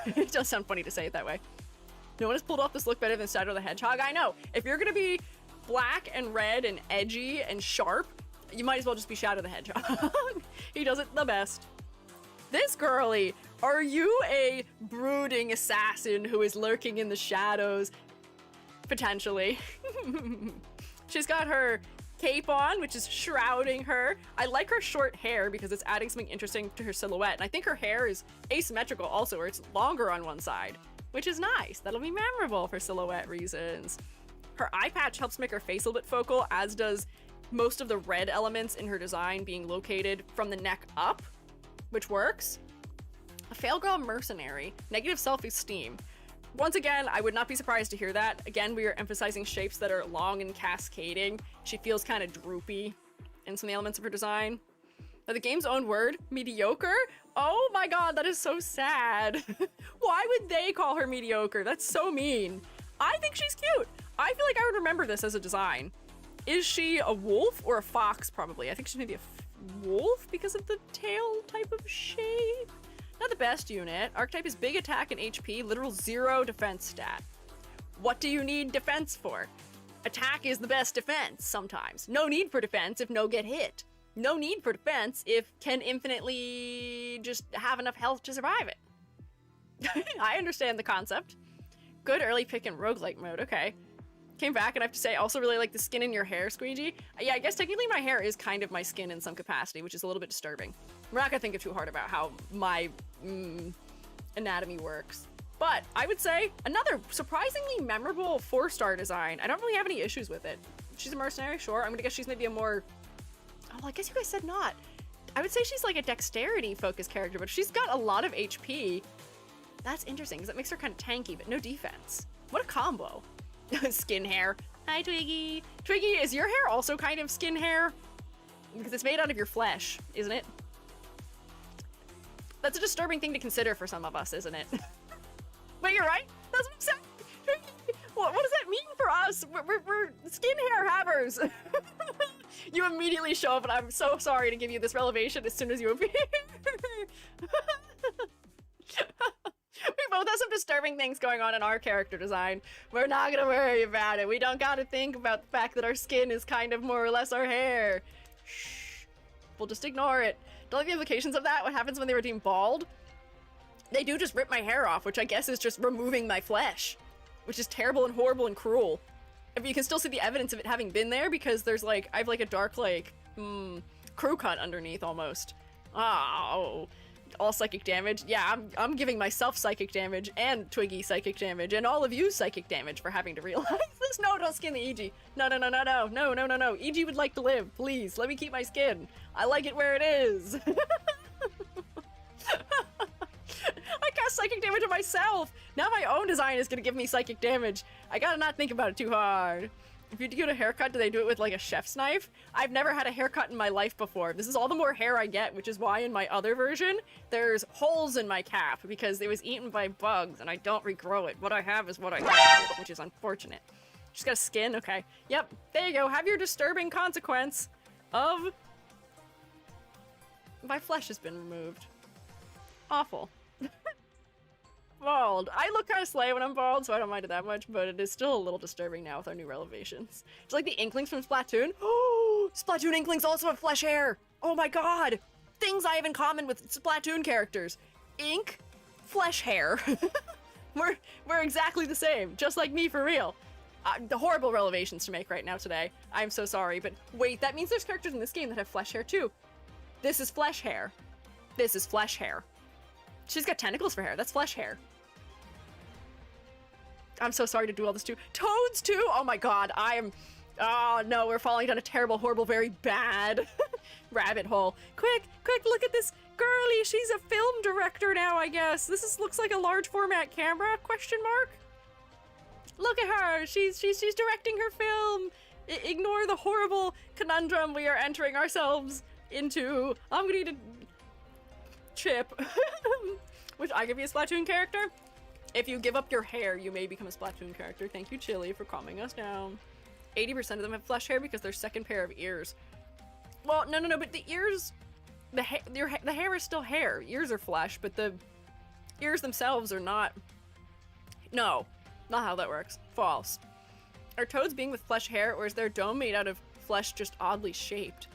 it does sound funny to say it that way. No one has pulled off this look better than Shadow the Hedgehog. I know. If you're gonna be black and red and edgy and sharp, you might as well just be Shadow the Hedgehog. He does it the best. This girly, are you a brooding assassin who is lurking in the shadows? Potentially. She's got her cape on, which is shrouding her. I like her short hair because it's adding something interesting to her silhouette. And I think her hair is asymmetrical also, where it's longer on one side, which is nice. That'll be memorable for silhouette reasons. Her eye patch helps make her face a little bit focal, as does most of the red elements in her design being located from the neck up, which works. A fail girl mercenary, negative self-esteem. Once again, I would not be surprised to hear that. Again, we are emphasizing shapes that are long and cascading. She feels kind of droopy in some of the elements of her design. By the game's own word, mediocre? Oh my god, that is so sad. Why would they call her mediocre? That's so mean. I think she's cute. I feel like I would remember this as a design. Is she a wolf or a fox, probably? I think she's maybe a wolf because of the tail type of shape. Not the best unit. Archetype is big attack and HP, literal 0 defense stat. What do you need defense for? Attack is the best defense sometimes. No need for defense if no get hit. No need for defense if can infinitely just have enough health to survive it. I understand the concept. Good early pick in roguelike mode, okay. Came back and I have to say I also really like the skin in your hair, Squiiji. Yeah, I guess technically my hair is kind of my skin in some capacity, which is a little bit disturbing. We're not gonna think too hard about how my anatomy works. But I would say another surprisingly memorable 4-star design. I don't really have any issues with it. She's a mercenary, sure. I'm gonna guess she's maybe a more... Oh, I guess you guys said not. I would say she's like a dexterity focused character, but she's got a lot of HP. That's interesting because it makes her kind of tanky, but no defense. What a combo. Skin hair. Hi, Twiggy. Twiggy, is your hair also kind of skin hair? Because it's made out of your flesh, isn't it? That's a disturbing thing to consider for some of us, isn't it? But you're right. That's what I'm saying. What does that mean for us? We're skin hair havers. You immediately show up and I'm so sorry to give you this revelation as soon as you appear. We both have some disturbing things going on in our character design. We're not gonna worry about it. We don't gotta think about the fact that our skin is kind of more or less our hair. Shh. We'll just ignore it. Don't like the implications of that. What happens when they redeem bald? They do just rip my hair off, which I guess is just removing my flesh, which is terrible and horrible and cruel. But you can still see the evidence of it having been there because there's like, I have like a dark like, crew cut underneath almost. Oh, all psychic damage. Yeah, I'm giving myself psychic damage and Twiggy psychic damage and all of you psychic damage for having to realize this. No, don't skin the EG. No. EG would like to live. Please, let me keep my skin. I like it where it is. I cast psychic damage on myself. Now my own design is gonna give me psychic damage. I gotta not think about it too hard. If you get a haircut, do they do it with like a chef's knife? I've never had a haircut in my life before. This is all the more hair I get, which is why in my other version, there's holes in my cap because it was eaten by bugs and I don't regrow it. What I have is what I have, which is unfortunate. Just got a skin, okay. Yep, there you go. Have your disturbing consequence of... My flesh has been removed. Awful. Bald. I look kind of slay when I'm bald, so I don't mind it that much, but it is still a little disturbing now with our new revelations. It's like the Inklings from Splatoon. Oh, Splatoon Inklings also have flesh hair. Oh my god. Things I have in common with Splatoon characters. Ink, flesh hair. We're exactly the same, just like me for real. The horrible revelations to make right now today. I'm so sorry, but wait, that means there's characters in this game that have flesh hair too. This is flesh hair. This is flesh hair. She's got tentacles for hair. That's flesh hair. I'm so sorry to do all this too. Toads too? Oh my god, I am... Oh no, we're falling down a terrible, horrible, very bad rabbit hole. Quick, look at this girly. She's a film director now, I guess. This looks like a large format camera, question mark? Look at her. She's directing her film. Ignore the horrible conundrum we are entering ourselves into. I'm gonna need a chip. Which I could be a Splatoon character. If you give up your hair, you may become a Splatoon character. Thank you, Chili, for calming us down. 80% of them have flesh hair because their second pair of ears. Well, no, but the ears, the hair is still hair. Ears are flesh, but the ears themselves are not. No, not how that works. False. Are toads being with flesh hair, or is their dome made out of flesh just oddly shaped?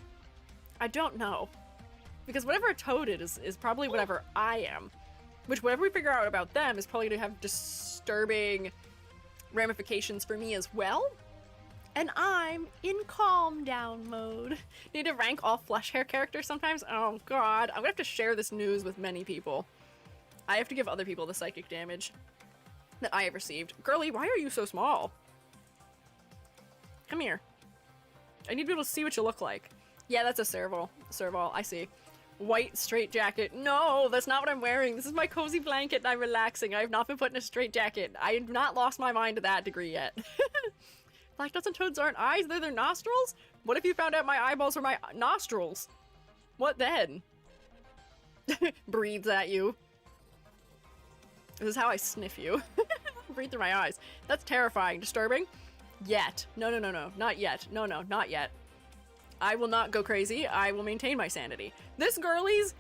I don't know. Because whatever a toad is probably whatever I am. Which, whatever we figure out about them is probably going to have disturbing ramifications for me as well. And I'm in calm down mode. Need to rank all flesh hair characters sometimes? Oh god, I'm gonna have to share this news with many people. I have to give other people the psychic damage that I have received. Girly, why are you so small? Come here. I need to be able to see what you look like. Yeah, that's a serval. Serval, I see. White straight jacket. No, that's not what I'm wearing. This is my cozy blanket and I'm relaxing. I have not been put in a straight jacket. I have not lost my mind to that degree yet. Black dots and toads aren't eyes, they're their nostrils? What if you found out my eyeballs were my nostrils? What then? Breathes at you. This is how I sniff you. Breathe through my eyes. That's terrifying. Disturbing? Yet. No, not yet. No, not yet. I will not go crazy. I will maintain my sanity. This girlies,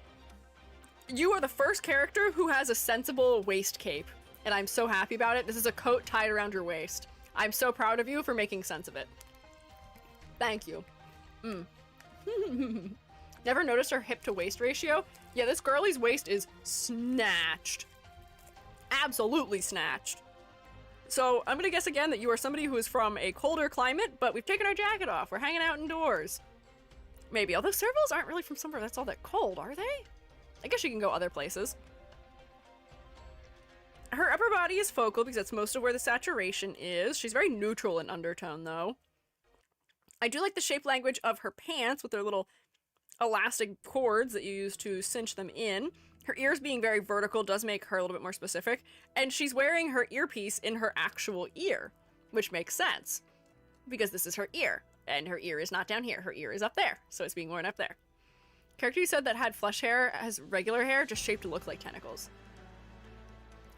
you are the first character who has a sensible waist cape, and I'm so happy about it. This is a coat tied around your waist. I'm so proud of you for making sense of it. Thank you. Never noticed her hip to waist ratio? Yeah, this girlie's waist is snatched. Absolutely snatched. So I'm gonna guess again that you are somebody who is from a colder climate, but we've taken our jacket off. We're hanging out indoors. Maybe, although servals aren't really from somewhere that's all that cold, are they? I guess you can go other places. Her upper body is focal because that's most of where the saturation is. She's very neutral in undertone, though. I do like the shape language of her pants with their little elastic cords that you use to cinch them in. Her ears being very vertical does make her a little bit more specific. And she's wearing her earpiece in her actual ear, which makes sense. Because this is her ear, and her ear is not down here. Her ear is up there, so it's being worn up there. Character you said that had flesh hair has regular hair, just shaped to look like tentacles.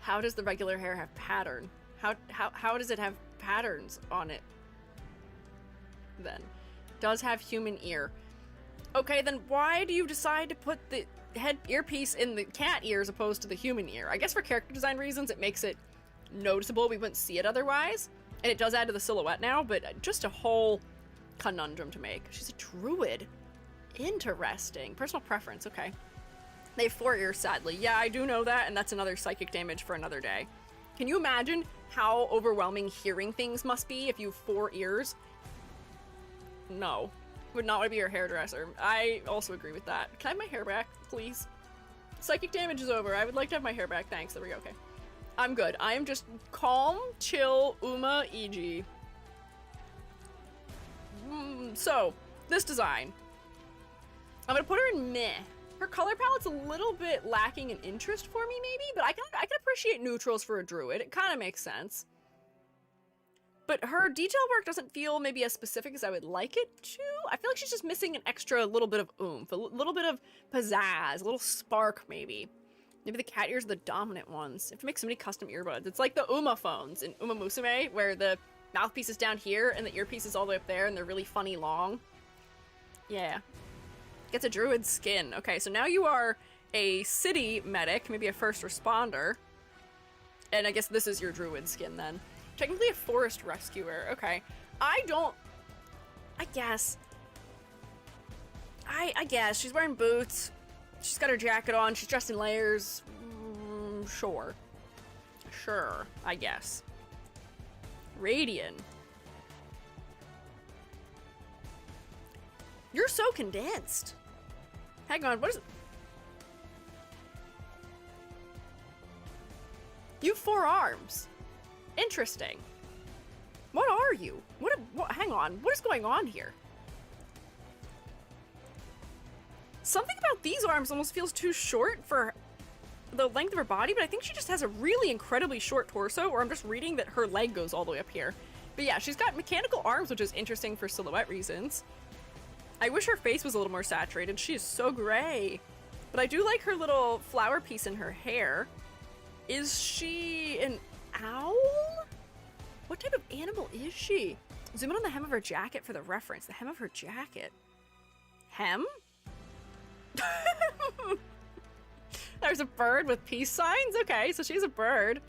How does the regular hair have pattern? How does it have patterns on it? Then. Does have human ear. Okay, then why do you decide to put the head earpiece in the cat ear as opposed to the human ear? I guess for character design reasons it makes it noticeable. We wouldn't see it otherwise. And it does add to the silhouette now, but just a whole conundrum to make. She's a druid. Interesting. Personal preference, okay. They have 4 ears, sadly. Yeah, I do know that, and that's another psychic damage for another day. Can you imagine how overwhelming hearing things must be if you have 4 ears? No. Would not want to be your hairdresser. I also agree with that. Can I have my hair back, please? Psychic damage is over. I would like to have my hair back. Thanks. There we go. Okay. I'm good. I am just calm, chill, Uma, EG. So, this design. I'm gonna put her in meh. Her color palette's a little bit lacking in interest for me, maybe, but I can appreciate neutrals for a druid. It kind of makes sense. But her detail work doesn't feel maybe as specific as I would like it to. I feel like she's just missing an extra little bit of oomph, a little bit of pizzazz, a little spark maybe. Maybe the cat ears are the dominant ones. You have to make so many custom earbuds. It's like the Uma phones in Uma Musume, where the mouthpiece is down here and the earpiece is all the way up there and they're really funny long. Yeah. Gets a druid skin. Okay, so now you are a city medic, maybe a first responder. And I guess this is your druid skin then. Technically a forest rescuer. Okay. I guess she's wearing boots. She's got her jacket on. She's dressed in layers. Sure. Sure, I guess. Radian. You're so condensed. Hang on, what is it? You have 4 arms. Interesting. What are you? What, hang on, what is going on here? Something about these arms almost feels too short for the length of her body, but I think she just has a really incredibly short torso, or I'm just reading that her leg goes all the way up here. But yeah, she's got mechanical arms, which is interesting for silhouette reasons. I wish her face was a little more saturated. She is so gray. But But I do like her little flower piece in her hair. Is she an owl? What type of animal is she? Zoom in on the hem of her jacket for the reference. The hem of her jacket. Hem? There's a bird with peace signs? Okay, so she's a bird.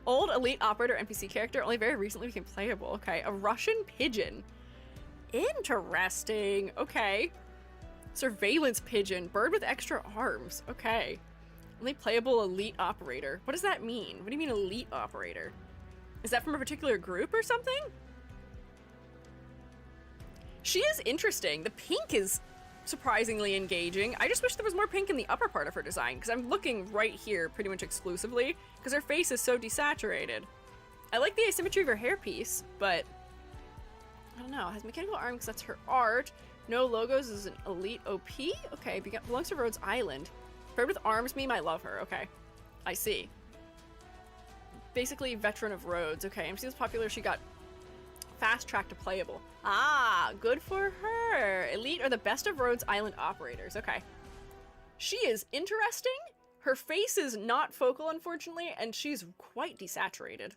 Old elite operator NPC character, only very recently became playable. Okay, a Russian pigeon. Interesting. Okay. Surveillance pigeon. Bird with extra arms. Okay. Only playable elite operator. What does that mean? What do you mean elite operator? Is that from a particular group or something? She is interesting. The pink is surprisingly engaging. I just wish there was more pink in the upper part of her design, because I'm looking right here pretty much exclusively, because her face is so desaturated. I like the asymmetry of her hairpiece, but I don't know. Has mechanical arm because that's her art. No logos is an elite OP? Okay, belongs to Rhodes Island. Bird with arms meme, I love her. Okay, I see. Basically veteran of Rhodes. Okay, MC was popular. She got fast track to playable. Ah, good for her. Elite are the best of Rhodes Island operators. Okay. She is interesting. Her face is not focal, unfortunately, and she's quite desaturated,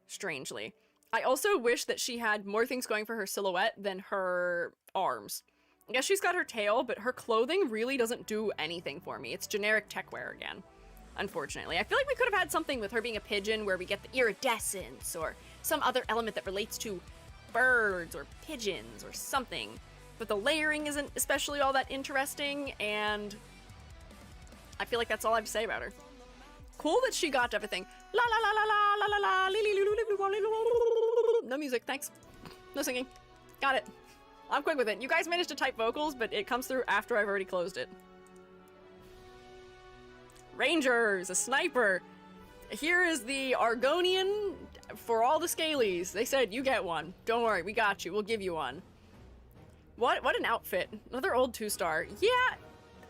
strangely. I also wish that she had more things going for her silhouette than her arms. I guess she's got her tail, but her clothing really doesn't do anything for me. It's generic tech wear again, unfortunately. I feel like we could have had something with her being a pigeon where we get the iridescence or some other element that relates to birds or pigeons or something, but the layering isn't especially all that interesting, and I feel like that's all I have to say about her. Cool that she got everything. La la la la la la la la. No music, thanks. No singing. Got it. I'm quick with it. You guys managed to type vocals, but it comes through after I've already closed it. Rangers, a sniper. Here is the Argonian for all the scalies. They said, you get one. Don't worry, we got you. We'll give you one. What an outfit. Another old 2-star. Yeah,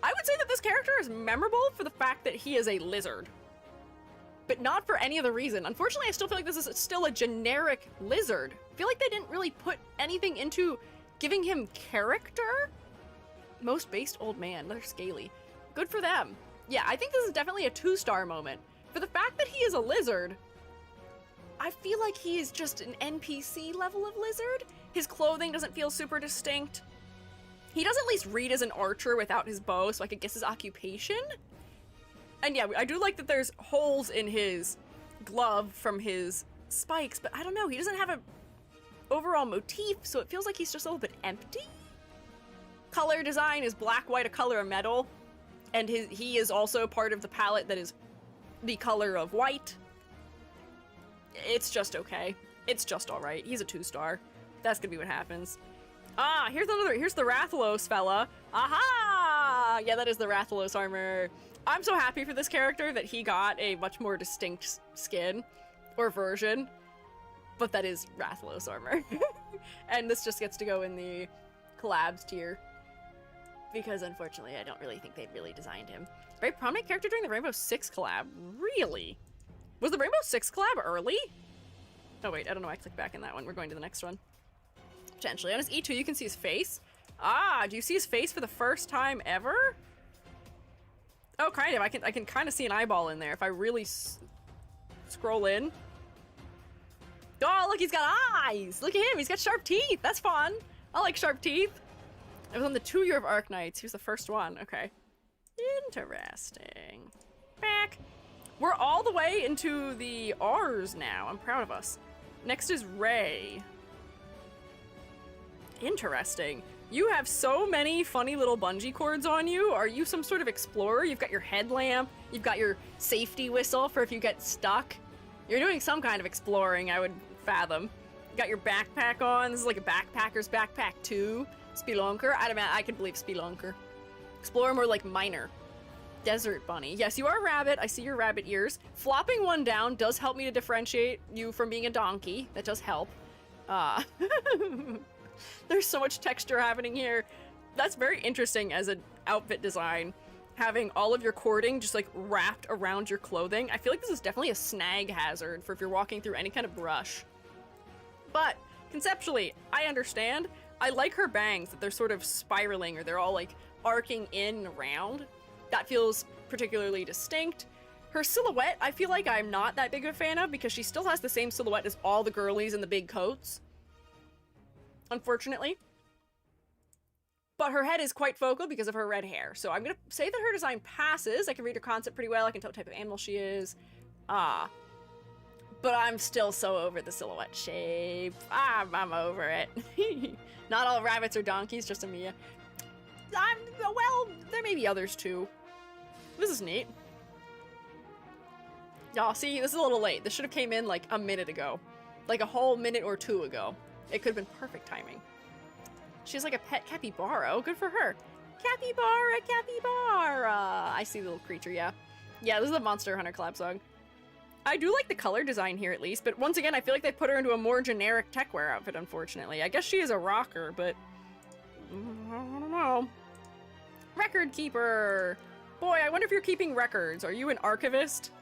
I would say that this character is memorable for the fact that he is a lizard. But not for any other reason. Unfortunately, I still feel like this is still a generic lizard. I feel like they didn't really put anything into giving him character. Most based old man. Another scaly. Good for them. Yeah, I think this is definitely a 2-star moment. For the fact that he is a lizard, I feel like he is just an NPC level of lizard. His clothing doesn't feel super distinct. He does at least read as an archer without his bow, so I could guess his occupation. And yeah, I do like that there's holes in his glove from his spikes, but I don't know, he doesn't have a overall motif, so it feels like he's just a little bit empty. Color design is black, white, a color of metal, and he is also part of the palette that is the color of white. It's just okay. It's just alright. He's a 2-star. That's gonna be what happens. Ah, here's the Rathalos fella. Aha! Yeah, that is the Rathalos armor. I'm so happy for this character that he got a much more distinct skin, or version, but that is Rathalos armor. And this just gets to go in the collabs tier, because unfortunately I don't really think they've really designed him. Very prominent character during the Rainbow Six collab. Really? Was the Rainbow Six collab early? Oh wait, I don't know why I clicked back in that one. We're going to the next one. Potentially. On his E2 you can see his face. Ah, do you see his face for the first time ever? Oh, kind of. I can kind of see an eyeball in there if I really scroll in. Oh, look, he's got eyes! Look at him, he's got sharp teeth! That's fun! I like sharp teeth. I was on the 2-year of Arknights. He was the first one. Okay. Interesting. Back. We're all the way into the R's now. I'm proud of us. Next is Ray. Interesting. You have so many funny little bungee cords on you. Are you some sort of explorer? You've got your headlamp. You've got your safety whistle for if you get stuck. You're doing some kind of exploring, I would fathom. You got your backpack on. This is like a backpacker's backpack too. Spelunker. I could believe Spelunker. Explorer more like miner. Desert bunny. Yes, you are a rabbit. I see your rabbit ears. Flopping one down does help me to differentiate you from being a donkey. That does help. There's so much texture happening here. That's very interesting as an outfit design. Having all of your cording just like wrapped around your clothing. I feel like this is definitely a snag hazard for if you're walking through any kind of brush. But conceptually, I understand. I like her bangs, that they're sort of spiraling or they're all like arcing in and around. That feels particularly distinct. Her silhouette, I feel like I'm not that big of a fan of because she still has the same silhouette as all the girlies in the big coats. Unfortunately. But her head is quite focal because of her red hair. So I'm gonna say that her design passes. I can read her concept pretty well. I can tell what type of animal she is. But I'm still so over the silhouette shape. I'm over it. Not all rabbits are donkeys, just Amia. Well, there may be others too. This is neat. Oh, see, this is a little late. This should have came in like a minute ago. Like a whole minute or two ago. It could have been perfect timing. She has like a pet capybara. Oh, good for her. Capybara, capybara. I see the little creature, yeah. Yeah, this is a Monster Hunter collab song. I do like the color design here at least, but once again, I feel like they put her into a more generic techwear outfit, unfortunately. I guess she is a rocker, but I don't know. Record keeper. Boy, I wonder if you're keeping records. Are you an archivist?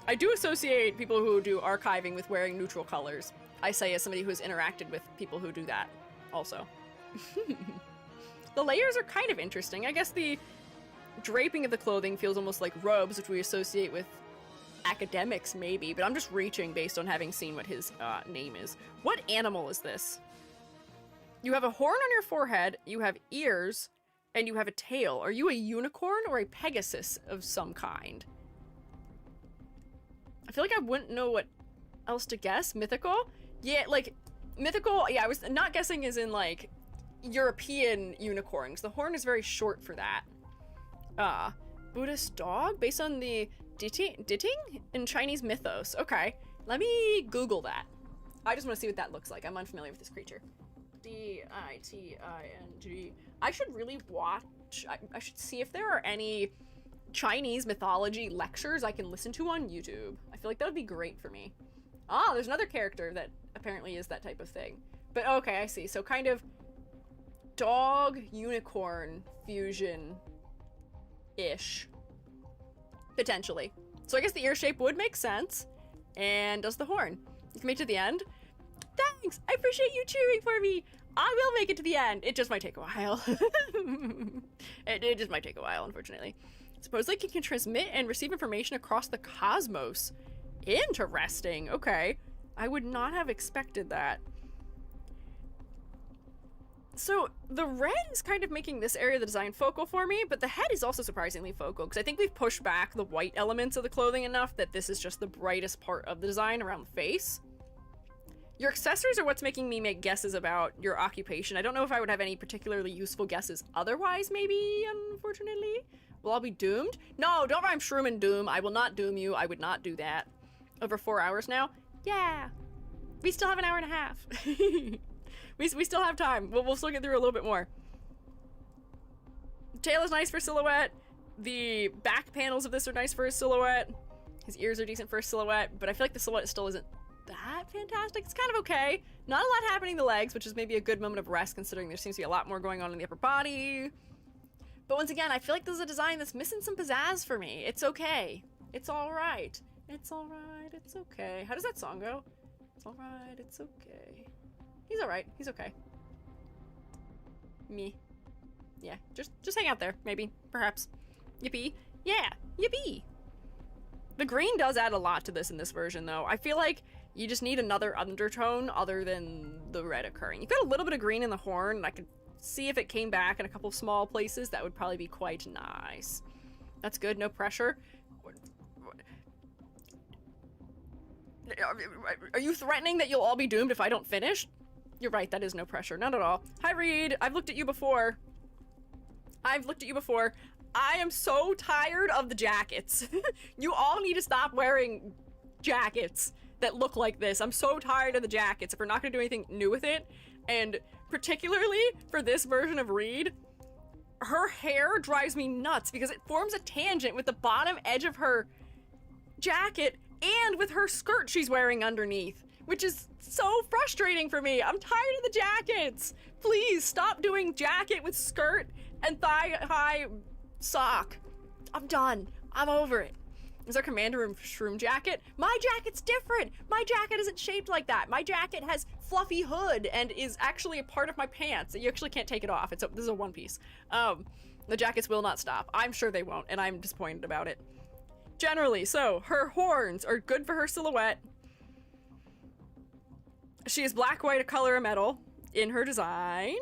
I do associate people who do archiving with wearing neutral colors. I say as somebody who has interacted with people who do that also. The layers are kind of interesting. I guess the draping of the clothing feels almost like robes, which we associate with academics maybe, but I'm just reaching based on having seen what his name is. What animal is this? You have a horn on your forehead, you have ears, and you have a tail. Are you a unicorn or a pegasus of some kind? I feel like I wouldn't know what else to guess. Mythical? Yeah, like, mythical, yeah, I was not guessing as in, like, European unicorns. The horn is very short for that. Buddhist dog? Based on the ditting in Chinese mythos. Okay, let me Google that. I just want to see what that looks like. I'm unfamiliar with this creature. D-I-T-I-N-G. I should really watch, I should see if there are any Chinese mythology lectures I can listen to on YouTube. I feel like that would be great for me. Ah, there's another character that apparently is that type of thing. But okay, I see. So kind of dog unicorn fusion-ish. Potentially. So I guess the ear shape would make sense. And does the horn. You can make it to the end. Thanks! I appreciate you cheering for me! I will make it to the end. It just might take a while. It just might take a while, unfortunately. Supposedly it can transmit and receive information across the cosmos. Interesting. Okay. I would not have expected that. So the red is kind of making this area of the design focal for me, but the head is also surprisingly focal because I think we've pushed back the white elements of the clothing enough that this is just the brightest part of the design around the face. Your accessories are what's making me make guesses about your occupation. I don't know if I would have any particularly useful guesses otherwise, maybe, unfortunately. Will I be doomed? No, don't rhyme shroom and doom. I will not doom you. I would not do that. Over 4 hours now? Yeah. We still have an hour and a half. We still have time. We'll still get through a little bit more. Tail is nice for silhouette. The back panels of this are nice for his silhouette. His ears are decent for his silhouette, but I feel like the silhouette still isn't that fantastic. It's kind of okay. Not a lot happening in the legs, which is maybe a good moment of rest considering there seems to be a lot more going on in the upper body. But once again, I feel like this is a design that's missing some pizzazz for me. It's okay. It's alright. It's alright. It's okay. How does that song go? It's alright. It's okay. He's alright. He's okay. Me. Yeah. Just hang out there. Maybe. Perhaps. Yippee. Yeah. Yippee. The green does add a lot to this in this version, though. I feel like you just need another undertone other than the red occurring. You've got a little bit of green in the horn, and I could see if it came back in a couple of small places. That would probably be quite nice. That's good. No pressure. Are you threatening that you'll all be doomed if I don't finish? You're right, that is no pressure. Not at all. Hi, Reed. I've looked at you before. I've looked at you before. I am so tired of the jackets. You all need to stop wearing jackets that look like this. I'm so tired of the jackets if we're not going to do anything new with it. And particularly for this version of Reed, her hair drives me nuts because it forms a tangent with the bottom edge of her jacket and with her skirt she's wearing underneath, which is so frustrating for me. I'm tired of the jackets. Please stop doing jacket with skirt and thigh-high sock. I'm done. I'm over it. Is our Commander Room Shroom jacket? My jacket's different. My jacket isn't shaped like that. My jacket has fluffy hood and is actually a part of my pants. You actually can't take it off. This is a one piece. The jackets will not stop. I'm sure they won't, and I'm disappointed about it. Generally, so her horns are good for her silhouette. She is black, white, a color, a metal in her design.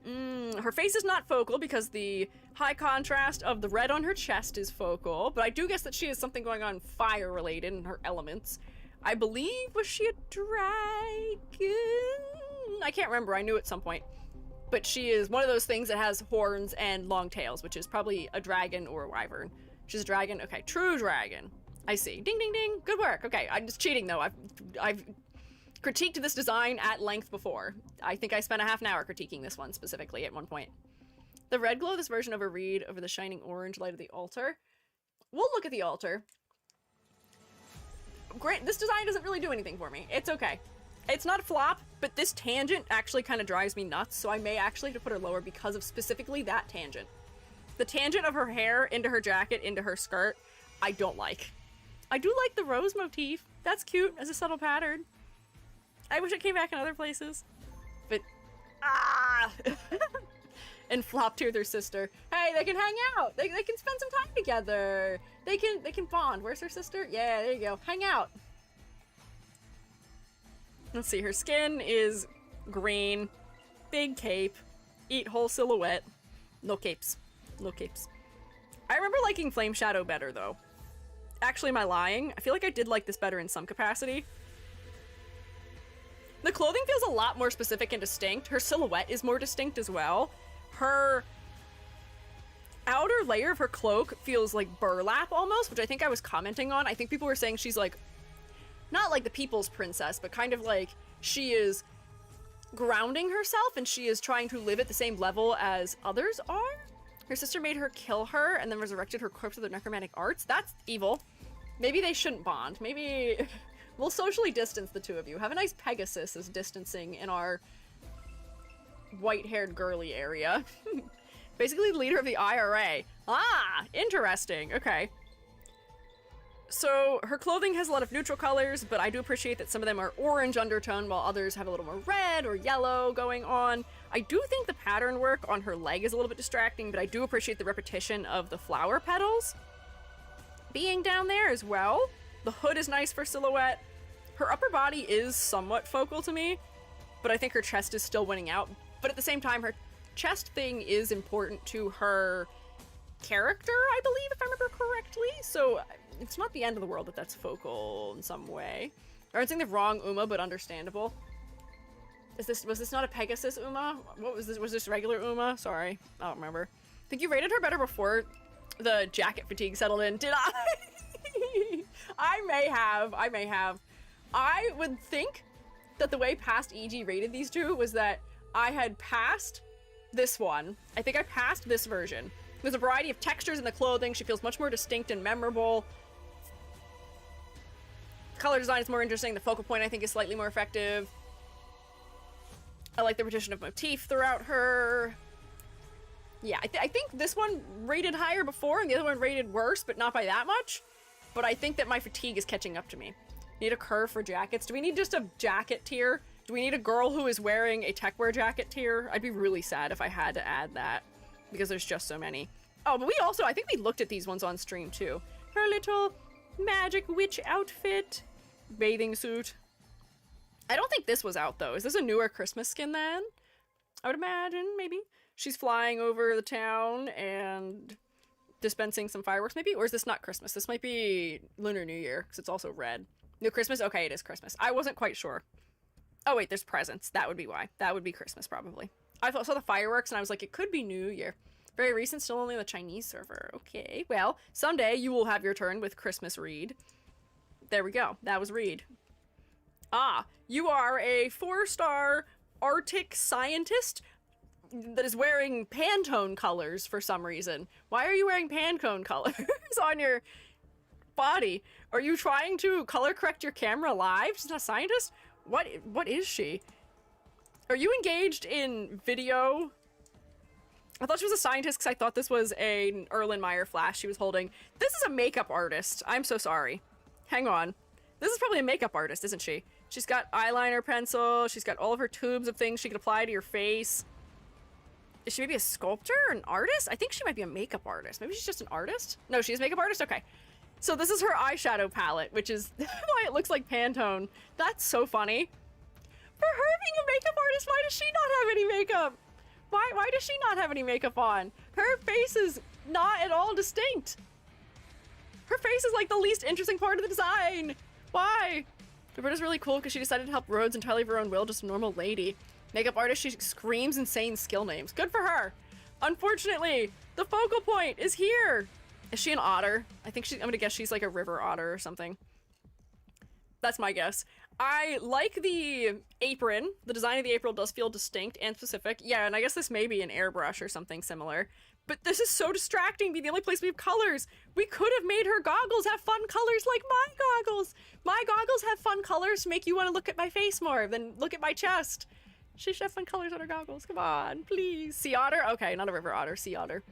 Her face is not focal because the high contrast of the red on her chest is focal, but I do guess that she has something going on fire related in her elements. I believe, was she a dragon? I can't remember, I knew at some point. But she is one of those things that has horns and long tails, which is probably a dragon or a wyvern. She's a dragon, okay, true dragon. I see, ding ding ding, good work. Okay, I'm just cheating though. I've critiqued this design at length before. I think I spent a half an hour critiquing this one specifically at one point. The red glow of this version over read over the shining orange light of the altar. We'll look at the altar. Great, this design doesn't really do anything for me. It's okay. It's not a flop, but this tangent actually kind of drives me nuts, so I may actually have to put her lower because of specifically that tangent. The tangent of her hair into her jacket, into her skirt, I don't like. I do like the rose motif. That's cute as a subtle pattern. I wish it came back in other places. But, and flopped to their sister. Hey, they can hang out. They can spend some time together. They can bond. Where's her sister? Yeah, there you go. Hang out. Let's see, her skin is green, big cape, eat whole silhouette. No capes. No capes. I remember liking Flame Shadow better, though. Actually, am I lying? I feel like I did like this better in some capacity. The clothing feels a lot more specific and distinct. Her silhouette is more distinct as well. Her outer layer of her cloak feels like burlap almost, which I think I was commenting on. I think people were saying she's like, not like the people's princess, but kind of like she is grounding herself and she is trying to live at the same level as others are. Her sister made her kill her and then resurrected her corpse with their necromantic arts. That's evil. Maybe they shouldn't bond. Maybe we'll socially distance the two of you. Have a nice Pegasus as distancing in our white-haired girly area. Basically the leader of the IRA. Ah, interesting. Okay. So her clothing has a lot of neutral colors, but I do appreciate that some of them are orange undertone while others have a little more red or yellow going on. I do think the pattern work on her leg is a little bit distracting, but I do appreciate the repetition of the flower petals being down there as well. The hood is nice for silhouette. Her upper body is somewhat focal to me, but I think her chest is still winning out. But at the same time, her chest thing is important to her character, I believe, if I remember correctly. So it's not the end of the world that that's focal in some way. Or I'm saying the wrong Uma, but understandable. Was this not a Pegasus Uma? What was this? Was this regular Uma? Sorry, I don't remember. I think you rated her better before the jacket fatigue settled in. Did I? I may have. I would think that the way past EG rated these two was that I had passed this one. I think I passed this version. There's a variety of textures in the clothing. She feels much more distinct and memorable. Color design is more interesting. The focal point, I think, is slightly more effective. I like the repetition of motif throughout her. Yeah, I think this one rated higher before and the other one rated worse, but not by that much. But I think that my fatigue is catching up to me. Need a curve for jackets? Do we need just a jacket tier? Do we need a girl who is wearing a techwear jacket tier? I'd be really sad if I had to add that, because there's just so many. Oh, but we also, I think we looked at these ones on stream too. Her little magic witch outfit. Bathing suit. I don't think this was out though. Is this a newer Christmas skin then? I would imagine, maybe. She's flying over the town and dispensing some fireworks maybe? Or is this not Christmas? This might be Lunar New Year, because it's also red. New Christmas? Okay, it is Christmas. I wasn't quite sure. Oh wait, there's presents. That would be why. That would be Christmas probably. I saw the fireworks and I was like, it could be New Year. Very recent, still only on the Chinese server. Okay, well, someday you will have your turn with Christmas Reed. There we go. That was Reed. Ah, you are a 4-star Arctic scientist that is wearing Pantone colors for some reason. Why are you wearing Pantone colors on your body? Are you trying to color correct your camera live? She's not a scientist? What is she? Are you engaged in video? I thought she was a scientist because I thought this was an Erlenmeyer flash she was holding. This is a makeup artist. I'm so sorry. Hang on. This is probably a makeup artist, isn't she? She's got eyeliner pencil. She's got all of her tubes of things she could apply to your face. Is she maybe a sculptor or an artist? I think she might be a makeup artist. Maybe she's just an artist? No, she's a makeup artist? Okay. So this is her eyeshadow palette, which is why it looks like Pantone. That's so funny. For her being a makeup artist, why does she not have any makeup? Why does she not have any makeup on? Her face is not at all distinct. Her face is like the least interesting part of the design. Why? Roberta's really cool because she decided to help Rhodes entirely of her own will, just a normal lady. Makeup artist, she screams insane skill names. Good for her. Unfortunately, the focal point is here. Is she an otter? I'm gonna guess she's like a river otter or something. That's my guess. I like the apron. The design of the apron does feel distinct and specific. Yeah, and I guess this may be an airbrush or something similar. But this is so distracting, being the only place we have colors. We could have made her goggles have fun colors like my goggles. My goggles have fun colors to make you want to look at my face more than look at my chest. She should have fun colors on her goggles. Come on, please. Sea otter? Okay, not a river otter, sea otter.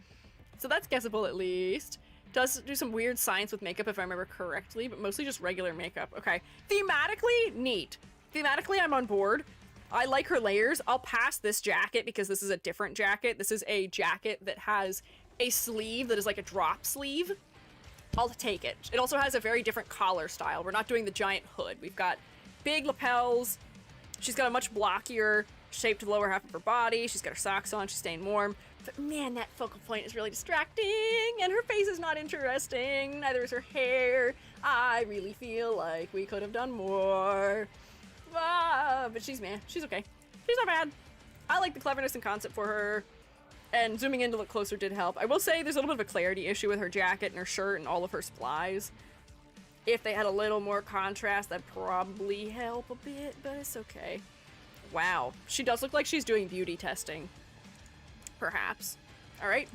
So that's guessable at least. Does do some weird science with makeup if I remember correctly, but mostly just regular makeup. Okay. Thematically, neat. Thematically, I'm on board. I like her layers. I'll pass this jacket because this is a different jacket. This is a jacket that has a sleeve that is like a drop sleeve. I'll take it. It also has a very different collar style. We're not doing the giant hood. We've got big lapels. She's got a much blockier shaped lower half of her body. She's got her socks on. She's staying warm. But man, that focal point is really distracting. And her face is not interesting. Neither is her hair. I really feel like we could have done more. But she's okay. She's not bad. I like the cleverness and concept for her, and zooming in to look closer did help. I will say there's a little bit of a clarity issue with her jacket and her shirt and all of her supplies. If they had a little more contrast, that'd probably help a bit, but it's okay. Wow, she does look like she's doing beauty testing. Perhaps. All right,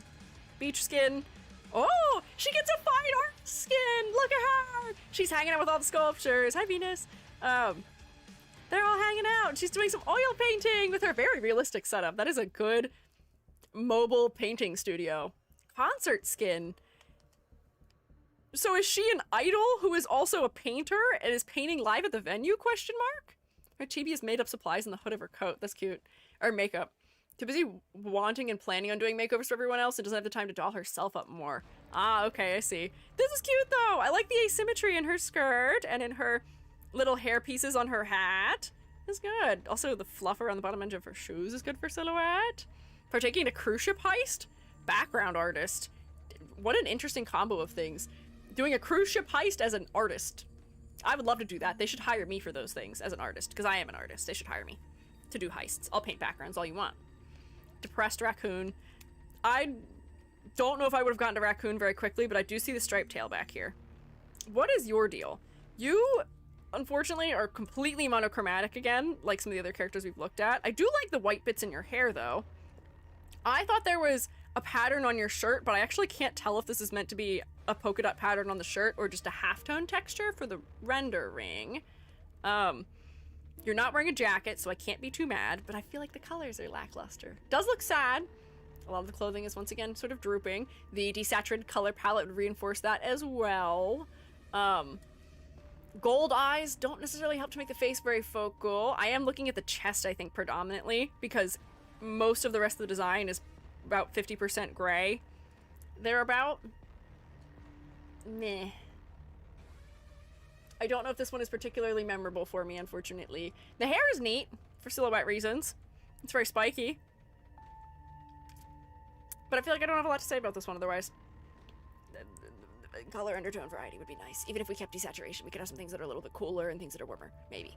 beach skin. Oh, she gets a fine art skin. Look at her. She's hanging out with all the sculptures. Hi, Venus. They're all hanging out. She's doing some oil painting with her very realistic setup. That is a good mobile painting studio. Concert skin. So is she an idol who is also a painter and is painting live at the venue, question mark? Her chibi has made up supplies in the hood of her coat. That's cute. Or makeup. Too busy wanting and planning on doing makeovers for everyone else and doesn't have the time to doll herself up more. Ah, okay, I see. This is cute though. I like the asymmetry in her skirt and in her little hair pieces on her hat. It's good. Also, the fluff around the bottom edge of her shoes is good for silhouette. Partaking in a cruise ship heist? Background artist. What an interesting combo of things. Doing a cruise ship heist as an artist. I would love to do that. They should hire me for those things as an artist, because I am an artist. They should hire me to do heists. I'll paint backgrounds all you want. Depressed raccoon. I don't know if I would have gotten to raccoon very quickly, but I do see the striped tail back here. What is your deal? You, unfortunately, are completely monochromatic again, like some of the other characters we've looked at. I do like the white bits in your hair, though. I thought there was a pattern on your shirt, but I actually can't tell if this is meant to be a polka dot pattern on the shirt or just a halftone texture for the rendering. You're not wearing a jacket, so I can't be too mad, but I feel like the colors are lackluster. Does look sad. A lot of the clothing is once again sort of drooping. The desaturated color palette would reinforce that as well. Gold eyes don't necessarily help to make the face very focal. I am looking at the chest, I think, predominantly, because most of the rest of the design is about 50% gray. They're about meh. I don't know if this one is particularly memorable for me, unfortunately. The hair is neat, for silhouette reasons. It's very spiky. But I feel like I don't have a lot to say about this one otherwise. Color undertone variety would be nice. Even if we kept desaturation, we could have some things that are a little bit cooler and things that are warmer. Maybe.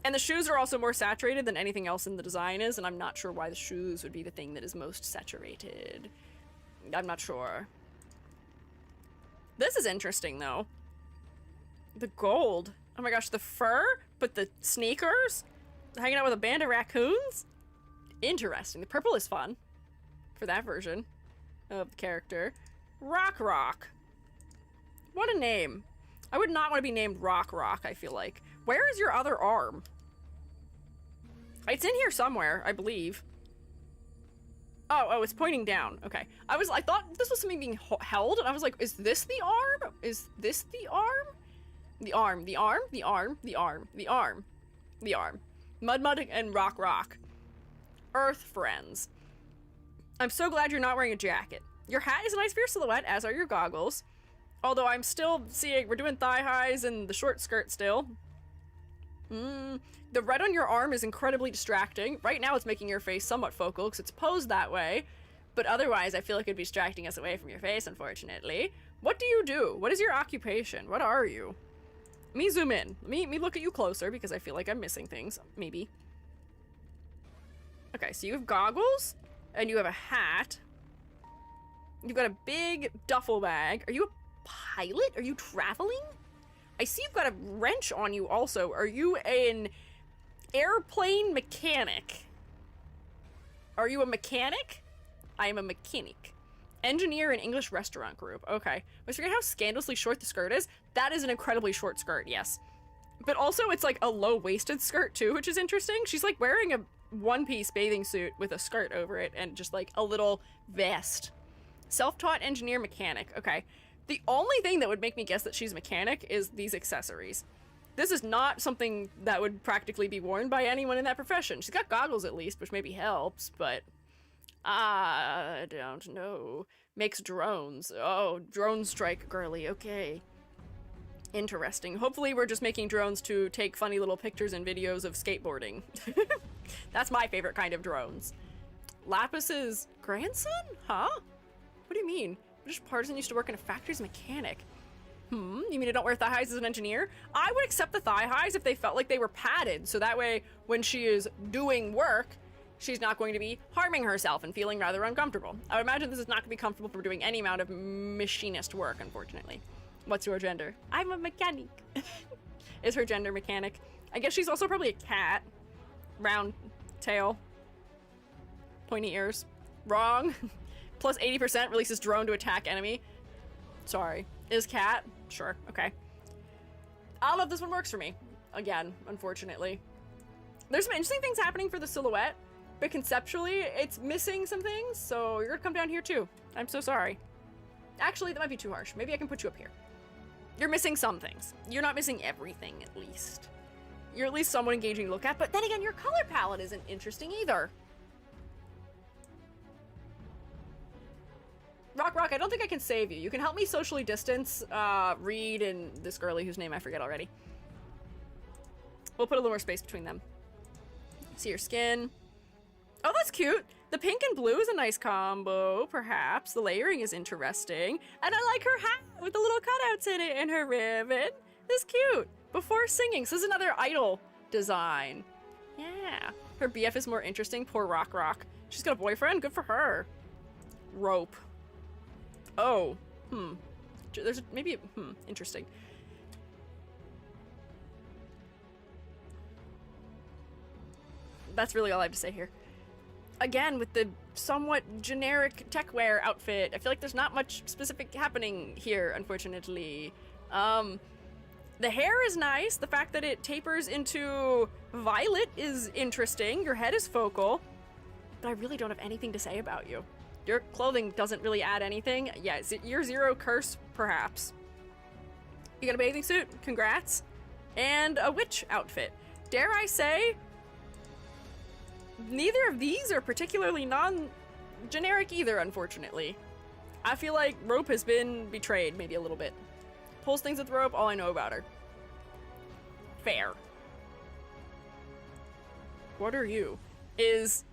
And the shoes are also more saturated than anything else in the design is, and I'm not sure why the shoes would be the thing that is most saturated. I'm not sure. This is interesting, though. The gold. Oh my gosh, the fur, but the sneakers? Hanging out with a band of raccoons? Interesting. The purple is fun for that version of the character. Rock Rock. What a name. I would not want to be named Rock Rock, I feel like. Where is your other arm? It's in here somewhere, I believe. Oh, it's pointing down. Okay. I thought this was something being held, and I was like, is this the arm? Is this the arm? The arm, the arm, the arm, the arm, the arm, the arm. Mud and Rock Rock. Earth friends. I'm so glad you're not wearing a jacket. Your hat is a nice fierce silhouette, as are your goggles. Although I'm still seeing, we're doing thigh highs and the short skirt still. The red on your arm is incredibly distracting. Right now it's making your face somewhat focal because it's posed that way. But otherwise I feel like it'd be distracting us away from your face, unfortunately. What do you do? What is your occupation? What are you? Let me zoom in. Let me look at you closer because I feel like I'm missing things. Maybe. Okay, so you have goggles and you have a hat. You've got a big duffel bag. Are you a pilot? Are you traveling? I see you've got a wrench on you also. Are you an airplane mechanic? Are you a mechanic? I am a mechanic. Engineer in English restaurant group. Okay. I was forgetting how scandalously short the skirt is. That is an incredibly short skirt, yes. But also it's like a low-waisted skirt too, which is interesting. She's like wearing a one-piece bathing suit with a skirt over it and just like a little vest. Self-taught engineer mechanic. Okay. The only thing that would make me guess that she's a mechanic is these accessories. This is not something that would practically be worn by anyone in that profession. She's got goggles at least, which maybe helps, but I don't know. Makes drones. Oh, drone strike girly. Okay. Interesting. Hopefully we're just making drones to take funny little pictures and videos of skateboarding. That's my favorite kind of drones. Lapis's grandson? Huh? What do you mean? British partisan used to work in a factory as a mechanic. You mean I don't wear thigh highs as an engineer? I would accept the thigh highs if they felt like they were padded, so that way when she is doing work, she's not going to be harming herself and feeling rather uncomfortable. I would imagine this is not going to be comfortable for doing any amount of machinist work, unfortunately. What's your gender? I'm a mechanic. Is her gender mechanic? I guess she's also probably a cat. Round tail. Pointy ears. Wrong. Plus 80% releases drone to attack enemy. Sorry. Is cat? Sure. Okay. I don't know if this one works for me. Again, unfortunately. There's some interesting things happening for the silhouette, but conceptually, it's missing some things, so you're gonna come down here too. I'm so sorry. Actually, that might be too harsh. Maybe I can put you up here. You're missing some things. You're not missing everything, at least. You're at least somewhat engaging to look at, but then again, your color palette isn't interesting either. Rock, I don't think I can save you. You can help me socially distance Reed and this girlie whose name I forget already. We'll put a little more space between them. See your skin. Oh, that's cute. The pink and blue is a nice combo, perhaps. The layering is interesting. And I like her hat with the little cutouts in it and her ribbon. This is cute. Before singing. So this is another idol design. Yeah. Her BF is more interesting. Poor Rock. She's got a boyfriend. Good for her. Rope. Oh, there's maybe interesting. That's really all I have to say here. Again, with the somewhat generic techwear outfit, I feel like there's not much specific happening here, unfortunately. The hair is nice. The fact that it tapers into violet is interesting. Your head is focal, but I really don't have anything to say about you. Your clothing doesn't really add anything. Yeah, year zero curse, perhaps. You got a bathing suit? Congrats. And a witch outfit. Dare I say, neither of these are particularly non-generic either, unfortunately. I feel like Rope has been betrayed, maybe a little bit. Pulls things with rope, all I know about her. Fair. What are you? Is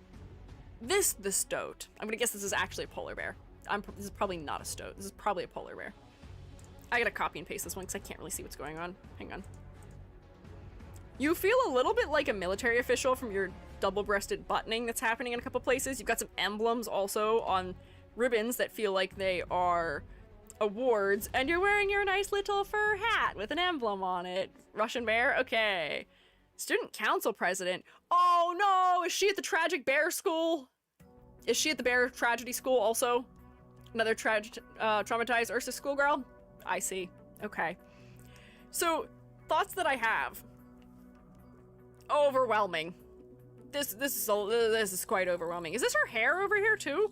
this the stoat? I'm gonna guess this is actually a polar bear. This is probably not a stoat. This is probably a polar bear. I gotta copy and paste this one because I can't really see what's going on. Hang on. You feel a little bit like a military official from your double-breasted buttoning that's happening in a couple places. You've got some emblems also on ribbons that feel like they are awards, and you're wearing your nice little fur hat with an emblem on it. Russian bear? Okay. Student council president. Oh no! Is she at the tragic bear school? Is she at the bear tragedy school also? Another traumatized Ursa schoolgirl? I see. Okay. So, thoughts that I have. Overwhelming. This is quite overwhelming. Is this her hair over here too?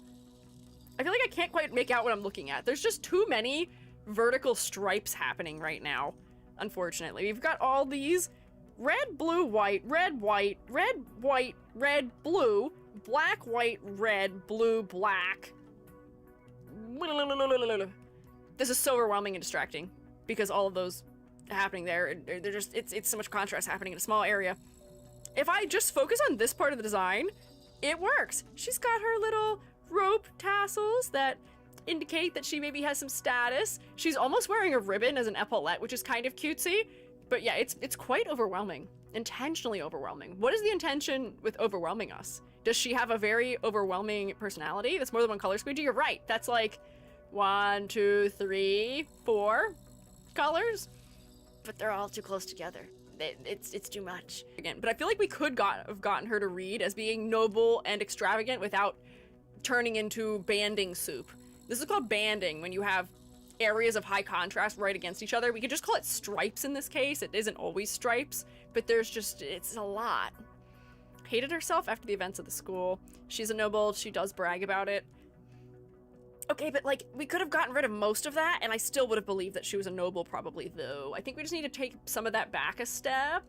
I feel like I can't quite make out what I'm looking at. There's just too many vertical stripes happening right now, unfortunately. We've got all these red, blue, white, red, white, red, white, red, blue, black, white, red, blue, black. This is so overwhelming and distracting because all of those happening there, they're just, it's so much contrast happening in a small area. If I just focus on this part of the design, it works. She's got her little rope tassels that indicate that she maybe has some status. She's almost wearing a ribbon as an epaulette, which is kind of cutesy. But yeah, it's quite overwhelming. Intentionally overwhelming. What is the intention with overwhelming us? Does she have a very overwhelming personality? That's more than one color, Squiiji. You're right. That's like 1, 2, 3, 4 colors. But they're all too close together. It's too much. Again, but I feel like we could have gotten her to read as being noble and extravagant without turning into banding soup. This is called banding when you have areas of high contrast right against each other. We could just call it stripes in this case. It isn't always stripes, but there's just, it's a lot. Hated herself after the events of the school. She's a noble. She does brag about it. Okay, but like, we could have gotten rid of most of that, and I still would have believed that she was a noble probably, though. I think we just need to take some of that back a step.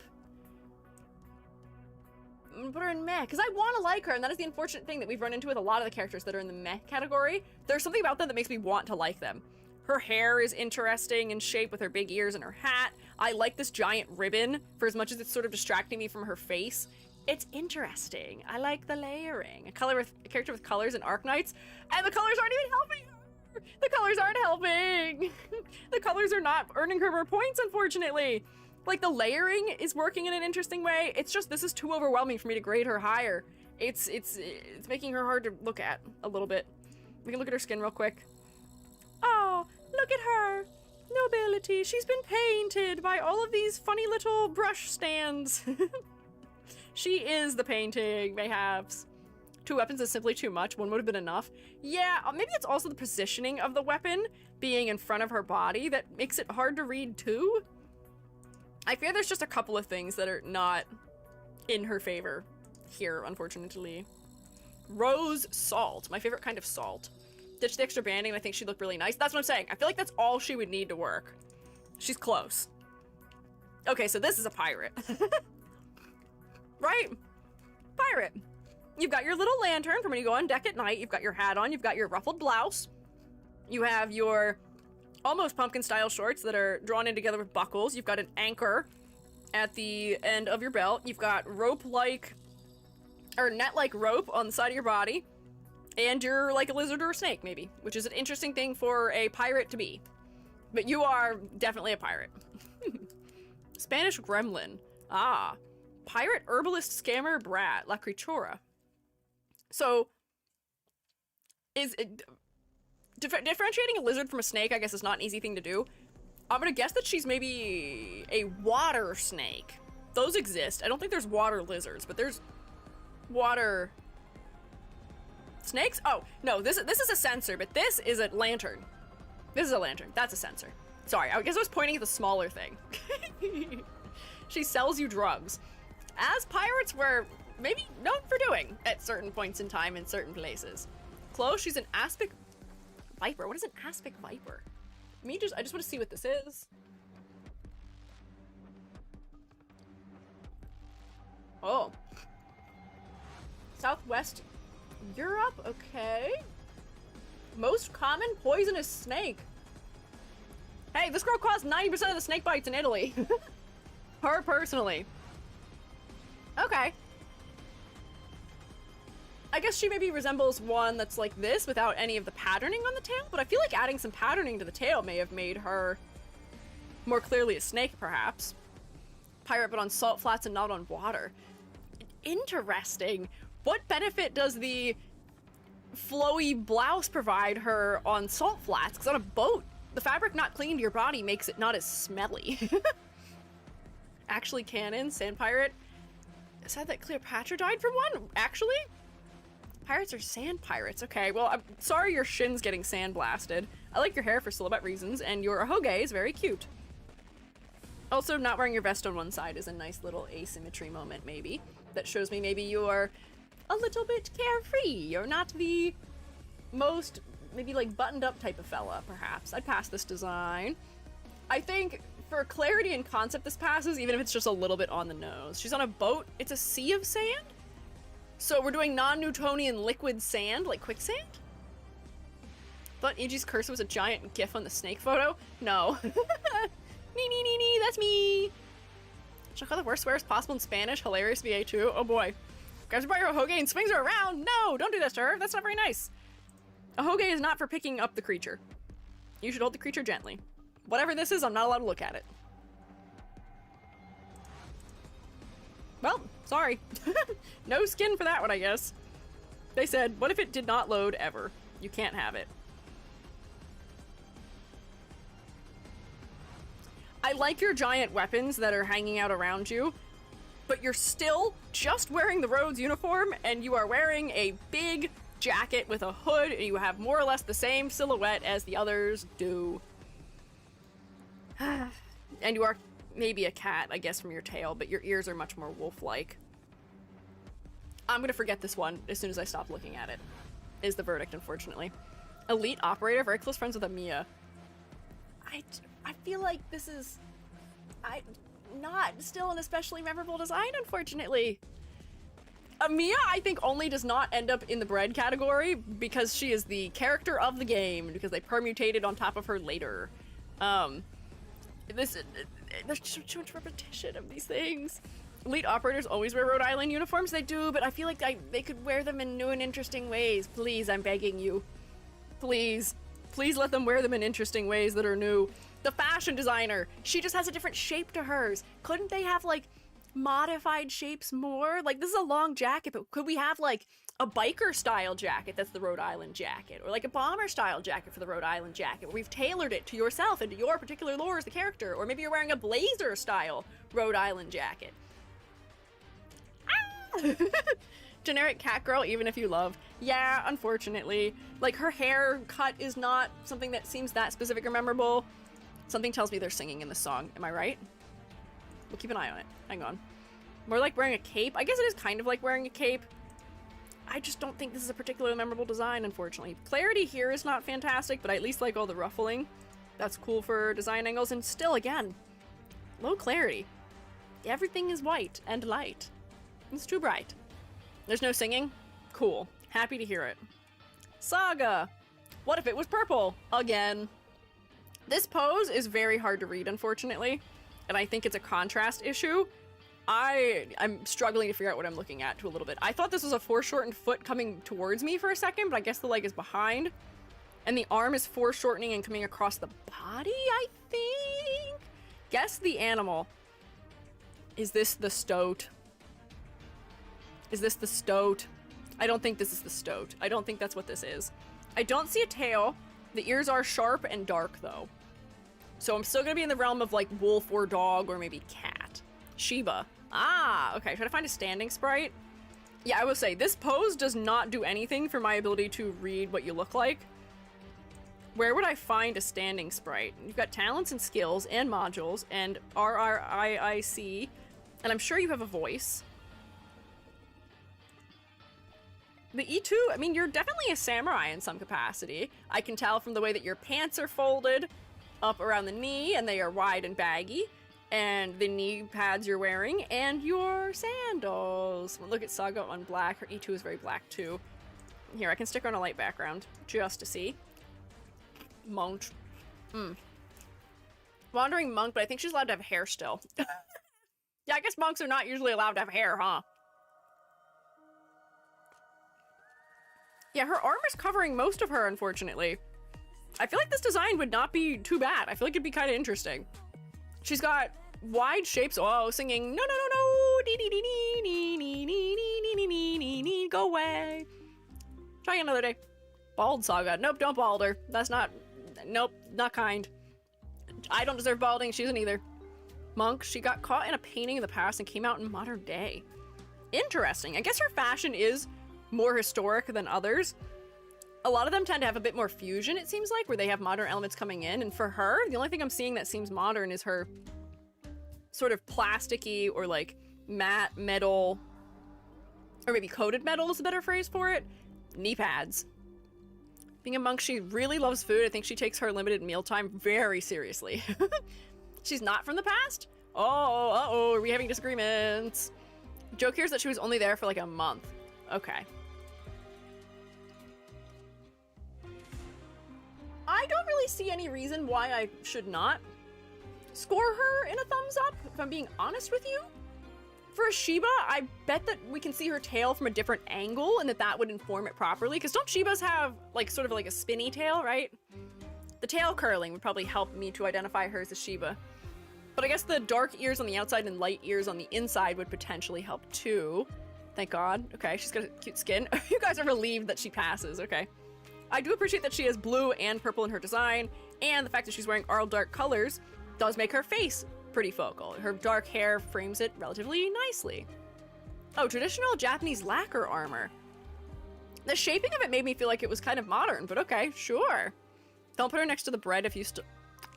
Put her in meh, because I want to like her, and that is the unfortunate thing that we've run into with a lot of the characters that are in the meh category. There's something about them that makes me want to like them. Her hair is interesting in shape with her big ears and her hat. I like this giant ribbon, for as much as it's sort of distracting me from her face. It's interesting. I like the layering. A character with colors in Arknights, and the colors aren't even helping her! The colors aren't helping! The colors are not earning her more points, unfortunately. Like, the layering is working in an interesting way. It's just, this is too overwhelming for me to grade her higher. It's making her hard to look at a little bit. We can look at her skin real quick. Oh, look at her. Nobility. She's been painted by all of these funny little brush stands. She is the painting, mayhaps. 2 weapons is simply too much. 1 would have been enough. Yeah, maybe it's also the positioning of the weapon being in front of her body that makes it hard to read too. I fear there's just a couple of things that are not in her favor here, unfortunately. Rose salt, my favorite kind of salt. Ditch the extra banding, I think she'd look really nice. That's what I'm saying. I feel like that's all she would need to work. She's close. Okay, so this is a pirate. Right? Pirate. You've got your little lantern from when you go on deck at night. You've got your hat on. You've got your ruffled blouse. You have your almost pumpkin-style shorts that are drawn in together with buckles. You've got an anchor at the end of your belt. You've got rope-like, or net-like rope on the side of your body. And you're like a lizard or a snake, maybe, which is an interesting thing for a pirate to be. But you are definitely a pirate. Spanish gremlin. Ah. Pirate, herbalist, scammer, brat, la criatura. So, is it, differentiating a lizard from a snake, I guess, is not an easy thing to do. I'm gonna guess that she's maybe a water snake. Those exist. I don't think there's water lizards, but there's water snakes? Oh, no, this is a sensor, but this is a lantern. This is a lantern. That's a sensor. Sorry, I guess I was pointing at the smaller thing. She sells you drugs. As pirates were maybe known for doing at certain points in time in certain places. Close, she's an aspic viper. What is an aspic viper? I just want to see what this is. Oh. Southwest Europe, okay. Most common poisonous snake. Hey, this girl caused 90% of the snake bites in Italy. Her personally. Okay. I guess she maybe resembles one that's like this without any of the patterning on the tail, but I feel like adding some patterning to the tail may have made her more clearly a snake, perhaps. Pirate, but on salt flats and not on water. Interesting. What benefit does the flowy blouse provide her on salt flats? Because on a boat, the fabric not clinging to your body makes it not as smelly. Actually, canon, sand pirate. Said that Cleopatra died from one? Actually? Pirates are sand pirates. Okay, well, I'm sorry your shin's getting sandblasted. I like your hair for silhouette reasons, and your ahoge is very cute. Also, not wearing your vest on one side is a nice little asymmetry moment, maybe. That shows me maybe you're a little bit carefree. You're not the most, maybe like buttoned up type of fella, perhaps. I'd pass this design. I think for clarity and concept this passes, even if it's just a little bit on the nose. She's on a boat. It's a sea of sand? So we're doing non-Newtonian liquid sand, like quicksand? Thought Iji's cursor was a giant gif on the snake photo? No. Nee, that's me. Check out the worst swears possible in Spanish. Hilarious VA too. Oh boy. Grabs her by her Hoge and swings her around. No, don't do this to her. That's not very nice. A Hoge is not for picking up the creature. You should hold the creature gently. Whatever this is, I'm not allowed to look at it. Well, sorry. No skin for that one, I guess. They said, what if it did not load ever? You can't have it. I like your giant weapons that are hanging out around you, but you're still just wearing the Rhodes uniform, and you are wearing a big jacket with a hood, and you have more or less the same silhouette as the others do. And you are maybe a cat, I guess, from your tail, but your ears are much more wolf-like. I'm gonna forget this one as soon as I stop looking at it, is the verdict, unfortunately. Elite operator, very close friends with Amiya. I feel like this is not still an especially memorable design, unfortunately. Amiya, I think, only does not end up in the bread category because she is the character of the game, because they permutated on top of her later. There's too much repetition of these things. Elite operators always wear Rhode Island uniforms. They do, but I feel like they could wear them in new and interesting ways. Please, I'm begging you. Please. Please let them wear them in interesting ways that are new. The fashion designer, she just has a different shape to hers. Couldn't they have, like, modified shapes more? Like, this is a long jacket, but could we have, like, a biker style jacket that's the Rhode Island jacket, or like a bomber style jacket for the Rhode Island jacket, where we've tailored it to yourself and to your particular lore as the character, or maybe you're wearing a blazer style Rhode Island jacket. Ah! Generic cat girl, even if you love. Yeah, unfortunately. Like, her hair cut is not something that seems that specific or memorable. Something tells me they're singing in the song. Am I right? We'll keep an eye on it. Hang on. More like wearing a cape. I guess it is kind of like wearing a cape. I just don't think this is a particularly memorable design, unfortunately. Clarity here is not fantastic, but I at least like all the ruffling. That's cool for design angles, and still, again, low clarity. Everything is white and light. It's too bright. There's no singing? Cool. Happy to hear it. Saga! What if it was purple? Again. This pose is very hard to read, unfortunately, and I think it's a contrast issue. I'm struggling to figure out what I'm looking at a little bit. I thought this was a foreshortened foot coming towards me for a second, but I guess the leg is behind. And the arm is foreshortening and coming across the body, I think? Guess the animal. Is this the stoat? Is this the stoat? I don't think this is the stoat. I don't think that's what this is. I don't see a tail. The ears are sharp and dark, though. So I'm still gonna be in the realm of, like, wolf or dog or maybe cat. Shiba. Ah, okay. Try to find a standing sprite. Yeah, I will say, this pose does not do anything for my ability to read what you look like. Where would I find a standing sprite? You've got talents and skills and modules and RRIIC, and I'm sure you have a voice. The E2, I mean, you're definitely a samurai in some capacity. I can tell from the way that your pants are folded up around the knee, and they are wide and baggy, and the knee pads you're wearing, and your sandals. Look at Saga on black. Her E2 is very black, too. Here, I can stick her on a light background, just to see. Monk. Wandering monk, but I think she's allowed to have hair still. Yeah, I guess monks are not usually allowed to have hair, huh? Yeah, her armor's covering most of her, unfortunately. I feel like this design would not be too bad. I feel like it'd be kind of interesting. She's got wide shapes. Oh, singing, no, no, no, no, dee, dee, dee, dee, dee, dee, dee, dee, dee, dee, dee, dee, go away. Try another day. Bald Saga. Nope, don't bald her. That's not, nope, not kind. I don't deserve balding. She doesn't either. Monk, she got caught in a painting in the past and came out in modern day. Interesting. I guess her fashion is more historic than others. A lot of them tend to have a bit more fusion, it seems like, where they have modern elements coming in, and for her, the only thing I'm seeing that seems modern is her sort of plasticky or like matte metal, or maybe coated metal is a better phrase for it, knee pads. Being a monk, she really loves food. I think she takes her limited mealtime very seriously. She's not from the past? Oh, uh-oh, are we having disagreements? Joke here is that she was only there for like a month. Okay. I don't really see any reason why I should not score her in a thumbs up, if I'm being honest with you. For a Shiba, I bet that we can see her tail from a different angle and that would inform it properly, because don't Shibas have, like, sort of like a spinny tail, right? The tail curling would probably help me to identify her as a Shiba. But I guess the dark ears on the outside and light ears on the inside would potentially help too. Thank God. Okay, she's got a cute skin. You guys are relieved that she passes, okay. I do appreciate that she has blue and purple in her design, and the fact that she's wearing all dark colors does make her face pretty focal. Her dark hair frames it relatively nicely. Oh, traditional Japanese lacquer armor. The shaping of it made me feel like it was kind of modern, but okay, sure. Don't put her next to the bread if you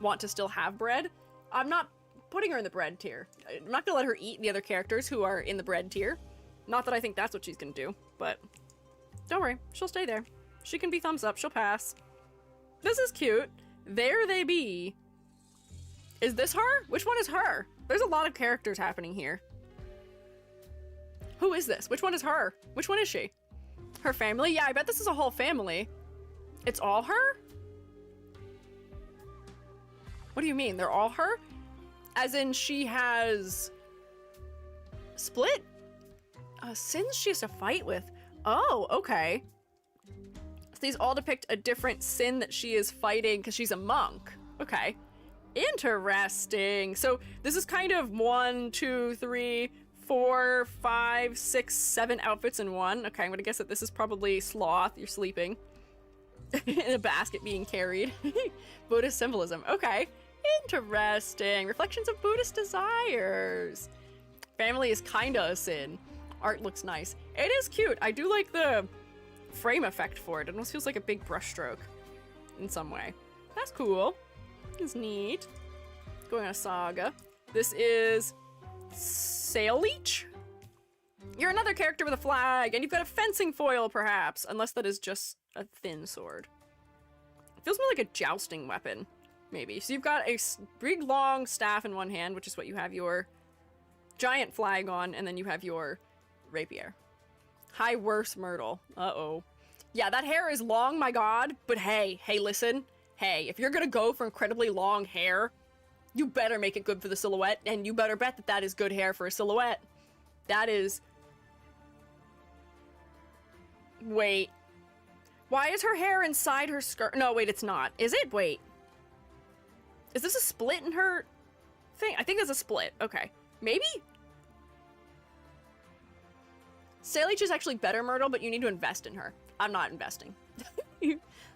want to still have bread. I'm not putting her in the bread tier. I'm not gonna let her eat the other characters who are in the bread tier. Not that I think that's what she's gonna do, but don't worry, she'll stay there. She can be thumbs up, she'll pass. This is cute. There they be. Is this her? Which one is her? There's a lot of characters happening here. Who is this? Which one is her? Which one is she? Her family? Yeah, I bet this is a whole family. It's all her? What do you mean? They're all her? As in she has split sins she has to fight with. Oh, okay. So these all depict a different sin that she is fighting because she's a monk. Okay. Interesting. So this is kind of 1, 2, 3, 4, 5, 6, 7 outfits in one. Okay, I'm gonna guess that this is probably sloth. You're sleeping. In a basket being carried. Buddhist symbolism. Okay. Interesting. Reflections of Buddhist desires. Family is kinda a sin. Art looks nice. It is cute. I do like the frame effect for it. It almost feels like a big brushstroke in some way. That's cool. It's neat. Going on a saga. This is Sail Leech? You're another character with a flag, and you've got a fencing foil, perhaps. Unless that is just a thin sword. It feels more like a jousting weapon, maybe. So you've got a big, long staff in one hand, which is what you have your giant flag on, and then you have your rapier. High worse Myrtle. Uh-oh. Yeah, that hair is long, my god, but hey, listen. Hey, if you're gonna go for incredibly long hair, you better make it good for the silhouette, and you better bet that that is good hair for a silhouette. That is... Wait. Why is her hair inside her skirt? No, wait, it's not. Is it? Wait. Is this a split in her thing? I think there's a split. Okay. Maybe? Saleech is actually better, Myrtle, but you need to invest in her. I'm not investing.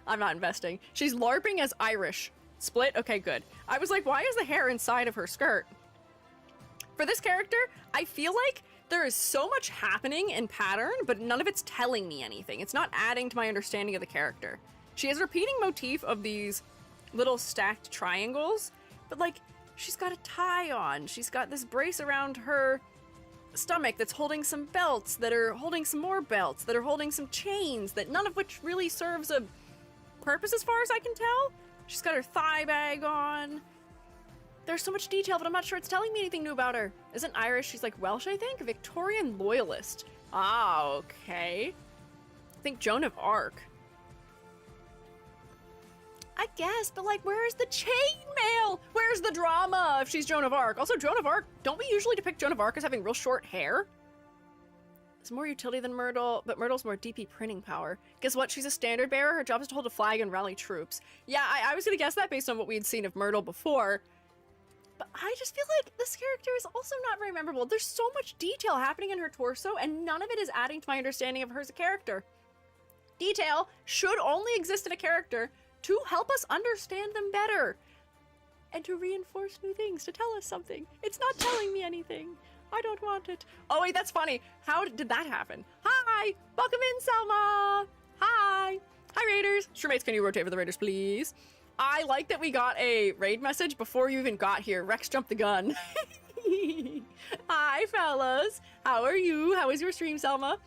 I'm not investing. She's LARPing as Irish. Split? Okay, good. I was like, why is the hair inside of her skirt? For this character, I feel like there is so much happening in pattern, but none of it's telling me anything. It's not adding to my understanding of the character. She has a repeating motif of these little stacked triangles, but like, she's got a tie on. She's got this brace around her stomach that's holding some belts that are holding some more belts that are holding some chains that none of which really serves a purpose as far as I can tell. She's got her thigh bag on. There's so much detail, but I'm not sure it's telling me anything new about her. Isn't Irish? She's like Welsh, I think? Victorian loyalist. Ah, okay. I think Joan of Arc. I guess, but like, where's the chainmail? Where's the drama if she's Joan of Arc? Also, Joan of Arc, don't we usually depict Joan of Arc as having real short hair? It's more utility than Myrtle, but Myrtle's more DP printing power. Guess what? She's a standard bearer. Her job is to hold a flag and rally troops. Yeah, I was gonna guess that based on what we had seen of Myrtle before. But I just feel like this character is also not very memorable. There's so much detail happening in her torso, and none of it is adding to my understanding of her as a character. Detail should only exist in a character to help us understand them better. And to reinforce new things, to tell us something. It's not telling me anything. I don't want it. Oh wait, that's funny. How did that happen? Hi! Welcome in, Selma! Hi! Hi, Raiders! Shroommates, can you rotate for the Raiders, please? I like that we got a raid message before you even got here. Rex jumped the gun. Hi, fellas. How are you? How is your stream, Selma?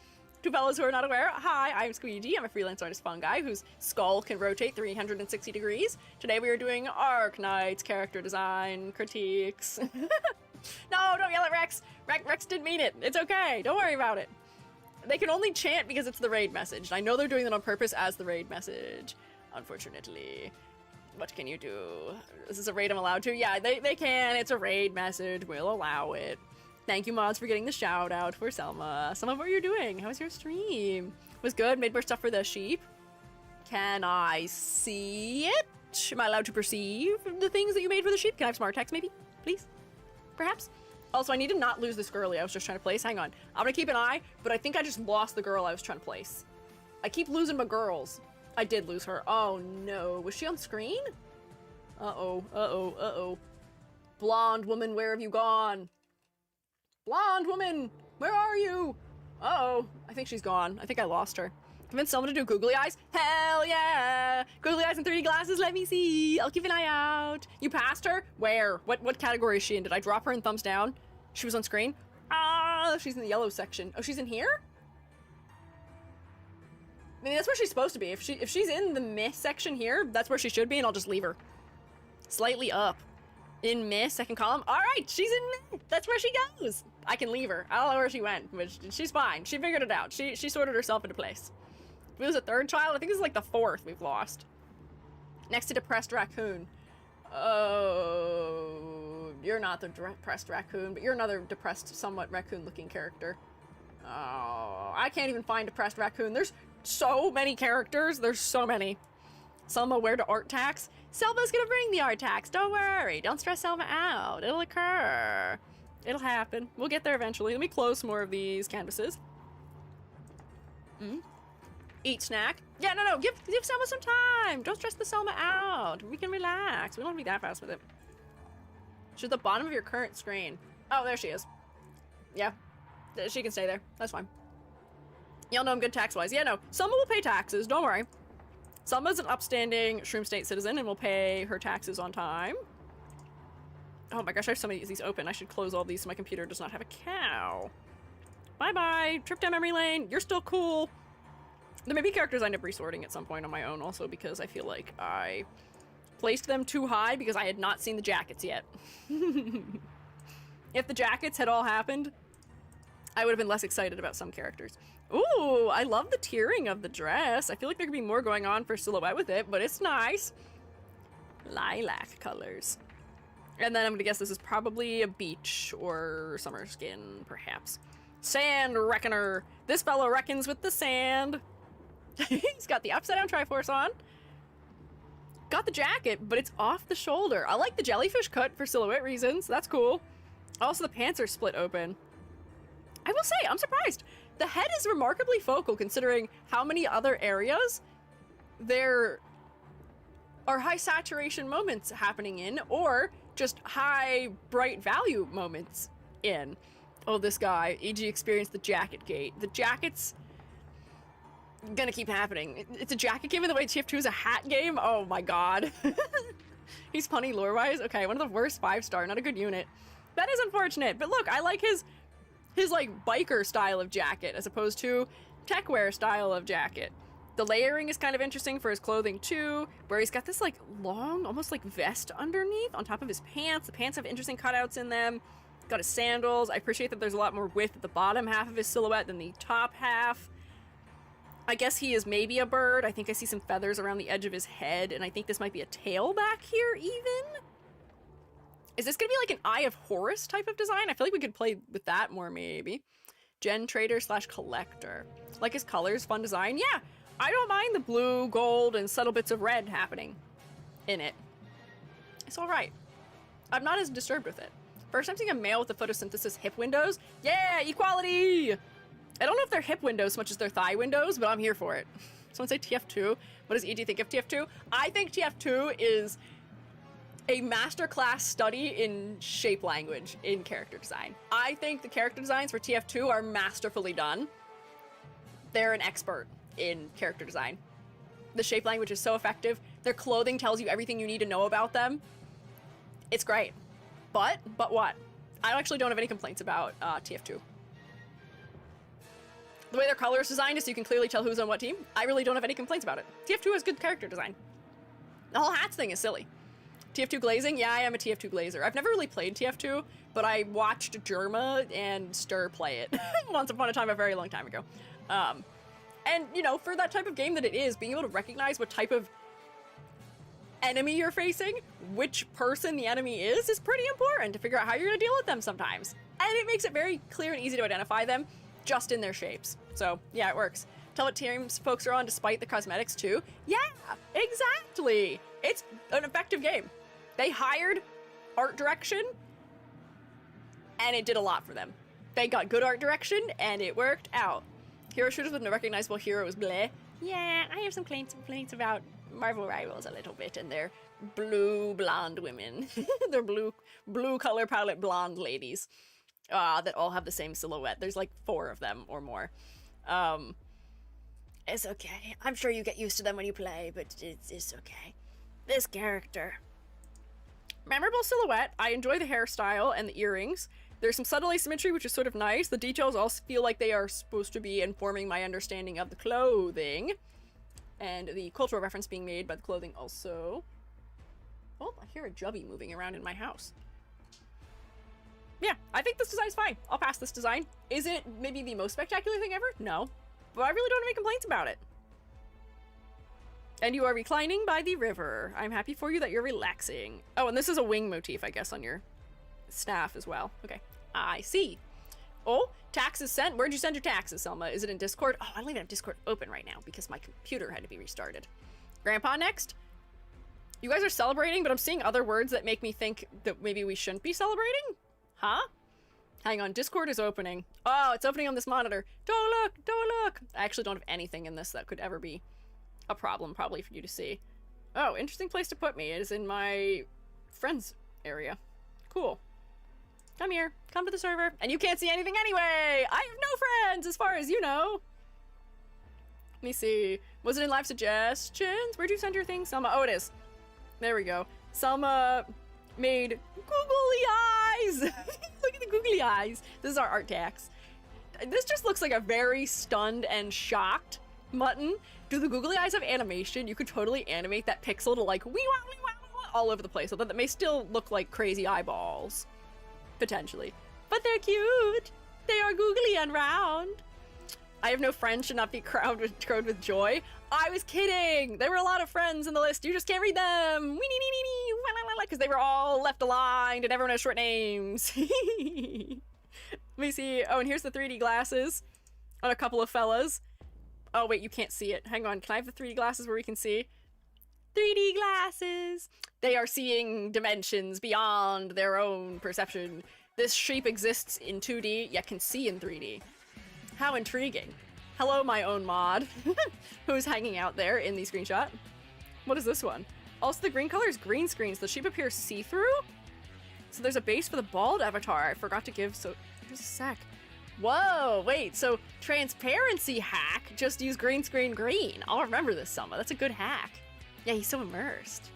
To fellas who are not aware, hi, I'm Squiiji. I'm a freelance artist fungi whose skull can rotate 360 degrees. Today we are doing Arknights character design critiques. No, don't yell at Rex. Rex didn't mean it. It's okay. Don't worry about it. They can only chant because it's the raid message. I know they're doing that on purpose as the raid message. Unfortunately. What can you do? Is this a raid I'm allowed to? Yeah, they can. It's a raid message. We'll allow it. Thank you, mods, for getting the shout out for Selma. Selma, what are you doing? How was your stream? Was good. Made more stuff for the sheep. Can I see it? Am I allowed to perceive the things that you made for the sheep? Can I have smart text, maybe? Please? Perhaps? Also, I need to not lose this girlie I was just trying to place. Hang on. I'm gonna keep an eye, but I think I just lost the girl I was trying to place. I keep losing my girls. I did lose her. Oh, no. Was she on screen? Uh-oh. Uh-oh. Uh-oh. Blonde woman, where have you gone? Blonde woman, where are you? Uh-oh. I think she's gone. I think I lost her. Convince someone to do googly eyes? Hell yeah! Googly eyes and 3D glasses, let me see. I'll keep an eye out. You passed her? Where? What category is she in? Did I drop her in thumbs down? She was on screen? Ah, she's in the yellow section. Oh, she's in here? I mean, that's where she's supposed to be. If she's in the meh section here, that's where she should be, and I'll just leave her. Slightly up. In meh, second column. All right, she's in meh. That's where she goes. I can leave her. I don't know where she went, but she's fine. She figured it out. She sorted herself into place. If it was a third child, I think this is like the fourth we've lost. Next to depressed raccoon. Oh, you're not the depressed raccoon, but you're another depressed, somewhat raccoon-looking character. Oh, I can't even find depressed raccoon. There's so many characters. There's so many. Selma, where to art tax? Selma's gonna bring the art tax. Don't worry. Don't stress Selma out. It'll occur. It'll happen. We'll get there eventually. Let me close some more of these canvases. Eat snack. Yeah, no. Give Selma some time. Don't stress the Selma out. We can relax. We don't have to be that fast with it. She's at the bottom of your current screen. Oh, there she is. Yeah. She can stay there. That's fine. Y'all know I'm good tax-wise. Yeah, no. Selma will pay taxes. Don't worry. Selma's an upstanding Shroom State citizen and will pay her taxes on time. Oh my gosh, I have so many of these open. I should close all these so my computer does not have a cow. Bye-bye. Trip down memory lane. You're still cool. There may be characters I end up resorting at some point on my own also because I feel like I placed them too high because I had not seen the jackets yet. If the jackets had all happened, I would have been less excited about some characters. Ooh, I love the tiering of the dress. I feel like there could be more going on for silhouette with it, but it's nice. Lilac colors. And then I'm gonna guess this is probably a beach or summer skin, perhaps. Sand Reckoner. This fellow reckons with the sand. He's got the upside down Triforce on. Got the jacket, but it's off the shoulder. I like the jellyfish cut for silhouette reasons. That's cool. Also, the pants are split open. I will say, I'm surprised. The head is remarkably focal considering how many other areas there are high saturation moments happening in, or just high bright value moments in. Oh, this guy, E.G. experienced the jacket gate. The jacket's gonna keep happening. It's a jacket game in the way TF2 is a hat game? Oh my god. He's punny lore-wise? Okay, one of the worst 5-star, not a good unit. That is unfortunate, but look, I like his like biker style of jacket as opposed to tech wear style of jacket. The layering is kind of interesting for his clothing too, where he's got this like long, almost like vest underneath on top of his pants. The pants have interesting cutouts in them. Got his sandals. I appreciate that there's a lot more width at the bottom half of his silhouette than the top half. I guess he is maybe a bird. I think I see some feathers around the edge of his head, and I think this might be a tail back here even. Is this gonna be like an Eye of Horus type of design? I feel like we could play with that more maybe. Gen Trader / Collector. Like his colors, fun design. Yeah, I don't mind the blue, gold, and subtle bits of red happening in it. It's all right. I'm not as disturbed with it. First time seeing a male with the photosynthesis hip windows. Yeah, equality! I don't know if they're hip windows so much as they're thigh windows, but I'm here for it. Someone say TF2. What does EG think of TF2? I think TF2 is a masterclass study in shape language in character design. I think the character designs for TF2 are masterfully done. They're an expert in character design. The shape language is so effective. Their clothing tells you everything you need to know about them. It's great. But what? I actually don't have any complaints about TF2. The way their color is designed is so you can clearly tell who's on what team. I really don't have any complaints about it. TF2 has good character design. The whole hats thing is silly. TF2 glazing? Yeah, I am a TF2 glazer. I've never really played TF2, but I watched Jerma and Stir play it once upon a time, a very long time ago. And, you know, for that type of game that it is, being able to recognize what type of enemy you're facing, which person the enemy is pretty important to figure out how you're gonna deal with them sometimes. And it makes it very clear and easy to identify them just in their shapes. So, yeah, it works. Tell what teams folks are on despite the cosmetics too. Yeah, exactly. It's an effective game. They hired art direction, and it did a lot for them. They got good art direction, and it worked out. Hero shooters with no recognizable hero is bleh. Yeah, I have some complaints about Marvel Rivals a little bit, and their blue blonde women. They're blue color palette blonde ladies that all have the same silhouette. There's like 4 of them or more. It's okay. I'm sure you get used to them when you play, but it's okay. This character. Memorable silhouette. I enjoy the hairstyle and the earrings. There's some subtle asymmetry, which is sort of nice. The details also feel like they are supposed to be informing my understanding of the clothing. And the cultural reference being made by the clothing also. Oh, I hear a jubby moving around in my house. Yeah, I think this design's fine. I'll pass this design. Is it maybe the most spectacular thing ever? No. But I really don't have any complaints about it. And you are reclining by the river. I'm happy for you that you're relaxing. Oh, and this is a wing motif, I guess, on your staff as well. Okay, I see. Oh, taxes sent. Where'd you send your taxes, Selma? Is it in Discord? Oh, I don't even have Discord open right now because my computer had to be restarted. Grandpa next. You guys are celebrating, but I'm seeing other words that make me think that maybe we shouldn't be celebrating? Huh? Hang on, Discord is opening. Oh, it's opening on this monitor. Don't look, don't look. I actually don't have anything in this that could ever be a problem, probably, for you to see. Oh, interesting place to put me. It is in my friends area. Cool. Come here. Come to the server. And you can't see anything anyway! I have no friends, as far as you know! Let me see. Was it in live suggestions? Where'd you send your thing, Selma? Oh, it is. There we go. Selma made googly eyes! Look at the googly eyes! This is our art tax. This just looks like a very stunned and shocked mutton. Do the googly eyes have animation? You could totally animate that pixel to like wee-wah, wee-wah, wee-wah, all over the place, so that they may still look like crazy eyeballs. Potentially. But they're cute! They are googly and round. I have no friends should not be crowded with joy. I was kidding! There were a lot of friends in the list. You just can't read them! Because they were all left aligned and everyone has short names. Let me see. Oh, and here's the 3D glasses on a couple of fellas. Oh, wait, you can't see it. Hang on. Can I have the 3D glasses where we can see? 3D glasses! They are seeing dimensions beyond their own perception. This sheep exists in 2D, yet can see in 3D. How intriguing. Hello, my own mod, who's hanging out there in the screenshot. What is this one? Also, the green color is green screen, so the sheep appears see-through? So there's a base for the bald avatar I forgot to give, so just a sec. Whoa, wait, so transparency hack, just use green screen green. I'll remember this, Selma. That's a good hack. Yeah, he's so immersed.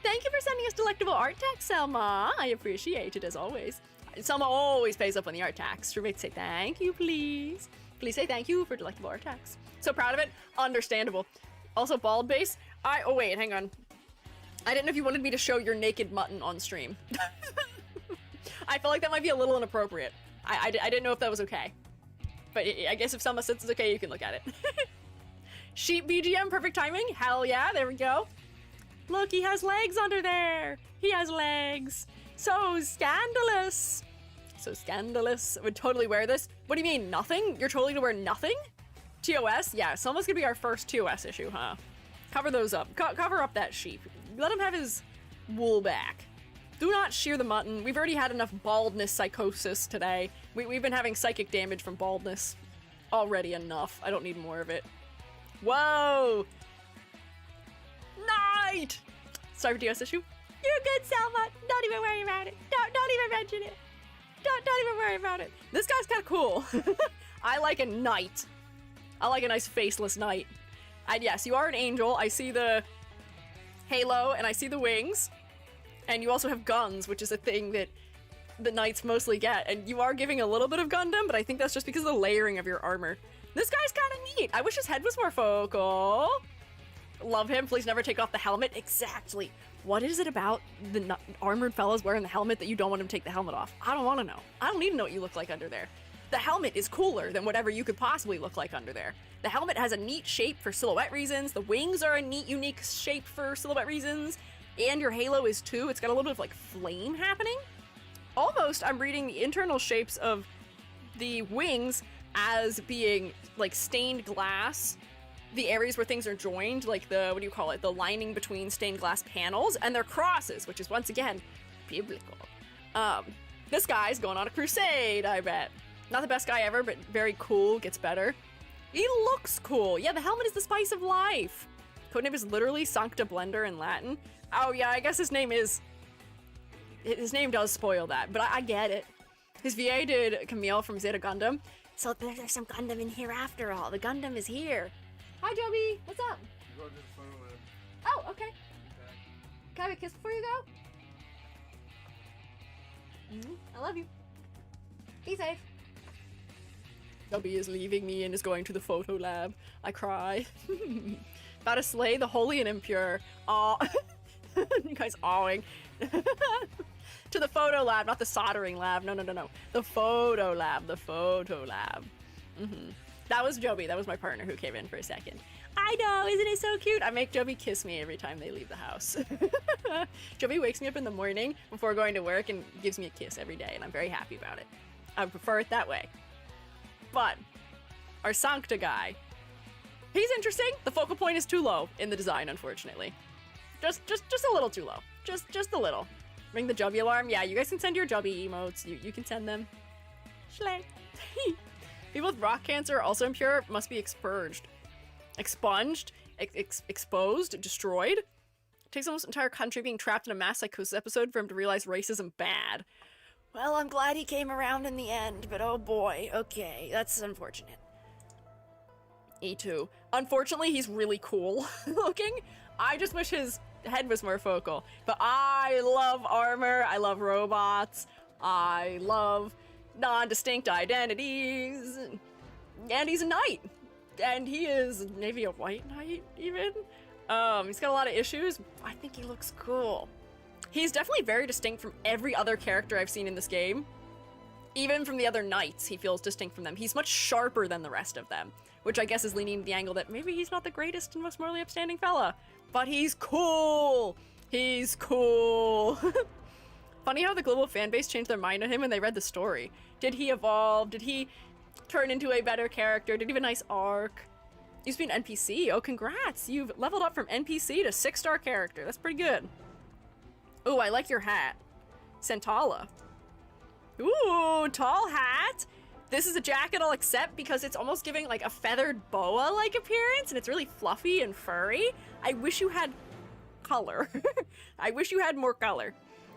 Thank you for sending us delectable art tax, Selma. I appreciate it, as always. Selma always pays up on the art tax. Roommates say thank you, please. Please say thank you for delectable art tax. So proud of it. Understandable. Also, bald base. Oh, wait, hang on. I didn't know if you wanted me to show your naked mutton on stream. I felt like that might be a little inappropriate. I didn't know if that was okay. But I guess if Selma says it's okay, you can look at it. Sheep BGM, perfect timing. Hell yeah, there we go. Look, he has legs under there. He has legs. So scandalous. So scandalous. I would totally wear this. What do you mean, nothing? You're totally gonna wear nothing? TOS? Yeah, Selma's gonna be our first TOS issue, huh? Cover those up. Cover up that sheep. Let him have his wool back. Do not shear the mutton. We've already had enough baldness psychosis today. We've been having psychic damage from baldness already enough. I don't need more of it. Whoa! Night! Sorry for TOS issue. You're good, Selma. Don't even worry about it. Don't even mention it. Don't even worry about it. This guy's kind of cool. I like a knight. I like a nice faceless knight. And yes, you are an angel. I see the halo and I see the wings. And you also have guns, which is a thing that the knights mostly get. And you are giving a little bit of Gundam, but I think that's just because of the layering of your armor. This guy's kind of neat. I wish his head was more focal. Love him. Please never take off the helmet. Exactly. What is it about the armored fellas wearing the helmet that you don't want him to take the helmet off? I don't want to know. I don't need to know what you look like under there. the helmet is cooler than whatever you could possibly look like under there. The helmet has a neat shape for silhouette reasons. The wings are a neat, unique shape for silhouette reasons. And your halo is too. It's got a little bit of like flame happening. Almost, I'm reading the internal shapes of the wings as being like stained glass. The areas where things are joined, like the, what do you call it? The lining between stained glass panels, and they're crosses, which is once again, biblical. This guy's going on a crusade, I bet. Not the best guy ever, but very cool, gets better. He looks cool. Yeah, the helmet is the spice of life. Codename is literally Sancta Blender in Latin. Oh yeah, I guess his name does spoil that, but I get it. His VA did Camille from Zeta Gundam. So there's some Gundam in here after all. The Gundam is here. Hi, Joby. What's up? Go to the photo lab. Oh, okay. Can I have a kiss before you go? I love you. Be safe. Joby is leaving me and is going to the photo lab. I cry. About to slay the holy and impure. Aw. You guys awing. To the photo lab, not the soldering lab. No. The photo lab. The photo lab. That was Joby. That was my partner who came in for a second. I know, isn't it so cute? I make Joby kiss me every time they leave the house. Joby wakes me up in the morning before going to work and gives me a kiss every day, and I'm very happy about it. I prefer it that way. But our Sancta guy, he's interesting. The focal point is too low in the design, unfortunately. Just a little too low. Just a little. Ring the Joby alarm. Yeah, you guys can send your Joby emotes. You can send them. Schley. People with rock cancer, also impure, must be expurged. Expunged, exposed, destroyed. It takes almost an entire country being trapped in a mass psychosis episode for him to realize racism bad. Well, I'm glad he came around in the end, but oh boy, okay, that's unfortunate. E2. Unfortunately, he's really cool looking. I just wish his head was more focal. But I love armor, I love robots, I love non-distinct identities, and he's a knight. And he is maybe a white knight, even. He's got a lot of issues. I think he looks cool. He's definitely very distinct from every other character I've seen in this game. Even from the other knights, he feels distinct from them. He's much sharper than the rest of them, which I guess is leaning to the angle that maybe he's not the greatest and most morally upstanding fella, but he's cool. He's cool. Funny how the global fan base changed their mind on him when they read the story. Did he evolve? Did he turn into a better character? Did he have a nice arc? Used to be an NPC. Oh, congrats. You've leveled up from NPC to 6-star character. That's pretty good. Ooh, I like your hat. Centala. Ooh, tall hat. This is a jacket I'll accept because it's almost giving like a feathered boa-like appearance, and it's really fluffy and furry. I wish you had color. I wish you had more color.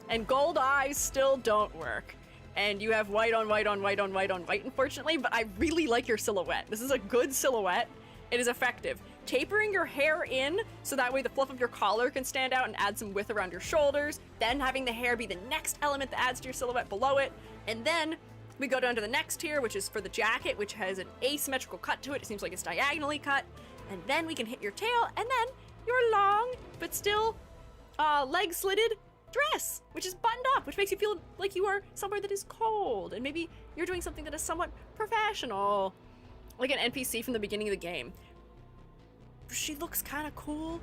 And gold eyes still don't work. And you have white on white on white on white on white, unfortunately, but I really like your silhouette. This is a good silhouette. It is effective. Tapering your hair in so that way the fluff of your collar can stand out and add some width around your shoulders, then having the hair be the next element that adds to your silhouette below it, and then we go down to the next tier, which is for the jacket, which has an asymmetrical cut to it. It seems like it's diagonally cut, and then we can hit your tail, and then your long but still leg slitted dress, which is buttoned up, which makes you feel like you are somewhere that is cold, and maybe you're doing something that is somewhat professional, like an NPC from the beginning of the game. She looks kind of cool,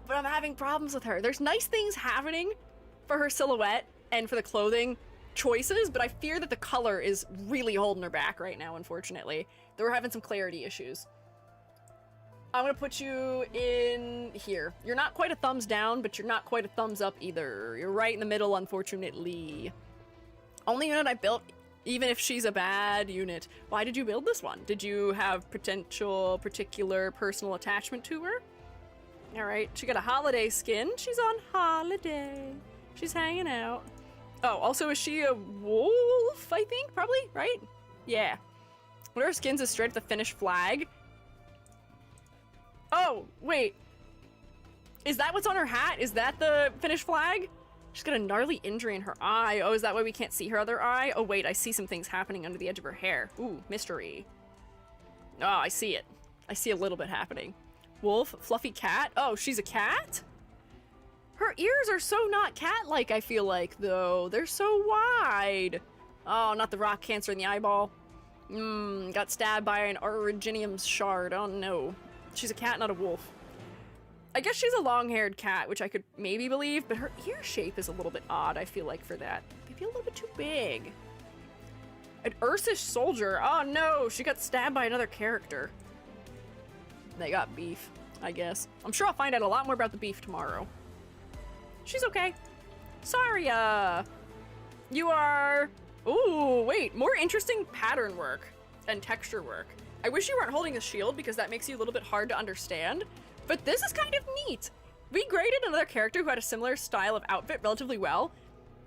but I'm having problems with her. There's nice things happening for her silhouette and for the clothing choices, but I fear that the color is really holding her back right now, unfortunately. That we're having some clarity issues. I'm gonna put you in here. You're not quite a thumbs down, but you're not quite a thumbs up either. You're right in the middle, unfortunately. Only unit I built, even if she's a bad unit. Why did you build this one? Did you have particular personal attachment to her? All right, she got a holiday skin. She's on holiday. She's hanging out. Oh, also, is she a wolf, I think? Probably, right? Yeah. One of her skins is straight at the Finnish flag. Oh, wait. Is that what's on her hat? Is that the Finnish flag? She's got a gnarly injury in her eye. Oh, is that why we can't see her other eye? Oh, wait, I see some things happening under the edge of her hair. Ooh, mystery. Oh, I see it. I see a little bit happening. Wolf, fluffy cat. Oh, she's a cat? Her ears are so not cat-like, I feel like, though. They're so wide. Oh, not the rock cancer in the eyeball. Got stabbed by an Originium shard. Oh no. She's a cat, not a wolf. I guess she's a long-haired cat, which I could maybe believe, but her ear shape is a little bit odd, I feel like, for that. Maybe a little bit too big. An Ursish soldier. Oh no, she got stabbed by another character. They got beef, I guess. I'm sure I'll find out a lot more about the beef tomorrow. She's okay. Saria! You are... Ooh, wait, more interesting pattern work and texture work. I wish you weren't holding a shield because that makes you a little bit hard to understand, but this is kind of neat. We graded another character who had a similar style of outfit relatively well,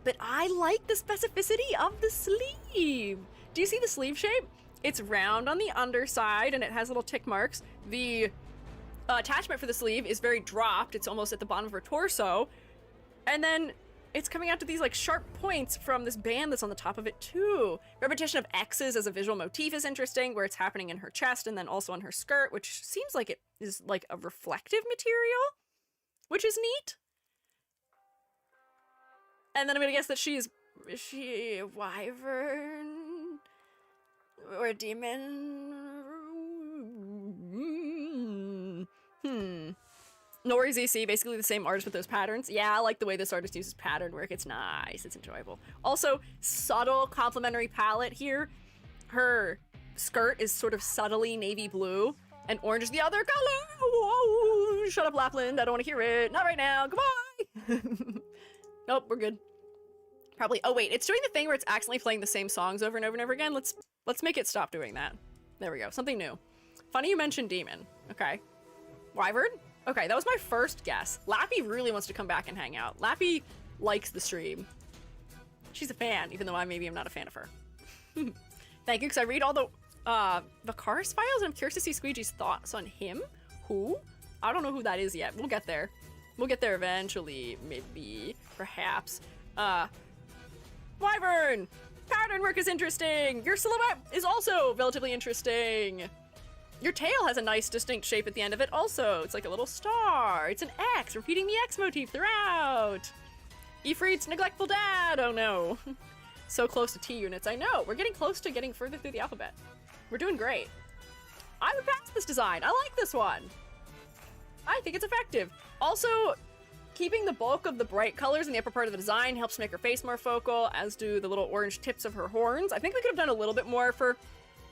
but I like the specificity of the sleeve. Do you see the sleeve shape? It's round on the underside and it has little tick marks. The attachment for the sleeve is very dropped. It's almost at the bottom of her torso. And then it's coming out to these like sharp points from this band that's on the top of it too. Repetition of X's as a visual motif is interesting, where it's happening in her chest and then also on her skirt, which seems like it is like a reflective material, which is neat. And then I'm gonna guess that is she a wyvern? Or a demon? Nori's EC, basically the same artist with those patterns. Yeah, I like the way this artist uses pattern work. It's nice, it's enjoyable. Also, subtle complementary palette here. Her skirt is sort of subtly navy blue, and orange is the other color. Whoa, shut up, Lapland, I don't want to hear it. Not right now, goodbye. Nope, we're good. Probably, oh wait, it's doing the thing where it's accidentally playing the same songs over and over and over again. Let's make it stop doing that. There we go, something new. Funny you mentioned demon. Okay. Wyvern? Okay, that was my first guess. Lappy really wants to come back and hang out. Lappy likes the stream. She's a fan, even though maybe I'm not a fan of her. Thank you, because I read all the Vicaris files, and I'm curious to see Squiiji's thoughts on him. Who? I don't know who that is yet. We'll get there. We'll get there eventually, maybe, perhaps. Wyvern! Pattern work is interesting! Your silhouette is also relatively interesting! Your tail has a nice distinct shape at the end of it also. It's like a little star. It's an X, repeating the X motif throughout. Ifrit's neglectful dad, oh no. So close to T units, I know. We're getting close to getting further through the alphabet. We're doing great. I would pass this design. I like this one. I think it's effective. Also, keeping the bulk of the bright colors in the upper part of the design helps make her face more focal, as do the little orange tips of her horns. I think we could have done a little bit more for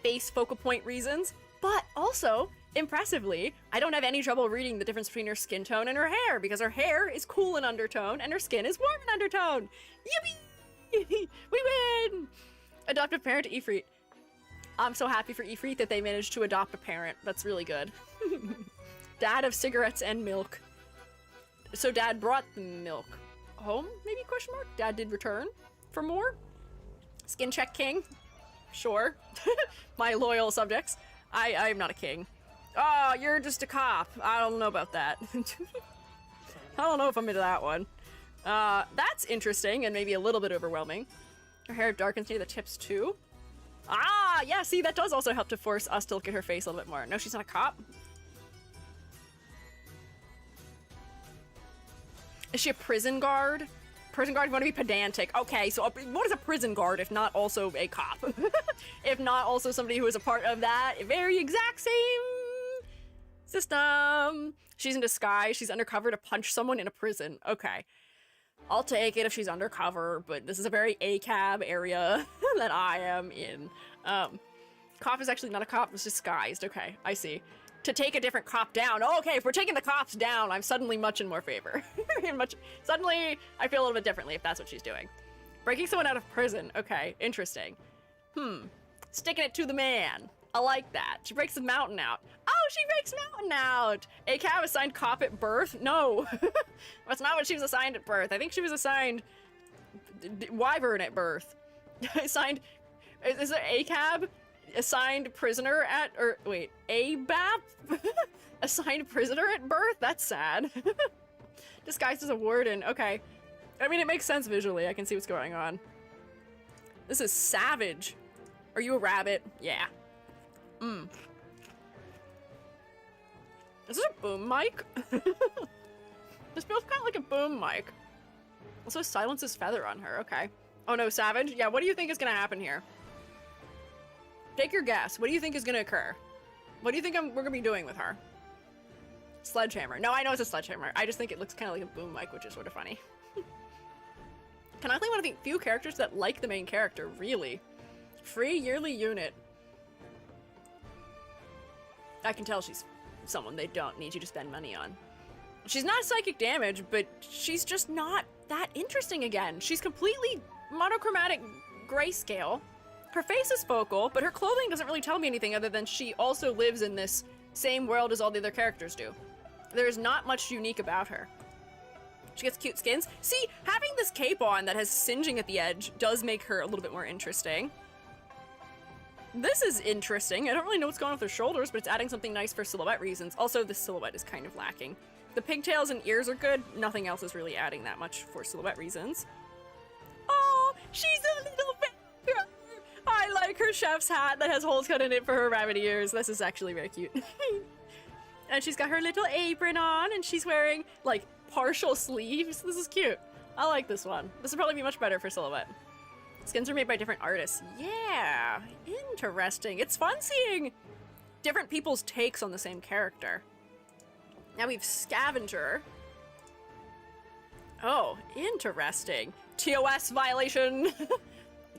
face focal point reasons. But also, impressively, I don't have any trouble reading the difference between her skin tone and her hair, because her hair is cool in undertone and her skin is warm in undertone. Yippee! We win! Adoptive parent to Ifrit. I'm so happy for Ifrit that they managed to adopt a parent. That's really good. Dad of cigarettes and milk. So dad brought the milk home, maybe, question mark? Dad did return for more? Skin check king? Sure. My loyal subjects. I'm not a king. Oh, you're just a cop. I don't know about that. I don't know if I'm into that one. That's interesting and maybe a little bit overwhelming. Her hair darkens near the tips too. Ah, yeah, see, that does also help to force us to look at her face a little bit more. No, she's not a cop. Is she a prison guard? Prison guard, you want to be pedantic. Okay, so what is a prison guard if not also a cop? If not also somebody who is a part of that very exact same system. She's in disguise. She's undercover to punch someone in a prison. Okay. I'll take it if she's undercover, but this is a very ACAB area that I am in. Cop is actually not a cop, it's disguised. Okay, I see. To take a different cop down. Oh, okay, if we're taking the cops down, I'm suddenly much in more favor. Suddenly, I feel a little bit differently if that's what she's doing. Breaking someone out of prison. Okay, interesting. Sticking it to the man. I like that. She breaks the mountain out. Oh, she breaks mountain out! ACAB assigned cop at birth? No. That's not what she was assigned at birth. I think she was assigned wyvern at birth. Assigned... Is it ACAB? Assigned prisoner at, or wait, ABAP? Assigned prisoner at birth? That's sad. Disguised as a warden, okay. I mean, it makes sense visually, I can see what's going on. This is savage. Are you a rabbit? Yeah. Is this a boom mic? This feels kind of like a boom mic. Also silences feather on her, okay. Oh no, savage? Yeah, what do you think is gonna happen here? Take your guess. What do you think is gonna occur? What do you think we're gonna be doing with her? Sledgehammer. No, I know it's a sledgehammer. I just think it looks kind of like a boom mic, which is sort of funny. Canonically one of the few characters that like the main character, really. Free yearly unit. I can tell she's someone they don't need you to spend money on. She's not psychic damage, but she's just not that interesting again. She's completely monochromatic grayscale. Her face is focal, but her clothing doesn't really tell me anything other than she also lives in this same world as all the other characters do. There is not much unique about her. She gets cute skins. See, having this cape on that has singeing at the edge does make her a little bit more interesting. This is interesting. I don't really know what's going on with her shoulders, but it's adding something nice for silhouette reasons. Also, the silhouette is kind of lacking. The pigtails and ears are good. Nothing else is really adding that much for silhouette reasons. Oh, she's a little bit... I like her chef's hat that has holes cut in it for her rabbit ears. This is actually very cute. And she's got her little apron on, and she's wearing, like, partial sleeves. This is cute. I like this one. This would probably be much better for silhouette. Skins are made by different artists. Yeah, interesting. It's fun seeing different people's takes on the same character. Now we've Scavenger. Oh, interesting. TOS violation.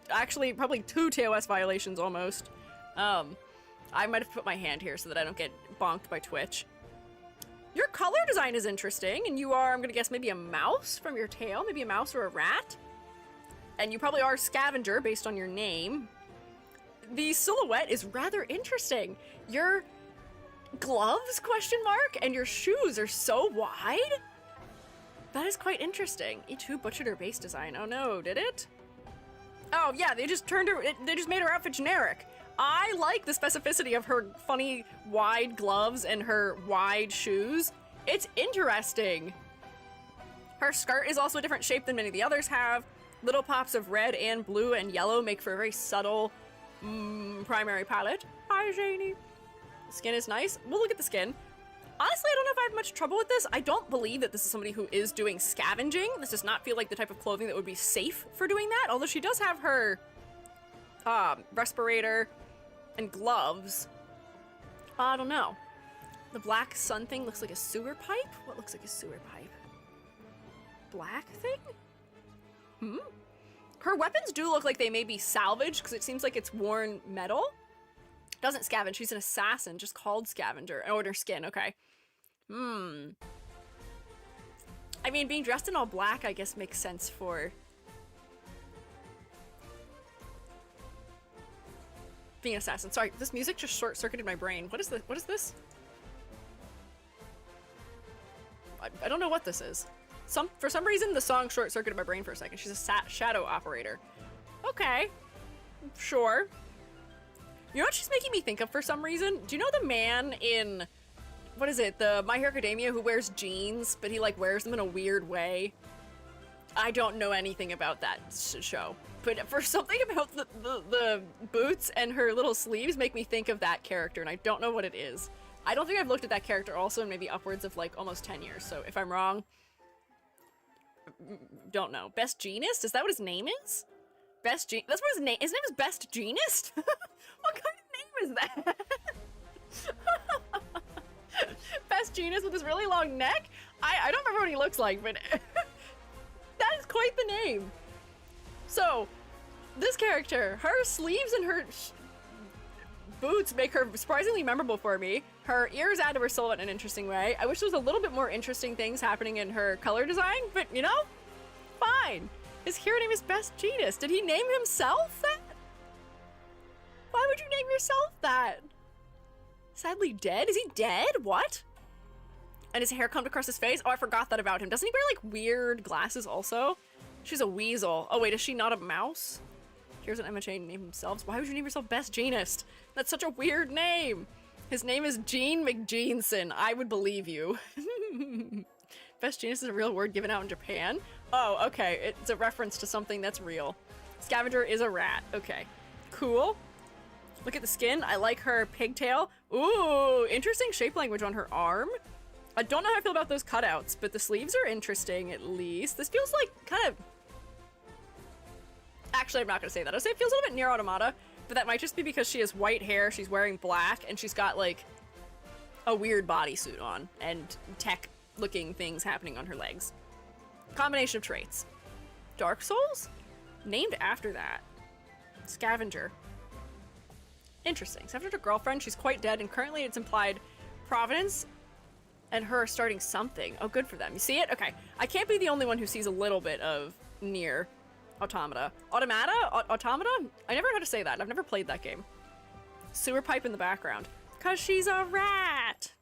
Actually, probably 2 TOS violations almost. I might have put my hand here so that I don't get bonked by Twitch. Your color design is interesting, and you are, I'm gonna guess, maybe a mouse from your tail, maybe a mouse or a rat. And you probably are Scavenger based on your name. The silhouette is rather interesting. Your gloves, question mark, and your shoes are so wide. That is quite interesting. E2 butchered her base design. Oh no, did it? Oh yeah, they just turned her, they just made her outfit generic. I like the specificity of her funny wide gloves and her wide shoes. It's interesting. Her skirt is also a different shape than many of the others have. Little pops of red and blue and yellow make for a very subtle primary palette. Hi, Janie. The skin is nice. We'll look at the skin. Honestly, I don't know if I have much trouble with this. I don't believe that this is somebody who is doing scavenging. This does not feel like the type of clothing that would be safe for doing that, although she does have her respirator and gloves. I don't know. The black sun thing looks like a sewer pipe? What looks like a sewer pipe? Black thing? Her weapons do look like they may be salvaged because it seems like it's worn metal. Doesn't scavenge, she's an assassin, just called Scavenger. Oh, and her skin, okay. I mean, being dressed in all black, I guess, makes sense for being an assassin. Sorry, this music just short-circuited my brain. What is this? What is this? I don't know what this is. For some reason, the song short-circuited my brain for a second. She's a shadow operator. Okay. Sure. You know what she's making me think of for some reason? Do you know the man in, what is it, the My Hero Academia who wears jeans, but he like wears them in a weird way? I don't know anything about that show, but for something about the boots and her little sleeves make me think of that character, and I don't know what it is. I don't think I've looked at that character also in maybe upwards of like almost 10 years, so if I'm wrong, don't know. Best Genist? Is that what his name is? Best Gen- That's what his name is Best Genist? What kind of name is that? Best Genist with his really long neck? I don't remember what he looks like, but that is quite the name. So, this character, her sleeves and her boots make her surprisingly memorable for me. Her ears add to her silhouette in an interesting way. I wish there was a little bit more interesting things happening in her color design, but you know, fine. His hero name is Best Genist. Did he name himself that? Why would you name yourself that? Sadly dead? Is he dead? What? And his hair combed across his face? Oh, I forgot that about him. Doesn't he wear like weird glasses also? She's a weasel. Oh wait, is she not a mouse? Here's an Emma Chain name themselves. Why would you name yourself Best Genist? That's such a weird name. His name is Gene McGeneson. I would believe you. Best Genist is a real word given out in Japan. Oh, okay. It's a reference to something that's real. Scavenger is a rat. Okay. Cool. Look at the skin. I like her pigtail. Ooh, interesting shape language on her arm. I don't know how I feel about those cutouts, but the sleeves are interesting at least. This feels like kind of... Actually, I'm not going to say that. I'll say it feels a little bit near Automata. but that might just be because she has white hair, she's wearing black, and she's got, like, a weird bodysuit on, and tech-looking things happening on her legs. Combination of traits. Dark Souls? Named after that. Scavenger. Interesting. Scavenger girlfriend, she's quite dead, and currently it's implied Providence and her are starting something. Oh, good for them. You see it? Okay. I can't be the only one who sees a little bit of Nier Automata. Automata? I never know how to say that. I've never played that game. Sewer pipe in the background. 'Cause she's a rat.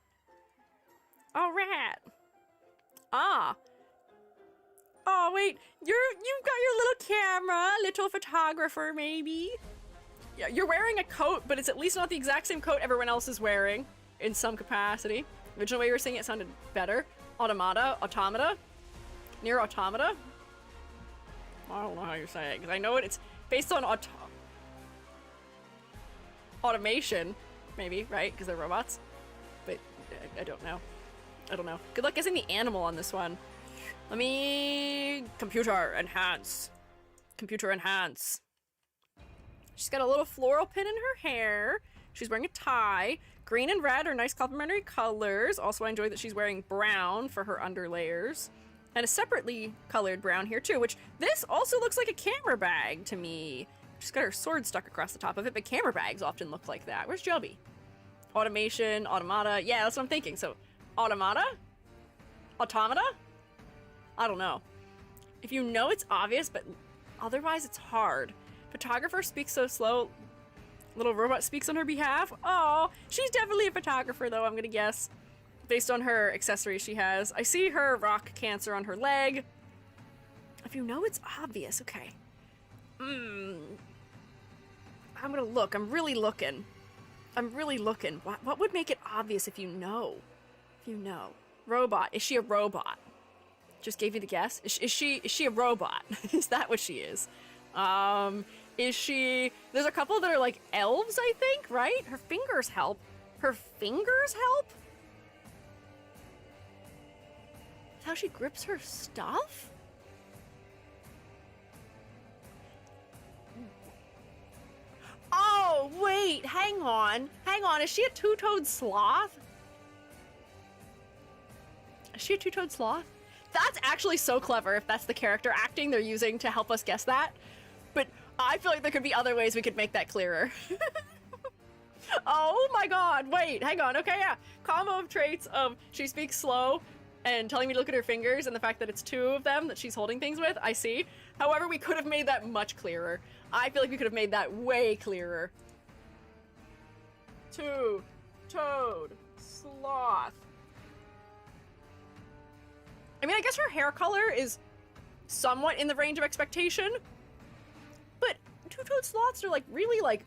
A rat. Ah. Oh, wait. You've got your little camera. Little photographer, maybe. Yeah, you're wearing a coat, but it's at least not the exact same coat everyone else is wearing in some capacity. The original way you were saying it sounded better. Automata? Nier Automata? I don't know how you say it, because I know it's based on automation, maybe, right? Because they're robots. But I don't know. I don't know. Good luck guessing the animal on this one. Let me... Computer enhance. Computer enhance. She's got a little floral pin in her hair. She's wearing a tie. Green and red are nice complementary colors. Also, I enjoy that she's wearing brown for her underlayers. And a separately colored brown here too, which this also looks like a camera bag to me. She's got her sword stuck across the top of it, but camera bags often look like that. Where's Joby? Automation, automata. Yeah, that's what I'm thinking. So, automata? Automata? I don't know. If you know, it's obvious, but otherwise it's hard. Photographer speaks so slow. Little robot speaks on her behalf. Oh, she's definitely a photographer though, I'm gonna guess. Based on her accessories she has. I see her rock cancer on her leg. If you know, it's obvious. Okay. I'm gonna look. I'm really looking. What would make it obvious if you know? If you know. Robot. Is she a robot? Just gave you the guess. Is she a robot? Is that what she is? Is she... There's a couple that are like elves, I think, right? Her fingers help. Her fingers help? That's how she grips her stuff? Oh, wait, hang on. Is she a two-toed sloth? Is she a two-toed sloth? That's actually so clever if that's the character acting they're using to help us guess that. But I feel like there could be other ways we could make that clearer. Oh my god, wait, hang on. Okay, yeah. Combo of traits of she speaks slow and telling me to look at her fingers and the fact that it's two of them that she's holding things with, I see. However, we could have made that much clearer. I feel like we could have made that way clearer. Two-toed sloth. I mean, I guess her hair color is somewhat in the range of expectation, but two-toed sloths are like really like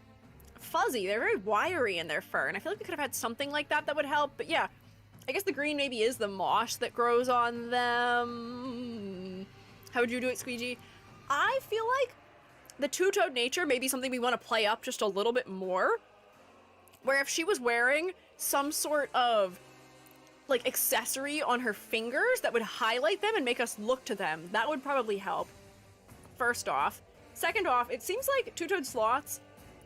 fuzzy. They're very wiry in their fur, and I feel like we could have had something like that that would help. But yeah, I guess the green maybe is the moss that grows on them. How would you do it, Squiiji? I feel like the two-toed nature may be something we want to play up just a little bit more, where if she was wearing some sort of like accessory on her fingers that would highlight them and make us look to them, that would probably help. First off. Second off, it seems like two-toed sloths,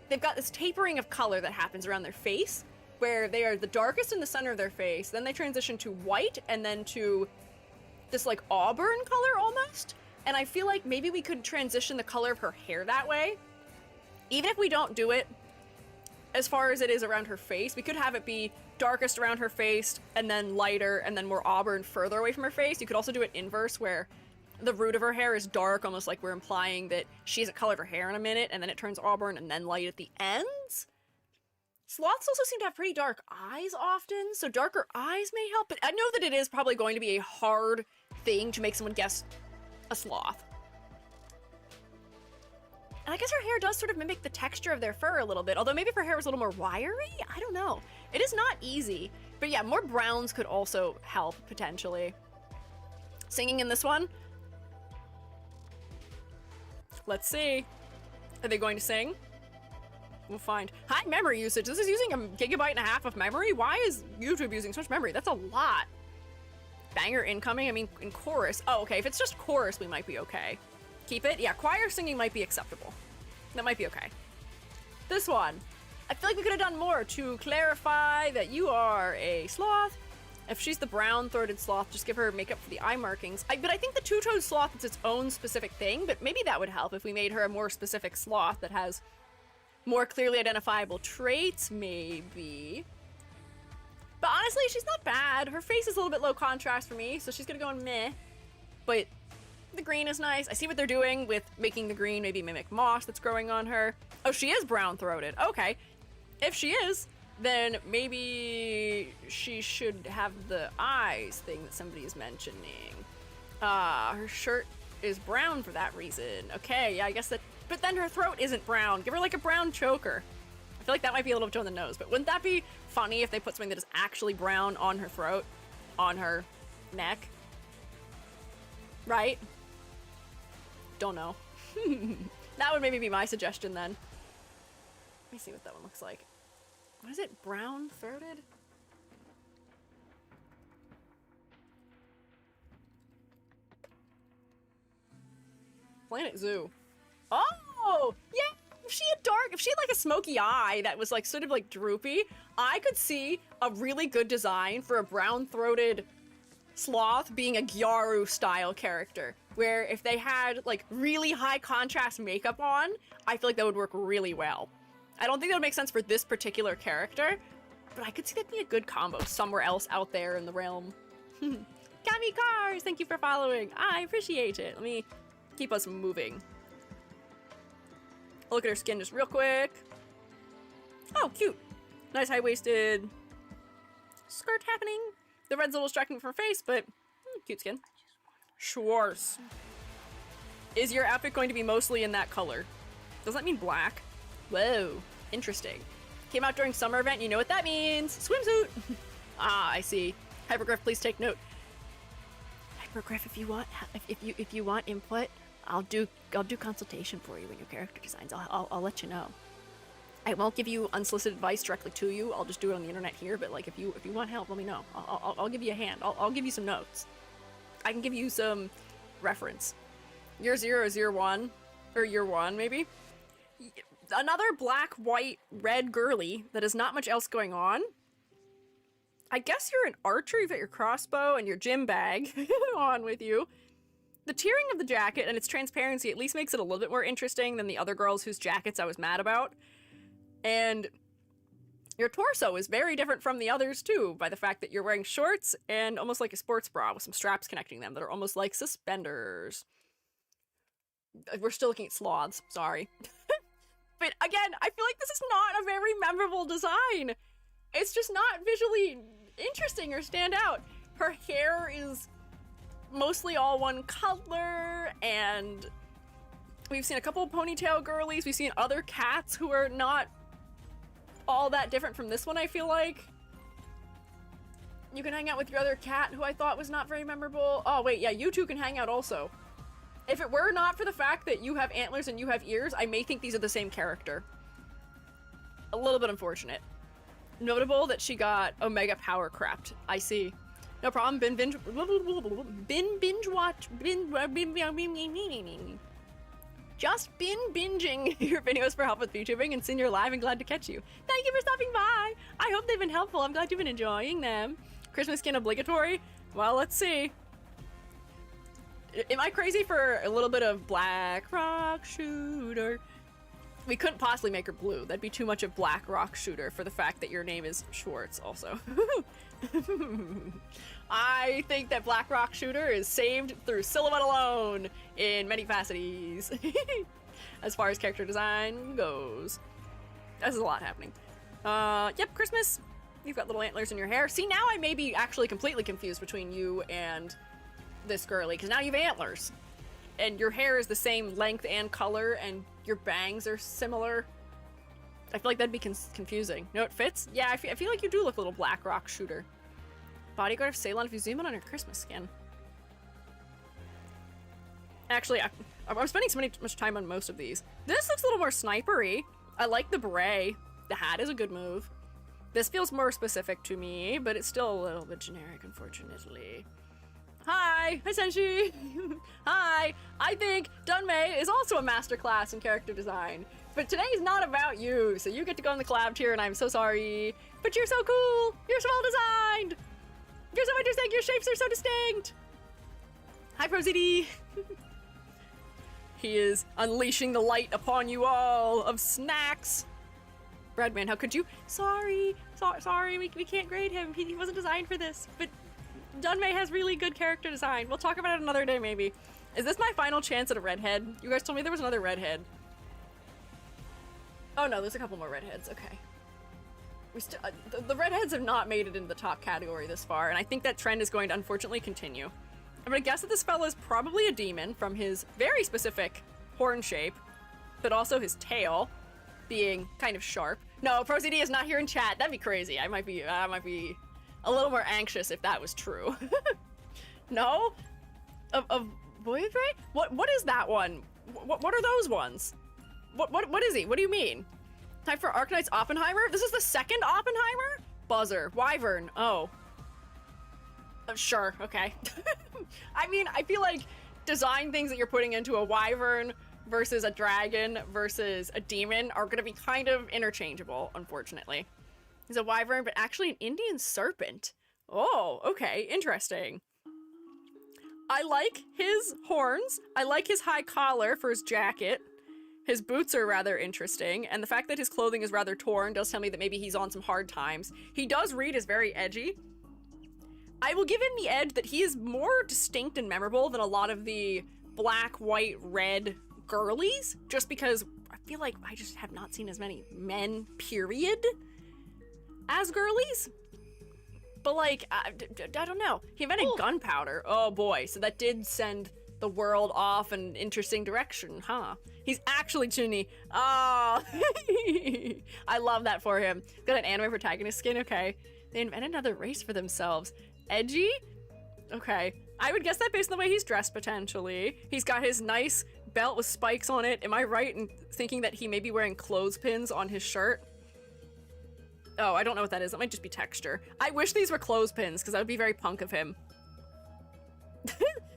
they've got this tapering of color that happens around their face, where they are the darkest in the center of their face, then they transition to white, and then to this like auburn color almost. And I feel like maybe we could transition the color of her hair that way. Even if we don't do it as far as it is around her face, we could have it be darkest around her face, and then lighter, and then more auburn further away from her face. You could also do it inverse, where the root of her hair is dark, almost like we're implying that she hasn't colored her hair in a minute, and then it turns auburn and then light at the ends. Sloths also seem to have pretty dark eyes often, so darker eyes may help, but I know that it is probably going to be a hard thing to make someone guess a sloth. And I guess her hair does sort of mimic the texture of their fur a little bit, although maybe if her hair was a little more wiry? I don't know. It is not easy, but yeah, more browns could also help, potentially. Singing in this one? Let's see. Are they going to sing? We'll find. High memory usage. This is using 1.5 GB of memory? Why is YouTube using so much memory? That's a lot. Banger incoming? I mean, in chorus. Oh, okay. If it's just chorus, we might be okay. Keep it? Yeah, choir singing might be acceptable. That might be okay. This one. I feel like we could have done more to clarify that you are a sloth. If she's the brown-throated sloth, just give her makeup for the eye markings. But I think the two-toed sloth is its own specific thing, but maybe that would help if we made her a more specific sloth that has more clearly identifiable traits, maybe. But honestly, she's not bad. Her face is a little bit low contrast for me, so she's gonna go in meh. But the green is nice. I see what they're doing with making the green maybe mimic moss that's growing on her. Oh, she is brown-throated. Okay. If she is, then maybe she should have the eyes thing that somebody is mentioning. Her shirt is brown for that reason. Okay, yeah, I guess that... But then her throat isn't brown. Give her like a brown choker. I feel like that might be a little bit on the nose, but wouldn't that be funny if they put something that is actually brown on her throat, on her neck? Right? Don't know. That would maybe be my suggestion then. Let me see what that one looks like. What is it? Brown-throated? Planet Zoo. Oh! Yeah! If she had like a smoky eye that was like sort of like droopy, I could see a really good design for a brown-throated sloth being a Gyaru-style character. Where if they had like really high contrast makeup on, I feel like that would work really well. I don't think that would make sense for this particular character, but I could see that being a good combo somewhere else out there in the realm. Kami Cars, thank you for following. I appreciate it. Let me keep us moving. Look at her skin just real quick. Oh, cute. Nice high-waisted skirt happening. The red's a little striking from her face, but cute skin. Schwartz. Is your outfit going to be mostly in that color? Does that mean black? Whoa, interesting. Came out during summer event, you know what that means. Swimsuit. Ah, I see. Hypergriff, please take note. Hypergriff, if you want input, I'll do consultation for you in your character designs. I'll let you know. I won't give you unsolicited advice directly to you. I'll just do it on the internet here. But like, if you want help, let me know. I'll give you a hand. I'll give you some notes. I can give you some reference. Year 0 is year 1, or year 1 maybe. Another black, white, red girly that has not much else going on. I guess you're an archer. You've got your crossbow and your gym bag on with you. The tiering of the jacket and its transparency at least makes it a little bit more interesting than the other girls whose jackets I was mad about. And your torso is very different from the others too, by the fact that you're wearing shorts and almost like a sports bra with some straps connecting them that are almost like suspenders. We're still looking at sloths, sorry. But again, I feel like this is not a very memorable design. It's just not visually interesting or stand out. Her hair is mostly all one color, and we've seen a couple of ponytail girlies. We've seen other cats who are not all that different from this one, I feel like. You can hang out with your other cat, who I thought was not very memorable. Oh, wait, yeah, you two can hang out also. If it were not for the fact that you have antlers and you have ears, I may think these are the same character. A little bit unfortunate. Notable that she got Omega Power crapped. I see. No problem. Binge watch. Just binging your videos for help with VTubing and seeing you're live and glad to catch you. Thank you for stopping by. I hope they've been helpful. I'm glad you've been enjoying them. Christmas skin obligatory? Well, let's see. Am I crazy for a little bit of Black Rock Shooter? We couldn't possibly make her blue. That'd be too much of Black Rock Shooter for the fact that your name is Schwartz also. I think that Black Rock Shooter is saved through silhouette alone in many facetes. As far as character design goes. There's a lot happening. Yep, Christmas. You've got little antlers in your hair. See, now I may be actually completely confused between you and this girly, because now you have antlers. And your hair is the same length and color, and your bangs are similar. I feel like that'd be confusing. No, it fits? Yeah, I feel like you do look a little Black Rock Shooter. Bodyguard of Ceylon, if you zoom in on her Christmas skin. Actually, I'm spending so much time on most of these. This looks a little more snipery. I like the beret. The hat is a good move. This feels more specific to me, but it's still a little bit generic, unfortunately. Hi Senshi! Hi! I think Dunmei is also a masterclass in character design. But today's not about you, so you get to go in the collab tier, and I'm so sorry. But you're so cool. You're so well designed. You're so interesting. Your shapes are so distinct. Hi, ProZD. He is unleashing the light upon you all of snacks. Breadman, how could you? Sorry, we can't grade him. He wasn't designed for this. But Dunmay has really good character design. We'll talk about it another day, maybe. Is this my final chance at a redhead? You guys told me there was another redhead. Oh no, there's a couple more redheads. Okay. The redheads have not made it into the top category this far, and I think that trend is going to unfortunately continue. I'm gonna guess that this fella is probably a demon from his very specific horn shape, but also his tail being kind of sharp. No, ProCD is not here in chat. That'd be crazy. I might be a little more anxious if that was true. No? Of Voivray? What is that one? What are those ones? What is he? What do you mean? Time for Arknights Oppenheimer? This is the second Oppenheimer? Buzzer. Wyvern. Oh. Sure, okay. I mean, I feel like design things that you're putting into a wyvern versus a dragon versus a demon are gonna be kind of interchangeable, unfortunately. He's a wyvern, but actually an Indian serpent. Oh, okay, interesting. I like his horns. I like his high collar for his jacket. His boots are rather interesting, and the fact that his clothing is rather torn does tell me that maybe he's on some hard times. He does read as very edgy. I will give him the edge that he is more distinct and memorable than a lot of the black, white, red girlies, just because I feel like I just have not seen as many men, period, as girlies. But like, I don't know. He invented gunpowder. Oh boy, so that did send the world off an interesting direction, huh? He's actually Chuni. Oh, I love that for him. Got an anime protagonist skin, okay. They invented another race for themselves. Edgy? Okay. I would guess that based on the way he's dressed, potentially. He's got his nice belt with spikes on it. Am I right in thinking that he may be wearing clothespins on his shirt? Oh, I don't know what that is. That might just be texture. I wish these were clothespins, because that would be very punk of him.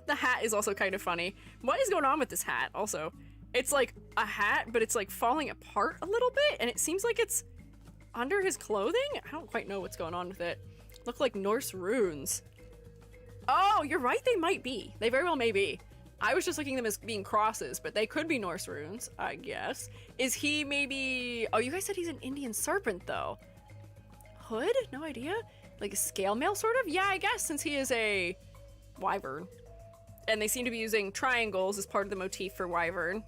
The hat is also kind of funny. What is going on with this hat, also? It's like a hat, but it's like falling apart a little bit, and it seems like it's under his clothing? I don't quite know what's going on with it. Look like Norse runes. Oh, you're right, they might be. They very well may be. I was just looking at them as being crosses, but they could be Norse runes, I guess. Is he maybe... Oh, you guys said he's an Indian serpent, though. Hood? No idea? Like a scale mail, sort of? Yeah, I guess, since he is a wyvern. And they seem to be using triangles as part of the motif for wyvern.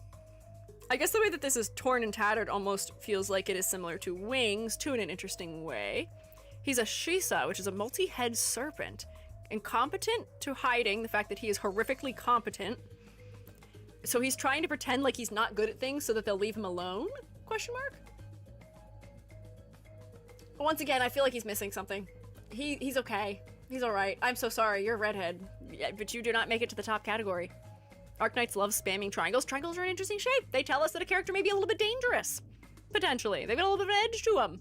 I guess the way that this is torn and tattered almost feels like it is similar to wings, too, in an interesting way. He's a Shisa, which is a multi-head serpent. Incompetent to hiding the fact that he is horrifically competent. So he's trying to pretend like he's not good at things so that they'll leave him alone? Question mark? But once again, I feel like he's missing something. He's okay. He's alright. I'm so sorry, you're a redhead. Yeah, but you do not make it to the top category. Arknights love spamming triangles. Triangles are an interesting shape. They tell us that a character may be a little bit dangerous. Potentially. They've got a little bit of an edge to them.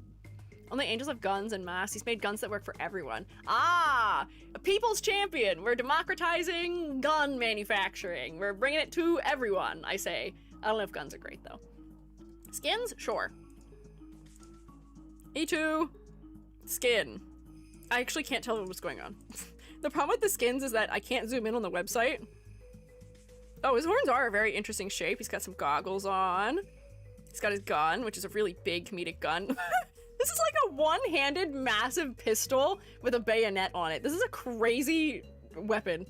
Only angels have guns and masks. He's made guns that work for everyone. Ah! A people's champion! We're democratizing gun manufacturing. We're bringing it to everyone, I say. I don't know if guns are great, though. Skins? Sure. E2. Skin. I actually can't tell what's going on. The problem with the skins is that I can't zoom in on the website. Oh, his horns are a very interesting shape. He's got some goggles on. He's got his gun, which is a really big comedic gun. This is like a one-handed massive pistol with a bayonet on it. This is a crazy weapon.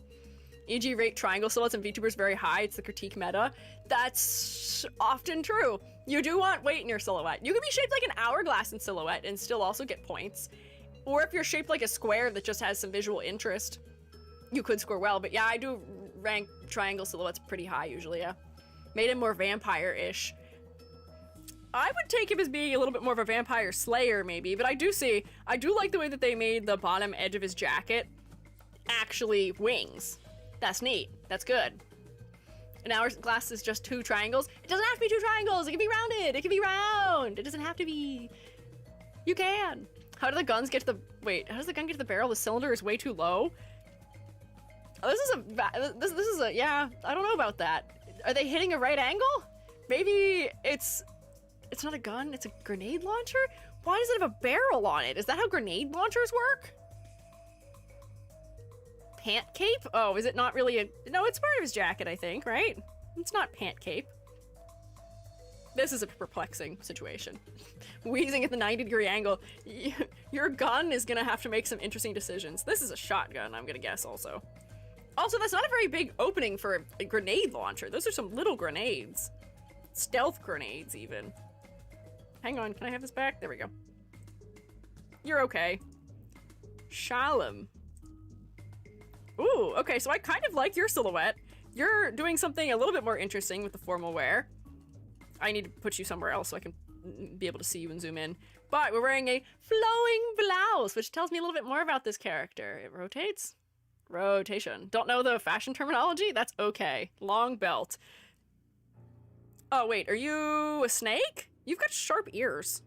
EG rate triangle silhouettes and VTubers very high. It's the critique meta. That's often true. You do want weight in your silhouette. You can be shaped like an hourglass in silhouette and still also get points. Or if you're shaped like a square that just has some visual interest, you could score well. But yeah, I do rank triangle silhouettes pretty high usually, yeah. Made him more vampire-ish. I would take him as being a little bit more of a vampire slayer, maybe, but I do like the way that they made the bottom edge of his jacket actually wings. That's neat. That's good. An hourglass is just 2 triangles. It doesn't have to be 2 triangles. It can be rounded. It can be round. It doesn't have to be. You can. How do the guns get to the... Wait, how does the gun get to the barrel? The cylinder is way too low? Oh, this is a... Yeah, I don't know about that. Are they hitting a right angle? Maybe it's It's not a gun, it's a grenade launcher? Why does it have a barrel on it? Is that how grenade launchers work? Pant cape? Oh, is it not really a... No, it's part of his jacket, I think, right? It's not pant cape. This is a perplexing situation. Wheezing at the 90-degree angle. Your gun is gonna have to make some interesting decisions. This is a shotgun, I'm gonna guess, also. Also, that's not a very big opening for a grenade launcher. Those are some little grenades. Stealth grenades, even. Hang on, can I have this back? There we go. You're okay. Shalom. Ooh, okay, so I kind of like your silhouette. You're doing something a little bit more interesting with the formal wear. I need to put you somewhere else so I can be able to see you and zoom in. But we're wearing a flowing blouse, which tells me a little bit more about this character. It rotates? Rotation. Don't know the fashion terminology? That's okay. Long belt. Oh, wait, are you a snake? You've got sharp ears.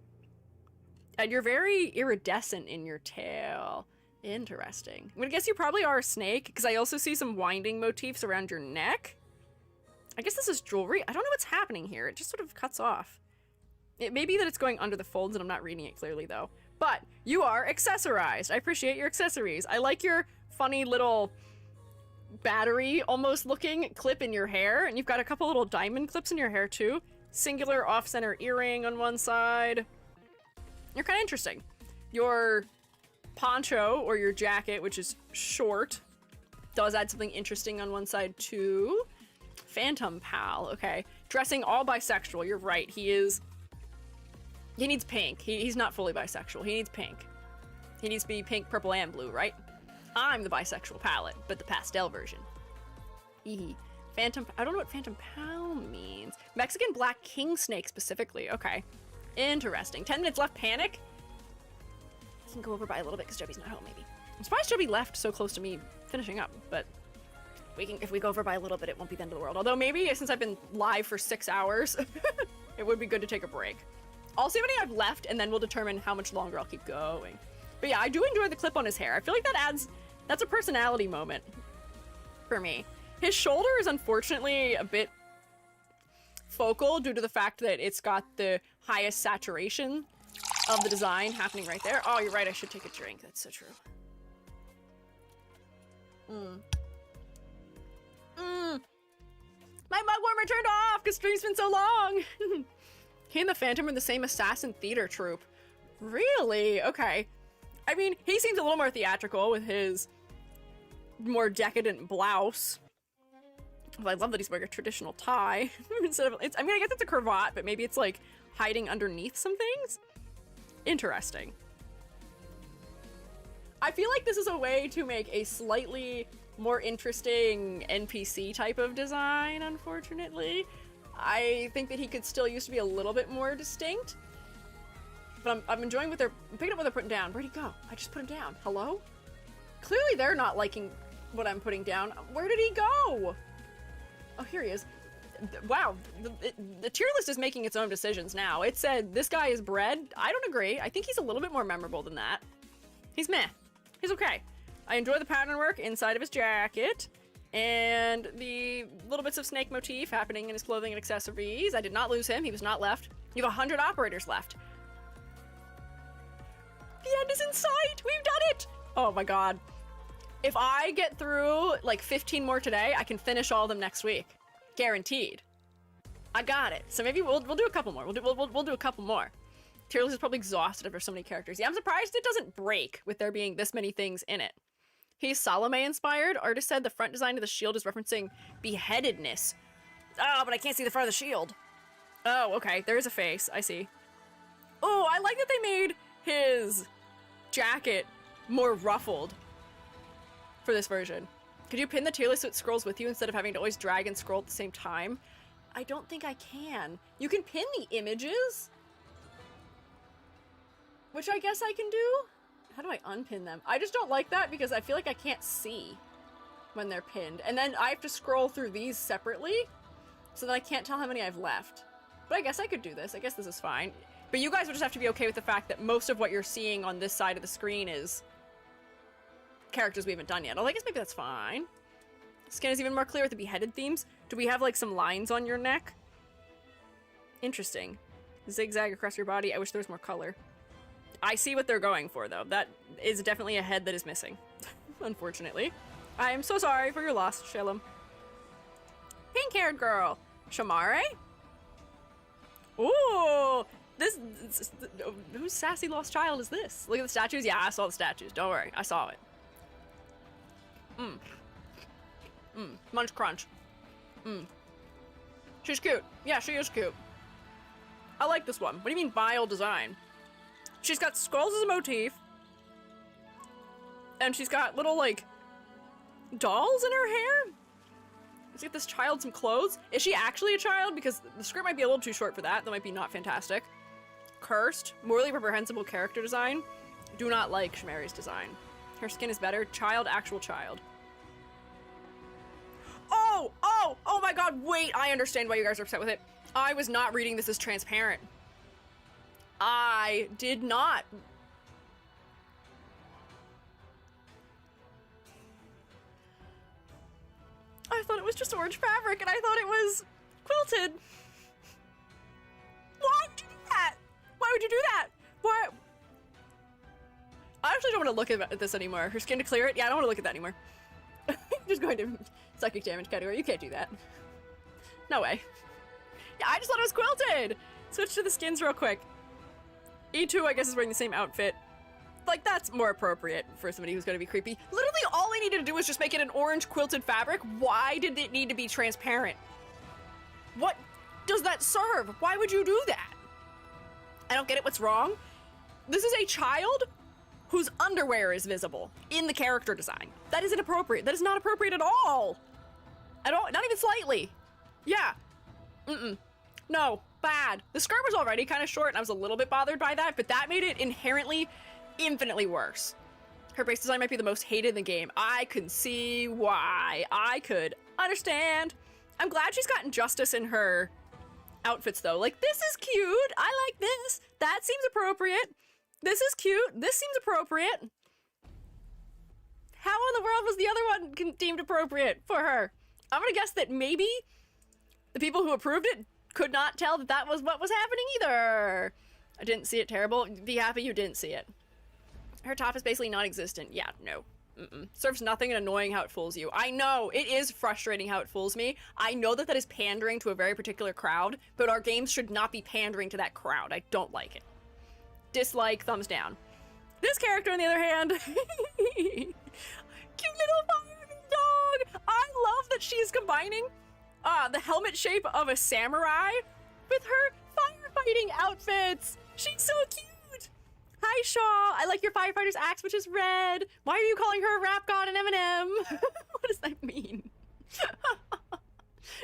And you're very iridescent in your tail. Interesting. I'm gonna guess you probably are a snake, because I also see some winding motifs around your neck. I guess this is jewelry. I don't know what's happening here. It just sort of cuts off. It may be that it's going under the folds and I'm not reading it clearly though. But you are accessorized. I appreciate your accessories. I like your funny little battery almost looking clip in your hair. And you've got a couple little diamond clips in your hair too. Singular off-center earring on one side. You're kind of interesting. Your poncho or your jacket, which is short, does add something interesting on one side too. Phantom pal, okay. Dressing all bisexual, you're right. He needs pink. He's not fully bisexual. He needs pink. He needs to be pink, purple, and blue, right? I'm the bisexual palette, but the pastel version. Phantom, I don't know what phantom pal means. Mexican black king snake specifically, okay. Interesting. 10 minutes left, panic? I can go over by a little bit because Joby's not home, maybe. I'm surprised Joby left so close to me finishing up, but if we go over by a little bit, it won't be the end of the world. Although maybe since I've been live for 6 hours, it would be good to take a break. I'll see how many I've left, and then we'll determine how much longer I'll keep going. But yeah, I do enjoy the clip on his hair. I feel like that's a personality moment for me. His shoulder is unfortunately a bit focal due to the fact that it's got the highest saturation of the design happening right there. Oh, you're right, I should take a drink. That's so true. My mug warmer turned off because stream's been so long. He and the Phantom are in the same assassin theater troupe. Really? Okay. I mean, he seems a little more theatrical with his more decadent blouse. Well, I love that he's wearing a traditional tie instead of, I mean, I guess it's a cravat, but maybe it's like hiding underneath some things. Interesting. I feel like this is a way to make a slightly more interesting NPC type of design, unfortunately. I think that he could still use to be a little bit more distinct. But I'm enjoying what I'm picking up what they're putting down. Where'd he go? I just put him down. Hello? Clearly they're not liking what I'm putting down. Where did he go? Oh, here he is. Wow, the tier list is making its own decisions now. It said, this guy is bread. I don't agree. I think he's a little bit more memorable than that. He's meh. He's okay. I enjoy the pattern work inside of his jacket and the little bits of snake motif happening in his clothing and accessories. I did not lose him. He was not left. You have 100 operators left. The end is in sight. We've done it. Oh my God. If I get through like 15 more today, I can finish all of them next week. Guaranteed. I got it. So maybe we'll do a couple more. We'll do a couple more. Tier list is probably exhausted after so many characters. Yeah, I'm surprised it doesn't break with there being this many things in it. He's Salome inspired. Artist said the front design of the shield is referencing beheadedness. Oh, but I can't see the front of the shield. Oh, okay. There's a face. I see. Oh, I like that they made his jacket more ruffled for this version. Could you pin the tier list so it scrolls with you instead of having to always drag and scroll at the same time? I don't think I can. You can pin the images, which I guess I can do. How do I unpin them? I just don't like that because I feel like I can't see when they're pinned. And then I have to scroll through these separately so that I can't tell how many I've left. But I guess I could do this. I guess this is fine. But you guys would just have to be okay with the fact that most of what you're seeing on this side of the screen is characters we haven't done yet. Although I guess maybe that's fine. Skin is even more clear with the beheaded themes. Do we have like some lines on your neck? Interesting. Zigzag across your body. I wish there was more color. I see what they're going for, though. That is definitely a head that is missing, unfortunately. I am so sorry for your loss, Shalom. Pink-haired girl. Shamare? Ooh! This whose sassy lost child is this? Look at the statues. Yeah, I saw the statues. Don't worry. I saw it. Munch crunch. She's cute. Yeah, she is cute. I like this one. What do you mean vile design? She's got skulls as a motif. And she's got little, like, dolls in her hair. Let's get this child some clothes. Is she actually a child? Because the skirt might be a little too short for that. That might be not fantastic. Cursed. Morally reprehensible character design. Do not like Shamare's design. Her skin is better. Child, actual child. Oh my god, wait, I understand why you guys are upset with it. I was not reading this as transparent. I did not. I thought it was just orange fabric and I thought it was quilted. Why would you do that? Why would you do that? Why? I actually don't want to look at this anymore. Her skin to clear it? Yeah, I don't want to look at that anymore. Just going to psychic damage category. You can't do that. No way. Yeah, I just thought it was quilted. Switch to the skins real quick. E2, I guess, is wearing the same outfit. Like, that's more appropriate for somebody who's going to be creepy. Literally, all I needed to do was just make it an orange quilted fabric. Why did it need to be transparent? What does that serve? Why would you do that? I don't get it. What's wrong? This is a child whose underwear is visible in the character design. That is inappropriate. That is not appropriate at all. Not even slightly. Yeah. No, bad. The skirt was already kind of short and I was a little bit bothered by that, but that made it inherently infinitely worse. Her base design might be the most hated in the game. I can see why. I could understand. I'm glad she's gotten justice in her outfits though. Like, this is cute. I like this. That seems appropriate. This is cute. This seems appropriate. How in the world was the other one deemed appropriate for her? I'm gonna guess that maybe the people who approved it could not tell that that was what was happening either. I didn't see it terrible. Be happy you didn't see it. Her top is basically non-existent. Yeah, no. Serves nothing and annoying how it fools you. I know, it is frustrating how it fools me. I know that that is pandering to a very particular crowd, but our games should not be pandering to that crowd. I don't like it. Dislike, thumbs down. This character, on the other hand, cute little fire dog. I love that she's combining the helmet shape of a samurai with her firefighting outfits. She's so cute. Hi, Shaw. I like your firefighter's axe, which is red. Why are you calling her a rap god and Eminem? What does that mean?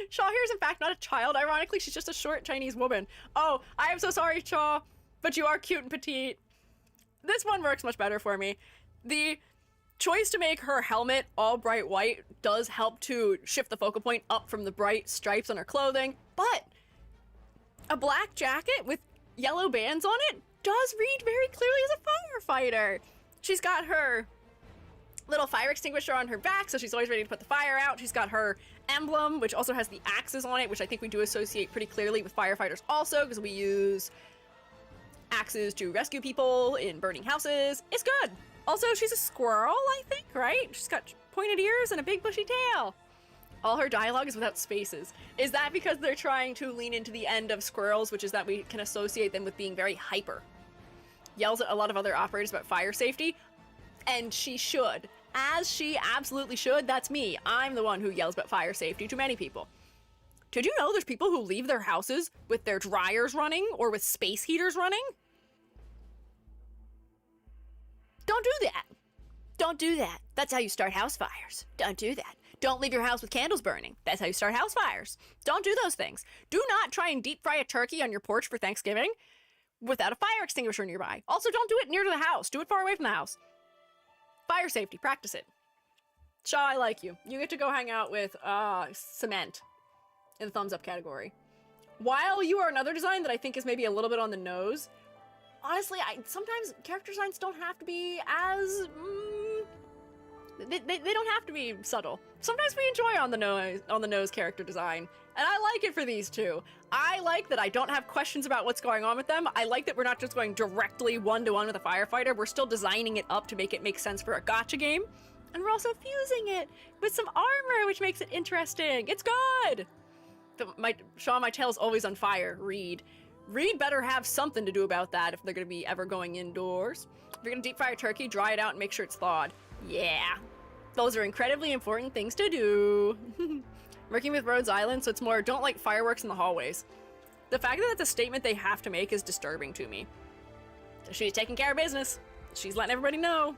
Shaw here is in fact not a child. Ironically, she's just a short Chinese woman. Oh, I am so sorry, Shaw, but you are cute and petite. This one works much better for me. The choice to make her helmet all bright white does help to shift the focal point up from the bright stripes on her clothing, but a black jacket with yellow bands on it does read very clearly as a firefighter. She's got her little fire extinguisher on her back, so she's always ready to put the fire out. She's got her emblem, which also has the axes on it, which I think we do associate pretty clearly with firefighters also, because we use axes to rescue people in burning houses. It's good. Also, she's a squirrel, I think, right? She's got pointed ears and a big bushy tail. All her dialogue is without spaces. Is that because they're trying to lean into the end of squirrels, which is that we can associate them with being very hyper? Yells at a lot of other operators about fire safety, and she should. As she absolutely should. That's me. I'm the one who yells about fire safety to many people. Did you know there's people who leave their houses with their dryers running or with space heaters running? Don't do that. Don't do that. That's how you start house fires. Don't do that. Don't leave your house with candles burning. That's how you start house fires. Don't do those things. Do not try and deep fry a turkey on your porch for Thanksgiving without a fire extinguisher nearby. Also, don't do it near to the house. Do it far away from the house. Fire safety. Practice it. Shaw, I like you. You get to go hang out with cement in the thumbs up category. While you are another design that I think is maybe a little bit on the nose, honestly, sometimes character designs don't have to be as They don't have to be subtle. Sometimes we enjoy on the nose character design, and I like it for these two. I like that I don't have questions about what's going on with them. I like that we're not just going directly one-to-one with a firefighter. We're still designing it up to make it make sense for a gacha game, and we're also fusing it with some armor, which makes it interesting. It's good. Sean, my tail's always on fire. Reed better have something to do about that if they're gonna be ever going indoors. If you're gonna deep fry a turkey, dry it out and make sure it's thawed. Yeah, those are incredibly important things to do. Working with Rhodes Island, so it's more don't like fireworks in the hallways. The fact that that's a statement they have to make is disturbing to me. She's taking care of business. She's letting everybody know.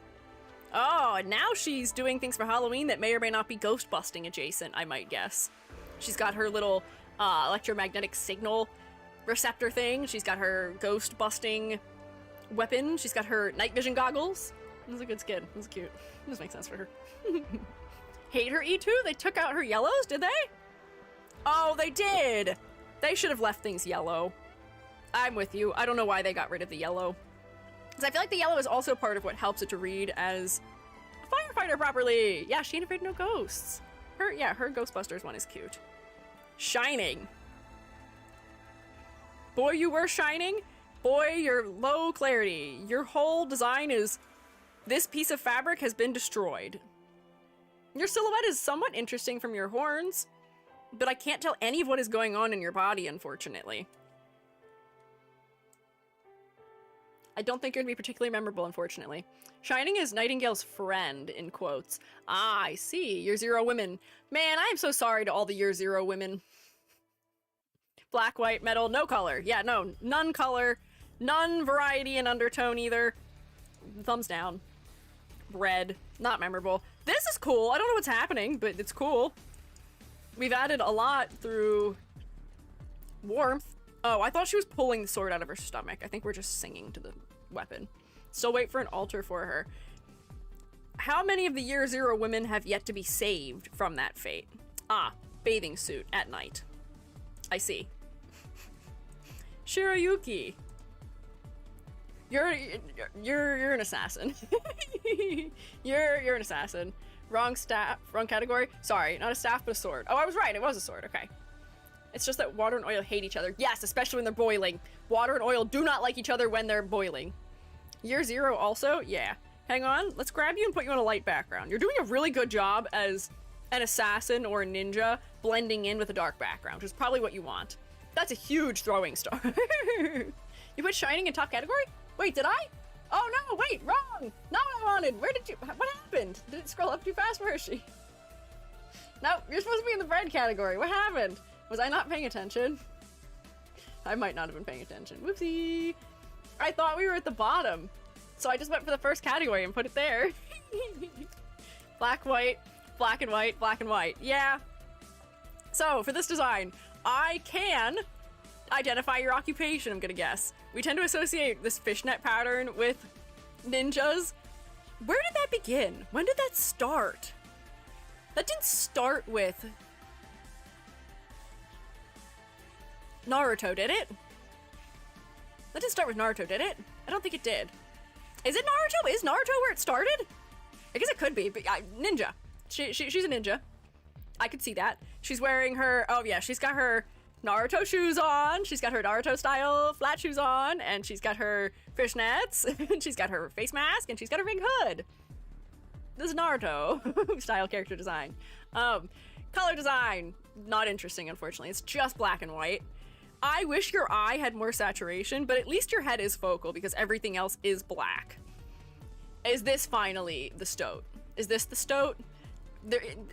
Oh, and now she's doing things for Halloween that may or may not be ghost busting adjacent, I might guess. She's got her little electromagnetic signal receptor thing. She's got her ghost busting weapon. She's got her night vision goggles. This is a good skin. This is cute. This makes sense for her. Hate her E2? They took out her yellows, did they? Oh, they did! They should have left things yellow. I'm with you. I don't know why they got rid of the yellow. Because I feel like the yellow is also part of what helps it to read as a firefighter properly. Yeah, she ain't afraid of no ghosts. Her Ghostbusters one is cute. Shining. Boy, you were shining. Boy, you're low clarity. Your whole design is... This piece of fabric has been destroyed. Your silhouette is somewhat interesting from your horns, but I can't tell any of what is going on in your body, unfortunately. I don't think it would be particularly memorable, unfortunately. Shining is Nightingale's friend, in quotes. Ah, I see. Year Zero women. Man, I am so sorry to all the Year Zero women. Black, white, metal, no color. Yeah, no, none color. None variety and undertone either. Thumbs down. Red. Not memorable. This is cool. I don't know what's happening, but it's cool. We've added a lot through warmth. Oh, I thought she was pulling the sword out of her stomach. I think we're just singing to the weapon. Still wait for an altar for her. How many of the Year Zero women have yet to be saved from that fate? Ah, bathing suit at night. I see. Shirayuki. You're an assassin. you're an assassin. Wrong staff, wrong category. Sorry, not a staff, but a sword. Oh, I was right. It was a sword. Okay. It's just that water and oil hate each other. Yes, especially when they're boiling. Water and oil do not like each other when they're boiling. Year Zero also? Yeah. Hang on. Let's grab you and put you on a light background. You're doing a really good job as an assassin or a ninja blending in with a dark background, which is probably what you want. That's a huge throwing star. You put Shining in top category? Wait, did I? Oh no, wait, wrong! Not what I wanted! Where did you, what happened? Did it scroll up too fast? Where is she? No, you're supposed to be in the bread category. What happened? Was I not paying attention? I might not have been paying attention. Whoopsie! I thought we were at the bottom. So I just went for the first category and put it there. Black, white, black and white, black and white. Yeah. So, for this design, I can identify your occupation, I'm gonna guess. We tend to associate this fishnet pattern with ninjas. Where did that begin? When did that start? That didn't start with Naruto, did it? That didn't start with Naruto, did it? I don't think it did. Is it Naruto? Is Naruto where it started? I guess it could be, but ninja. She's a ninja. I could see that. She's wearing her, oh yeah, she's got her Naruto shoes on, she's got her Naruto style flat shoes on, and she's got her fishnets, and she's got her face mask, and she's got her big hood. This is Naruto style character design. Color design, not interesting, unfortunately. It's just black and white. I wish your eye had more saturation, but at least your head is focal because everything else is black. Is this finally the stoat? Is this the stoat?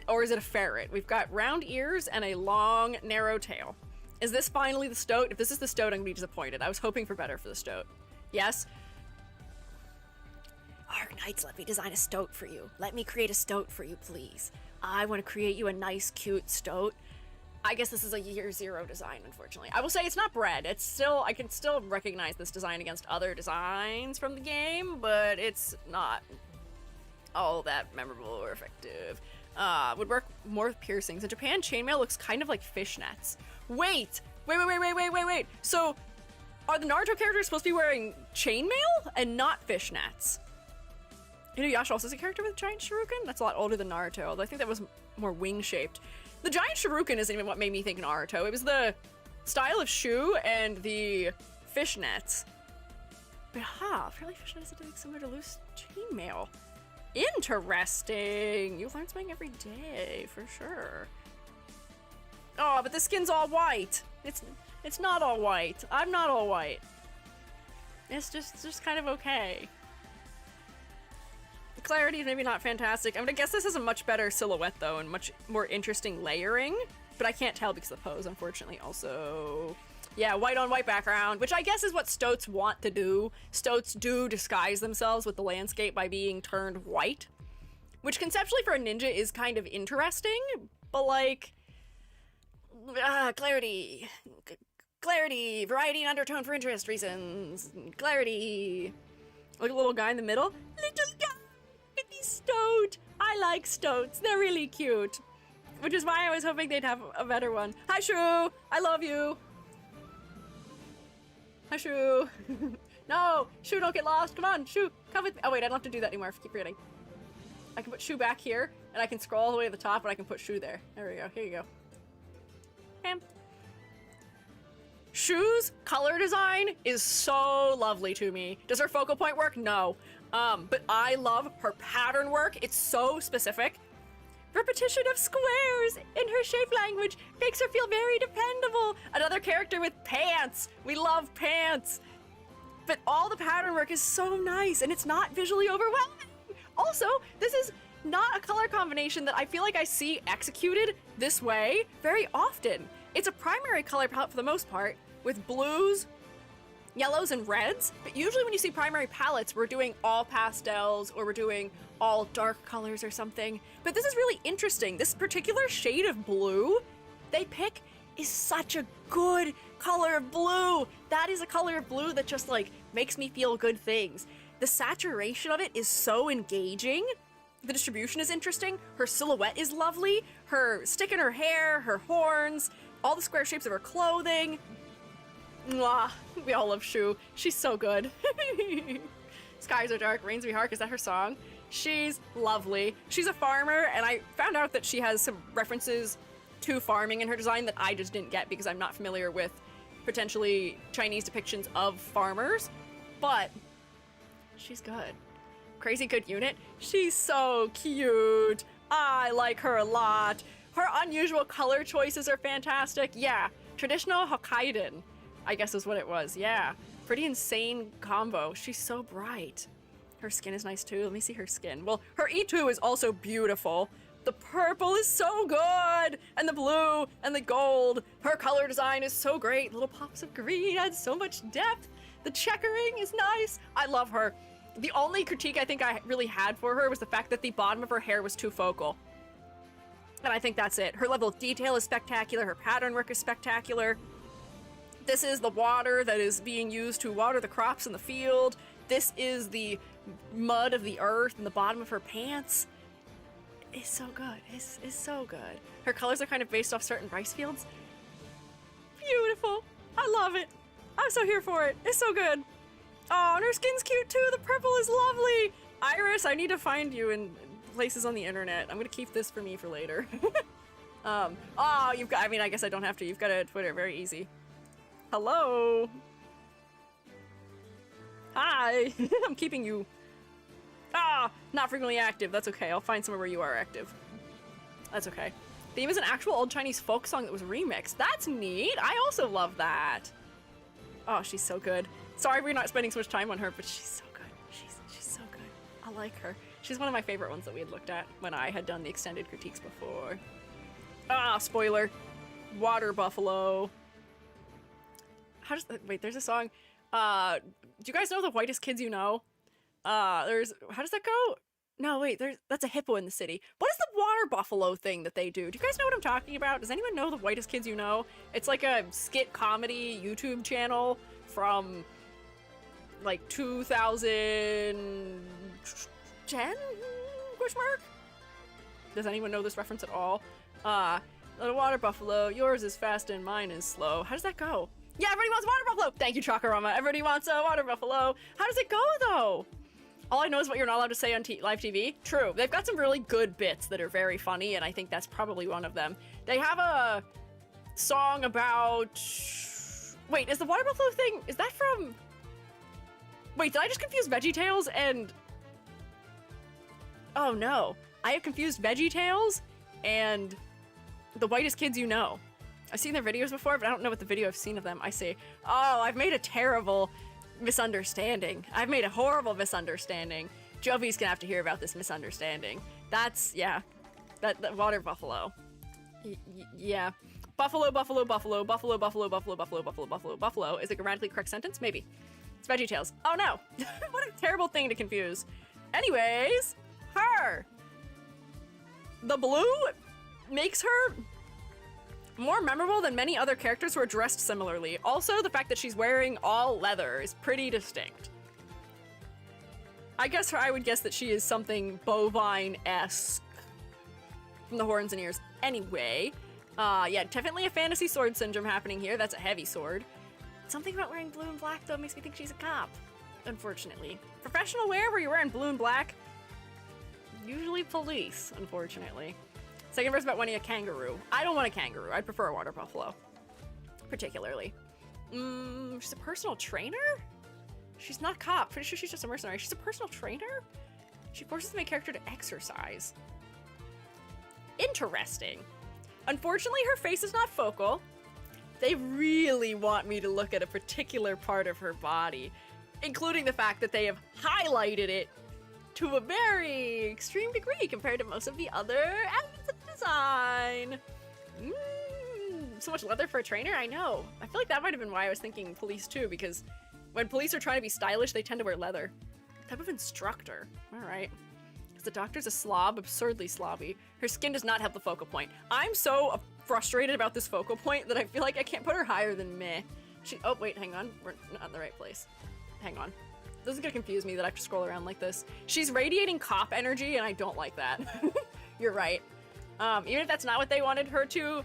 Or is it a ferret? We've got round ears and a long, narrow tail. Is this finally the stoat? If this is the stoat, I'm gonna be disappointed. I was hoping for better for the stoat. Yes? Arknights, let me design a stoat for you. Let me create a stoat for you, please. I want to create you a nice, cute stoat. I guess this is a Year Zero design, unfortunately. I will say it's not bread. It's still, I can still recognize this design against other designs from the game, but it's not all that memorable or effective. Would work more with piercings. In Japan, chainmail looks kind of like fishnets. Wait! So, are the Naruto characters supposed to be wearing chainmail and not fishnets? Inuyasha also is a character with a giant shuriken? That's a lot older than Naruto, although I think that was more wing-shaped. The giant shuriken isn't even what made me think Naruto. It was the style of shoe and the fishnets. But apparently fishnets are something similar to loose chainmail. Interesting. You learn something every day, for sure. Oh, but the skin's all white. It's not all white. I'm not all white. It's just kind of okay. The clarity is maybe not fantastic. I'm gonna guess this is a much better silhouette though, and much more interesting layering. But I can't tell because of the pose, unfortunately. Also, yeah, white on white background, which I guess is what stoats want to do. Stoats do disguise themselves with the landscape by being turned white, which conceptually for a ninja is kind of interesting, but like, clarity, variety and undertone for interest reasons, clarity. Like a little guy in the middle. Little guy, look at these stoat. I like stoats, they're really cute. Which is why I was hoping they'd have a better one. Hi, Shu! I love you! Hi, Shu! No! Shu, don't get lost! Come on, Shu! Come with me! Oh wait, I don't have to do that anymore, I keep forgetting. I can put Shu back here, and I can scroll all the way to the top, and I can put Shu there. There we go, here you go. Bam. Shu's color design is so lovely to me. Does her focal point work? No. But I love her pattern work. It's so specific. Repetition of squares in her shape language makes her feel very dependable. Another character with pants. We love pants. But all the pattern work is so nice and it's not visually overwhelming. Also, this is not a color combination that I feel like I see executed this way very often. It's a primary color palette for the most part with blues, yellows, and reds. But usually when you see primary palettes, we're doing all pastels or we're doing all dark colors or something. But this is really interesting. This particular shade of blue they pick is such a good color of blue. That is a color of blue that just like makes me feel good things. The saturation of it is so engaging. The distribution is interesting. Her silhouette is lovely. Her stick in her hair, her horns, all the square shapes of her clothing. Mwah. We all love Shu. She's so good. Skies are dark, rains we hark. Is that her song? She's lovely. She's a farmer, and I found out that she has some references to farming in her design that I just didn't get because I'm not familiar with potentially Chinese depictions of farmers, but she's good. Crazy good unit. She's so cute. I like her a lot. Her unusual color choices are fantastic. Yeah, traditional Hokkaidan, I guess is what it was. Yeah, pretty insane combo. She's so bright. Her skin is nice too. Let me see her skin. Well, her E2 is also beautiful. The purple is so good, and the blue and the gold. Her color design is so great. Little pops of green add so much depth. The checkering is nice. I love her. The only critique I think I really had for her was the fact that the bottom of her hair was too focal. And I think that's it. Her level of detail is spectacular. Her pattern work is spectacular. This is the water that is being used to water the crops in the field. This is the mud of the earth in the bottom of her pants. It's so good. It's so good. Her colors are kind of based off certain rice fields. Beautiful. I love it. I'm so here for it. It's so good. Oh, and her skin's cute too. The purple is lovely. Iris, I need to find you in places on the internet. I'm gonna keep this for me for later. Oh, you've got, I mean, I guess I don't have to. You've got a Twitter, very easy. Hello. Hi. I'm keeping you. Ah, not frequently active. That's okay. I'll find somewhere where you are active. That's okay. Theme is an actual old Chinese folk song that was remixed. That's neat. I also love that. Oh, she's so good. Sorry we're not spending so much time on her, but she's so good. She's so good. I like her. She's one of my favorite ones that we had looked at when I had done the extended critiques before. Ah, spoiler. Water buffalo. How does that, wait, there's a song. Do you guys know the whitest kids you know? How does that go? No, wait, that's a hippo in the city. What is the water buffalo thing that they do? Do you guys know what I'm talking about? Does anyone know the whitest kids you know? It's like a skit comedy YouTube channel from like 2010? Question mark? Does anyone know this reference at all? The water buffalo, yours is fast and mine is slow. How does that go? Yeah, everybody wants water buffalo! Thank you, Chakarama. Everybody wants a water buffalo. How does it go, though? All I know is what you're not allowed to say on live TV. True. They've got some really good bits that are very funny, and I think that's probably one of them. They have a song about... Wait, is the water buffalo thing... Is that from... Wait, did I just confuse VeggieTales and... Oh no. I have confused VeggieTales and The Whitest Kids You Know. I've seen their videos before, but I don't know what the video I've seen of them. I say, oh, I've made a terrible misunderstanding. I've made a horrible misunderstanding. Jovi's gonna have to hear about this misunderstanding. That's, yeah. That water buffalo. Yeah. Buffalo, buffalo, buffalo, buffalo, buffalo, buffalo, buffalo, buffalo, buffalo, buffalo. Is it a grammatically correct sentence? Maybe. It's VeggieTales. Oh no. What a terrible thing to confuse. Anyways, her. The blue makes her more memorable than many other characters who are dressed similarly. Also, the fact that she's wearing all leather is pretty distinct. I guess I would guess that she is something bovine-esque from the horns and ears. Anyway, yeah, definitely a fantasy sword syndrome happening here. That's a heavy sword. Something about wearing blue and black, though, makes me think she's a cop, unfortunately. Professional wear where you're wearing blue and black, usually police, unfortunately. Second verse about wanting a kangaroo. I don't want a kangaroo. I'd prefer a water buffalo, particularly. She's a personal trainer? She's not a cop. Pretty sure she's just a mercenary. She's a personal trainer? She forces my character to exercise. Interesting. Unfortunately, her face is not focal. They really want me to look at a particular part of her body, including the fact that they have highlighted it to a very extreme degree compared to most of the other elements of design. So much leather for a trainer? I know. I feel like that might have been why I was thinking police too, because when police are trying to be stylish, they tend to wear leather. Type of instructor. All right. Because the doctor's a slob, absurdly slobby. Her skin does not have the focal point. I'm so frustrated about this focal point that I feel like I can't put her higher than meh. Oh, wait, hang on. We're not in the right place. Hang on. This is gonna confuse me that I have to scroll around like this. She's radiating cop energy, and I don't like that. You're right. Even if that's not what they wanted her to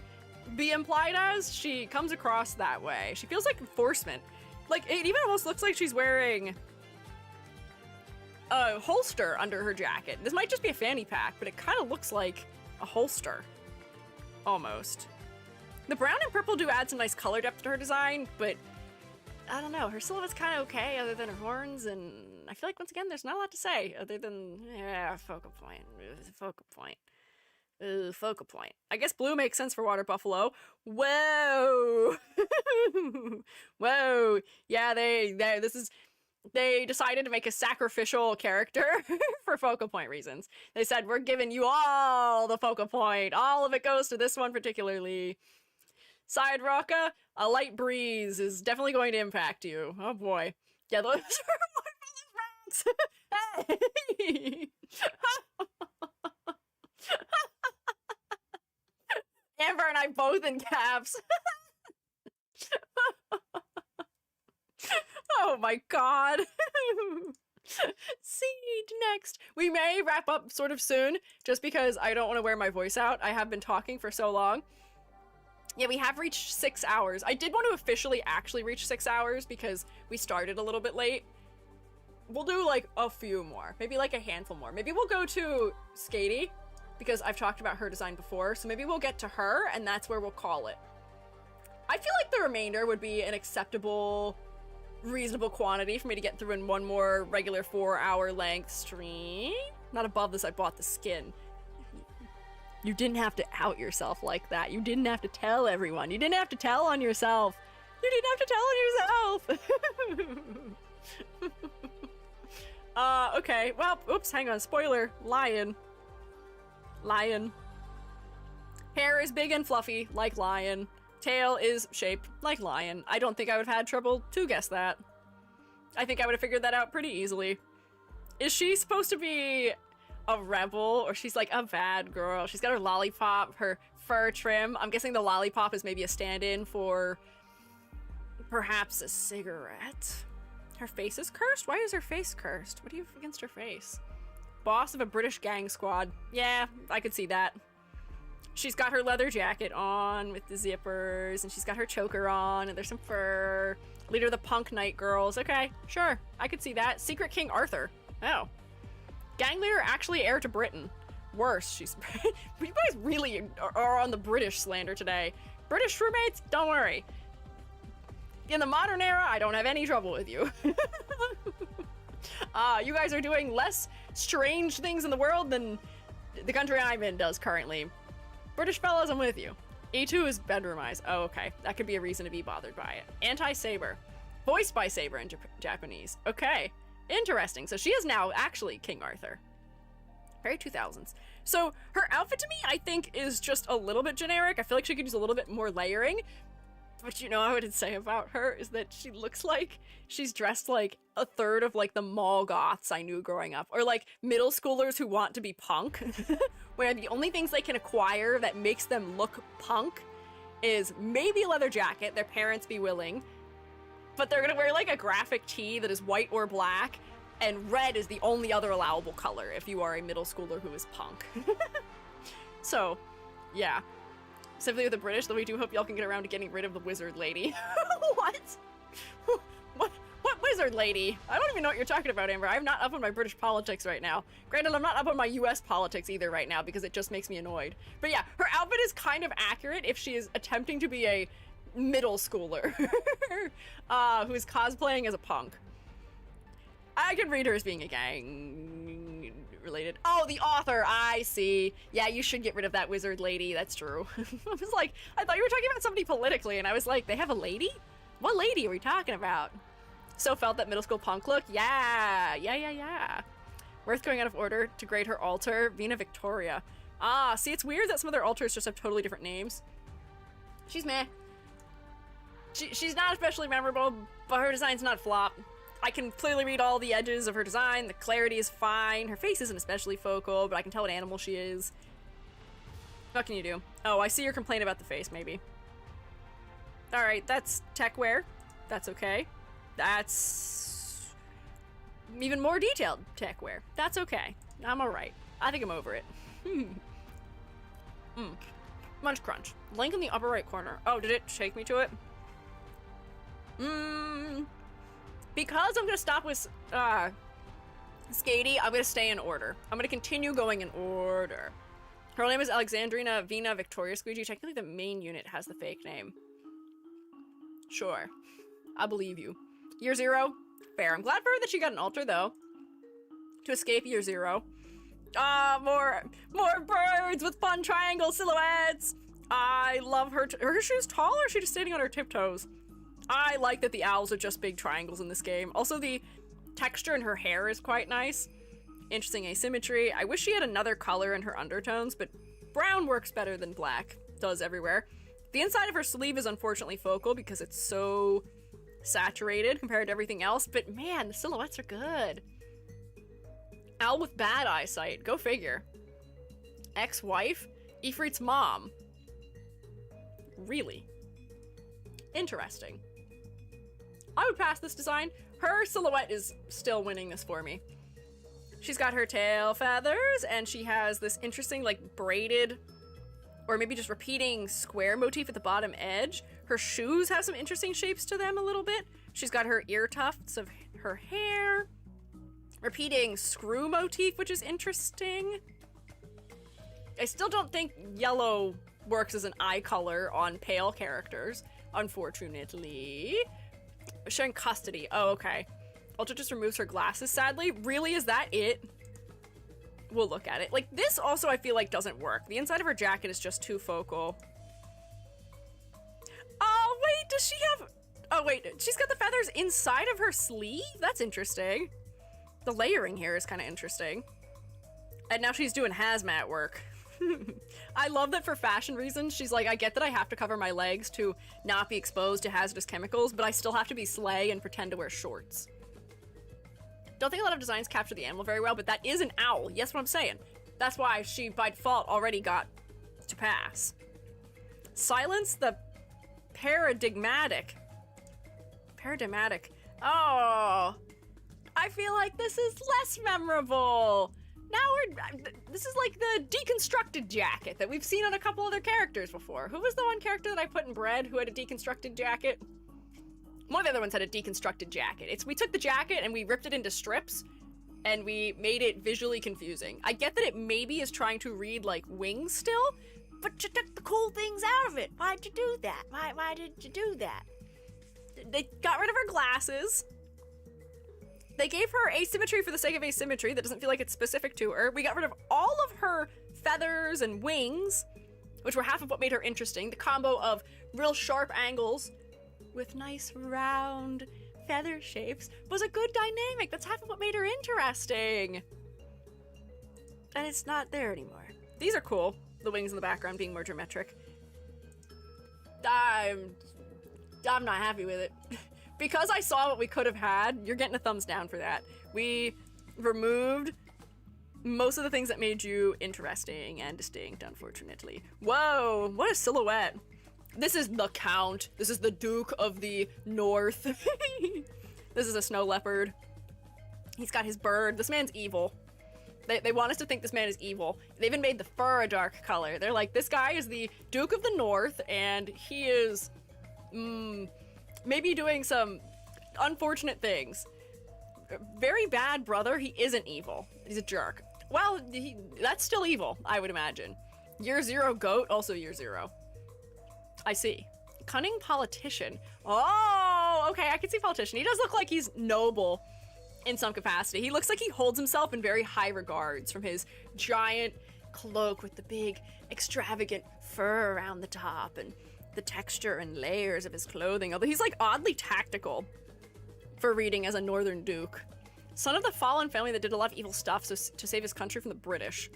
be implied as, she comes across that way. She feels like enforcement. Like, it even almost looks like she's wearing a holster under her jacket. This might just be a fanny pack, but it kind of looks like a holster. Almost. The brown and purple do add some nice color depth to her design, but I don't know. Her silhouette's kind of okay, other than her horns, and I feel like, once again, there's not a lot to say, other than, yeah, focal point. Focal point. Focal point. I guess blue makes sense for water buffalo. Whoa! Whoa! Yeah, they decided to make a sacrificial character for focal point reasons. They said, we're giving you all the focal point. All of it goes to this one particularly. Side Rocka, a light breeze is definitely going to impact you. Oh boy. Yeah, those are my rats. Hey! Amber and I both in caps. Oh my god. Siege next. We may wrap up sort of soon, just because I don't want to wear my voice out. I have been talking for so long. Yeah, we have reached 6 hours. I did want to officially actually reach 6 hours because we started a little bit late. We'll do like a few more, maybe like a handful more. Maybe we'll go to Squiiji because I've talked about her design before. So maybe we'll get to her and that's where we'll call it. I feel like the remainder would be an acceptable, reasonable quantity for me to get through in one more regular 4-hour length stream. Not above this, I bought the skin. You didn't have to out yourself like that. You didn't have to tell everyone. You didn't have to tell on yourself. You didn't have to tell on yourself. Okay. Well, oops, hang on. Spoiler. Lion. Lion. Hair is big and fluffy, like lion. Tail is shaped like lion. I don't think I would have had trouble to guess that. I think I would have figured that out pretty easily. Is she supposed to be a rebel, or she's like a bad girl? She's got her lollipop, her fur trim. I'm guessing the lollipop is maybe a stand-in for perhaps a cigarette. Her face is cursed? Why is her face cursed? What do you have against her face? Boss of a British gang squad. Yeah, I could see that. She's got her leather jacket on with the zippers, and she's got her choker on, and there's some fur. Leader of the punk night girls. Okay, sure. I could see that. Secret King Arthur. Oh. Gang leader actually heir to Britain. Worse, she's... You guys really are on the British slander today. British roommates, don't worry. In the modern era, I don't have any trouble with you. You guys are doing less strange things in the world than the country I'm in does currently. British fellas, I'm with you. E2 is bedroom eyes. Oh, okay. That could be a reason to be bothered by it. Anti-Saber. Voiced by Saber in Japanese. Okay. Interesting. So she is now actually King Arthur. Very 2000s. So her outfit to me, I think, is just a little bit generic. I feel like she could use a little bit more layering. But you know what I would say about her is that she looks like she's dressed like a third of like the mall goths I knew growing up. Or like middle schoolers who want to be punk. Where the only things they can acquire that makes them look punk is maybe a leather jacket, their parents be willing. But they're gonna wear like a graphic tee that is white or black. And red is the only other allowable color if you are a middle schooler who is punk. So, yeah. Simply with the British, though we do hope y'all can get around to getting rid of the wizard lady. What? What wizard lady? I don't even know what you're talking about, Amber. I'm not up on my British politics right now. Granted, I'm not up on my US politics either right now because it just makes me annoyed. But yeah, her outfit is kind of accurate if she is attempting to be a middle schooler who is cosplaying as a punk. I can read her as being a gang related. Oh, the author, I see. Yeah, you should get rid of that wizard lady, that's true. I was like, I thought you were talking about somebody politically, and I was like, they have a lady? What lady are we talking about? So felt that middle school punk look? Yeah. Worth going out of order to grade her altar, Vina Victoria. Ah, see, it's weird that some of their altars just have totally different names. She's meh. She's not especially memorable, but her design's not flop. I can clearly read all the edges of her design. The clarity is fine. Her face isn't especially focal, but I can tell what animal she is. What can you do? Oh, I see your complaint about the face, maybe. Alright, that's tech wear. That's okay. That's even more detailed tech wear. That's okay. I'm alright. I think I'm over it. Munch crunch. Link in the upper right corner. Oh, did it shake me to it? Because I'm gonna stop with Squiiji, I'm gonna stay in order. I'm gonna continue going in order. Her name is Alexandrina Vina Victoria Squiiji. Technically the main unit has the fake name. Sure. I believe you. Year 0? Fair. I'm glad for her that she got an altar though. To escape year 0. More birds with fun triangle silhouettes! I love her. Are her shoes tall or is she just standing on her tiptoes? I like that the owls are just big triangles in this game. Also, the texture in her hair is quite nice. Interesting asymmetry. I wish she had another color in her undertones, but brown works better than black. Does everywhere. The inside of her sleeve is unfortunately focal because it's so saturated compared to everything else, but man, the silhouettes are good. Owl with bad eyesight. Go figure. Ex-wife? Ifrit's mom. Really? Interesting. I would pass this design. Her silhouette is still winning this for me. She's got her tail feathers, and she has this interesting, like, braided, or maybe just repeating square motif at the bottom edge. Her shoes have some interesting shapes to them a little bit. She's got her ear tufts of her hair. Repeating screw motif, which is interesting. I still don't think yellow works as an eye color on pale characters, unfortunately. Sharing custody. Oh, okay. Ultra just removes her glasses, sadly. Really, is that it? We'll look at it. Like, this also I feel like doesn't work. The inside of her jacket is just too focal. Oh, wait, does she have... Oh, wait, she's got the feathers inside of her sleeve? That's interesting. The layering here is kind of interesting. And now she's doing hazmat work. I love that for fashion reasons, she's like, I get that I have to cover my legs to not be exposed to hazardous chemicals, but I still have to be slay and pretend to wear shorts. Don't think a lot of designs capture the animal very well, but that is an owl. Yes, what I'm saying. That's why she, by default, already got to pass. Silence the paradigmatic. Paradigmatic. Oh, I feel like this is less memorable. Now this is like the deconstructed jacket that we've seen on a couple other characters before. Who was the one character that I put in bread who had a deconstructed jacket? One of the other ones had a deconstructed jacket. We took the jacket and we ripped it into strips and we made it visually confusing. I get that it maybe is trying to read like wings still, but you took the cool things out of it. Why'd you do that? Why did you do that? They got rid of her glasses. They gave her asymmetry for the sake of asymmetry that doesn't feel like it's specific to her. We got rid of all of her feathers and wings, which were half of what made her interesting. The combo of real sharp angles with nice round feather shapes was a good dynamic. That's half of what made her interesting. And it's not there anymore. These are cool. The wings in the background being more geometric. I'm not happy with it. Because I saw what we could have had, you're getting a thumbs down for that. We removed most of the things that made you interesting and distinct, unfortunately. Whoa, what a silhouette. This is the Count. This is the Duke of the North. This is a snow leopard. He's got his bird. This man's evil. They want us to think this man is evil. They even made the fur a dark color. They're like, this guy is the Duke of the North, and he is, maybe doing some unfortunate things. Very bad brother. He isn't evil. He's a jerk. Well, that's still evil, I would imagine. Year 0 goat, also year 0. I see. Cunning politician. Oh, okay, I can see politician. He does look like he's noble in some capacity. He looks like he holds himself in very high regards, from his giant cloak with the big extravagant fur around the top and the texture and layers of his clothing, although he's like oddly tactical for reading as a northern duke. Son of the fallen family that did a lot of evil stuff to save his country from the British.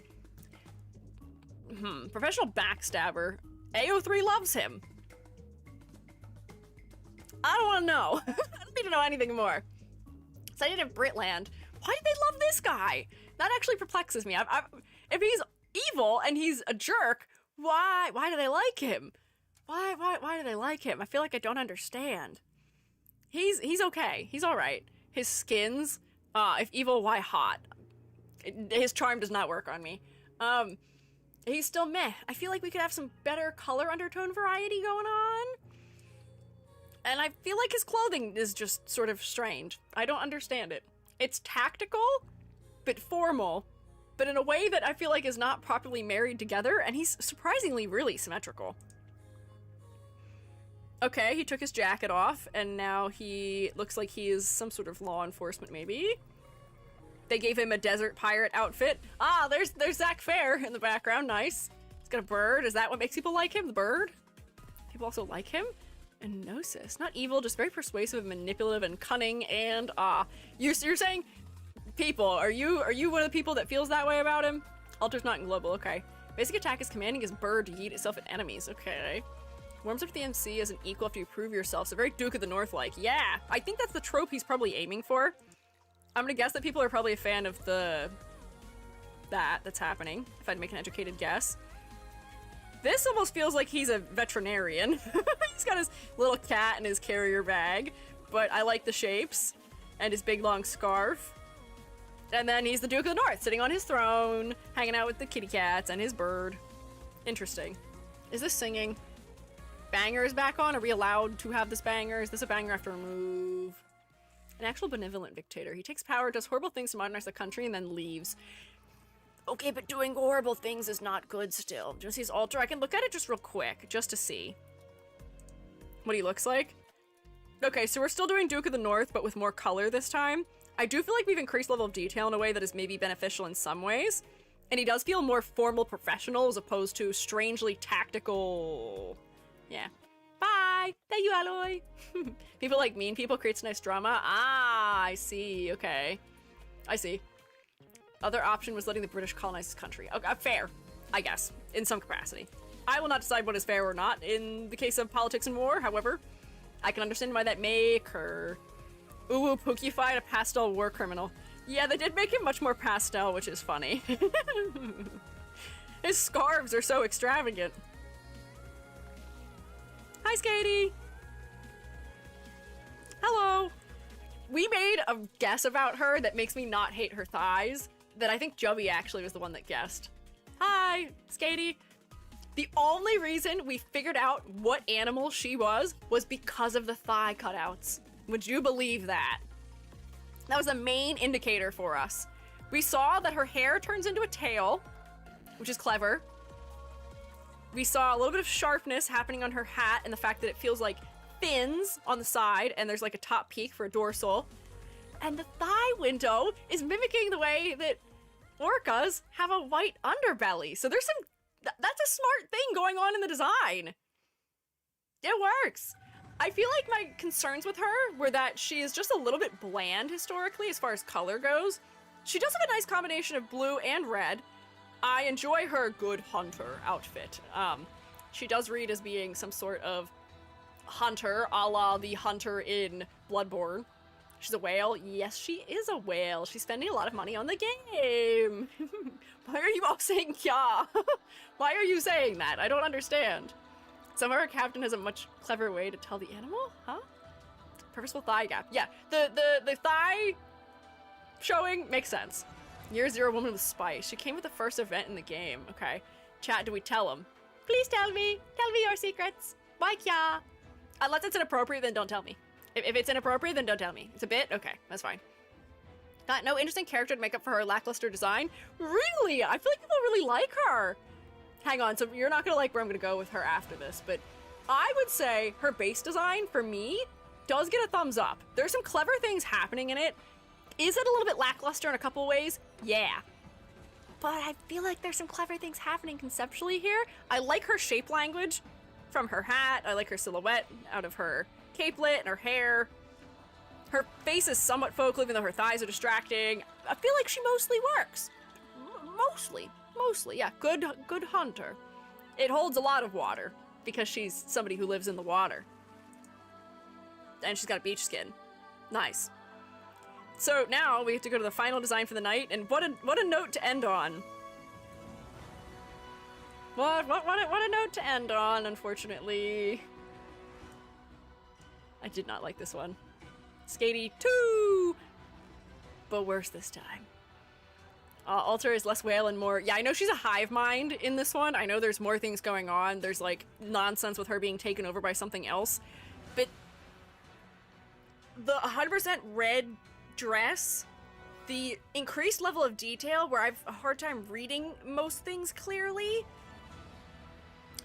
Professional backstabber. AO3 loves him. I don't want to know. I don't need to know anything more. Cited of Britland. Why did they love this guy? That actually perplexes me. If he's evil and he's a jerk, why do they like him? Why do they like him? I feel like I don't understand. He's okay. He's all right. His skins, if evil, why hot? His charm does not work on me. He's still meh. I feel like we could have some better color undertone variety going on. And I feel like his clothing is just sort of strange. I don't understand it. It's tactical, but formal, but in a way that I feel like is not properly married together, and he's surprisingly really symmetrical. Okay, he took his jacket off, and now he looks like he is some sort of law enforcement, maybe? They gave him a desert pirate outfit. Ah, there's Zach Fair in the background, nice. He's got a bird, is that what makes people like him, the bird? People also like him? And Gnosis, not evil, just very persuasive, manipulative, and cunning, and you're saying, people, are you one of the people that feels that way about him? Alter's not in global, okay. Basic attack is commanding his bird to yeet itself at enemies, okay. Warms up to the MC as an equal after you prove yourself, so very Duke of the North-like. Yeah, I think that's the trope he's probably aiming for. I'm gonna guess that people are probably a fan of that's happening, if I'd make an educated guess. This almost feels like he's a veterinarian. He's got his little cat in his carrier bag, but I like the shapes, and his big long scarf. And then he's the Duke of the North, sitting on his throne, hanging out with the kitty cats and his bird. Interesting. Is this singing? Banger is back on? Are we allowed to have this banger? Is this a banger I have to remove? An actual benevolent dictator. He takes power, does horrible things to modernize the country, and then leaves. Okay, but doing horrible things is not good still. Do you see his altar? I can look at it just real quick, just to see what he looks like. Okay, so we're still doing Duke of the North, but with more color this time. I do feel like we've increased level of detail in a way that is maybe beneficial in some ways. And he does feel more formal professional as opposed to strangely tactical. Yeah. Bye! Thank you, Alloy! People like mean people creates nice drama. Ah, I see. Okay. I see. Other option was letting the British colonize this country. Okay, fair, I guess, in some capacity. I will not decide what is fair or not in the case of politics and war, however. I can understand why that may occur. Ooh, Pookyified a pastel war criminal. Yeah, they did make him much more pastel, which is funny. His scarves are so extravagant. Hi, Skatey! Hello! We made a guess about her that makes me not hate her thighs, that I think Joey actually was the one that guessed. Hi, Skatey! The only reason we figured out what animal she was because of the thigh cutouts. Would you believe that? That was the main indicator for us. We saw that her hair turns into a tail, which is clever. We saw a little bit of sharpness happening on her hat and the fact that it feels like fins on the side and there's like a top peak for a dorsal. And the thigh window is mimicking the way that orcas have a white underbelly. So there's that's a smart thing going on in the design. It works. I feel like my concerns with her were that she is just a little bit bland historically as far as color goes. She does have a nice combination of blue and red. I enjoy her good hunter outfit. She does read as being some sort of hunter, a la the hunter in Bloodborne. She's a whale. Yes, she is a whale. She's spending a lot of money on the game. Why are you all saying yeah? Why are you saying that? I don't understand. Somehow our captain has a much clever way to tell the animal, huh? Purposeful thigh gap. Yeah, the thigh showing makes sense. Year 0 woman with spice. She came with the first event in the game. Okay. Chat, do we tell them? Please tell me. Tell me your secrets. Why kya? Unless it's inappropriate, then don't tell me. If it's inappropriate, then don't tell me. It's a bit? Okay, that's fine. Got no interesting character to make up for her lackluster design? Really? I feel like people really like her. Hang on, so you're not gonna like where I'm gonna go with her after this, but I would say her base design, for me, does get a thumbs up. There's some clever things happening in it. Is it a little bit lackluster in a couple ways? Yeah. But I feel like there's some clever things happening conceptually here. I like her shape language from her hat. I like her silhouette out of her capelet and her hair. Her face is somewhat focal, even though her thighs are distracting. I feel like she mostly works. Mostly, yeah. Good hunter. It holds a lot of water because she's somebody who lives in the water. And she's got a beach skin. Nice. So now we have to go to the final design for the night, and what a note to end on. What a note to end on, unfortunately. I did not like this one. Skatey 2! But worse this time. Alter is less whale and more... Yeah, I know she's a hive mind in this one. I know there's more things going on. There's, like, nonsense with her being taken over by something else. But the 100% red dress, the increased level of detail where I've a hard time reading most things clearly.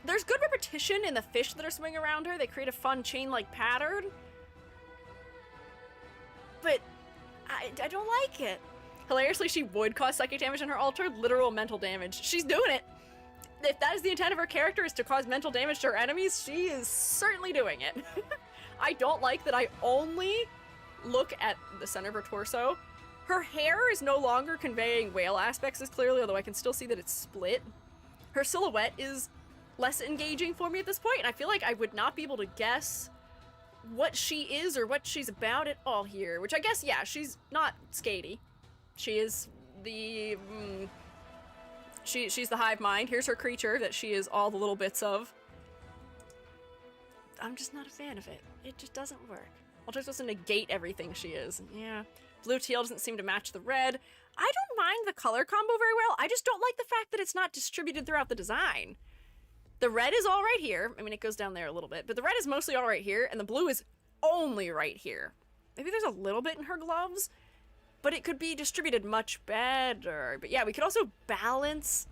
There's good repetition in the fish that are swimming around her. They create a fun chain-like pattern. But I don't like it. Hilariously, she would cause psychic damage on her altar, literal mental damage. She's doing it. If that is the intent of her character, is to cause mental damage to her enemies, she is certainly doing it. I don't like that I only look at the center of her torso. Her hair is no longer conveying whale aspects as clearly, although I can still see that it's split. Her silhouette is less engaging for me at this point, and I feel like I would not be able to guess what she is or what she's about at all here, which I guess, yeah, she's not skatey. She is the... she's the hive mind. Here's her creature that she is all the little bits of. I'm just not a fan of it. It just doesn't work. Alter's supposed to negate everything she is. Yeah. Blue teal doesn't seem to match the red. I don't mind the color combo very well. I just don't like the fact that it's not distributed throughout the design. The red is all right here. I mean, it goes down there a little bit, but the red is mostly all right here, and the blue is only right here. Maybe there's a little bit in her gloves, but it could be distributed much better. But yeah, we could also balance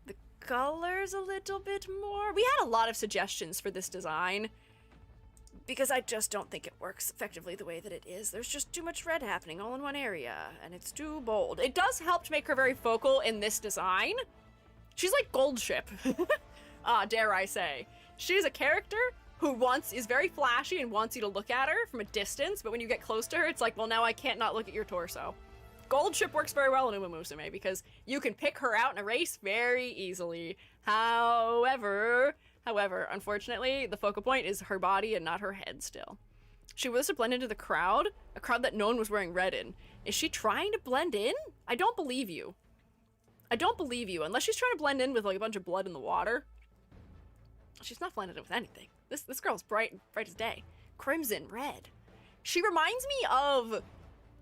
the colors a little bit more. We had a lot of suggestions for this design because I just don't think it works effectively the way that it is. There's just too much red happening all in one area, and it's too bold. It does help to make her very focal in this design. She's like Gold Ship. Dare I say. She's a character who is very flashy and wants you to look at her from a distance, but when you get close to her, it's like, well, now I can't not look at your torso. Gold Ship works very well in Uma Musume because you can pick her out in a race very easily. However, unfortunately, the focal point is her body and not her head still. She was to blend into the crowd, a crowd that no one was wearing red in. Is she trying to blend in? I don't believe you. I don't believe you, unless she's trying to blend in with like a bunch of blood in the water. She's not blended in with anything. This girl's bright as day. Crimson red. She reminds me of,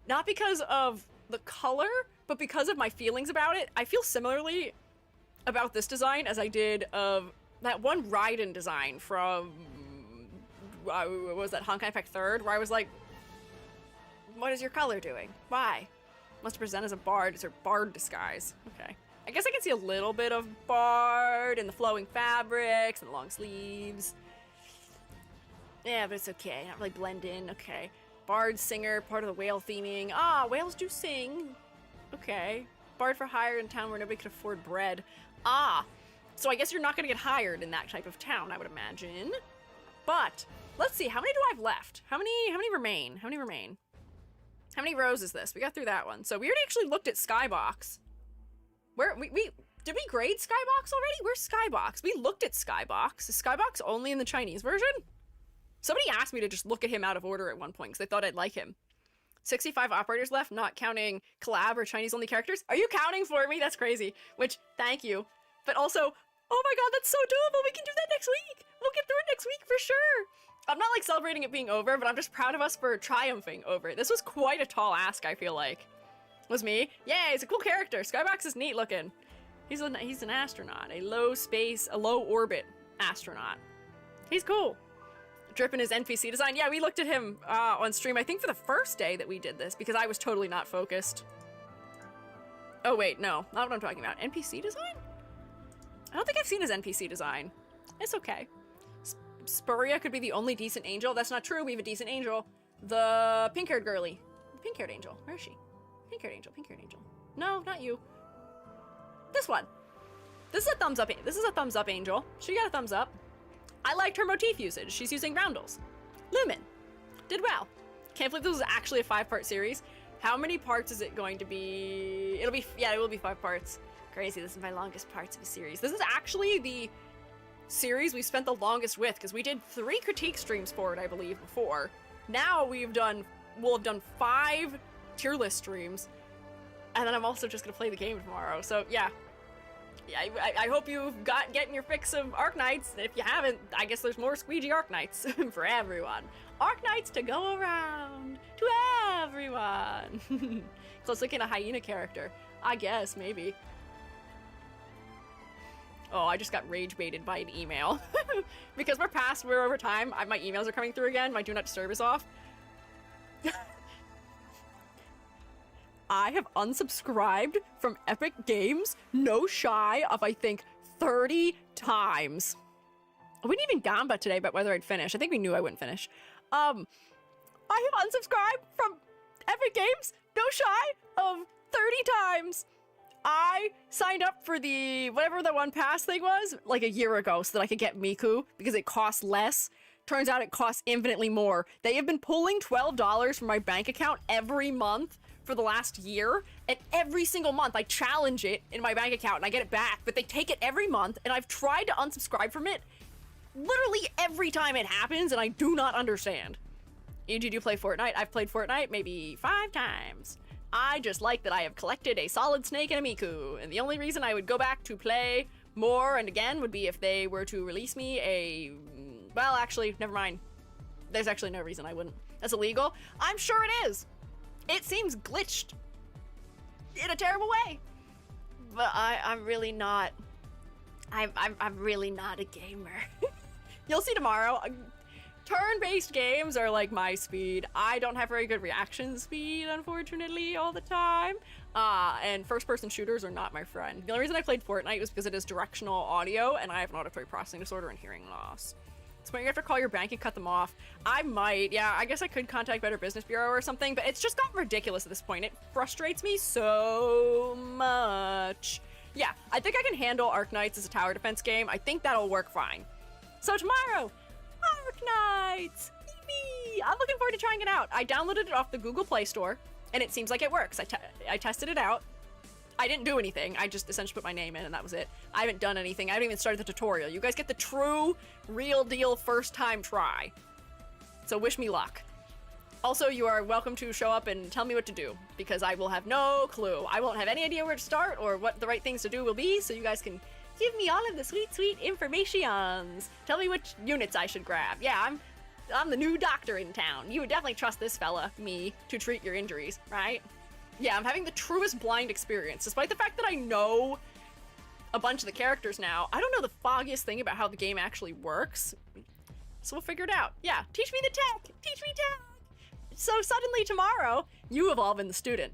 not because of the color, but because of my feelings about it. I feel similarly about this design as I did of that one Raiden design from, what was that, Honkai Impact 3rd, where I was like, what is your color doing? Why? Must present as a bard. It's her bard disguise. Okay. I guess I can see a little bit of bard in the flowing fabrics and the long sleeves. Yeah, but it's okay. Not really blend in. Okay. Bard singer, part of the whale theming. Ah, whales do sing. Okay. Bard for hire in town where nobody could afford bread. Ah. So I guess you're not going to get hired in that type of town, I would imagine. But let's see. How many do I have left? How many remain? How many rows is this? We got through that one. So we already actually looked at Skybox. Where did we grade Skybox already? Where's Skybox? We looked at Skybox. Is Skybox only in the Chinese version? Somebody asked me to just look at him out of order at one point because they thought I'd like him. 65 operators left, not counting collab or Chinese only characters. Are you counting for me? That's crazy. Which, thank you. But also, oh my god, that's so doable. We can do that next week. We'll get through it next week for sure. I'm not like celebrating it being over, but I'm just proud of us for triumphing over it. This was quite a tall ask, I feel like. Was me? Yay, he's a cool character. Skybox is neat looking. He's an astronaut, a low orbit astronaut. He's cool. Dripping his NPC design. Yeah, we looked at him on stream, I think for the first day that we did this, because I was totally not focused. Oh wait, no, not what I'm talking about. NPC design? I don't think I've seen his NPC design. It's okay. Spuria could be the only decent angel. That's not true. We have a decent angel. The pink-haired girly. Pink-haired angel. Where is she? Pink-haired angel. Pink-haired angel. No, not you. This one. This is a thumbs up. This is a thumbs up angel. She got a thumbs up. I liked her motif usage. She's using roundels. Lumen. Did well. Can't believe this was actually a 5-part series. How many parts is it going to be? It will be 5 parts. Crazy, this is my longest parts of a series. This is actually the series we spent the longest with, because we did 3 critique streams for it, I believe, before. Now we'll have done 5 tier list streams, and then I'm also just gonna play the game tomorrow. So yeah, I hope you've getting your fix of Arknights. If you haven't, I guess there's more Squiiji Arknights for everyone. Arknights to go around to everyone. Close looking a hyena character, I guess, maybe. Oh, I just got rage baited by an email. Because we're over time, my emails are coming through again, my do not disturb is off. I have unsubscribed from Epic Games, no shy of, I think, 30 times. We didn't even gamba today about whether I'd finish. I think we knew I wouldn't finish. I have unsubscribed from Epic Games, no shy of 30 times. I signed up for the, whatever the one pass thing was, like a year ago so that I could get Miku because it costs less. Turns out it costs infinitely more. They have been pulling $12 from my bank account every month for the last year, and every single month I challenge it in my bank account and I get it back, but they take it every month, and I've tried to unsubscribe from it literally every time it happens, and I do not understand. Did you play Fortnite? I've played Fortnite maybe 5 times. I just like that I have collected a solid snake and a Miku, and the only reason I would go back to play more and again would be if they were to release me a... Well, actually, never mind. There's actually no reason I wouldn't. That's illegal. I'm sure it is. It seems glitched in a terrible way. But I'm really not... I'm really not a gamer. You'll see tomorrow. Turn-based games are like my speed. I don't have very good reaction speed, unfortunately, all the time. And first-person shooters are not my friend. The only reason I played Fortnite was because it is directional audio, and I have an auditory processing disorder and hearing loss. So you have to call your bank and cut them off. I might, yeah, I guess I could contact Better Business Bureau or something, but it's just gotten ridiculous at this point. It frustrates me so much. Yeah, I think I can handle Arknights as a tower defense game. I think that'll work fine. So tomorrow, Arknights! Yippee! I'm looking forward to trying it out. I downloaded it off the Google Play Store, and it seems like it works. I tested it out. I didn't do anything. I just essentially put my name in, and that was it. I haven't done anything. I haven't even started the tutorial. You guys get the true, real deal first-time try. So wish me luck. Also, you are welcome to show up and tell me what to do, because I will have no clue. I won't have any idea where to start or what the right things to do will be, so you guys can give me all of the sweet, sweet informations. Tell me which units I should grab. Yeah, I'm the new doctor in town. You would definitely trust this fella, me, to treat your injuries, right? Yeah, I'm having the truest blind experience. Despite the fact that I know a bunch of the characters now, I don't know the foggiest thing about how the game actually works. So we'll figure it out. Yeah, teach me the tech! Teach me tech! So suddenly tomorrow, you have all been the student.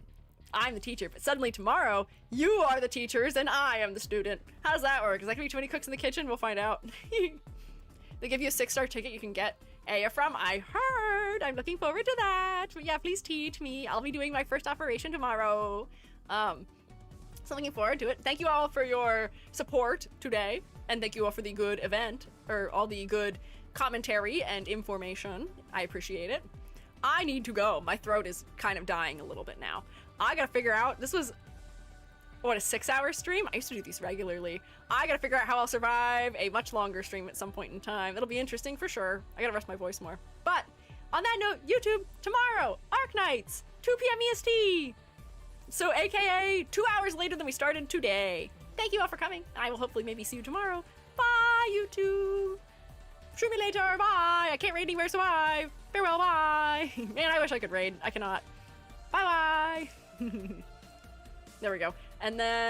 I'm the teacher, but suddenly tomorrow, you are the teachers and I am the student. How does that work? Is that gonna be too many cooks in the kitchen? We'll find out. They give you a 6-star ticket you can get Aya from. I heard. I'm looking forward to that. Yeah, please teach me. I'll be doing my first operation tomorrow. So looking forward to it. Thank you all for your support today, and thank you all for the good event, or all the good commentary and information. I appreciate it. I need to go. My throat is kind of dying a little bit now. I gotta figure out, this was, what, a 6-hour stream? I used to do these regularly. I gotta figure out how I'll survive a much longer stream at some point in time. It'll be interesting for sure. I gotta rest my voice more. But on that note, YouTube, tomorrow, Arknights, 2 p.m. EST. So AKA 2 hours later than we started today. Thank you all for coming. I will hopefully maybe see you tomorrow. Bye, YouTube. Stream me later. Bye. I can't raid anywhere, so bye. Farewell. Bye. Man, I wish I could raid. I cannot. Bye bye. There we go. And then